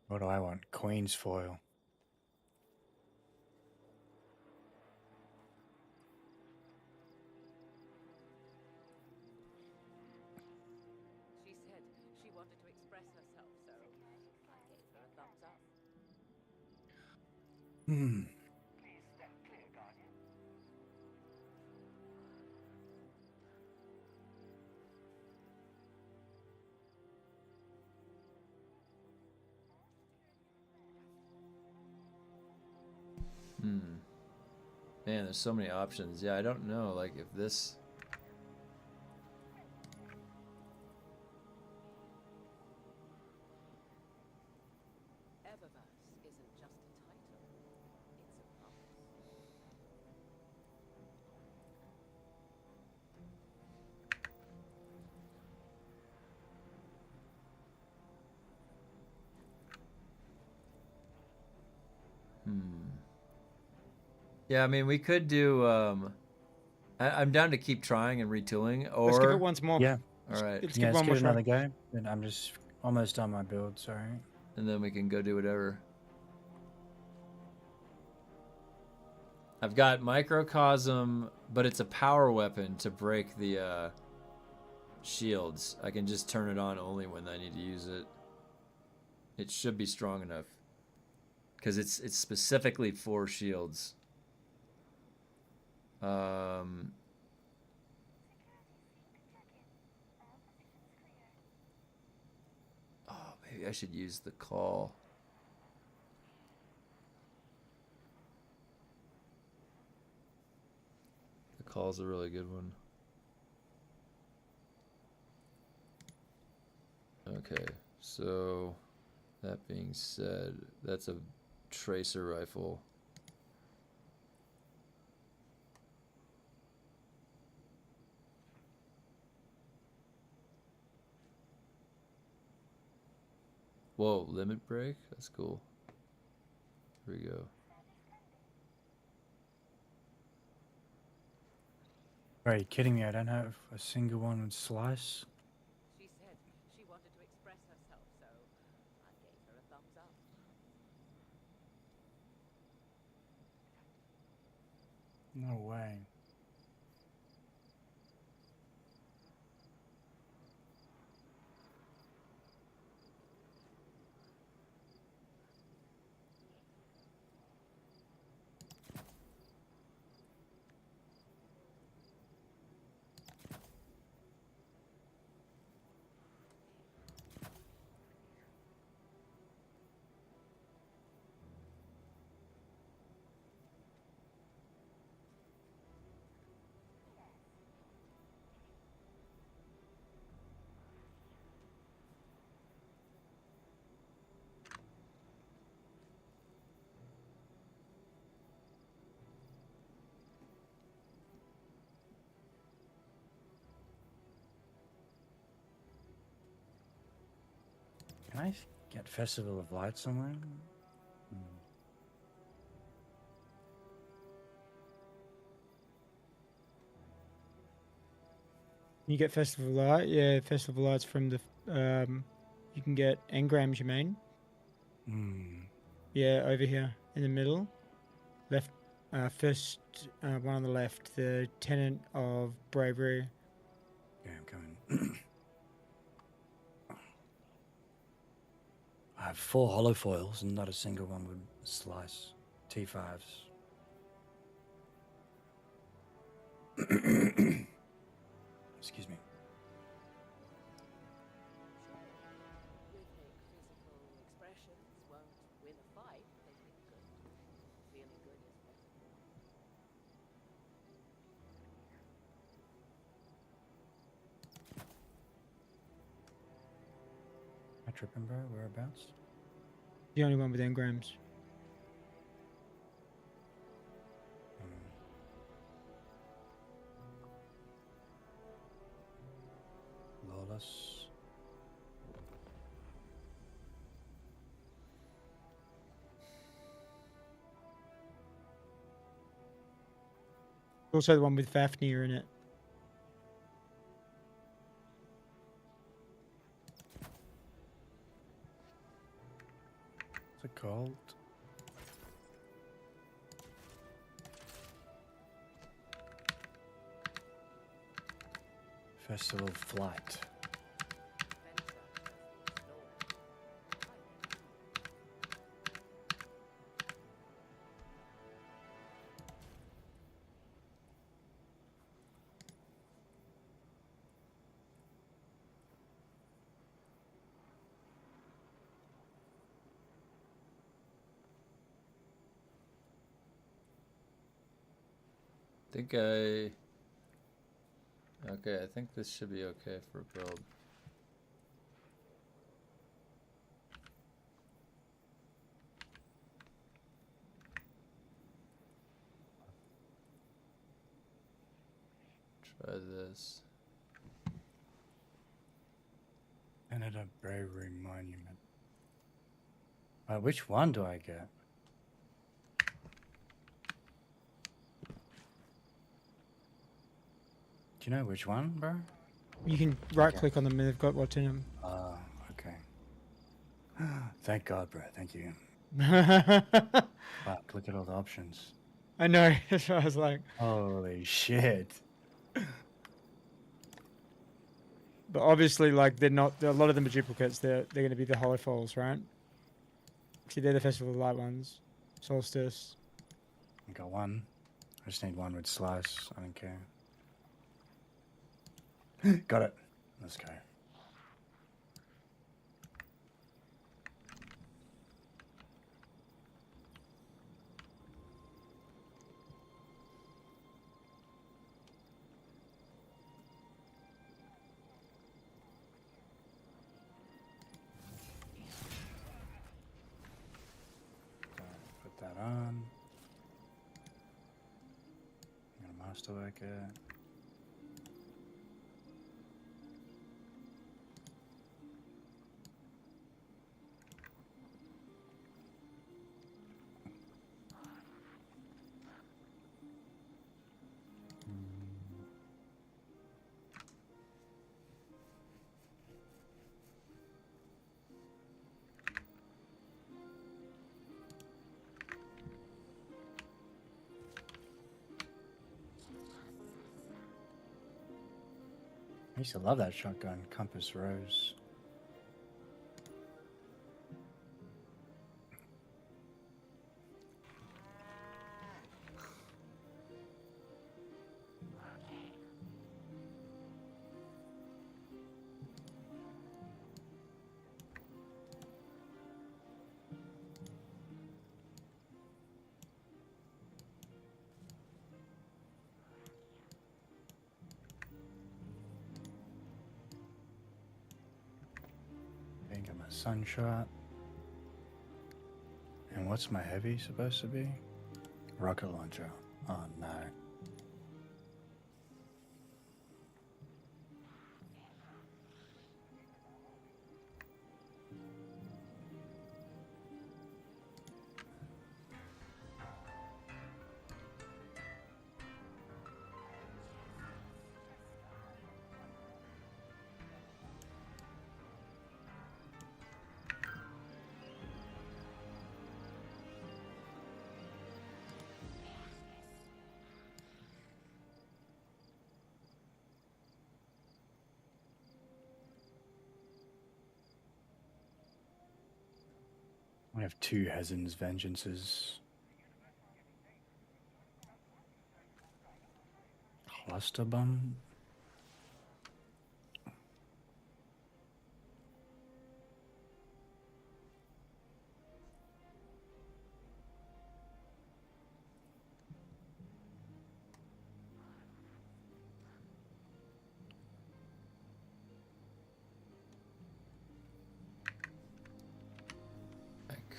[SPEAKER 11] What do I want? Queen's foil.
[SPEAKER 12] wanted to express herself, so I gave her a thumbs up.
[SPEAKER 11] Hmm.
[SPEAKER 1] Man, there's so many options. Yeah, I don't know, like, if this...
[SPEAKER 12] Eververse isn't just a title, it's a promise.
[SPEAKER 1] Yeah, I mean, we could do, I'm down to keep trying and retooling, or...
[SPEAKER 10] Let's give it once more.
[SPEAKER 11] Yeah.
[SPEAKER 1] All right.
[SPEAKER 10] Let's
[SPEAKER 11] Yeah,
[SPEAKER 10] give
[SPEAKER 11] let's
[SPEAKER 10] one more
[SPEAKER 11] give it
[SPEAKER 10] try.
[SPEAKER 11] another go. And I'm just almost done my build, sorry.
[SPEAKER 1] And then we can go do whatever. I've got Microcosm, but it's a power weapon to break the shields. I can just turn it on only when I need to use it. It should be strong enough. Because it's specifically for shields. Oh, maybe I should use the call. The call's a really good one. Okay, so that being said, that's a tracer rifle. Whoa, limit break? That's cool. Here we go.
[SPEAKER 11] Are you kidding me? I don't have a single one with slice.
[SPEAKER 12] She said she wanted to express herself, so I gave her a thumbs up.
[SPEAKER 11] No way. Can I get Festival of Light somewhere?
[SPEAKER 10] You get Festival Light, yeah. Festival Light's from the. You can get engrams. You mean? Yeah, over here in the middle, left. First one on the left, the Tenant of Bravery.
[SPEAKER 11] Yeah, I'm coming. I have 4 hollow foils and not a single one would slice. T5s. Excuse me.
[SPEAKER 12] Rhythmic physical expressions won't win a fight, but they feel good. Feeling good is better.
[SPEAKER 11] Am I tripping, bro? Whereabouts?
[SPEAKER 10] The only one with engrams.
[SPEAKER 11] Lawless.
[SPEAKER 10] Also the one with Fafnir in it.
[SPEAKER 11] What's it called? Festival of Flight.
[SPEAKER 1] think I... Okay, I think this should be okay for a build. Try this.
[SPEAKER 11] Canada Bravery Monument. Which one do I get? Do you know which one, bro?
[SPEAKER 10] You can right click on them and they've got what's in them.
[SPEAKER 11] Oh, okay. Thank God, bro. Thank you. Fuck, look at all the options.
[SPEAKER 10] I know. That's what I was like.
[SPEAKER 11] Holy shit.
[SPEAKER 10] But obviously, like, they're not. A lot of them are duplicates. They're going to be the Holofoils, right? See, they're the Festival of Light ones. Solstice.
[SPEAKER 11] I got one. I just need one with slice. I don't care. Got it. Let's go. Put that on. I'm gonna masterwork it. I used to love that shotgun, Compass Rose. Got my sunshot. And what's my heavy supposed to be? Rocket launcher. Oh no. I have two Hazen's Vengeances. Cluster bomb.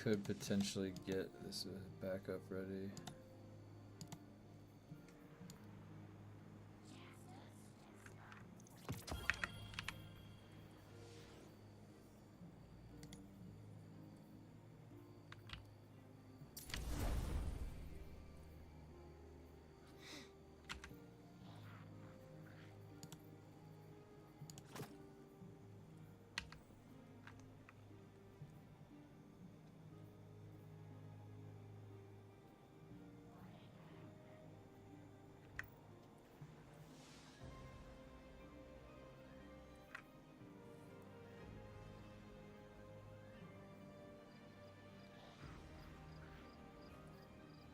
[SPEAKER 1] Could potentially get this backup ready.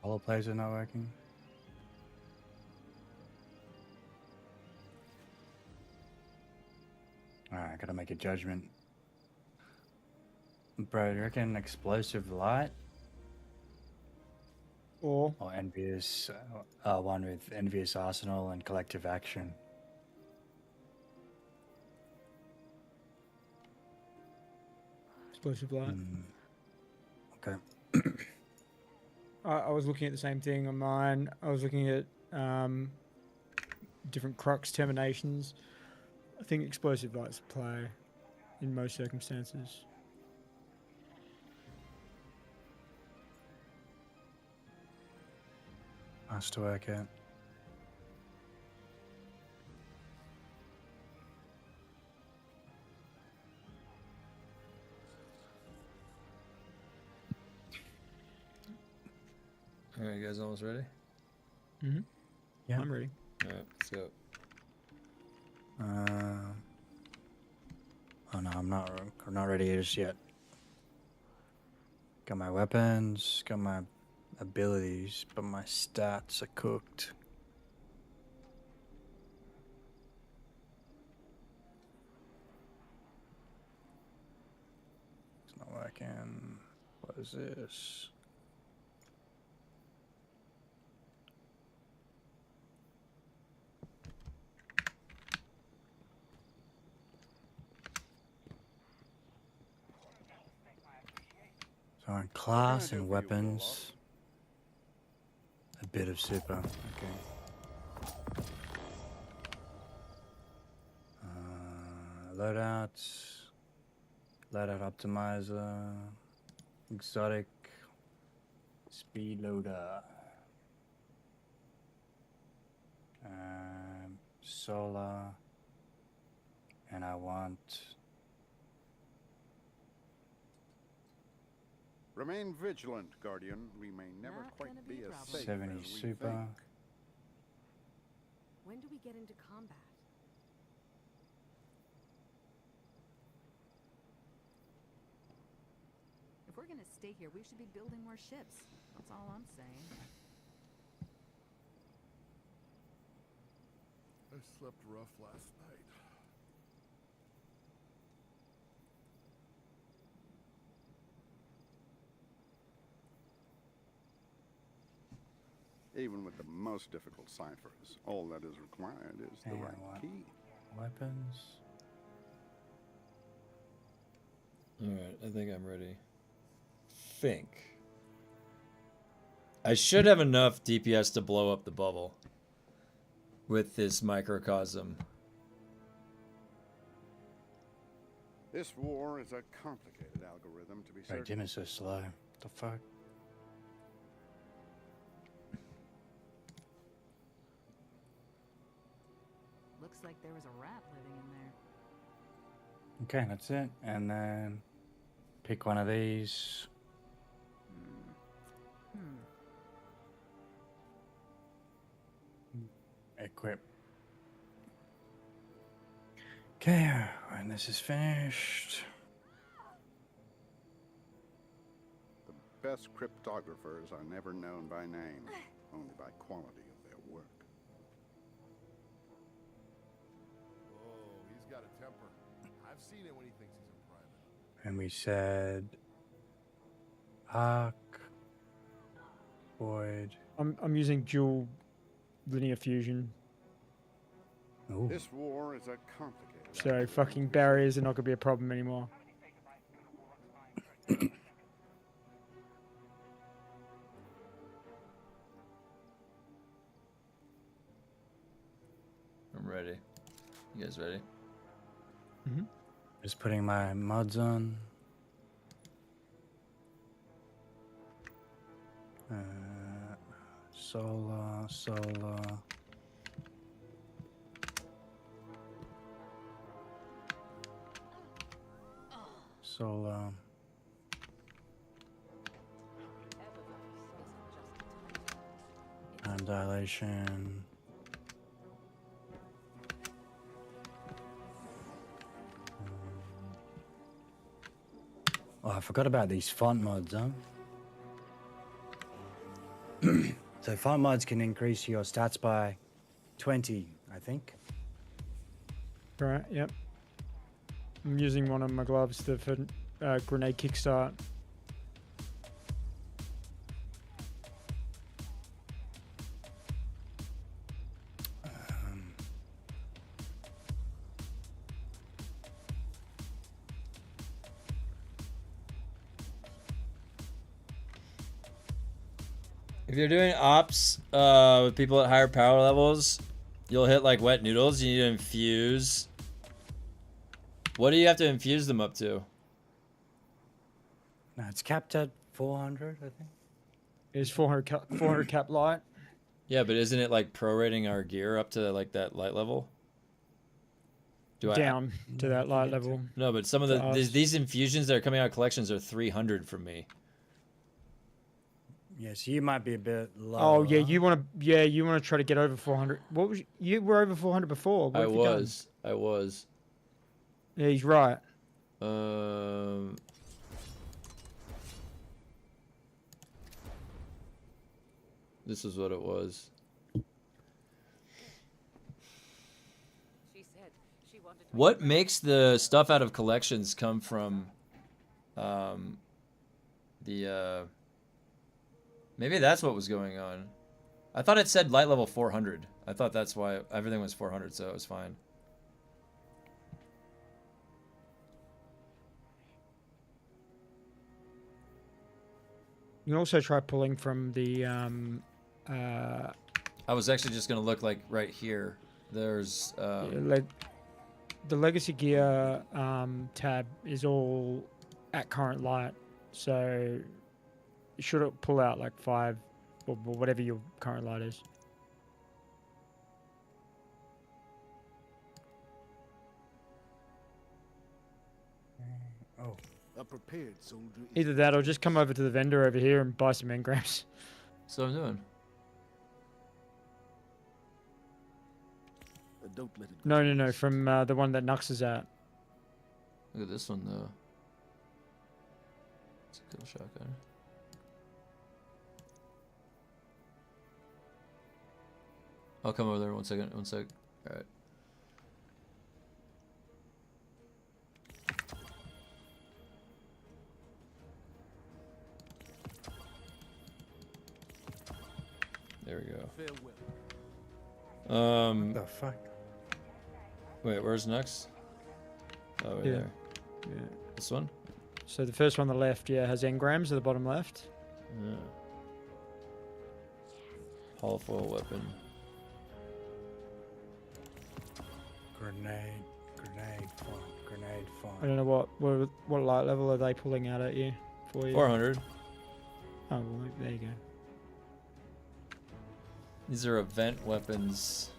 [SPEAKER 11] All plays are not working. Alright, I gotta make a judgment. Bro, do you reckon explosive light?
[SPEAKER 10] Or
[SPEAKER 11] envious, one with envious arsenal and collective action.
[SPEAKER 10] explosive light.
[SPEAKER 11] Okay.
[SPEAKER 10] I was looking at the same thing on mine. I was looking at different crux terminations. I think explosive lights play in most circumstances.
[SPEAKER 11] Nice to work out.
[SPEAKER 1] All right, you guys almost ready?
[SPEAKER 10] Mm-hmm.
[SPEAKER 11] Yeah.
[SPEAKER 10] I'm ready.
[SPEAKER 1] All right, let's go.
[SPEAKER 11] Oh no, I'm not ready just yet. Got my weapons, got my abilities, but my stats are cooked. It's not working. What is this? So on class and weapons, a bit of super. Okay. Loadouts, loadout optimizer, exotic, speed loader, solar, and I want.
[SPEAKER 6] Remain vigilant, Guardian. We may never quite be as safe
[SPEAKER 11] 70
[SPEAKER 6] as we
[SPEAKER 11] super.
[SPEAKER 6] think.
[SPEAKER 3] When do we get into combat?
[SPEAKER 16] If we're gonna stay here, we should be building more ships. That's all I'm saying.
[SPEAKER 6] I slept rough last night. Even with the most difficult ciphers, all that is required is the right key.
[SPEAKER 11] Weapons.
[SPEAKER 1] All right, I think I'm ready. Think. I should have enough DPS to blow up the bubble with this microcosm.
[SPEAKER 6] This war is a complicated algorithm to be
[SPEAKER 11] Right,
[SPEAKER 6] certain.
[SPEAKER 11] Jim is so slow. What the fuck?
[SPEAKER 16] Looks like there was a rat living in there.
[SPEAKER 11] Okay, that's it. And then pick one of these. Equip. Okay, when this is finished.
[SPEAKER 6] The best cryptographers are never known by name, only by quality of their work.
[SPEAKER 5] Whoa, he's got a temper. I've seen it when he thinks he's in private.
[SPEAKER 11] And we said arc, void.
[SPEAKER 10] I'm using dual linear fusion.
[SPEAKER 11] Ooh.
[SPEAKER 6] This war is a complicated.
[SPEAKER 10] So fucking barriers are not gonna be a problem anymore.
[SPEAKER 1] I'm ready. You guys ready?
[SPEAKER 10] Mm-hmm.
[SPEAKER 11] Just putting my mods on. Solar. Solar. Time dilation. Oh, I forgot about these font mods, huh? So font mods can increase your stats by 20, I think.
[SPEAKER 10] Right, yep. I'm using one on my gloves for grenade kickstart.
[SPEAKER 1] If you're doing ops with people at higher power levels, you'll hit like wet noodles. You need to infuse. What do you have to infuse them up to?
[SPEAKER 11] No, it's capped at 400, I think.
[SPEAKER 10] It's 400 cap light.
[SPEAKER 1] Yeah, but isn't it like prorating our gear up to like that light level?
[SPEAKER 10] Down to that light level.
[SPEAKER 1] No, but some of these infusions that are coming out of collections are 300 from me.
[SPEAKER 11] Yes, you might be a bit low.
[SPEAKER 10] Oh yeah, you want to try to get over 400. What was you were over 400 before? What have you done?
[SPEAKER 1] I was.
[SPEAKER 10] Yeah, he's right.
[SPEAKER 1] This is what it was.
[SPEAKER 12] She said she wanted to
[SPEAKER 1] What makes the stuff out of collections come from maybe that's what was going on. I thought it said light level 400. I thought that's why everything was 400, so it was fine.
[SPEAKER 10] You can also try pulling from the
[SPEAKER 1] I was actually just gonna look like right here. There's
[SPEAKER 10] the legacy gear tab is all at current light, so you should pull out like 5 or whatever your current light is.
[SPEAKER 11] Oh.
[SPEAKER 5] A prepared soldier.
[SPEAKER 10] Either that or just come over to the vendor over here and buy some engrams.
[SPEAKER 1] That's what I'm doing.
[SPEAKER 5] Don't let it
[SPEAKER 10] go. No, from the one that Nux is at.
[SPEAKER 1] Look at this one though. It's a kill shotgun. I'll come over there 1 second. 1 sec. All right. There we go.
[SPEAKER 11] What the fuck?
[SPEAKER 1] Wait, where's next? Oh, right there.
[SPEAKER 10] Yeah.
[SPEAKER 1] This one?
[SPEAKER 10] So the first one on the left, yeah, has engrams at the bottom left.
[SPEAKER 1] Yeah. Hollow foil weapon.
[SPEAKER 11] Grenade font.
[SPEAKER 10] I don't know what light level are they pulling out at you for you?
[SPEAKER 1] 400.
[SPEAKER 10] Oh, well, there you go.
[SPEAKER 1] These are event weapons.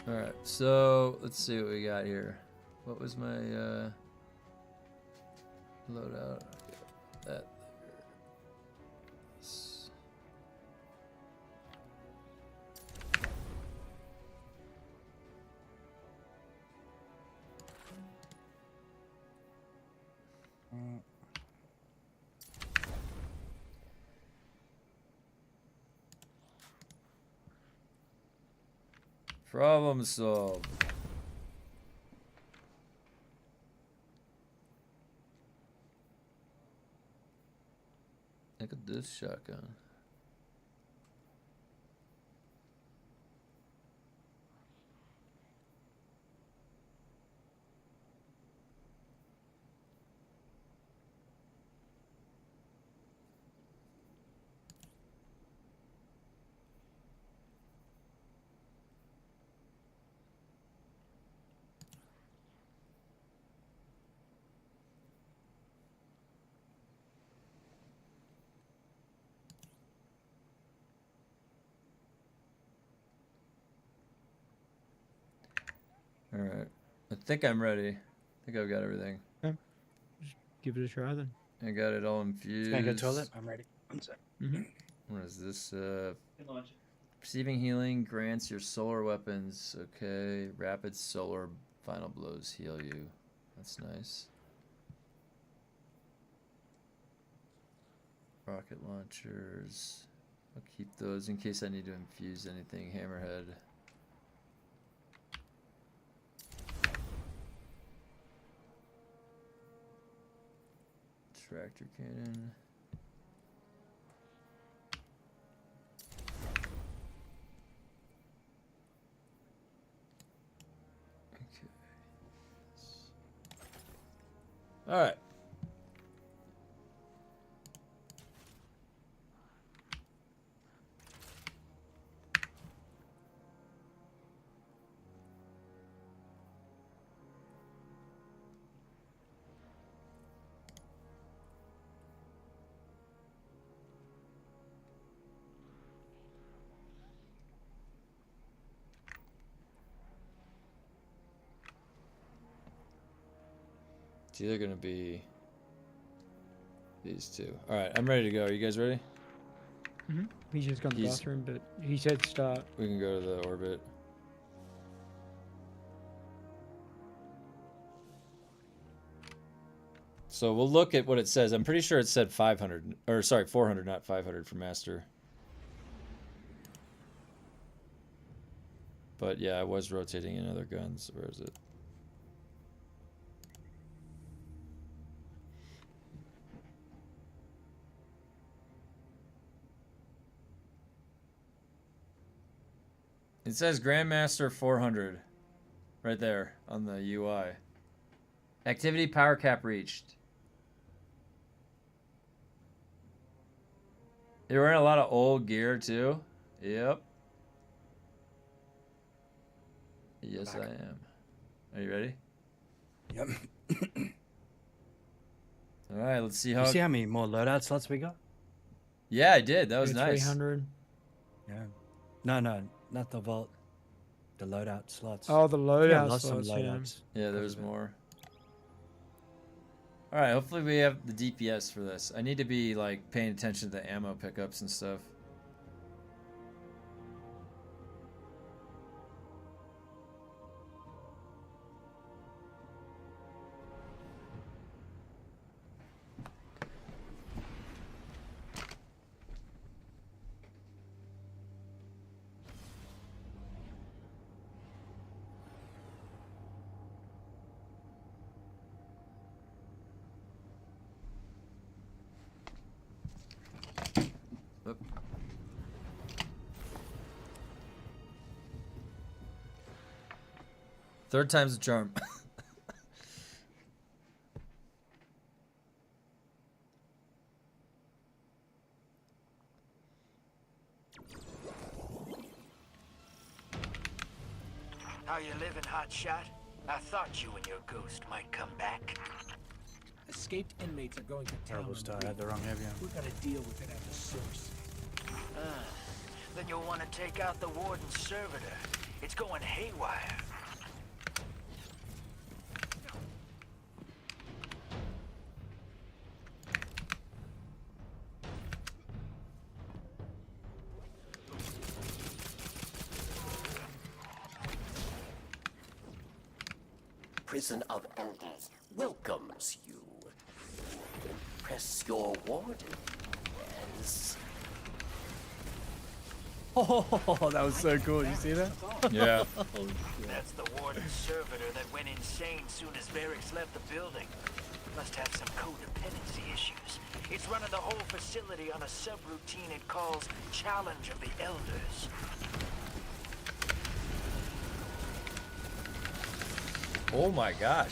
[SPEAKER 1] Alright, so let's see what we got here. What was my loadout? That there. Problem solved. Look at this shotgun. Alright. I think I'm ready. I think I've got everything.
[SPEAKER 10] Okay. Just give it a try then.
[SPEAKER 1] I got it all infused.
[SPEAKER 11] Can I go to the toilet? I'm ready. 1 sec.
[SPEAKER 1] What is this? Receiving healing grants your solar weapons. Okay. Rapid solar final blows heal you. That's nice. Rocket launchers. I'll keep those in case I need to infuse anything. Hammerhead. Tractor cannon. Okay. All right. It's either gonna be these two. All right, I'm ready to go. Are you guys ready?
[SPEAKER 10] He's just gone to the bathroom, but he said start.
[SPEAKER 1] We can go to the orbit. So we'll look at what it says. I'm pretty sure it said 500, or sorry, 400, not 500 for master. But yeah, I was rotating in other guns. Where is it? It says Grandmaster 400 right there on the UI. Activity power cap reached. You're wearing a lot of old gear too. Yep. Yes, I am. Are you ready?
[SPEAKER 11] Yep.
[SPEAKER 1] All right, let's see how.
[SPEAKER 11] You see how many more loadout slots we got?
[SPEAKER 1] Yeah, I did. That was nice.
[SPEAKER 10] 300.
[SPEAKER 11] Yeah. No, not the vault. The loadout slots.
[SPEAKER 10] Oh, the loadout
[SPEAKER 11] lost
[SPEAKER 10] slots.
[SPEAKER 11] some loadouts.
[SPEAKER 1] Yeah, there's more. All right, hopefully we have the DPS for this. I need to be like paying attention to the ammo pickups and stuff. Third time's the charm.
[SPEAKER 13] How you living, hotshot? I thought you and your ghost might come back.
[SPEAKER 14] Escaped inmates are going to town.
[SPEAKER 11] Terrible start. I had the wrong heavy on.
[SPEAKER 14] We're gonna deal with it at the source.
[SPEAKER 13] Then you'll want to take out the warden's servitor. It's going haywire.
[SPEAKER 15] Prison of Elders welcomes you. Impress your warden. Yes.
[SPEAKER 11] Oh, that was so cool. You see that?
[SPEAKER 1] Yeah.
[SPEAKER 13] That's the warden's servitor that went insane soon as Varix left the building. Must have some codependency issues. It's running the whole facility on a subroutine it calls Challenge of the Elders.
[SPEAKER 1] Oh my gosh.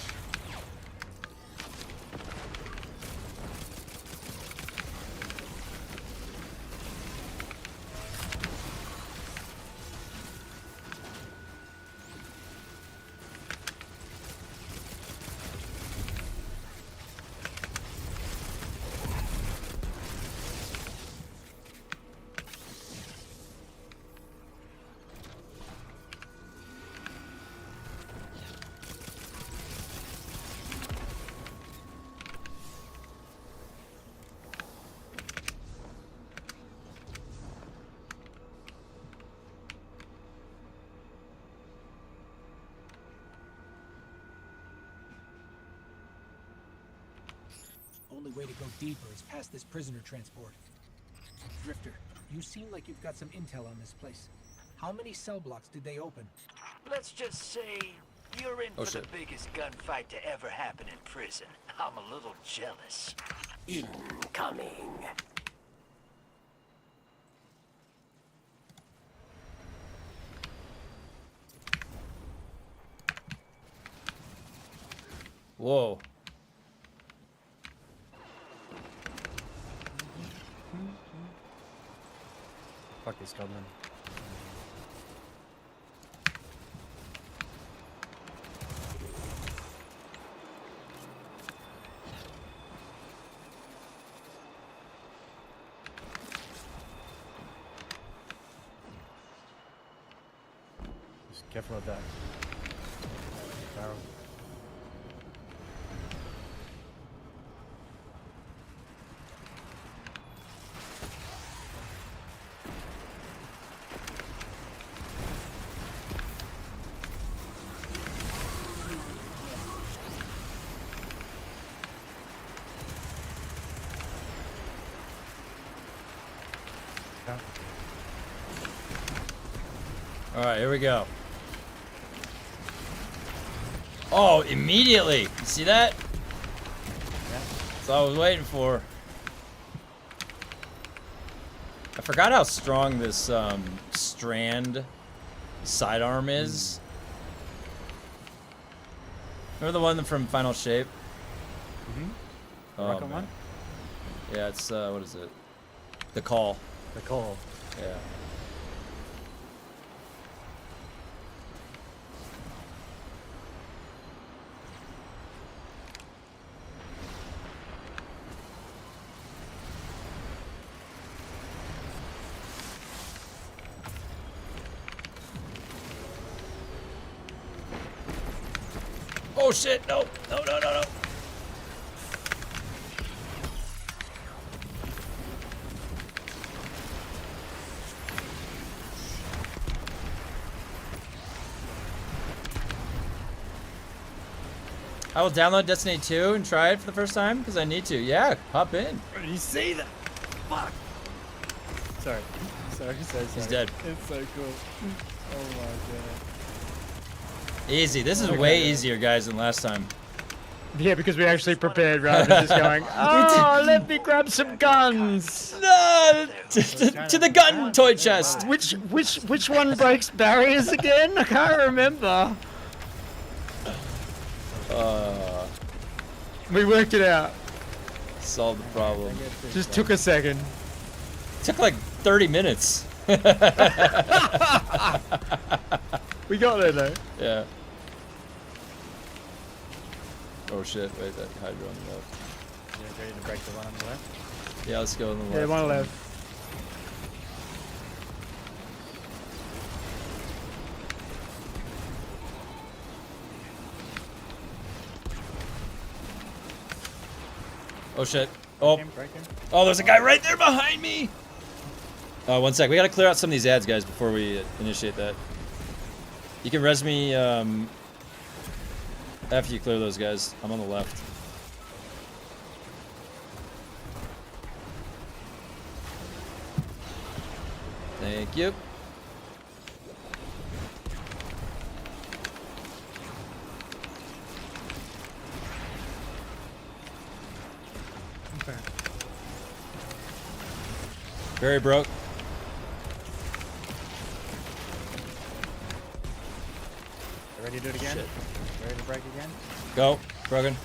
[SPEAKER 14] Only way to go deeper is past this prisoner transport. Drifter, you seem like you've got some intel on this place. How many cell blocks did they open?
[SPEAKER 13] Let's just say you're in for the biggest gunfight to ever happen in prison. I'm a little jealous.
[SPEAKER 15] Incoming.
[SPEAKER 1] Whoa.
[SPEAKER 11] Fuck this goblin. Just careful of that barrel. Okay.
[SPEAKER 1] All right, here we go. Oh, immediately! You see that?
[SPEAKER 11] Yeah.
[SPEAKER 1] That's all I was waiting for. I forgot how strong this strand sidearm is. Remember the one from Final Shape?
[SPEAKER 11] Mm-hmm.
[SPEAKER 1] Oh,
[SPEAKER 11] Rocket
[SPEAKER 1] man.
[SPEAKER 11] one?
[SPEAKER 1] Yeah, it's what is it? The Call.
[SPEAKER 11] The Call.
[SPEAKER 1] Yeah. Oh shit! No! No! No! No! No! I will download Destiny 2 and try it for the first time because I need to. Yeah, hop in.
[SPEAKER 11] You say that? Fuck. Sorry. Sorry.
[SPEAKER 1] He's dead.
[SPEAKER 11] It's so cool. Oh my god.
[SPEAKER 1] Easy. This is
[SPEAKER 10] Okay.
[SPEAKER 1] way easier, guys, than last time.
[SPEAKER 10] Yeah, because we actually prepared rather than just going, oh, let me grab some guns.
[SPEAKER 1] No, to the gun toy chest.
[SPEAKER 10] Which one breaks barriers again? I can't remember. We worked it out.
[SPEAKER 1] Solved the problem.
[SPEAKER 10] Just took a second.
[SPEAKER 1] Took like 30 minutes.
[SPEAKER 10] We got there though.
[SPEAKER 1] Yeah. Oh shit, wait, that Hydra on the left.
[SPEAKER 11] You guys ready to break the one on the left?
[SPEAKER 1] Yeah, let's go on the left.
[SPEAKER 10] Yeah, one left.
[SPEAKER 1] Oh shit. Oh.
[SPEAKER 11] Breaking.
[SPEAKER 1] Oh, there's a guy right there behind me. One sec. We gotta clear out some of these ads, guys, before we initiate that. You can res me after you clear those guys. I'm on the left. Thank you.
[SPEAKER 10] Okay.
[SPEAKER 1] Very broke.
[SPEAKER 11] Ready to do it again?
[SPEAKER 1] Shit.
[SPEAKER 11] Ready to break again?
[SPEAKER 1] Go, Brogan.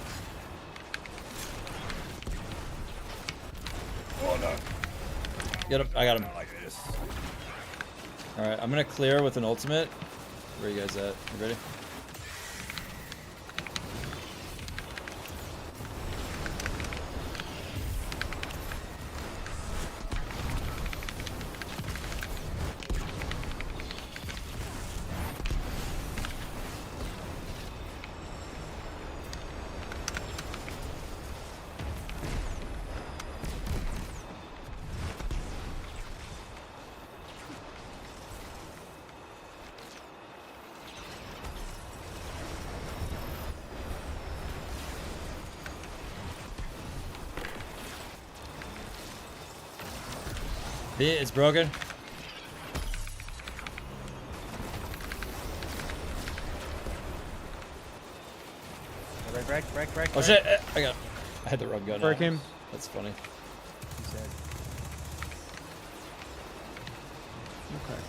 [SPEAKER 11] Oh no.
[SPEAKER 1] Get him. I got him. Alright, I'm gonna clear with an ultimate. Where are you guys at? You ready? It's broken.
[SPEAKER 11] Break.
[SPEAKER 1] Oh shit! I had the wrong gun.
[SPEAKER 10] Break
[SPEAKER 1] out.
[SPEAKER 10] him.
[SPEAKER 1] That's funny.
[SPEAKER 11] He's dead.
[SPEAKER 10] Okay.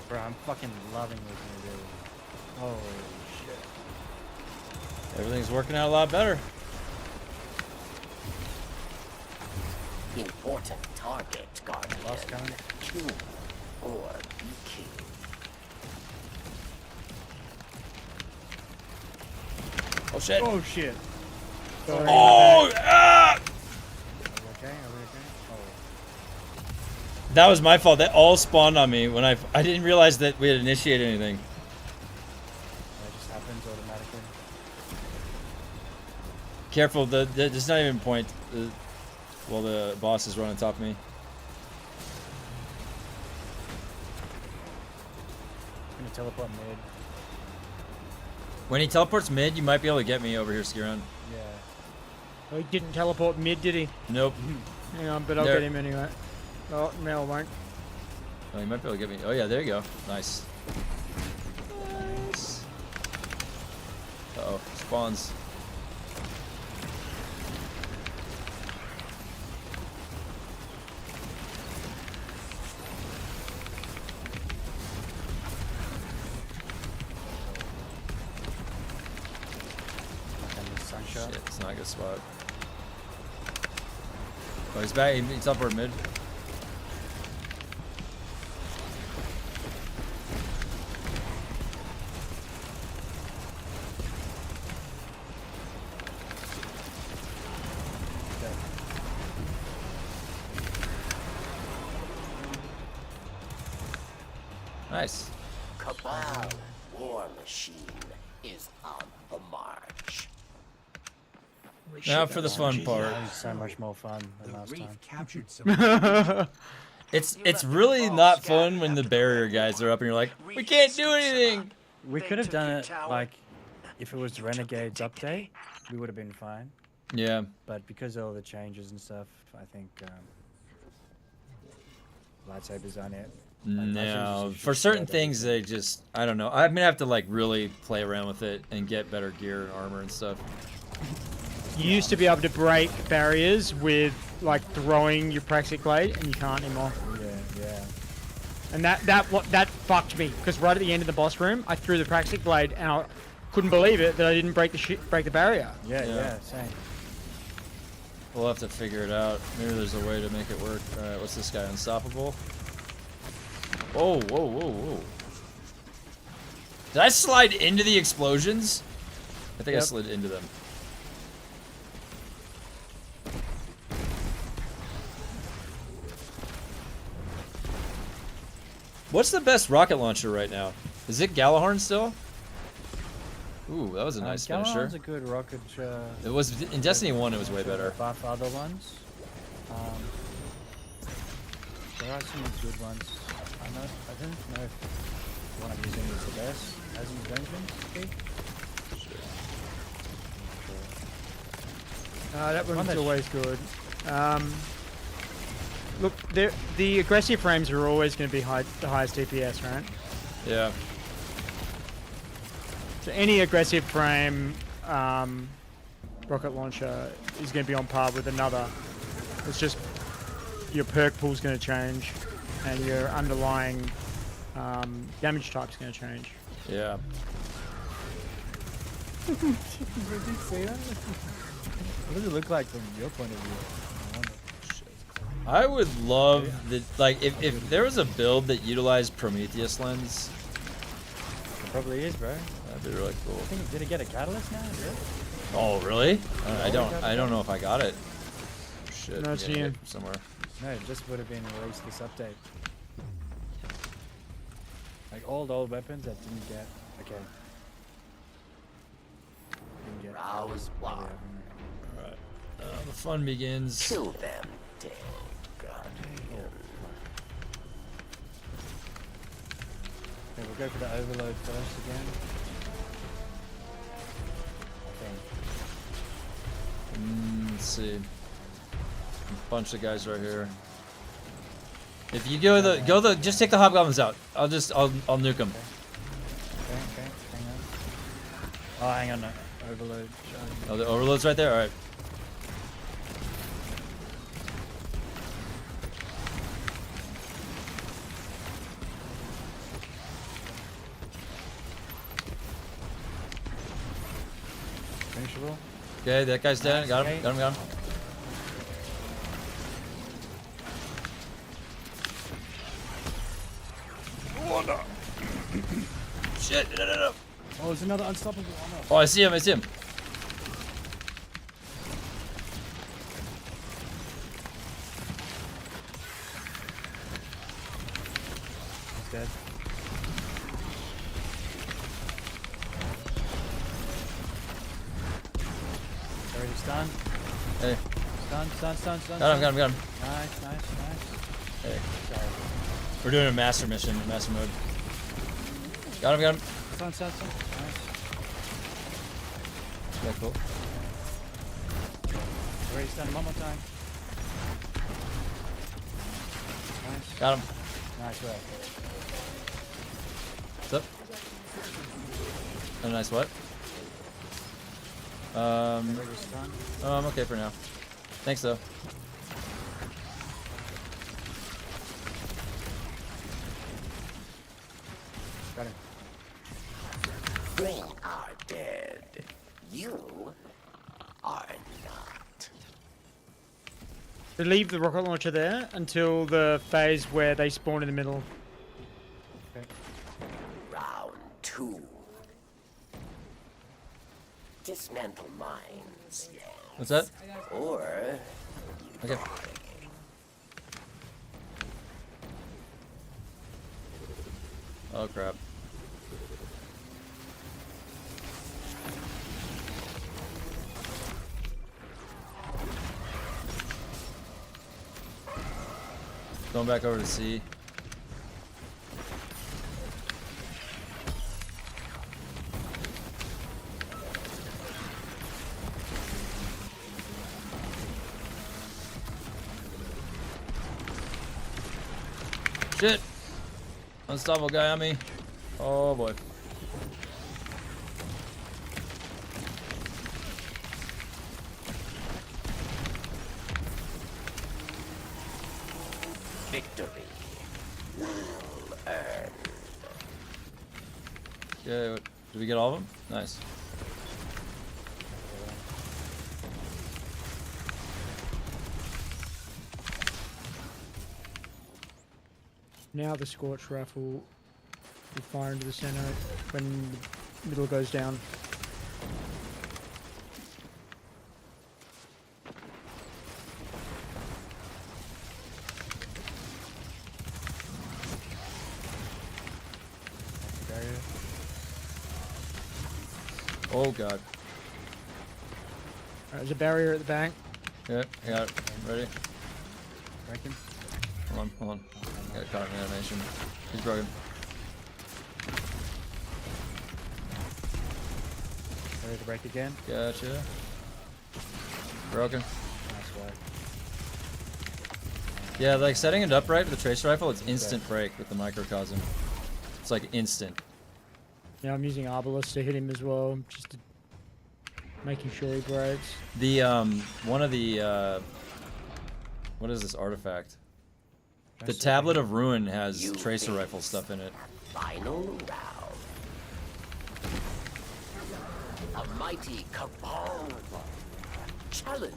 [SPEAKER 11] Bro, I'm fucking loving what you're doing. Holy shit.
[SPEAKER 1] Everything's working out a lot better.
[SPEAKER 15] Important target, Guardian.
[SPEAKER 11] Lost count.
[SPEAKER 15] Kill or be killed.
[SPEAKER 1] Oh shit!
[SPEAKER 11] Oh shit.
[SPEAKER 1] Oh! Ah!
[SPEAKER 11] Are we okay? Oh.
[SPEAKER 1] That was my fault. That all spawned on me when I didn't realize that we had initiated anything.
[SPEAKER 11] That just happens automatically.
[SPEAKER 1] Careful, there's not even point. While the boss is running on top of me.
[SPEAKER 11] I'm gonna teleport mid.
[SPEAKER 1] When he teleports mid, you might be able to get me over here, Skiron.
[SPEAKER 11] Yeah.
[SPEAKER 10] Oh, he didn't teleport mid, did he?
[SPEAKER 1] Nope.
[SPEAKER 10] Hang on, but I'll get him anyway. Oh, no, I won't.
[SPEAKER 1] Oh, you might be able to get me. Oh, yeah, there you go. Nice. Nice. Uh-oh, spawns. Shit, it's not a good spot. Oh, he's back. He's up or mid. Nice.
[SPEAKER 15] Cabal war machine is on the march.
[SPEAKER 1] Now for the fun part.
[SPEAKER 11] So much more fun than last time.
[SPEAKER 14] Captured some.
[SPEAKER 1] It's really not fun when the barrier guys are up and you're like, we can't do anything.
[SPEAKER 11] We could have done it like if it was the Renegades update, we would have been fine.
[SPEAKER 1] Yeah.
[SPEAKER 11] But because of all the changes and stuff, I think lightsabers aren't it.
[SPEAKER 1] No, for certain things they just, I don't know. I'm gonna have to like really play around with it and get better gear and armor and stuff.
[SPEAKER 10] You used to be able to break barriers with like throwing your Praxic blade, and you can't anymore.
[SPEAKER 11] Yeah.
[SPEAKER 10] And that fucked me because right at the end of the boss room, I threw the Praxic blade, and I couldn't believe it that I didn't break the barrier.
[SPEAKER 11] Yeah, same.
[SPEAKER 1] We'll have to figure it out. Maybe there's a way to make it work. All right, what's this guy? Unstoppable. Whoa, whoa, whoa, whoa! Did I slide into the explosions? I think I slid into them. What's the best rocket launcher right now? Is it Galahorn still? Ooh, that was a nice finisher.
[SPEAKER 11] Galahorn's a good rocket.
[SPEAKER 1] It was in Destiny 1. It was way better.
[SPEAKER 11] Buff other ones. There are some good ones. I don't know if the one I'm using is the best. As in Dungeons,
[SPEAKER 10] That one's always good. Look, the aggressive frames are always going to be the highest DPS, right?
[SPEAKER 1] Yeah.
[SPEAKER 10] So any aggressive frame rocket launcher is going to be on par with another. It's just your perk pool's going to change, and your underlying damage type's going to change.
[SPEAKER 1] Yeah.
[SPEAKER 11] Did you see that? What does it look like from your point of view?
[SPEAKER 1] I would love that, like, if there was a build that utilized Prometheus lens.
[SPEAKER 11] It probably is, bro.
[SPEAKER 1] That'd be really cool.
[SPEAKER 11] Did it get a catalyst now? Yeah.
[SPEAKER 1] Oh, really? I don't know if I got it. Shit.
[SPEAKER 10] No, it's you.
[SPEAKER 1] Somewhere.
[SPEAKER 11] No, it just would have been released this update. Like all the old weapons that didn't get. Okay. Didn't get.
[SPEAKER 15] Rouse block.
[SPEAKER 1] Alright. The fun begins.
[SPEAKER 15] Kill them, dead.
[SPEAKER 11] Okay, we'll go for the overload first again.
[SPEAKER 1] Let's see. A bunch of guys right here. If you just take the hobgoblins out. I'll nuke them.
[SPEAKER 11] Okay, hang on. Oh, hang on, no. Overload.
[SPEAKER 1] Oh, the overload's right there? Alright.
[SPEAKER 11] Finishable.
[SPEAKER 1] Okay, that guy's dead.
[SPEAKER 11] Nice,
[SPEAKER 1] Got him.
[SPEAKER 11] okay.
[SPEAKER 1] Got him. Oh, no. Shit. No.
[SPEAKER 11] Oh, there's another unstoppable.
[SPEAKER 1] Oh, I see him.
[SPEAKER 11] He's dead. Already Stun.
[SPEAKER 1] Hey.
[SPEAKER 11] Stun.
[SPEAKER 1] Got him.
[SPEAKER 11] Nice.
[SPEAKER 1] Hey.
[SPEAKER 11] Sorry.
[SPEAKER 1] We're doing a master mission, master mode. Got him.
[SPEAKER 11] Stun. Nice.
[SPEAKER 1] Yeah, cool.
[SPEAKER 11] Already stun one more time. Nice.
[SPEAKER 1] Got him.
[SPEAKER 11] Nice work.
[SPEAKER 1] What's up? A nice what? I'm okay for now. Thanks though.
[SPEAKER 11] Got him.
[SPEAKER 15] They are dead. You are not.
[SPEAKER 10] They leave the rocket launcher there until the phase where they spawn in the middle.
[SPEAKER 11] Okay.
[SPEAKER 15] Round 2. Dismantle mines, yes.
[SPEAKER 1] What's that?
[SPEAKER 15] Or...
[SPEAKER 1] Okay. Oh crap. Going back over to C. Shit! Unstoppable guy on me. Oh boy.
[SPEAKER 15] Victory. Well earned.
[SPEAKER 1] Yeah, did we get all of them? Nice.
[SPEAKER 10] Now the Scorch Rifle will fire into the center when the middle goes down.
[SPEAKER 1] Oh god.
[SPEAKER 10] There's a barrier at the back.
[SPEAKER 1] Yeah, I got it. Ready?
[SPEAKER 11] Breaking.
[SPEAKER 1] Hold on. I got caught in animation. He's broken.
[SPEAKER 11] Ready to break again?
[SPEAKER 1] Gotcha. Broken.
[SPEAKER 11] Nice work.
[SPEAKER 1] Yeah, like setting it up right with the tracer rifle, it's instant break with the microcosm. It's like instant.
[SPEAKER 10] Yeah, I'm using Arbalest to hit him as well, just to making sure he breaks.
[SPEAKER 1] The one of the what is this artifact? The Tablet of Ruin has tracer rifle stuff in it.
[SPEAKER 15] Final round. A mighty cabal challenges.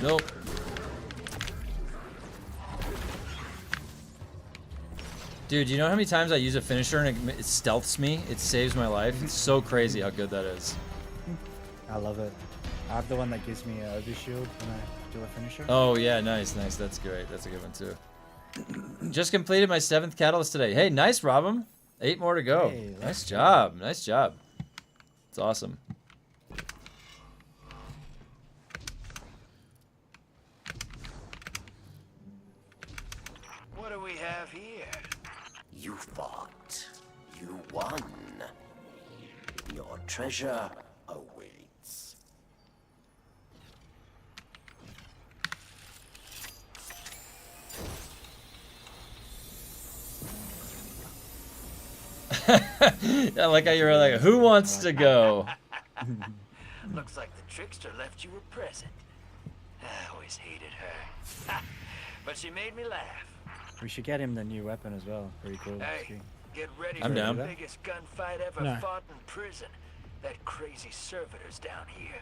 [SPEAKER 1] Nope. Dude, you know how many times I use a finisher and it stealths me? It saves my life. It's so crazy how good that is.
[SPEAKER 11] I love it. I have the one that gives me a overshield when I do a finisher.
[SPEAKER 1] Oh yeah, nice. That's great. That's a good one too. Just completed my 7th catalyst today. Hey, nice, Robin. 8 more to go.
[SPEAKER 11] Hey,
[SPEAKER 1] nice job. Nice job. It's awesome.
[SPEAKER 13] What do we have here?
[SPEAKER 15] You fought. You won. Your treasure awaits.
[SPEAKER 1] I like how you were like, who wants to go?
[SPEAKER 13] Looks like the trickster left you a present. I always hated her. But she made me laugh.
[SPEAKER 11] We should get him the new weapon as well. Pretty cool.
[SPEAKER 13] Hey, get ready
[SPEAKER 1] I'm
[SPEAKER 13] for
[SPEAKER 1] down.
[SPEAKER 13] the biggest gunfight ever
[SPEAKER 10] No.
[SPEAKER 13] fought in prison. That crazy servitor's down here.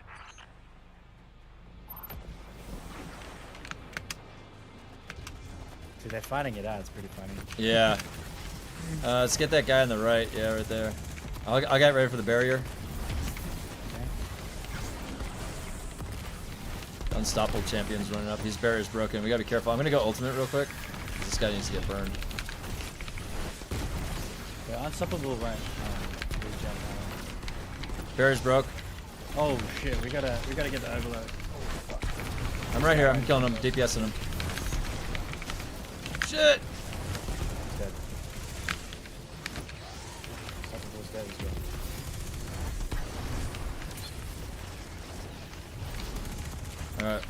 [SPEAKER 11] See, they're fighting it out. It's pretty funny.
[SPEAKER 1] Yeah. Let's get that guy on the right. Yeah, right there. I'll get ready for the barrier. Unstoppable champion's running up. His barrier's broken. We gotta be careful. I'm gonna go ultimate real quick. This guy needs to get burned.
[SPEAKER 11] Yeah, unstoppable right.
[SPEAKER 1] Barrier's broke.
[SPEAKER 11] Oh shit, we gotta get the overload. Oh, fuck.
[SPEAKER 1] I'm right here. I'm killing him. DPSing him. Shit!
[SPEAKER 11] He's dead. Unstoppable's dead as well.
[SPEAKER 1] Alright.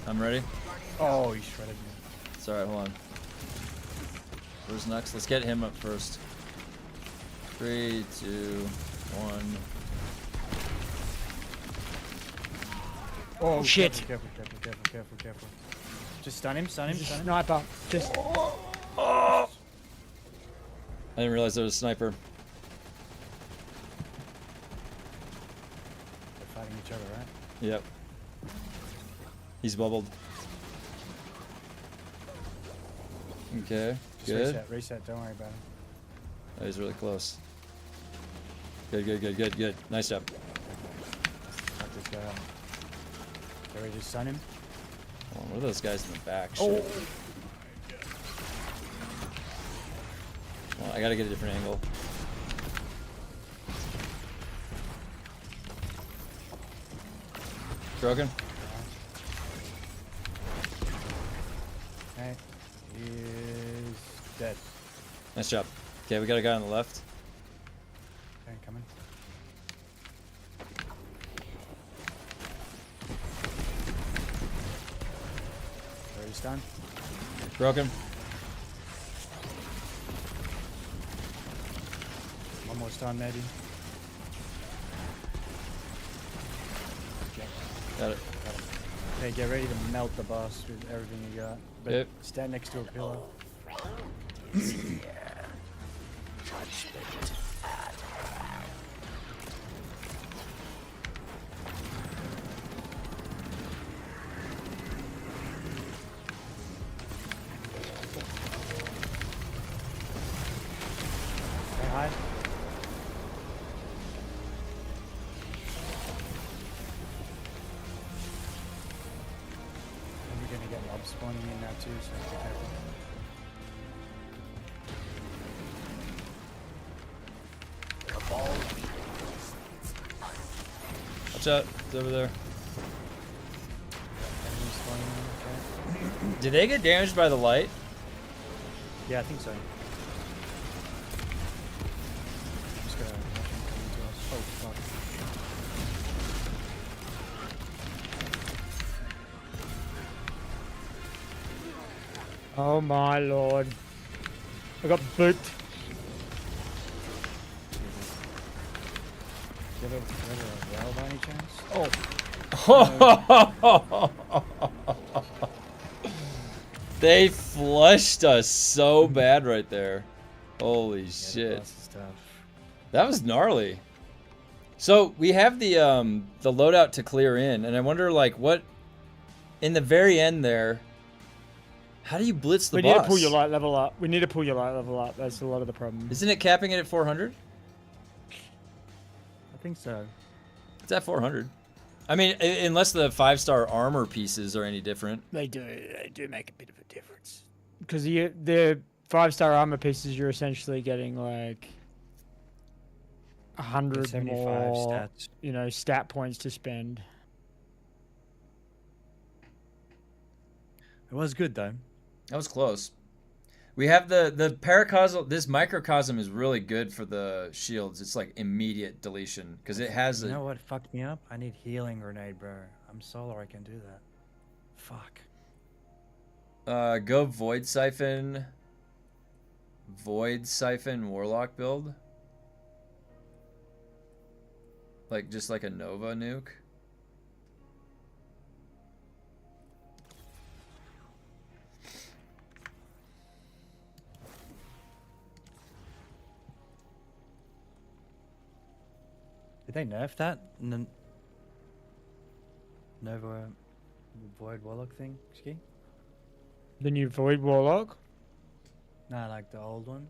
[SPEAKER 1] I'm ready.
[SPEAKER 11] Oh, he shredded me.
[SPEAKER 1] It's alright, hold on. Where's next? Let's get him up first. 3, 2, 1.
[SPEAKER 11] Oh
[SPEAKER 10] shit!
[SPEAKER 11] Careful. Just stun him.
[SPEAKER 10] Sniper. Just.
[SPEAKER 1] I didn't realize there was a sniper.
[SPEAKER 11] They're fighting each other, right?
[SPEAKER 1] Yep. He's bubbled. Okay,
[SPEAKER 11] Just
[SPEAKER 1] good.
[SPEAKER 11] reset, don't worry about him.
[SPEAKER 1] Oh, he's really close. Good. Nice job.
[SPEAKER 11] Fuck this guy up. Are we just stun him?
[SPEAKER 1] Oh, what are those guys in the back?
[SPEAKER 11] Oh.
[SPEAKER 1] Shit. Well, I gotta get a different angle. Broken?
[SPEAKER 11] Okay. He is dead.
[SPEAKER 1] Nice job. Okay, we got a guy on the left.
[SPEAKER 11] Okay, coming. Where he's done.
[SPEAKER 1] Broken.
[SPEAKER 11] One more stun, maybe.
[SPEAKER 1] Got it.
[SPEAKER 11] Okay, get ready to melt the boss with everything you got. But
[SPEAKER 1] Yep.
[SPEAKER 11] stand next to a pillar.
[SPEAKER 15] Judgment at hand.
[SPEAKER 11] Say hi. And you're gonna get mobs spawning in now too, so be careful.
[SPEAKER 1] Watch out. It's over there.
[SPEAKER 11] Enemy spawning in, okay.
[SPEAKER 1] Did they get damaged by the light?
[SPEAKER 11] Yeah, I think so. Just gonna watch him coming to us. Oh fuck.
[SPEAKER 10] Oh my lord. I got booked.
[SPEAKER 11] Do you have a well by any chance?
[SPEAKER 1] They flushed us so bad right there. Holy shit. That was gnarly. So we have the loadout to clear in, and I wonder like what in the very end there. How do you blitz the boss?
[SPEAKER 10] We need to pull your light level up. We need to pull your light level up. That's a lot of the problem.
[SPEAKER 1] Isn't it capping it at 400?
[SPEAKER 11] I think so.
[SPEAKER 1] It's at 400. I mean, unless the 5-star armor pieces are any different.
[SPEAKER 10] They do make a bit of a difference. Because the 5-star armor pieces, you're essentially getting like 100
[SPEAKER 11] 75
[SPEAKER 10] more,
[SPEAKER 11] stats.
[SPEAKER 10] you know, stat points to spend.
[SPEAKER 11] It was good though.
[SPEAKER 1] That was close. We have the paracosm. This microcosm is really good for the shields. It's like immediate deletion because it has
[SPEAKER 11] You know what fucked me up? I need healing grenade, bro. I'm solar. I can do that. Fuck.
[SPEAKER 1] Go Void Siphon Warlock build. Like just like a Nova nuke.
[SPEAKER 11] Did they nerf that? Nova Void Warlock thing? Ski?
[SPEAKER 10] The new Void Warlock?
[SPEAKER 11] No, like the old one.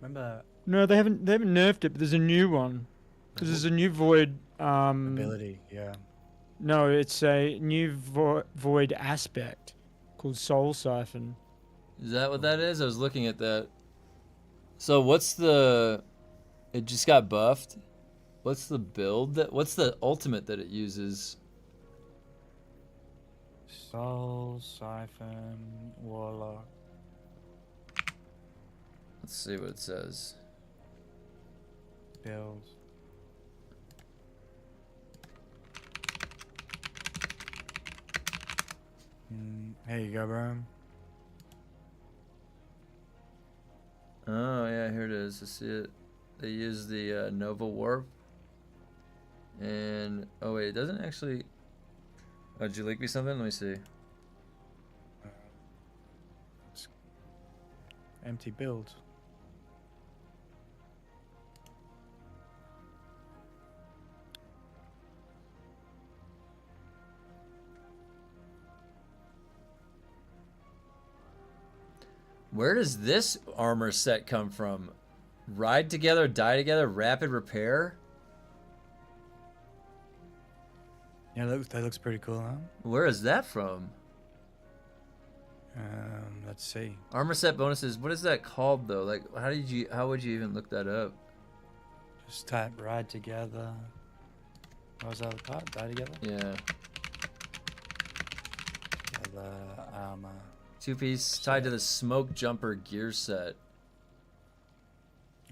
[SPEAKER 11] Remember
[SPEAKER 10] No, they haven't nerfed it, but there's a new one. Because there's a new void.
[SPEAKER 11] Ability, yeah.
[SPEAKER 10] No, it's a new void aspect called Soul Siphon.
[SPEAKER 1] Is that what that is? I was looking at that. So what's the... It just got buffed? What's the build? What's the ultimate that it uses?
[SPEAKER 11] Soul, Siphon, Warlock.
[SPEAKER 1] Let's see what it says.
[SPEAKER 11] Build. Here you go, bro.
[SPEAKER 1] Oh, yeah, here it is. I see it. They use the Nova Warp. And... Oh, wait, it doesn't actually... Oh, did you link me something? Let me see.
[SPEAKER 11] Empty build.
[SPEAKER 1] Where does this armor set come from? Ride together, die together, rapid repair?
[SPEAKER 11] Yeah, that looks pretty cool, huh?
[SPEAKER 1] Where is that from?
[SPEAKER 11] Let's see.
[SPEAKER 1] Armor set bonuses. What is that called though? Like, how would you even look that up?
[SPEAKER 11] Just type ride together. What was the other part? Die together?
[SPEAKER 1] Yeah.
[SPEAKER 11] Together, armor.
[SPEAKER 1] Two-piece tied to the smoke jumper gear set.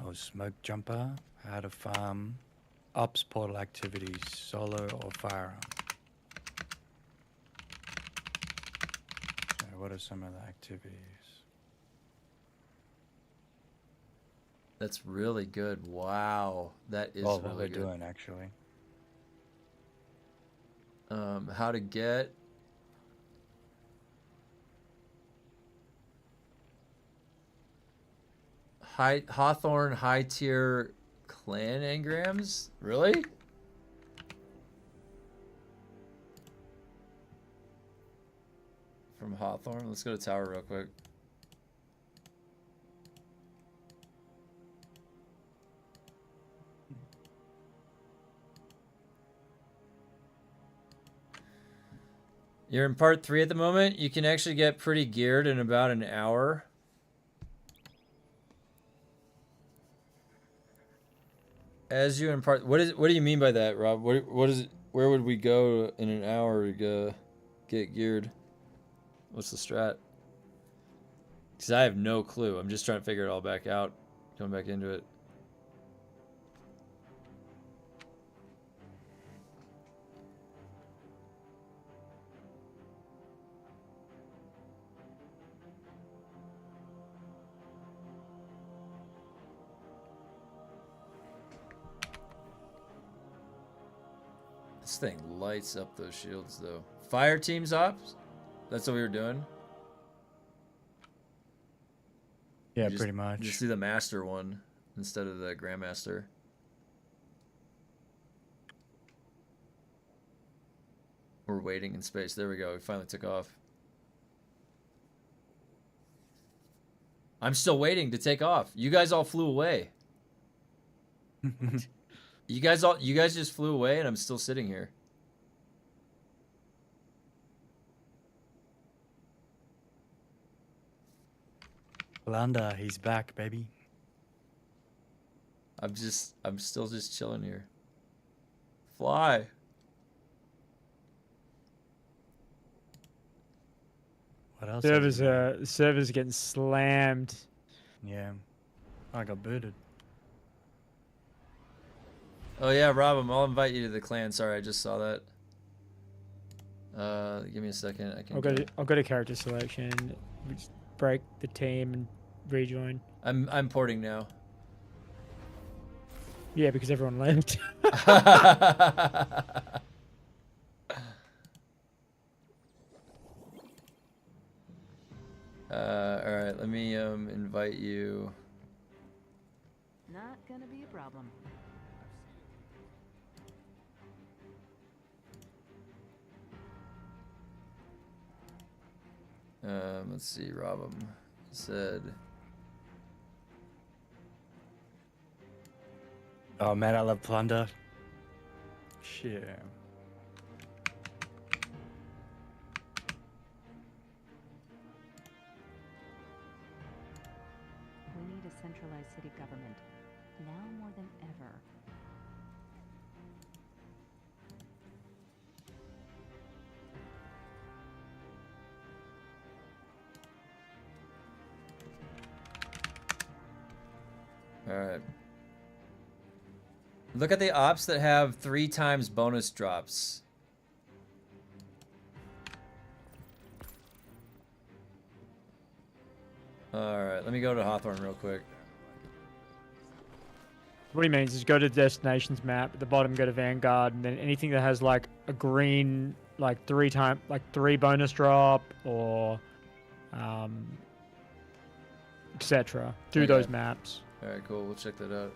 [SPEAKER 11] Oh, smoke jumper. How to farm. Ops portal activities. Solo or firearm. So what are some of the activities?
[SPEAKER 1] That's really good. Wow, that is
[SPEAKER 11] Oh,
[SPEAKER 1] really
[SPEAKER 11] what we're
[SPEAKER 1] good.
[SPEAKER 11] doing actually.
[SPEAKER 1] How to get. Hawthorne high tier clan engrams? Really? From Hawthorne? Let's go to tower real quick. You're in part 3 at the moment. You can actually get pretty geared in about an hour. As you in part, what do you mean by that, Rob? What is it? Where would we go in an hour to go get geared? What's the strat? Because I have no clue. I'm just trying to figure it all back out. Coming back into it. This thing lights up those shields, though. Fire teams ops? That's what we were doing?
[SPEAKER 11] Yeah,
[SPEAKER 1] Just-
[SPEAKER 11] pretty much.
[SPEAKER 1] Just do the master one instead of the grandmaster. We're waiting in space. There we go. We finally took off. I'm still waiting to take off. You guys all flew away. You guys just flew away and I'm still sitting here.
[SPEAKER 11] Blanda, he's back, baby.
[SPEAKER 1] I'm still just chilling here. Fly.
[SPEAKER 11] What else?
[SPEAKER 10] Servers getting slammed.
[SPEAKER 11] Yeah. I got booted.
[SPEAKER 1] Oh yeah, Rob, I'll invite you to the clan. Sorry, I just saw that. Give me a second. I can.
[SPEAKER 10] I'll go to character selection, just break the team and rejoin.
[SPEAKER 1] I'm porting now.
[SPEAKER 10] Yeah, because everyone left.
[SPEAKER 1] All right, let me invite you.
[SPEAKER 16] Not gonna be a problem.
[SPEAKER 1] Let's see, Rob said.
[SPEAKER 11] Oh man, I love plunder. Shit.
[SPEAKER 16] We need a centralized city government, now more than ever.
[SPEAKER 1] Alright. Look at the ops that have 3 times bonus drops. Alright, let me go to Hawthorne real quick.
[SPEAKER 10] What he means is go to the destinations map, at the bottom go to Vanguard, and then anything that has like a green, like 3 bonus drop, or etc. Do those maps.
[SPEAKER 1] Alright, cool, we'll check that out.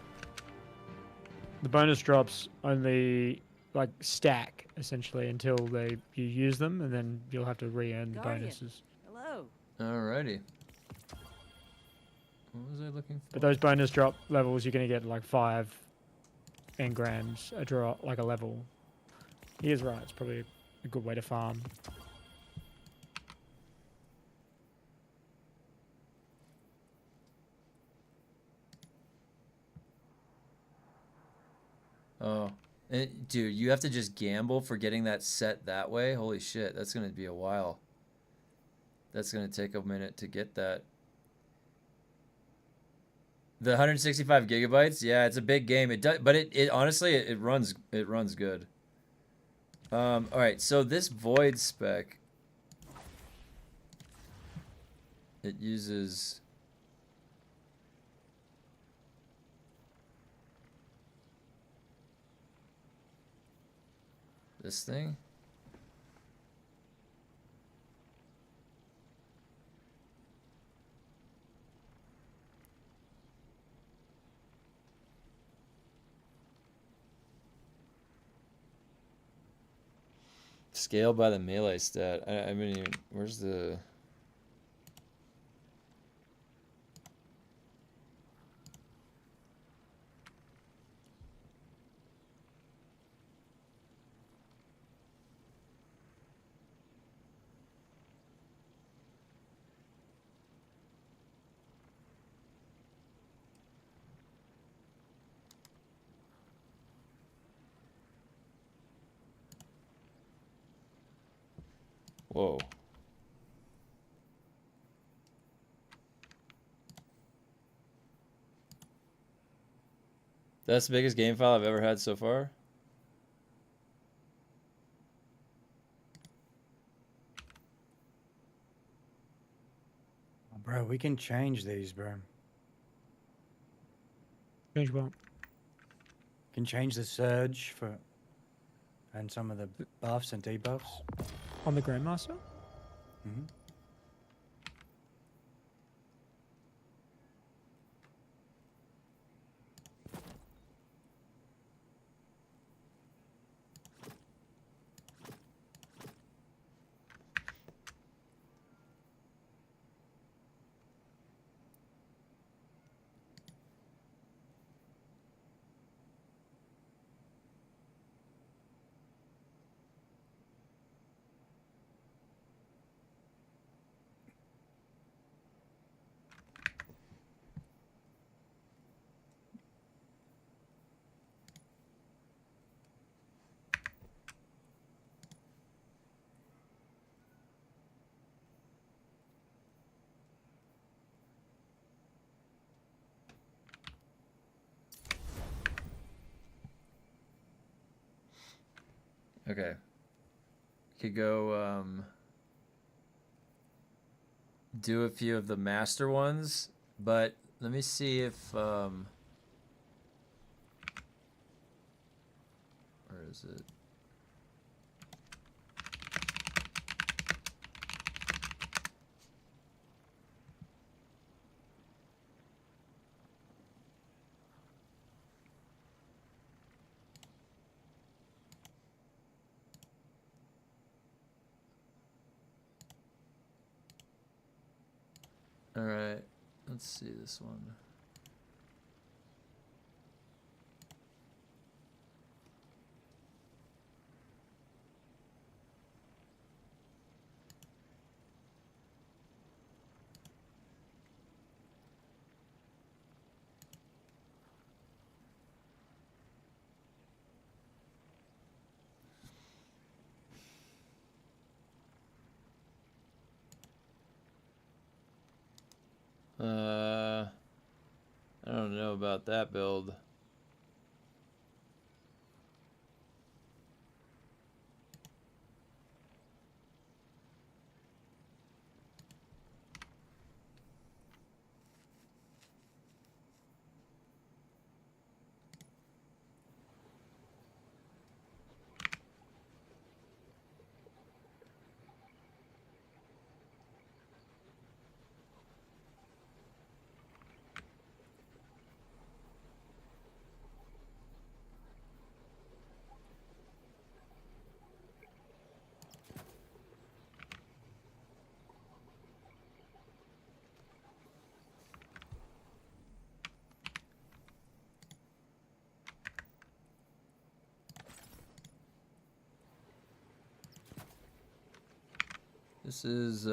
[SPEAKER 10] The bonus drops only like stack essentially until you use them, and then you'll have to re-earn the
[SPEAKER 12] Guardian.
[SPEAKER 10] bonuses.
[SPEAKER 12] Hello.
[SPEAKER 1] Alrighty. What was I looking for?
[SPEAKER 10] But those bonus drop levels, you're gonna get like 5 engrams a drop, like a level. He is right. It's probably a good way to farm.
[SPEAKER 1] Oh. Dude, you have to just gamble for getting that set that way? Holy shit, that's going to be a while. That's going to take a minute to get that. The 165 gigabytes? Yeah, it's a big game. It does, but it honestly, it runs good. All right, so this void spec, it uses this thing. Scale by the melee stat. I mean, where's the... Whoa. That's the biggest game file I've ever had so far.
[SPEAKER 11] Oh, bro, we can change these, bro.
[SPEAKER 10] Change what?
[SPEAKER 11] Can change the surge for, and some of the buffs and debuffs.
[SPEAKER 10] On the Grandmaster?
[SPEAKER 11] Mm-hmm.
[SPEAKER 1] Okay. Could go do a few of the master ones, but let me see if where is it? All right, let's see this one. I don't know about that build. This is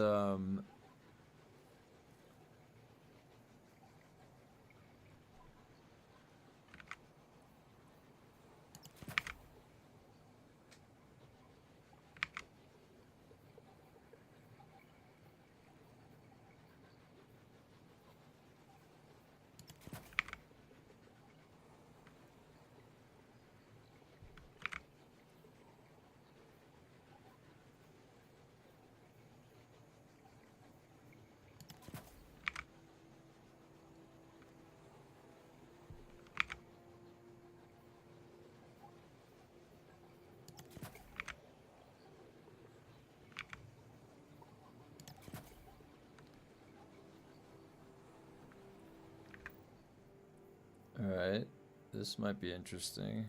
[SPEAKER 1] Alright, this might be interesting.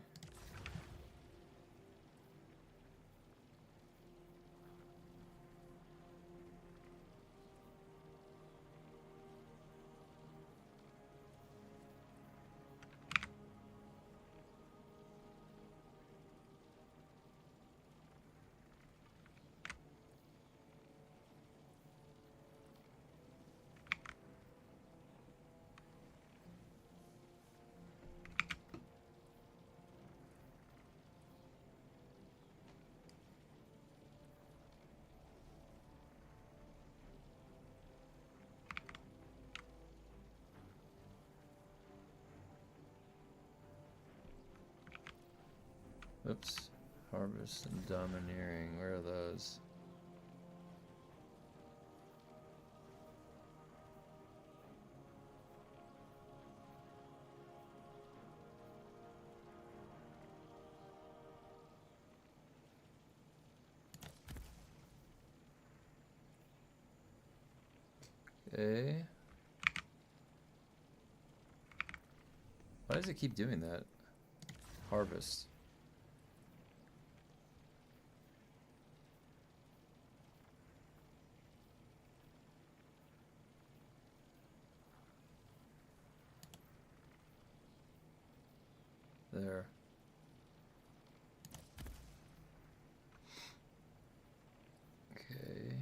[SPEAKER 1] Oops. Harvest and domineering. Where are those? Okay. Why does it keep doing that? Harvest. There. Okay.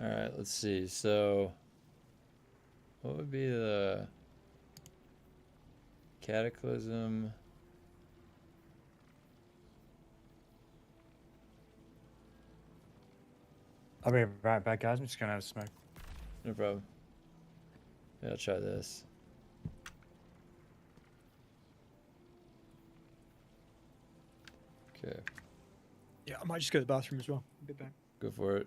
[SPEAKER 1] Alright, let's see. So, what would be the cataclysm?
[SPEAKER 11] I'll be right back, guys. I'm just gonna have a smoke.
[SPEAKER 1] No problem. Yeah, I'll try this. Okay,
[SPEAKER 10] Yeah, I might just go to the bathroom as well. I'll be back.
[SPEAKER 1] go for it.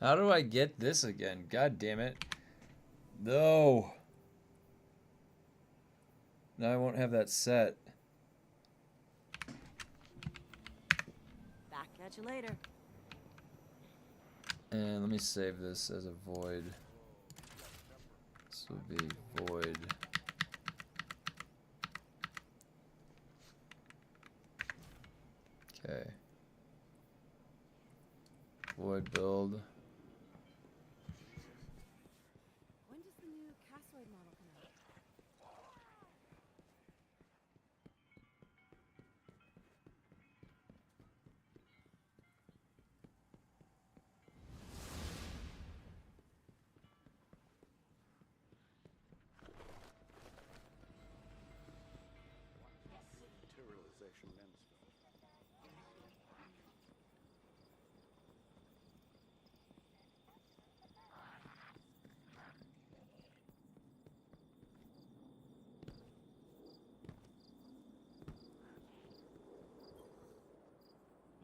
[SPEAKER 1] How do I get this again? God damn it. No. Now I won't have that set.
[SPEAKER 17] Back at you later.
[SPEAKER 1] And let me save this as a void. This will be void. Okay. Void build.
[SPEAKER 16] When does the new Cassoid model come out?
[SPEAKER 6] Materialization lens.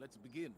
[SPEAKER 5] Let's begin.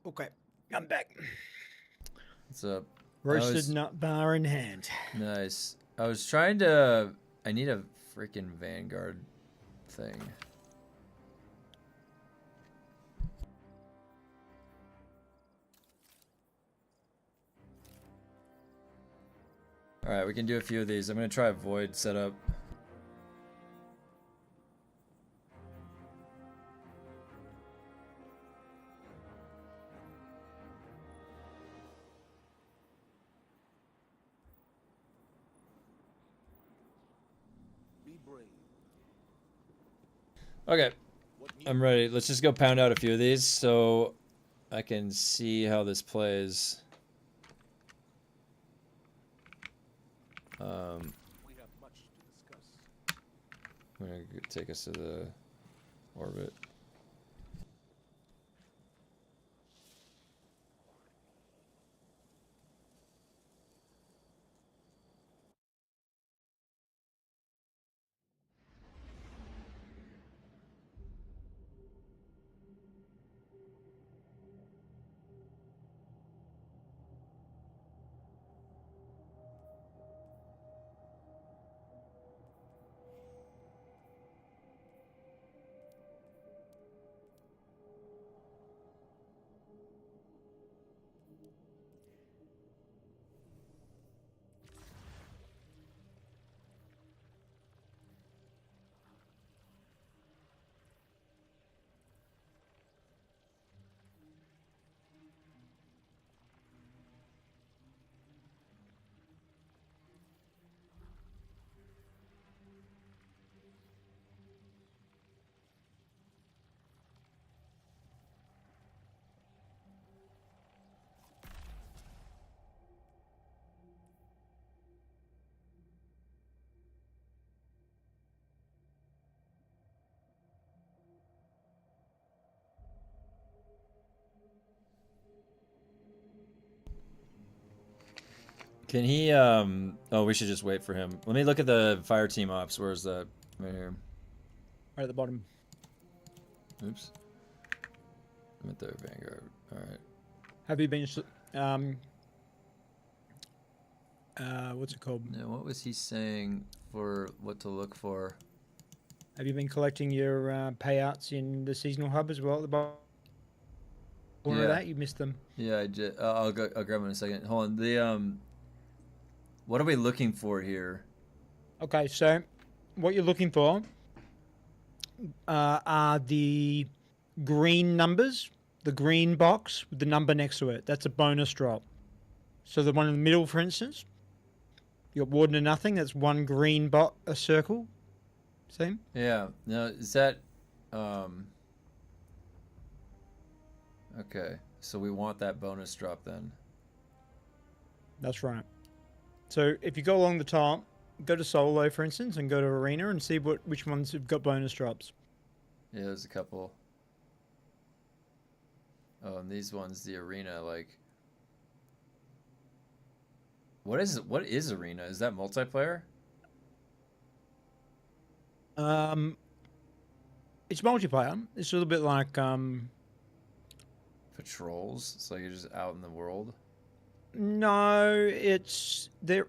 [SPEAKER 10] Okay, I'm back.
[SPEAKER 1] What's up?
[SPEAKER 10] Roasted nut bar in hand.
[SPEAKER 1] Nice. I was trying to... I need a freaking Vanguard thing. Alright, we can do a few of these. I'm gonna try a void setup.
[SPEAKER 5] Be brave.
[SPEAKER 1] Okay, I'm ready. Let's just go pound out a few of these so I can see how this plays.
[SPEAKER 5] We have much to discuss.
[SPEAKER 1] I'm gonna take us to the orbit. Can he, oh, we should just wait for him. Let me look at the fire team ops. Where's that? Right here.
[SPEAKER 10] Right at the bottom.
[SPEAKER 1] Oops. I'm at the Vanguard. Alright.
[SPEAKER 10] Have you been, what's it called?
[SPEAKER 1] No, what was he saying for what to look for?
[SPEAKER 10] Have you been collecting your payouts in the seasonal hub as well at the bottom? Or that you missed them.
[SPEAKER 1] Yeah, I did. I'll grab them in a second. Hold on. The what are we looking for here?
[SPEAKER 10] Okay, so what you're looking for are the green numbers, the green box with the number next to it. That's a bonus drop. So the one in the middle, for instance, you got Warden of Nothing. That's one green a circle. Same.
[SPEAKER 1] Yeah. Now is that okay? So we want that bonus drop then.
[SPEAKER 10] That's right. So if you go along the top, go to solo, for instance, and go to arena and see which ones have got bonus drops.
[SPEAKER 1] Yeah, there's a couple. Oh, and these ones, the arena, like. What is arena? Is that multiplayer?
[SPEAKER 10] It's multiplayer. It's a little bit like
[SPEAKER 1] Patrols. So you're just out in the world.
[SPEAKER 10] No, it's they're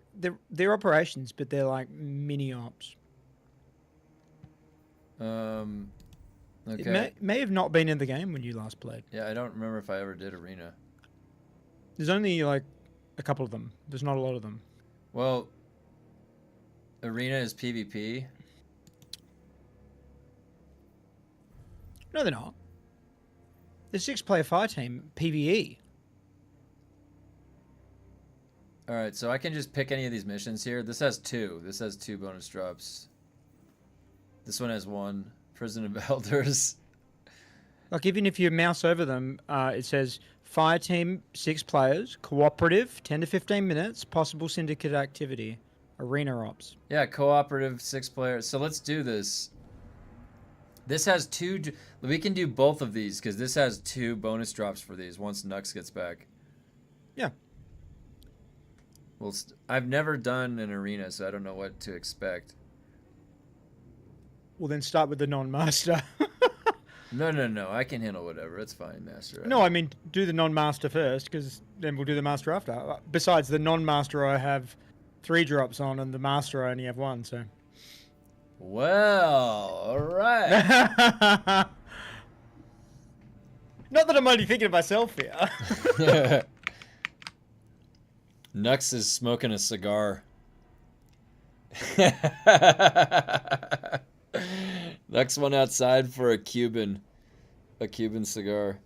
[SPEAKER 10] operations, but they're like mini ops.
[SPEAKER 1] Okay.
[SPEAKER 10] It may have not been in the game when you last played.
[SPEAKER 1] Yeah, I don't remember if I ever did arena.
[SPEAKER 10] There's only like a couple of them. There's not a lot of them.
[SPEAKER 1] Well, arena is PvP.
[SPEAKER 10] No, they're not. The 6-player fire team PvE.
[SPEAKER 1] All right, so I can just pick any of these missions here. This has 2. This has 2 bonus drops. This one has 1. Prison of Elders.
[SPEAKER 10] Like even if you mouse over them, it says fire team 6 players, cooperative 10 to 15 minutes, possible syndicate activity, arena ops.
[SPEAKER 1] Yeah, cooperative 6 players. So let's do this. This has 2. We can do both of these because this has 2 bonus drops for these once Nux gets back.
[SPEAKER 10] Yeah.
[SPEAKER 1] Well, I've never done an arena, so I don't know what to expect.
[SPEAKER 10] Well, then start with the non-master.
[SPEAKER 1] No. I can handle whatever. It's fine, Master.
[SPEAKER 10] No, I mean, do the non-master first, because then we'll do the master after. Besides, the non-master I have 3 drops on, and the master I only have 1, so...
[SPEAKER 1] Well, alright.
[SPEAKER 10] Not that I'm only thinking of myself here.
[SPEAKER 1] Nux is smoking a cigar. Next one outside for a Cuban cigar.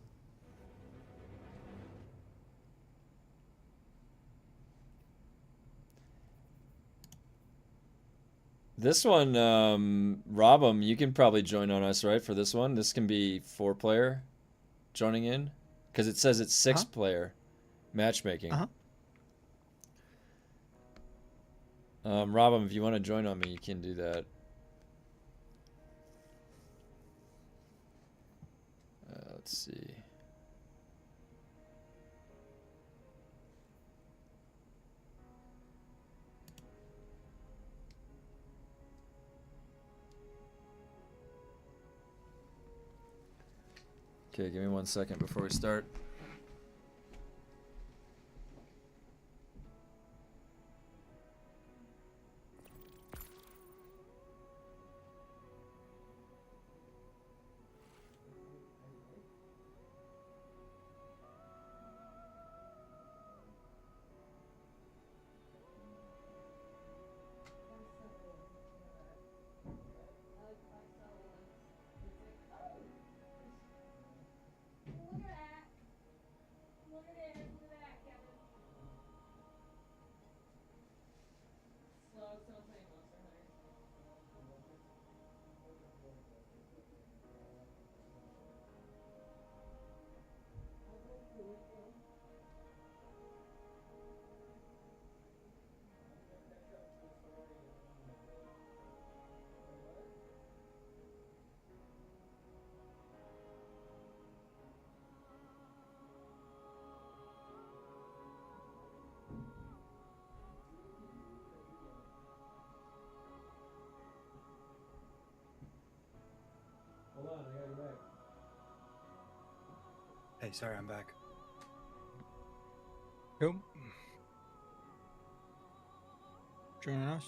[SPEAKER 1] This one, Rob'em, you can probably join on us, right? For this one, this can be 4-player joining in, because it says it's 6-player matchmaking. Rob'em, if you want to join on me, you can do that. Let's see. Okay, give me 1 second before we start.
[SPEAKER 11] Hey, sorry, I'm back.
[SPEAKER 10] Cool. Joining us.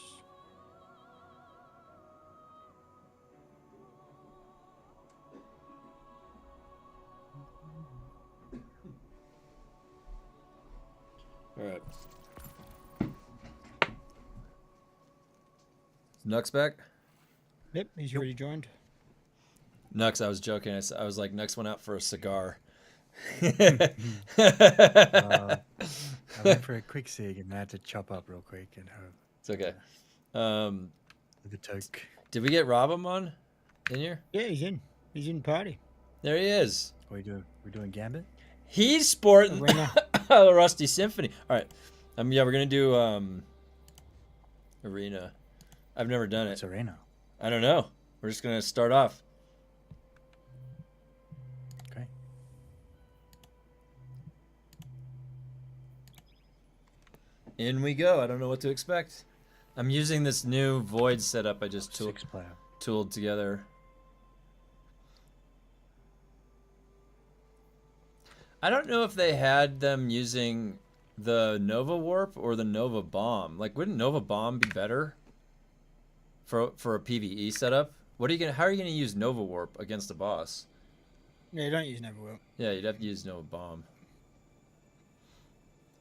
[SPEAKER 1] All right. Nux back?
[SPEAKER 10] Yep, he's already joined.
[SPEAKER 1] Nux, I was joking. I was like, Nux went out for a cigar.
[SPEAKER 11] I went for a quick cig and I had to chop up real quick and
[SPEAKER 1] it's okay.
[SPEAKER 11] The toke.
[SPEAKER 1] Did we get Rob on in here?
[SPEAKER 10] Yeah, he's in. He's in party.
[SPEAKER 1] There he is.
[SPEAKER 11] What are we doing? We're doing Gambit?
[SPEAKER 1] He's sporting
[SPEAKER 10] Arena.
[SPEAKER 1] a Rusty Symphony. All right. Yeah, we're going to do Arena. I've never done it.
[SPEAKER 11] What's Arena?
[SPEAKER 1] I don't know. We're just going to start off.
[SPEAKER 11] Okay.
[SPEAKER 1] In we go. I don't know what to expect. I'm using this new Void setup I just tooled together. I don't know if they had them using the Nova Warp or the Nova Bomb. Like, wouldn't Nova Bomb be better for a PvE setup? What are you gonna? How are you gonna use Nova Warp against a boss?
[SPEAKER 10] Yeah, you don't use Nova Warp.
[SPEAKER 1] Yeah, you'd have to use Nova Bomb.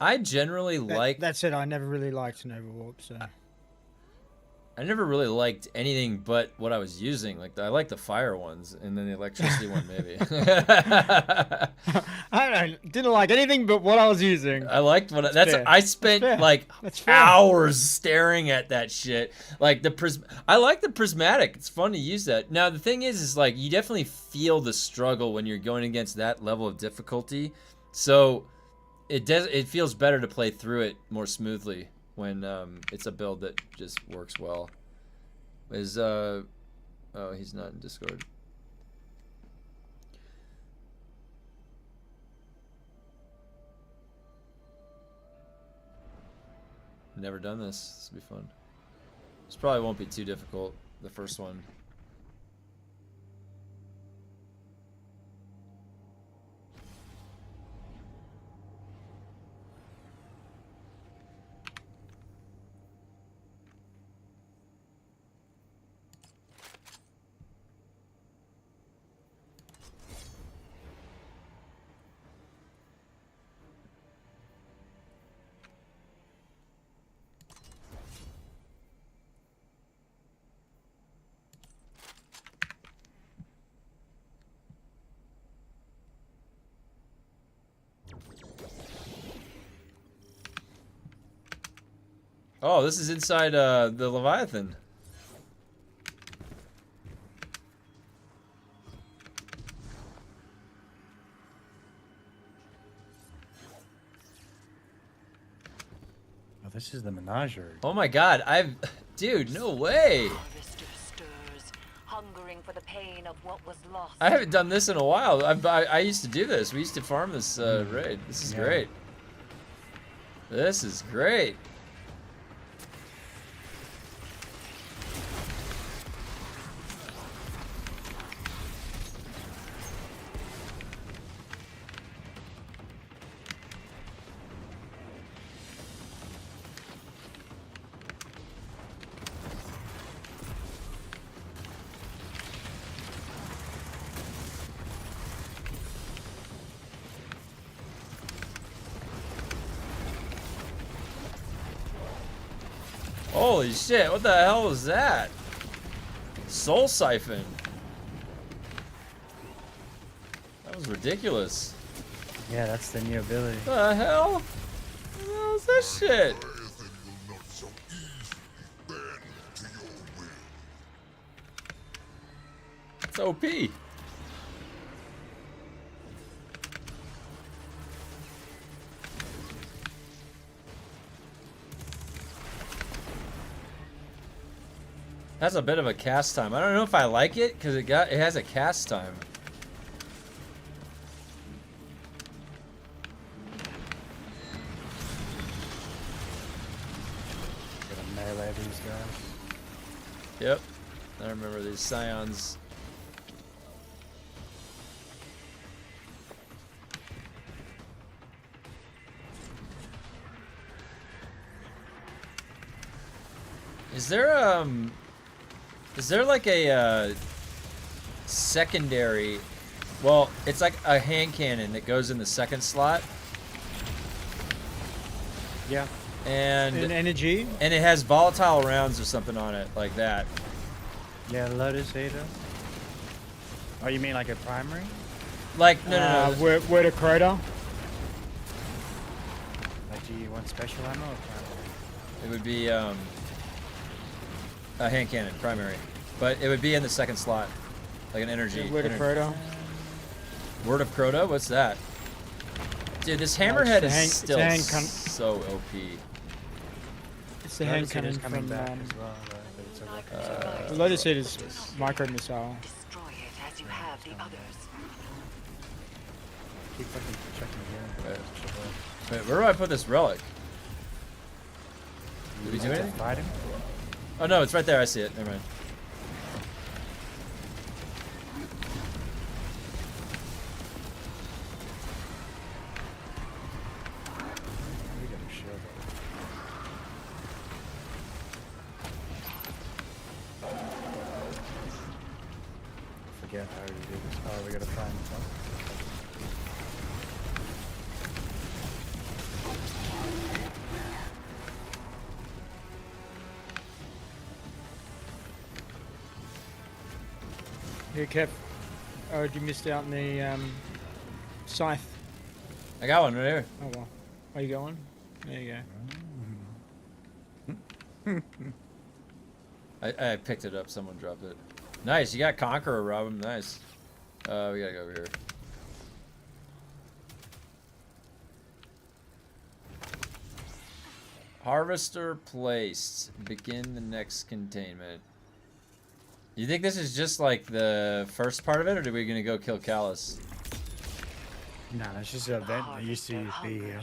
[SPEAKER 1] I generally like.
[SPEAKER 10] That said, I never really liked Nova Warp, so.
[SPEAKER 1] I never really liked anything but what I was using. Like I like the fire ones, and then the electricity one maybe.
[SPEAKER 10] I didn't like anything but what I was using.
[SPEAKER 1] I liked what I spent like hours staring at that shit. Like I like the prismatic. It's fun to use that. Now the thing is like you definitely feel the struggle when you're going against that level of difficulty. So it feels better to play through it more smoothly when it's a build that just works well. Oh, he's not in Discord. Never done this. This will be fun. This probably won't be too difficult, the first one. Oh, this is inside the Leviathan.
[SPEAKER 11] Oh, this is the menagerie.
[SPEAKER 1] Oh my god, dude, no way.
[SPEAKER 17] Hungering for the pain of what was lost.
[SPEAKER 1] I haven't done this in a while. I used to do this. We used to farm this raid. This is great. This is great. Holy shit, what the hell was that? Soul Siphon. That was ridiculous.
[SPEAKER 11] Yeah, that's the new ability.
[SPEAKER 1] What the hell? What the hell is this shit? It's OP. That's a bit of a cast time. I don't know if I like it because it has a cast time.
[SPEAKER 11] Gonna melee these guys.
[SPEAKER 1] Yep. I remember these scions. Is there like a secondary? Well, it's like a hand cannon that goes in the second slot.
[SPEAKER 10] Yeah.
[SPEAKER 1] And
[SPEAKER 10] an energy.
[SPEAKER 1] And it has volatile rounds or something on it, like that.
[SPEAKER 11] Yeah, Lotus Ada. Oh, you mean like a primary?
[SPEAKER 1] Like no.
[SPEAKER 10] Word of Crota.
[SPEAKER 11] Like, do you want special ammo or primary?
[SPEAKER 1] It would be a hand cannon, primary, but it would be in the second slot, like an energy.
[SPEAKER 10] Word of Crota.
[SPEAKER 1] Word of Crota? What's that? Dude, this hammerhead is still so OP.
[SPEAKER 10] It's the hand cannon
[SPEAKER 11] coming
[SPEAKER 10] from
[SPEAKER 11] back as well, right? But it's a weapon.
[SPEAKER 10] the Lotus Eater is micro missile.
[SPEAKER 17] Destroy it as you have the others.
[SPEAKER 11] Keep fucking checking here.
[SPEAKER 1] Wait, where do I put this relic? Did we do anything?
[SPEAKER 11] Fight him?
[SPEAKER 1] Oh no, it's right there. I see it. Never mind.
[SPEAKER 11] We got a shield. Forget how you do this. Oh, we gotta find something.
[SPEAKER 10] Here, Kev. Oh, you missed out on the scythe.
[SPEAKER 1] I got one right here.
[SPEAKER 10] Oh well. Where you going? There you go.
[SPEAKER 1] I picked it up. Someone dropped it. Nice. You got Conqueror, Robin. Nice. We gotta go over here. Harvester placed. Begin the next containment. You think this is just like the first part of it, or are we gonna go kill Callus?
[SPEAKER 11] No, that's just an event that used to be here.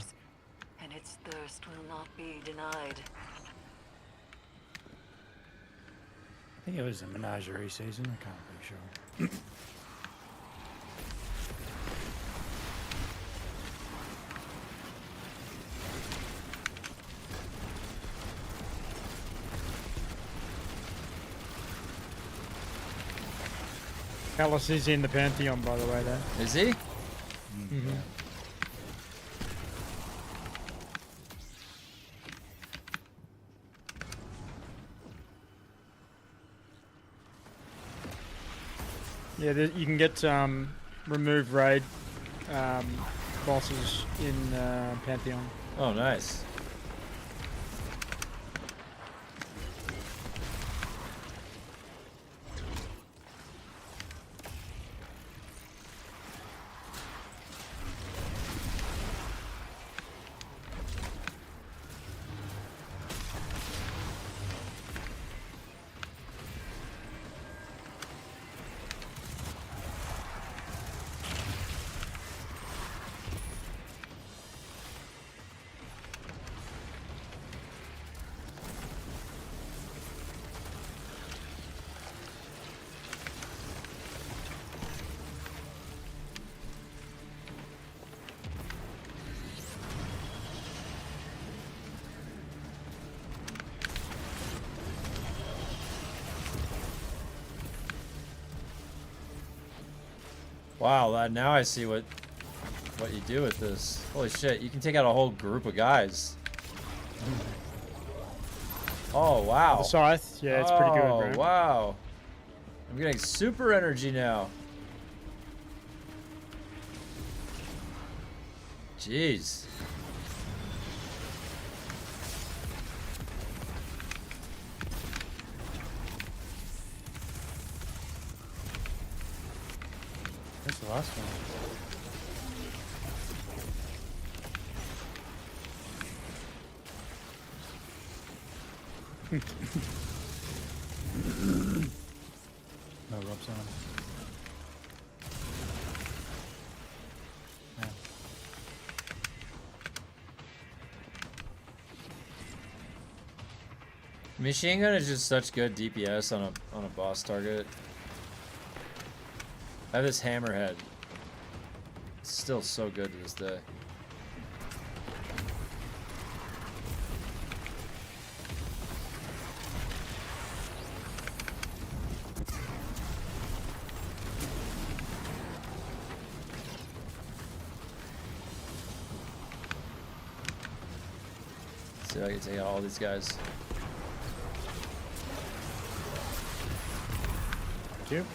[SPEAKER 17] And its thirst will not be denied.
[SPEAKER 11] I think it was a menagerie season. I can't be sure.
[SPEAKER 10] Callus is in the Pantheon, by the way, though.
[SPEAKER 1] Is he?
[SPEAKER 10] Mm-hmm. Yeah, you can get remove raid bosses in Pantheon.
[SPEAKER 1] Oh, nice. Wow, now I see what you do with this. Holy shit, you can take out a whole group of guys. Oh, wow.
[SPEAKER 10] The scythe, yeah, it's pretty good, bro.
[SPEAKER 1] Oh, wow. I'm getting super energy now. Jeez.
[SPEAKER 11] That's the last one. No ropes on. Yeah.
[SPEAKER 1] Machine gun is just such good DPS on a boss target. I have this hammerhead. It's still so good to this day. See if I can take out all these guys.
[SPEAKER 11] Thank you.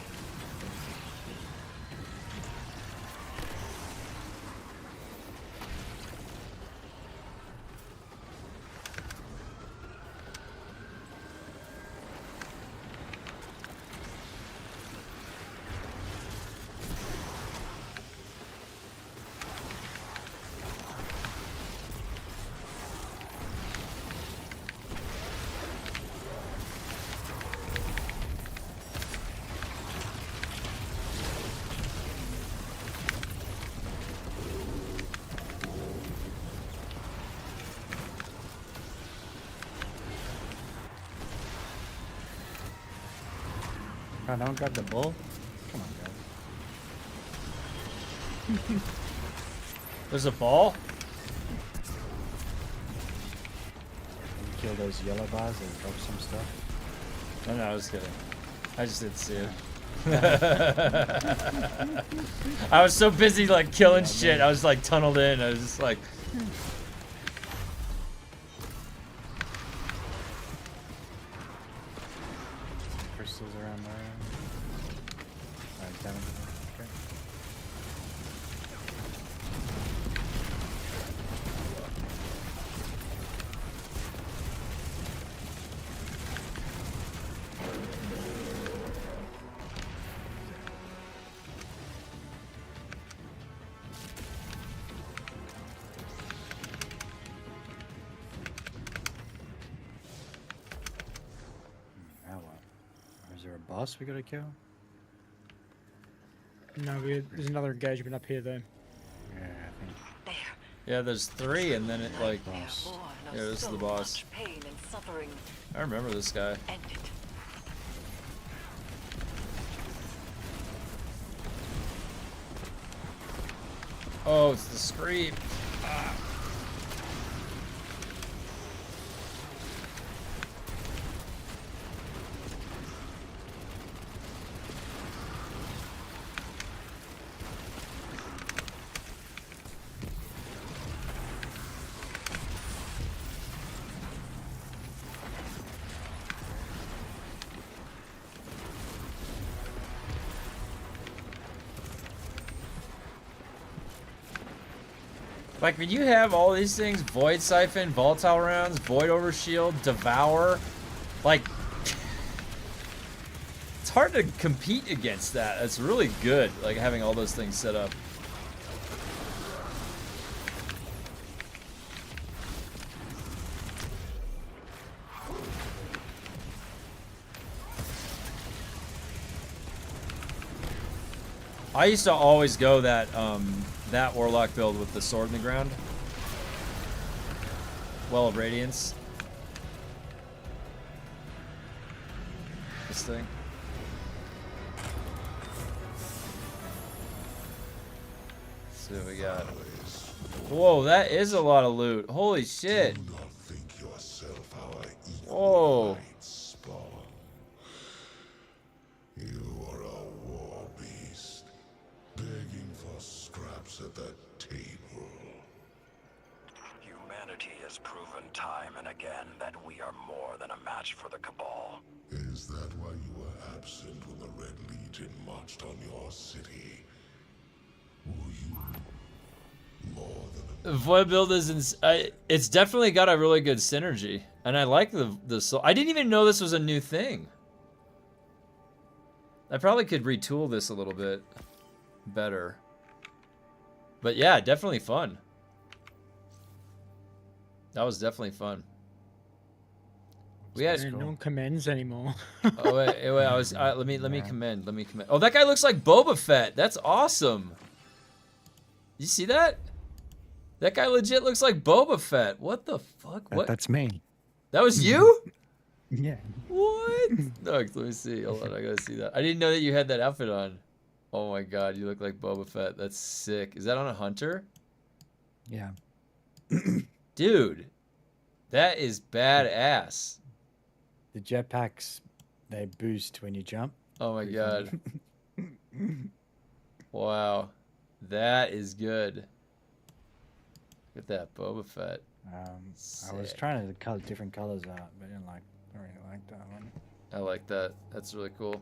[SPEAKER 11] Oh, no one grabbed the bull? Come on, guys.
[SPEAKER 1] There's a ball?
[SPEAKER 11] You kill those yellow bars and drop some stuff?
[SPEAKER 1] No, I was kidding. I just didn't see it. I was so busy like killing shit. I was like tunneled in. I was just like.
[SPEAKER 11] Crystals around there. Alright, down. Okay. Now what? Is there a boss we gotta kill?
[SPEAKER 10] No, there's another engagement up here though.
[SPEAKER 11] Yeah, I think.
[SPEAKER 1] Yeah, there's 3, and then it like. Yeah, this is the boss.
[SPEAKER 17] Pain and suffering.
[SPEAKER 1] I remember this guy.
[SPEAKER 17] Ended.
[SPEAKER 1] Oh, it's the scream. Ah. Like, when you have all these things, Void Siphon, Volatile Rounds, Void Overshield, Devour, like, it's hard to compete against that. It's really good, like, having all those things set up. I used to always go that Warlock build with the sword in the ground. Well of Radiance. This thing. Let's see what we got. Whoa, that is a lot of loot. Holy shit. Whoa.
[SPEAKER 5] You are a war beast, begging for scraps at the table.
[SPEAKER 18] Humanity has proven time and again that we are more than a match for the Cabal.
[SPEAKER 5] Is that why you were absent when the Red Legion marched on your city? Were you more than a...
[SPEAKER 1] Void build is it's definitely got a really good synergy, and I like the soul. I didn't even know this was a new thing. I probably could retool this a little bit better. But yeah, definitely fun. That was definitely fun. We had
[SPEAKER 10] No one commends anymore.
[SPEAKER 1] Oh wait, let me commend. Oh, that guy looks like Boba Fett. That's awesome. You see that? That guy legit looks like Boba Fett. What the fuck? What?
[SPEAKER 11] That's me.
[SPEAKER 1] That was you?
[SPEAKER 11] Yeah.
[SPEAKER 1] What? No, let me see. Hold on, I gotta see that. I didn't know that you had that outfit on. Oh my god, you look like Boba Fett. That's sick. Is that on a hunter?
[SPEAKER 11] Yeah.
[SPEAKER 1] Dude, that is badass.
[SPEAKER 11] The jetpacks, they boost when you jump.
[SPEAKER 1] Oh my god. Wow. That is good. Look at that, Boba Fett.
[SPEAKER 11] I was trying to cut different colors out, but I don't really like that one.
[SPEAKER 1] I like that. That's really cool.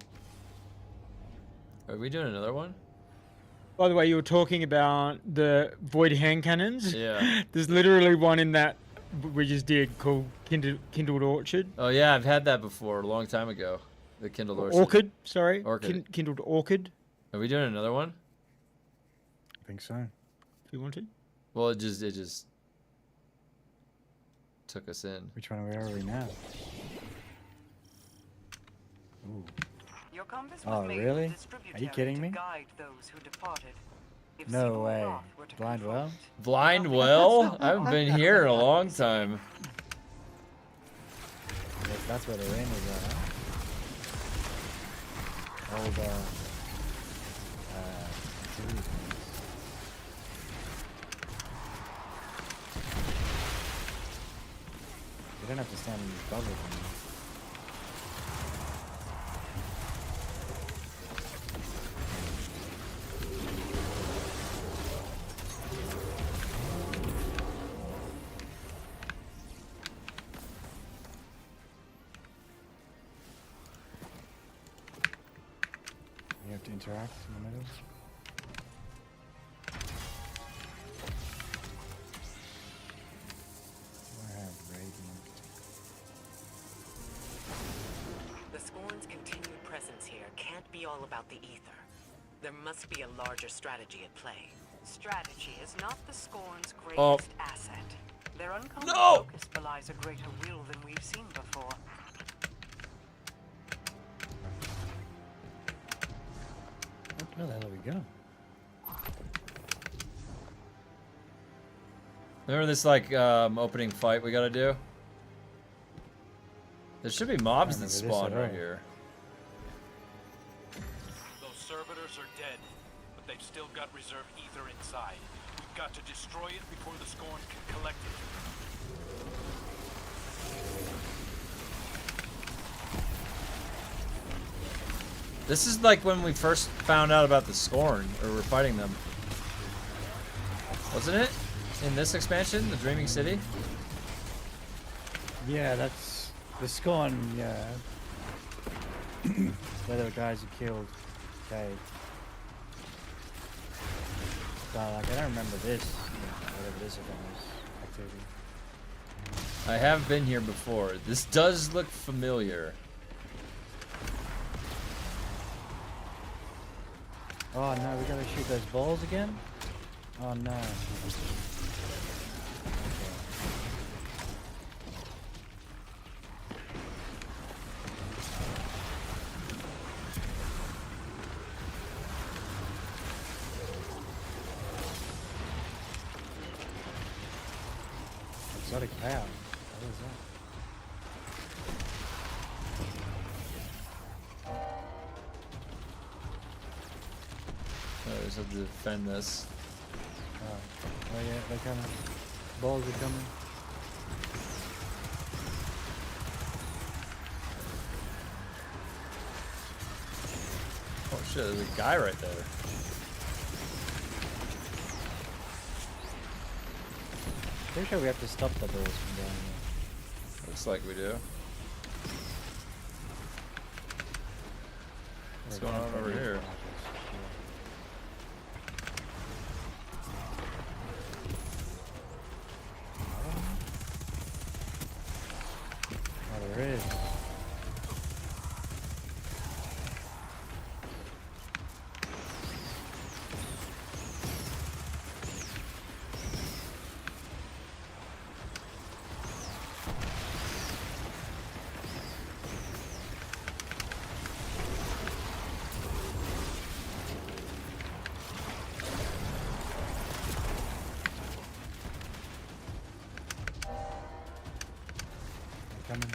[SPEAKER 1] Are we doing another one?
[SPEAKER 10] By the way, you were talking about the void hand cannons.
[SPEAKER 1] Yeah.
[SPEAKER 10] There's literally one in that we just did called Kindled Orchard.
[SPEAKER 1] Oh yeah, I've had that before a long time ago. The Kindled Orchard.
[SPEAKER 10] Orchid, sorry.
[SPEAKER 1] Orchid.
[SPEAKER 10] Kindled Orchid.
[SPEAKER 1] Are we doing another one?
[SPEAKER 11] I think so.
[SPEAKER 10] If you want to.
[SPEAKER 1] Well, it just took us in.
[SPEAKER 11] Which one are we now? Ooh.
[SPEAKER 12] Your compass
[SPEAKER 11] Oh,
[SPEAKER 12] was made
[SPEAKER 11] really?
[SPEAKER 12] with this
[SPEAKER 11] Are you kidding me?
[SPEAKER 12] to guide those who departed. If
[SPEAKER 11] No
[SPEAKER 12] Seymour
[SPEAKER 11] way.
[SPEAKER 12] Roth were to
[SPEAKER 11] Blind well?
[SPEAKER 1] Blind well? I haven't been here in a long time.
[SPEAKER 11] Yes, that's where the rain was at, huh? Old, activity points. You don't have to stand in these bubbles anymore. You have to interact in the middle. I have radiant.
[SPEAKER 17] The Scorn's continued presence here can't be all about the ether. There must be a larger strategy at play.
[SPEAKER 12] Strategy is not the Scorn's greatest
[SPEAKER 1] Oh.
[SPEAKER 12] asset. Their uncommon
[SPEAKER 1] No!
[SPEAKER 12] focus belies a greater will than we've seen before.
[SPEAKER 11] Where the hell are we going?
[SPEAKER 1] Remember this like opening fight we gotta do? There should be mobs that
[SPEAKER 11] remember this
[SPEAKER 1] spawn
[SPEAKER 11] at
[SPEAKER 1] right
[SPEAKER 11] all.
[SPEAKER 1] here.
[SPEAKER 18] Those servitors are dead, but they've still got reserve ether inside. We've got to destroy it before the Scorn can collect it.
[SPEAKER 1] This is like when we first found out about the Scorn, or we're fighting them. Wasn't it? In this expansion, the Dreaming City?
[SPEAKER 11] Yeah, that's the Scorn, yeah. They're the guys who killed Kay. So, like, I don't remember this, whatever this event was, activity.
[SPEAKER 1] I have been here before. This does look familiar.
[SPEAKER 11] Oh no, we gotta shoot those balls again? Oh no. Exotic cow. What is that?
[SPEAKER 1] I just have to defend this.
[SPEAKER 11] Oh yeah, they're coming. Balls are coming.
[SPEAKER 1] Oh shit, there's a guy right there.
[SPEAKER 11] Pretty sure we have to stop the balls from going there.
[SPEAKER 1] Looks like we do. What's going on over here?
[SPEAKER 11] Oh, there is. Coming.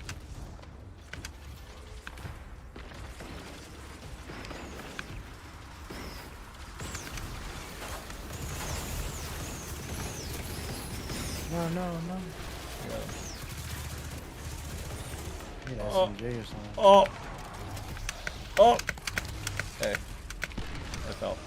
[SPEAKER 11] No, no, no. Need an
[SPEAKER 1] Oh.
[SPEAKER 11] SMG or something.
[SPEAKER 1] Oh! Oh! Hey. I fell.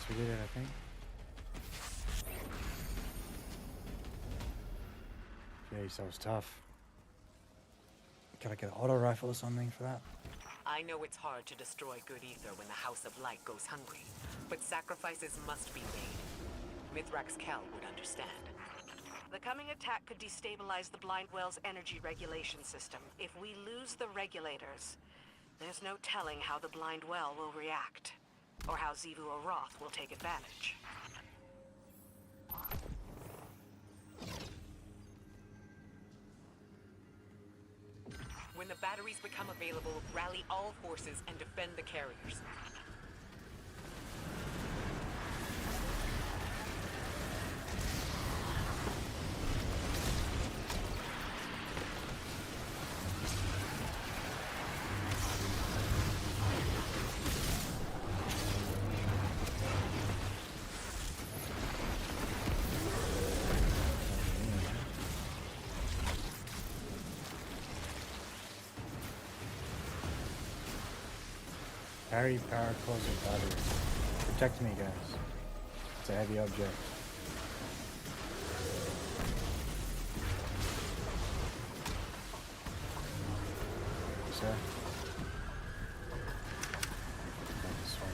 [SPEAKER 11] Nice, we did it, I think. Jeez, that was tough. Gotta get an auto rifle or something for that.
[SPEAKER 17] I know it's hard to destroy good ether when the House of Light goes hungry, but sacrifices must be made. Mithrax Kell would understand.
[SPEAKER 19] The coming attack could destabilize the Blindwell's energy regulation system. If we lose the regulators, there's no telling how the Blindwell will react, or how Xivu Arath will take advantage.
[SPEAKER 17] When the batteries become available, rally all forces and defend the carriers.
[SPEAKER 11] Parry power closet battery. Protect me, guys. It's a heavy object. Sir. This one.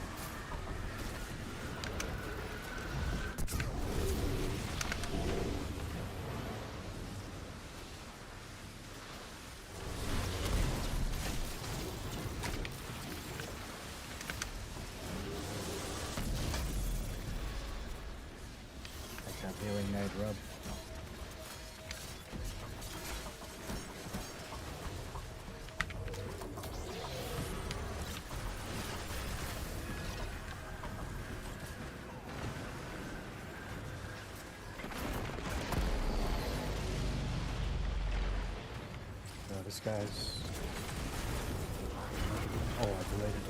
[SPEAKER 11] Healing nade rub. No, this guy's. Oh, I deleted it.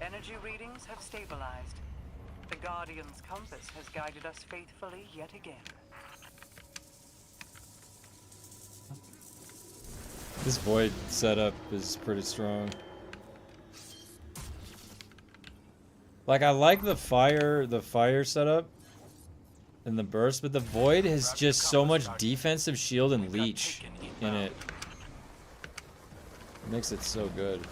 [SPEAKER 19] Energy readings have stabilized. The Guardian's compass has guided us faithfully yet again.
[SPEAKER 1] This void setup is pretty strong. Like, I like the fire setup and the burst, but the void has just so much defensive shield and leech in it. It makes it so good.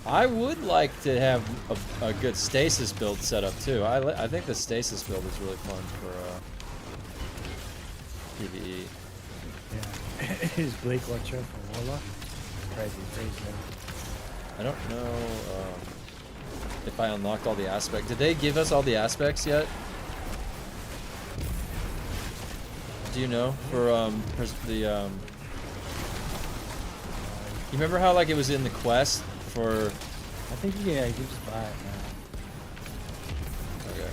[SPEAKER 1] I would like to have a good stasis build set up too. I think the stasis build is really fun for PvE.
[SPEAKER 11] Yeah. Is Blake Watcher for Warlock? Crazy.
[SPEAKER 1] I don't know if I unlocked all the aspects. Did they give us all the aspects yet? Do you know? For the you remember how like it was in the quest? For
[SPEAKER 11] I think yeah, you can just buy it now.
[SPEAKER 1] Okay.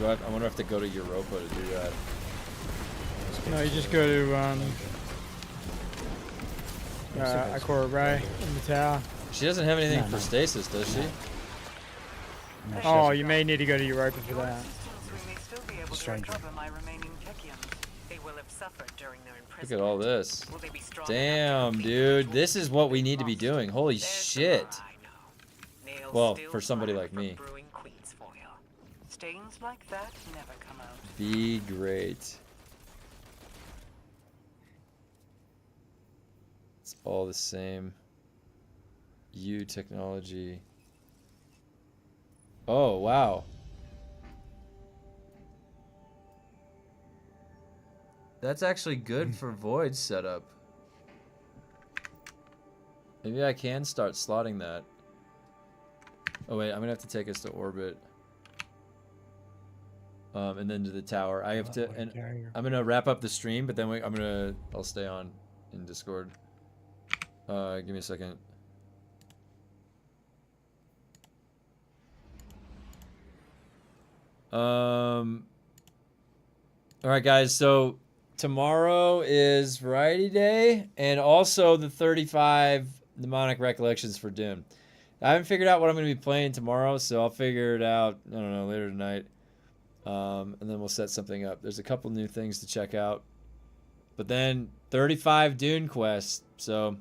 [SPEAKER 1] I wonder if I have to go to Europa to do that.
[SPEAKER 10] No, you just go to Ikora Ray in the tower.
[SPEAKER 1] She doesn't have anything
[SPEAKER 10] No,
[SPEAKER 1] for
[SPEAKER 10] no.
[SPEAKER 1] stasis, does she?
[SPEAKER 10] Oh, you may need to go to Europa for that.
[SPEAKER 11] Stranger.
[SPEAKER 17] They will have suffered during their
[SPEAKER 1] Look at all this.
[SPEAKER 17] Will they be strong
[SPEAKER 1] Damn, dude. This is what we need to be doing. Holy shit. Well, for somebody like me.
[SPEAKER 19] Stains like that never come out.
[SPEAKER 1] Be great. It's all the same. U technology. Oh, wow. That's actually good for Void setup. Maybe I can start slotting that. Oh wait, I'm gonna have to take us to orbit. And then to the tower. I have to, and I'm gonna wrap up the stream, but then I'll stay on in Discord. Give me a second. All right, guys. So tomorrow is Variety Day, and also the 35 Mnemonic Recollections for DUNE. I haven't figured out what I'm going to be playing tomorrow, so I'll figure it out, I don't know, later tonight. And then we'll set something up. There's a couple new things to check out. But then 35 DUNE quests, so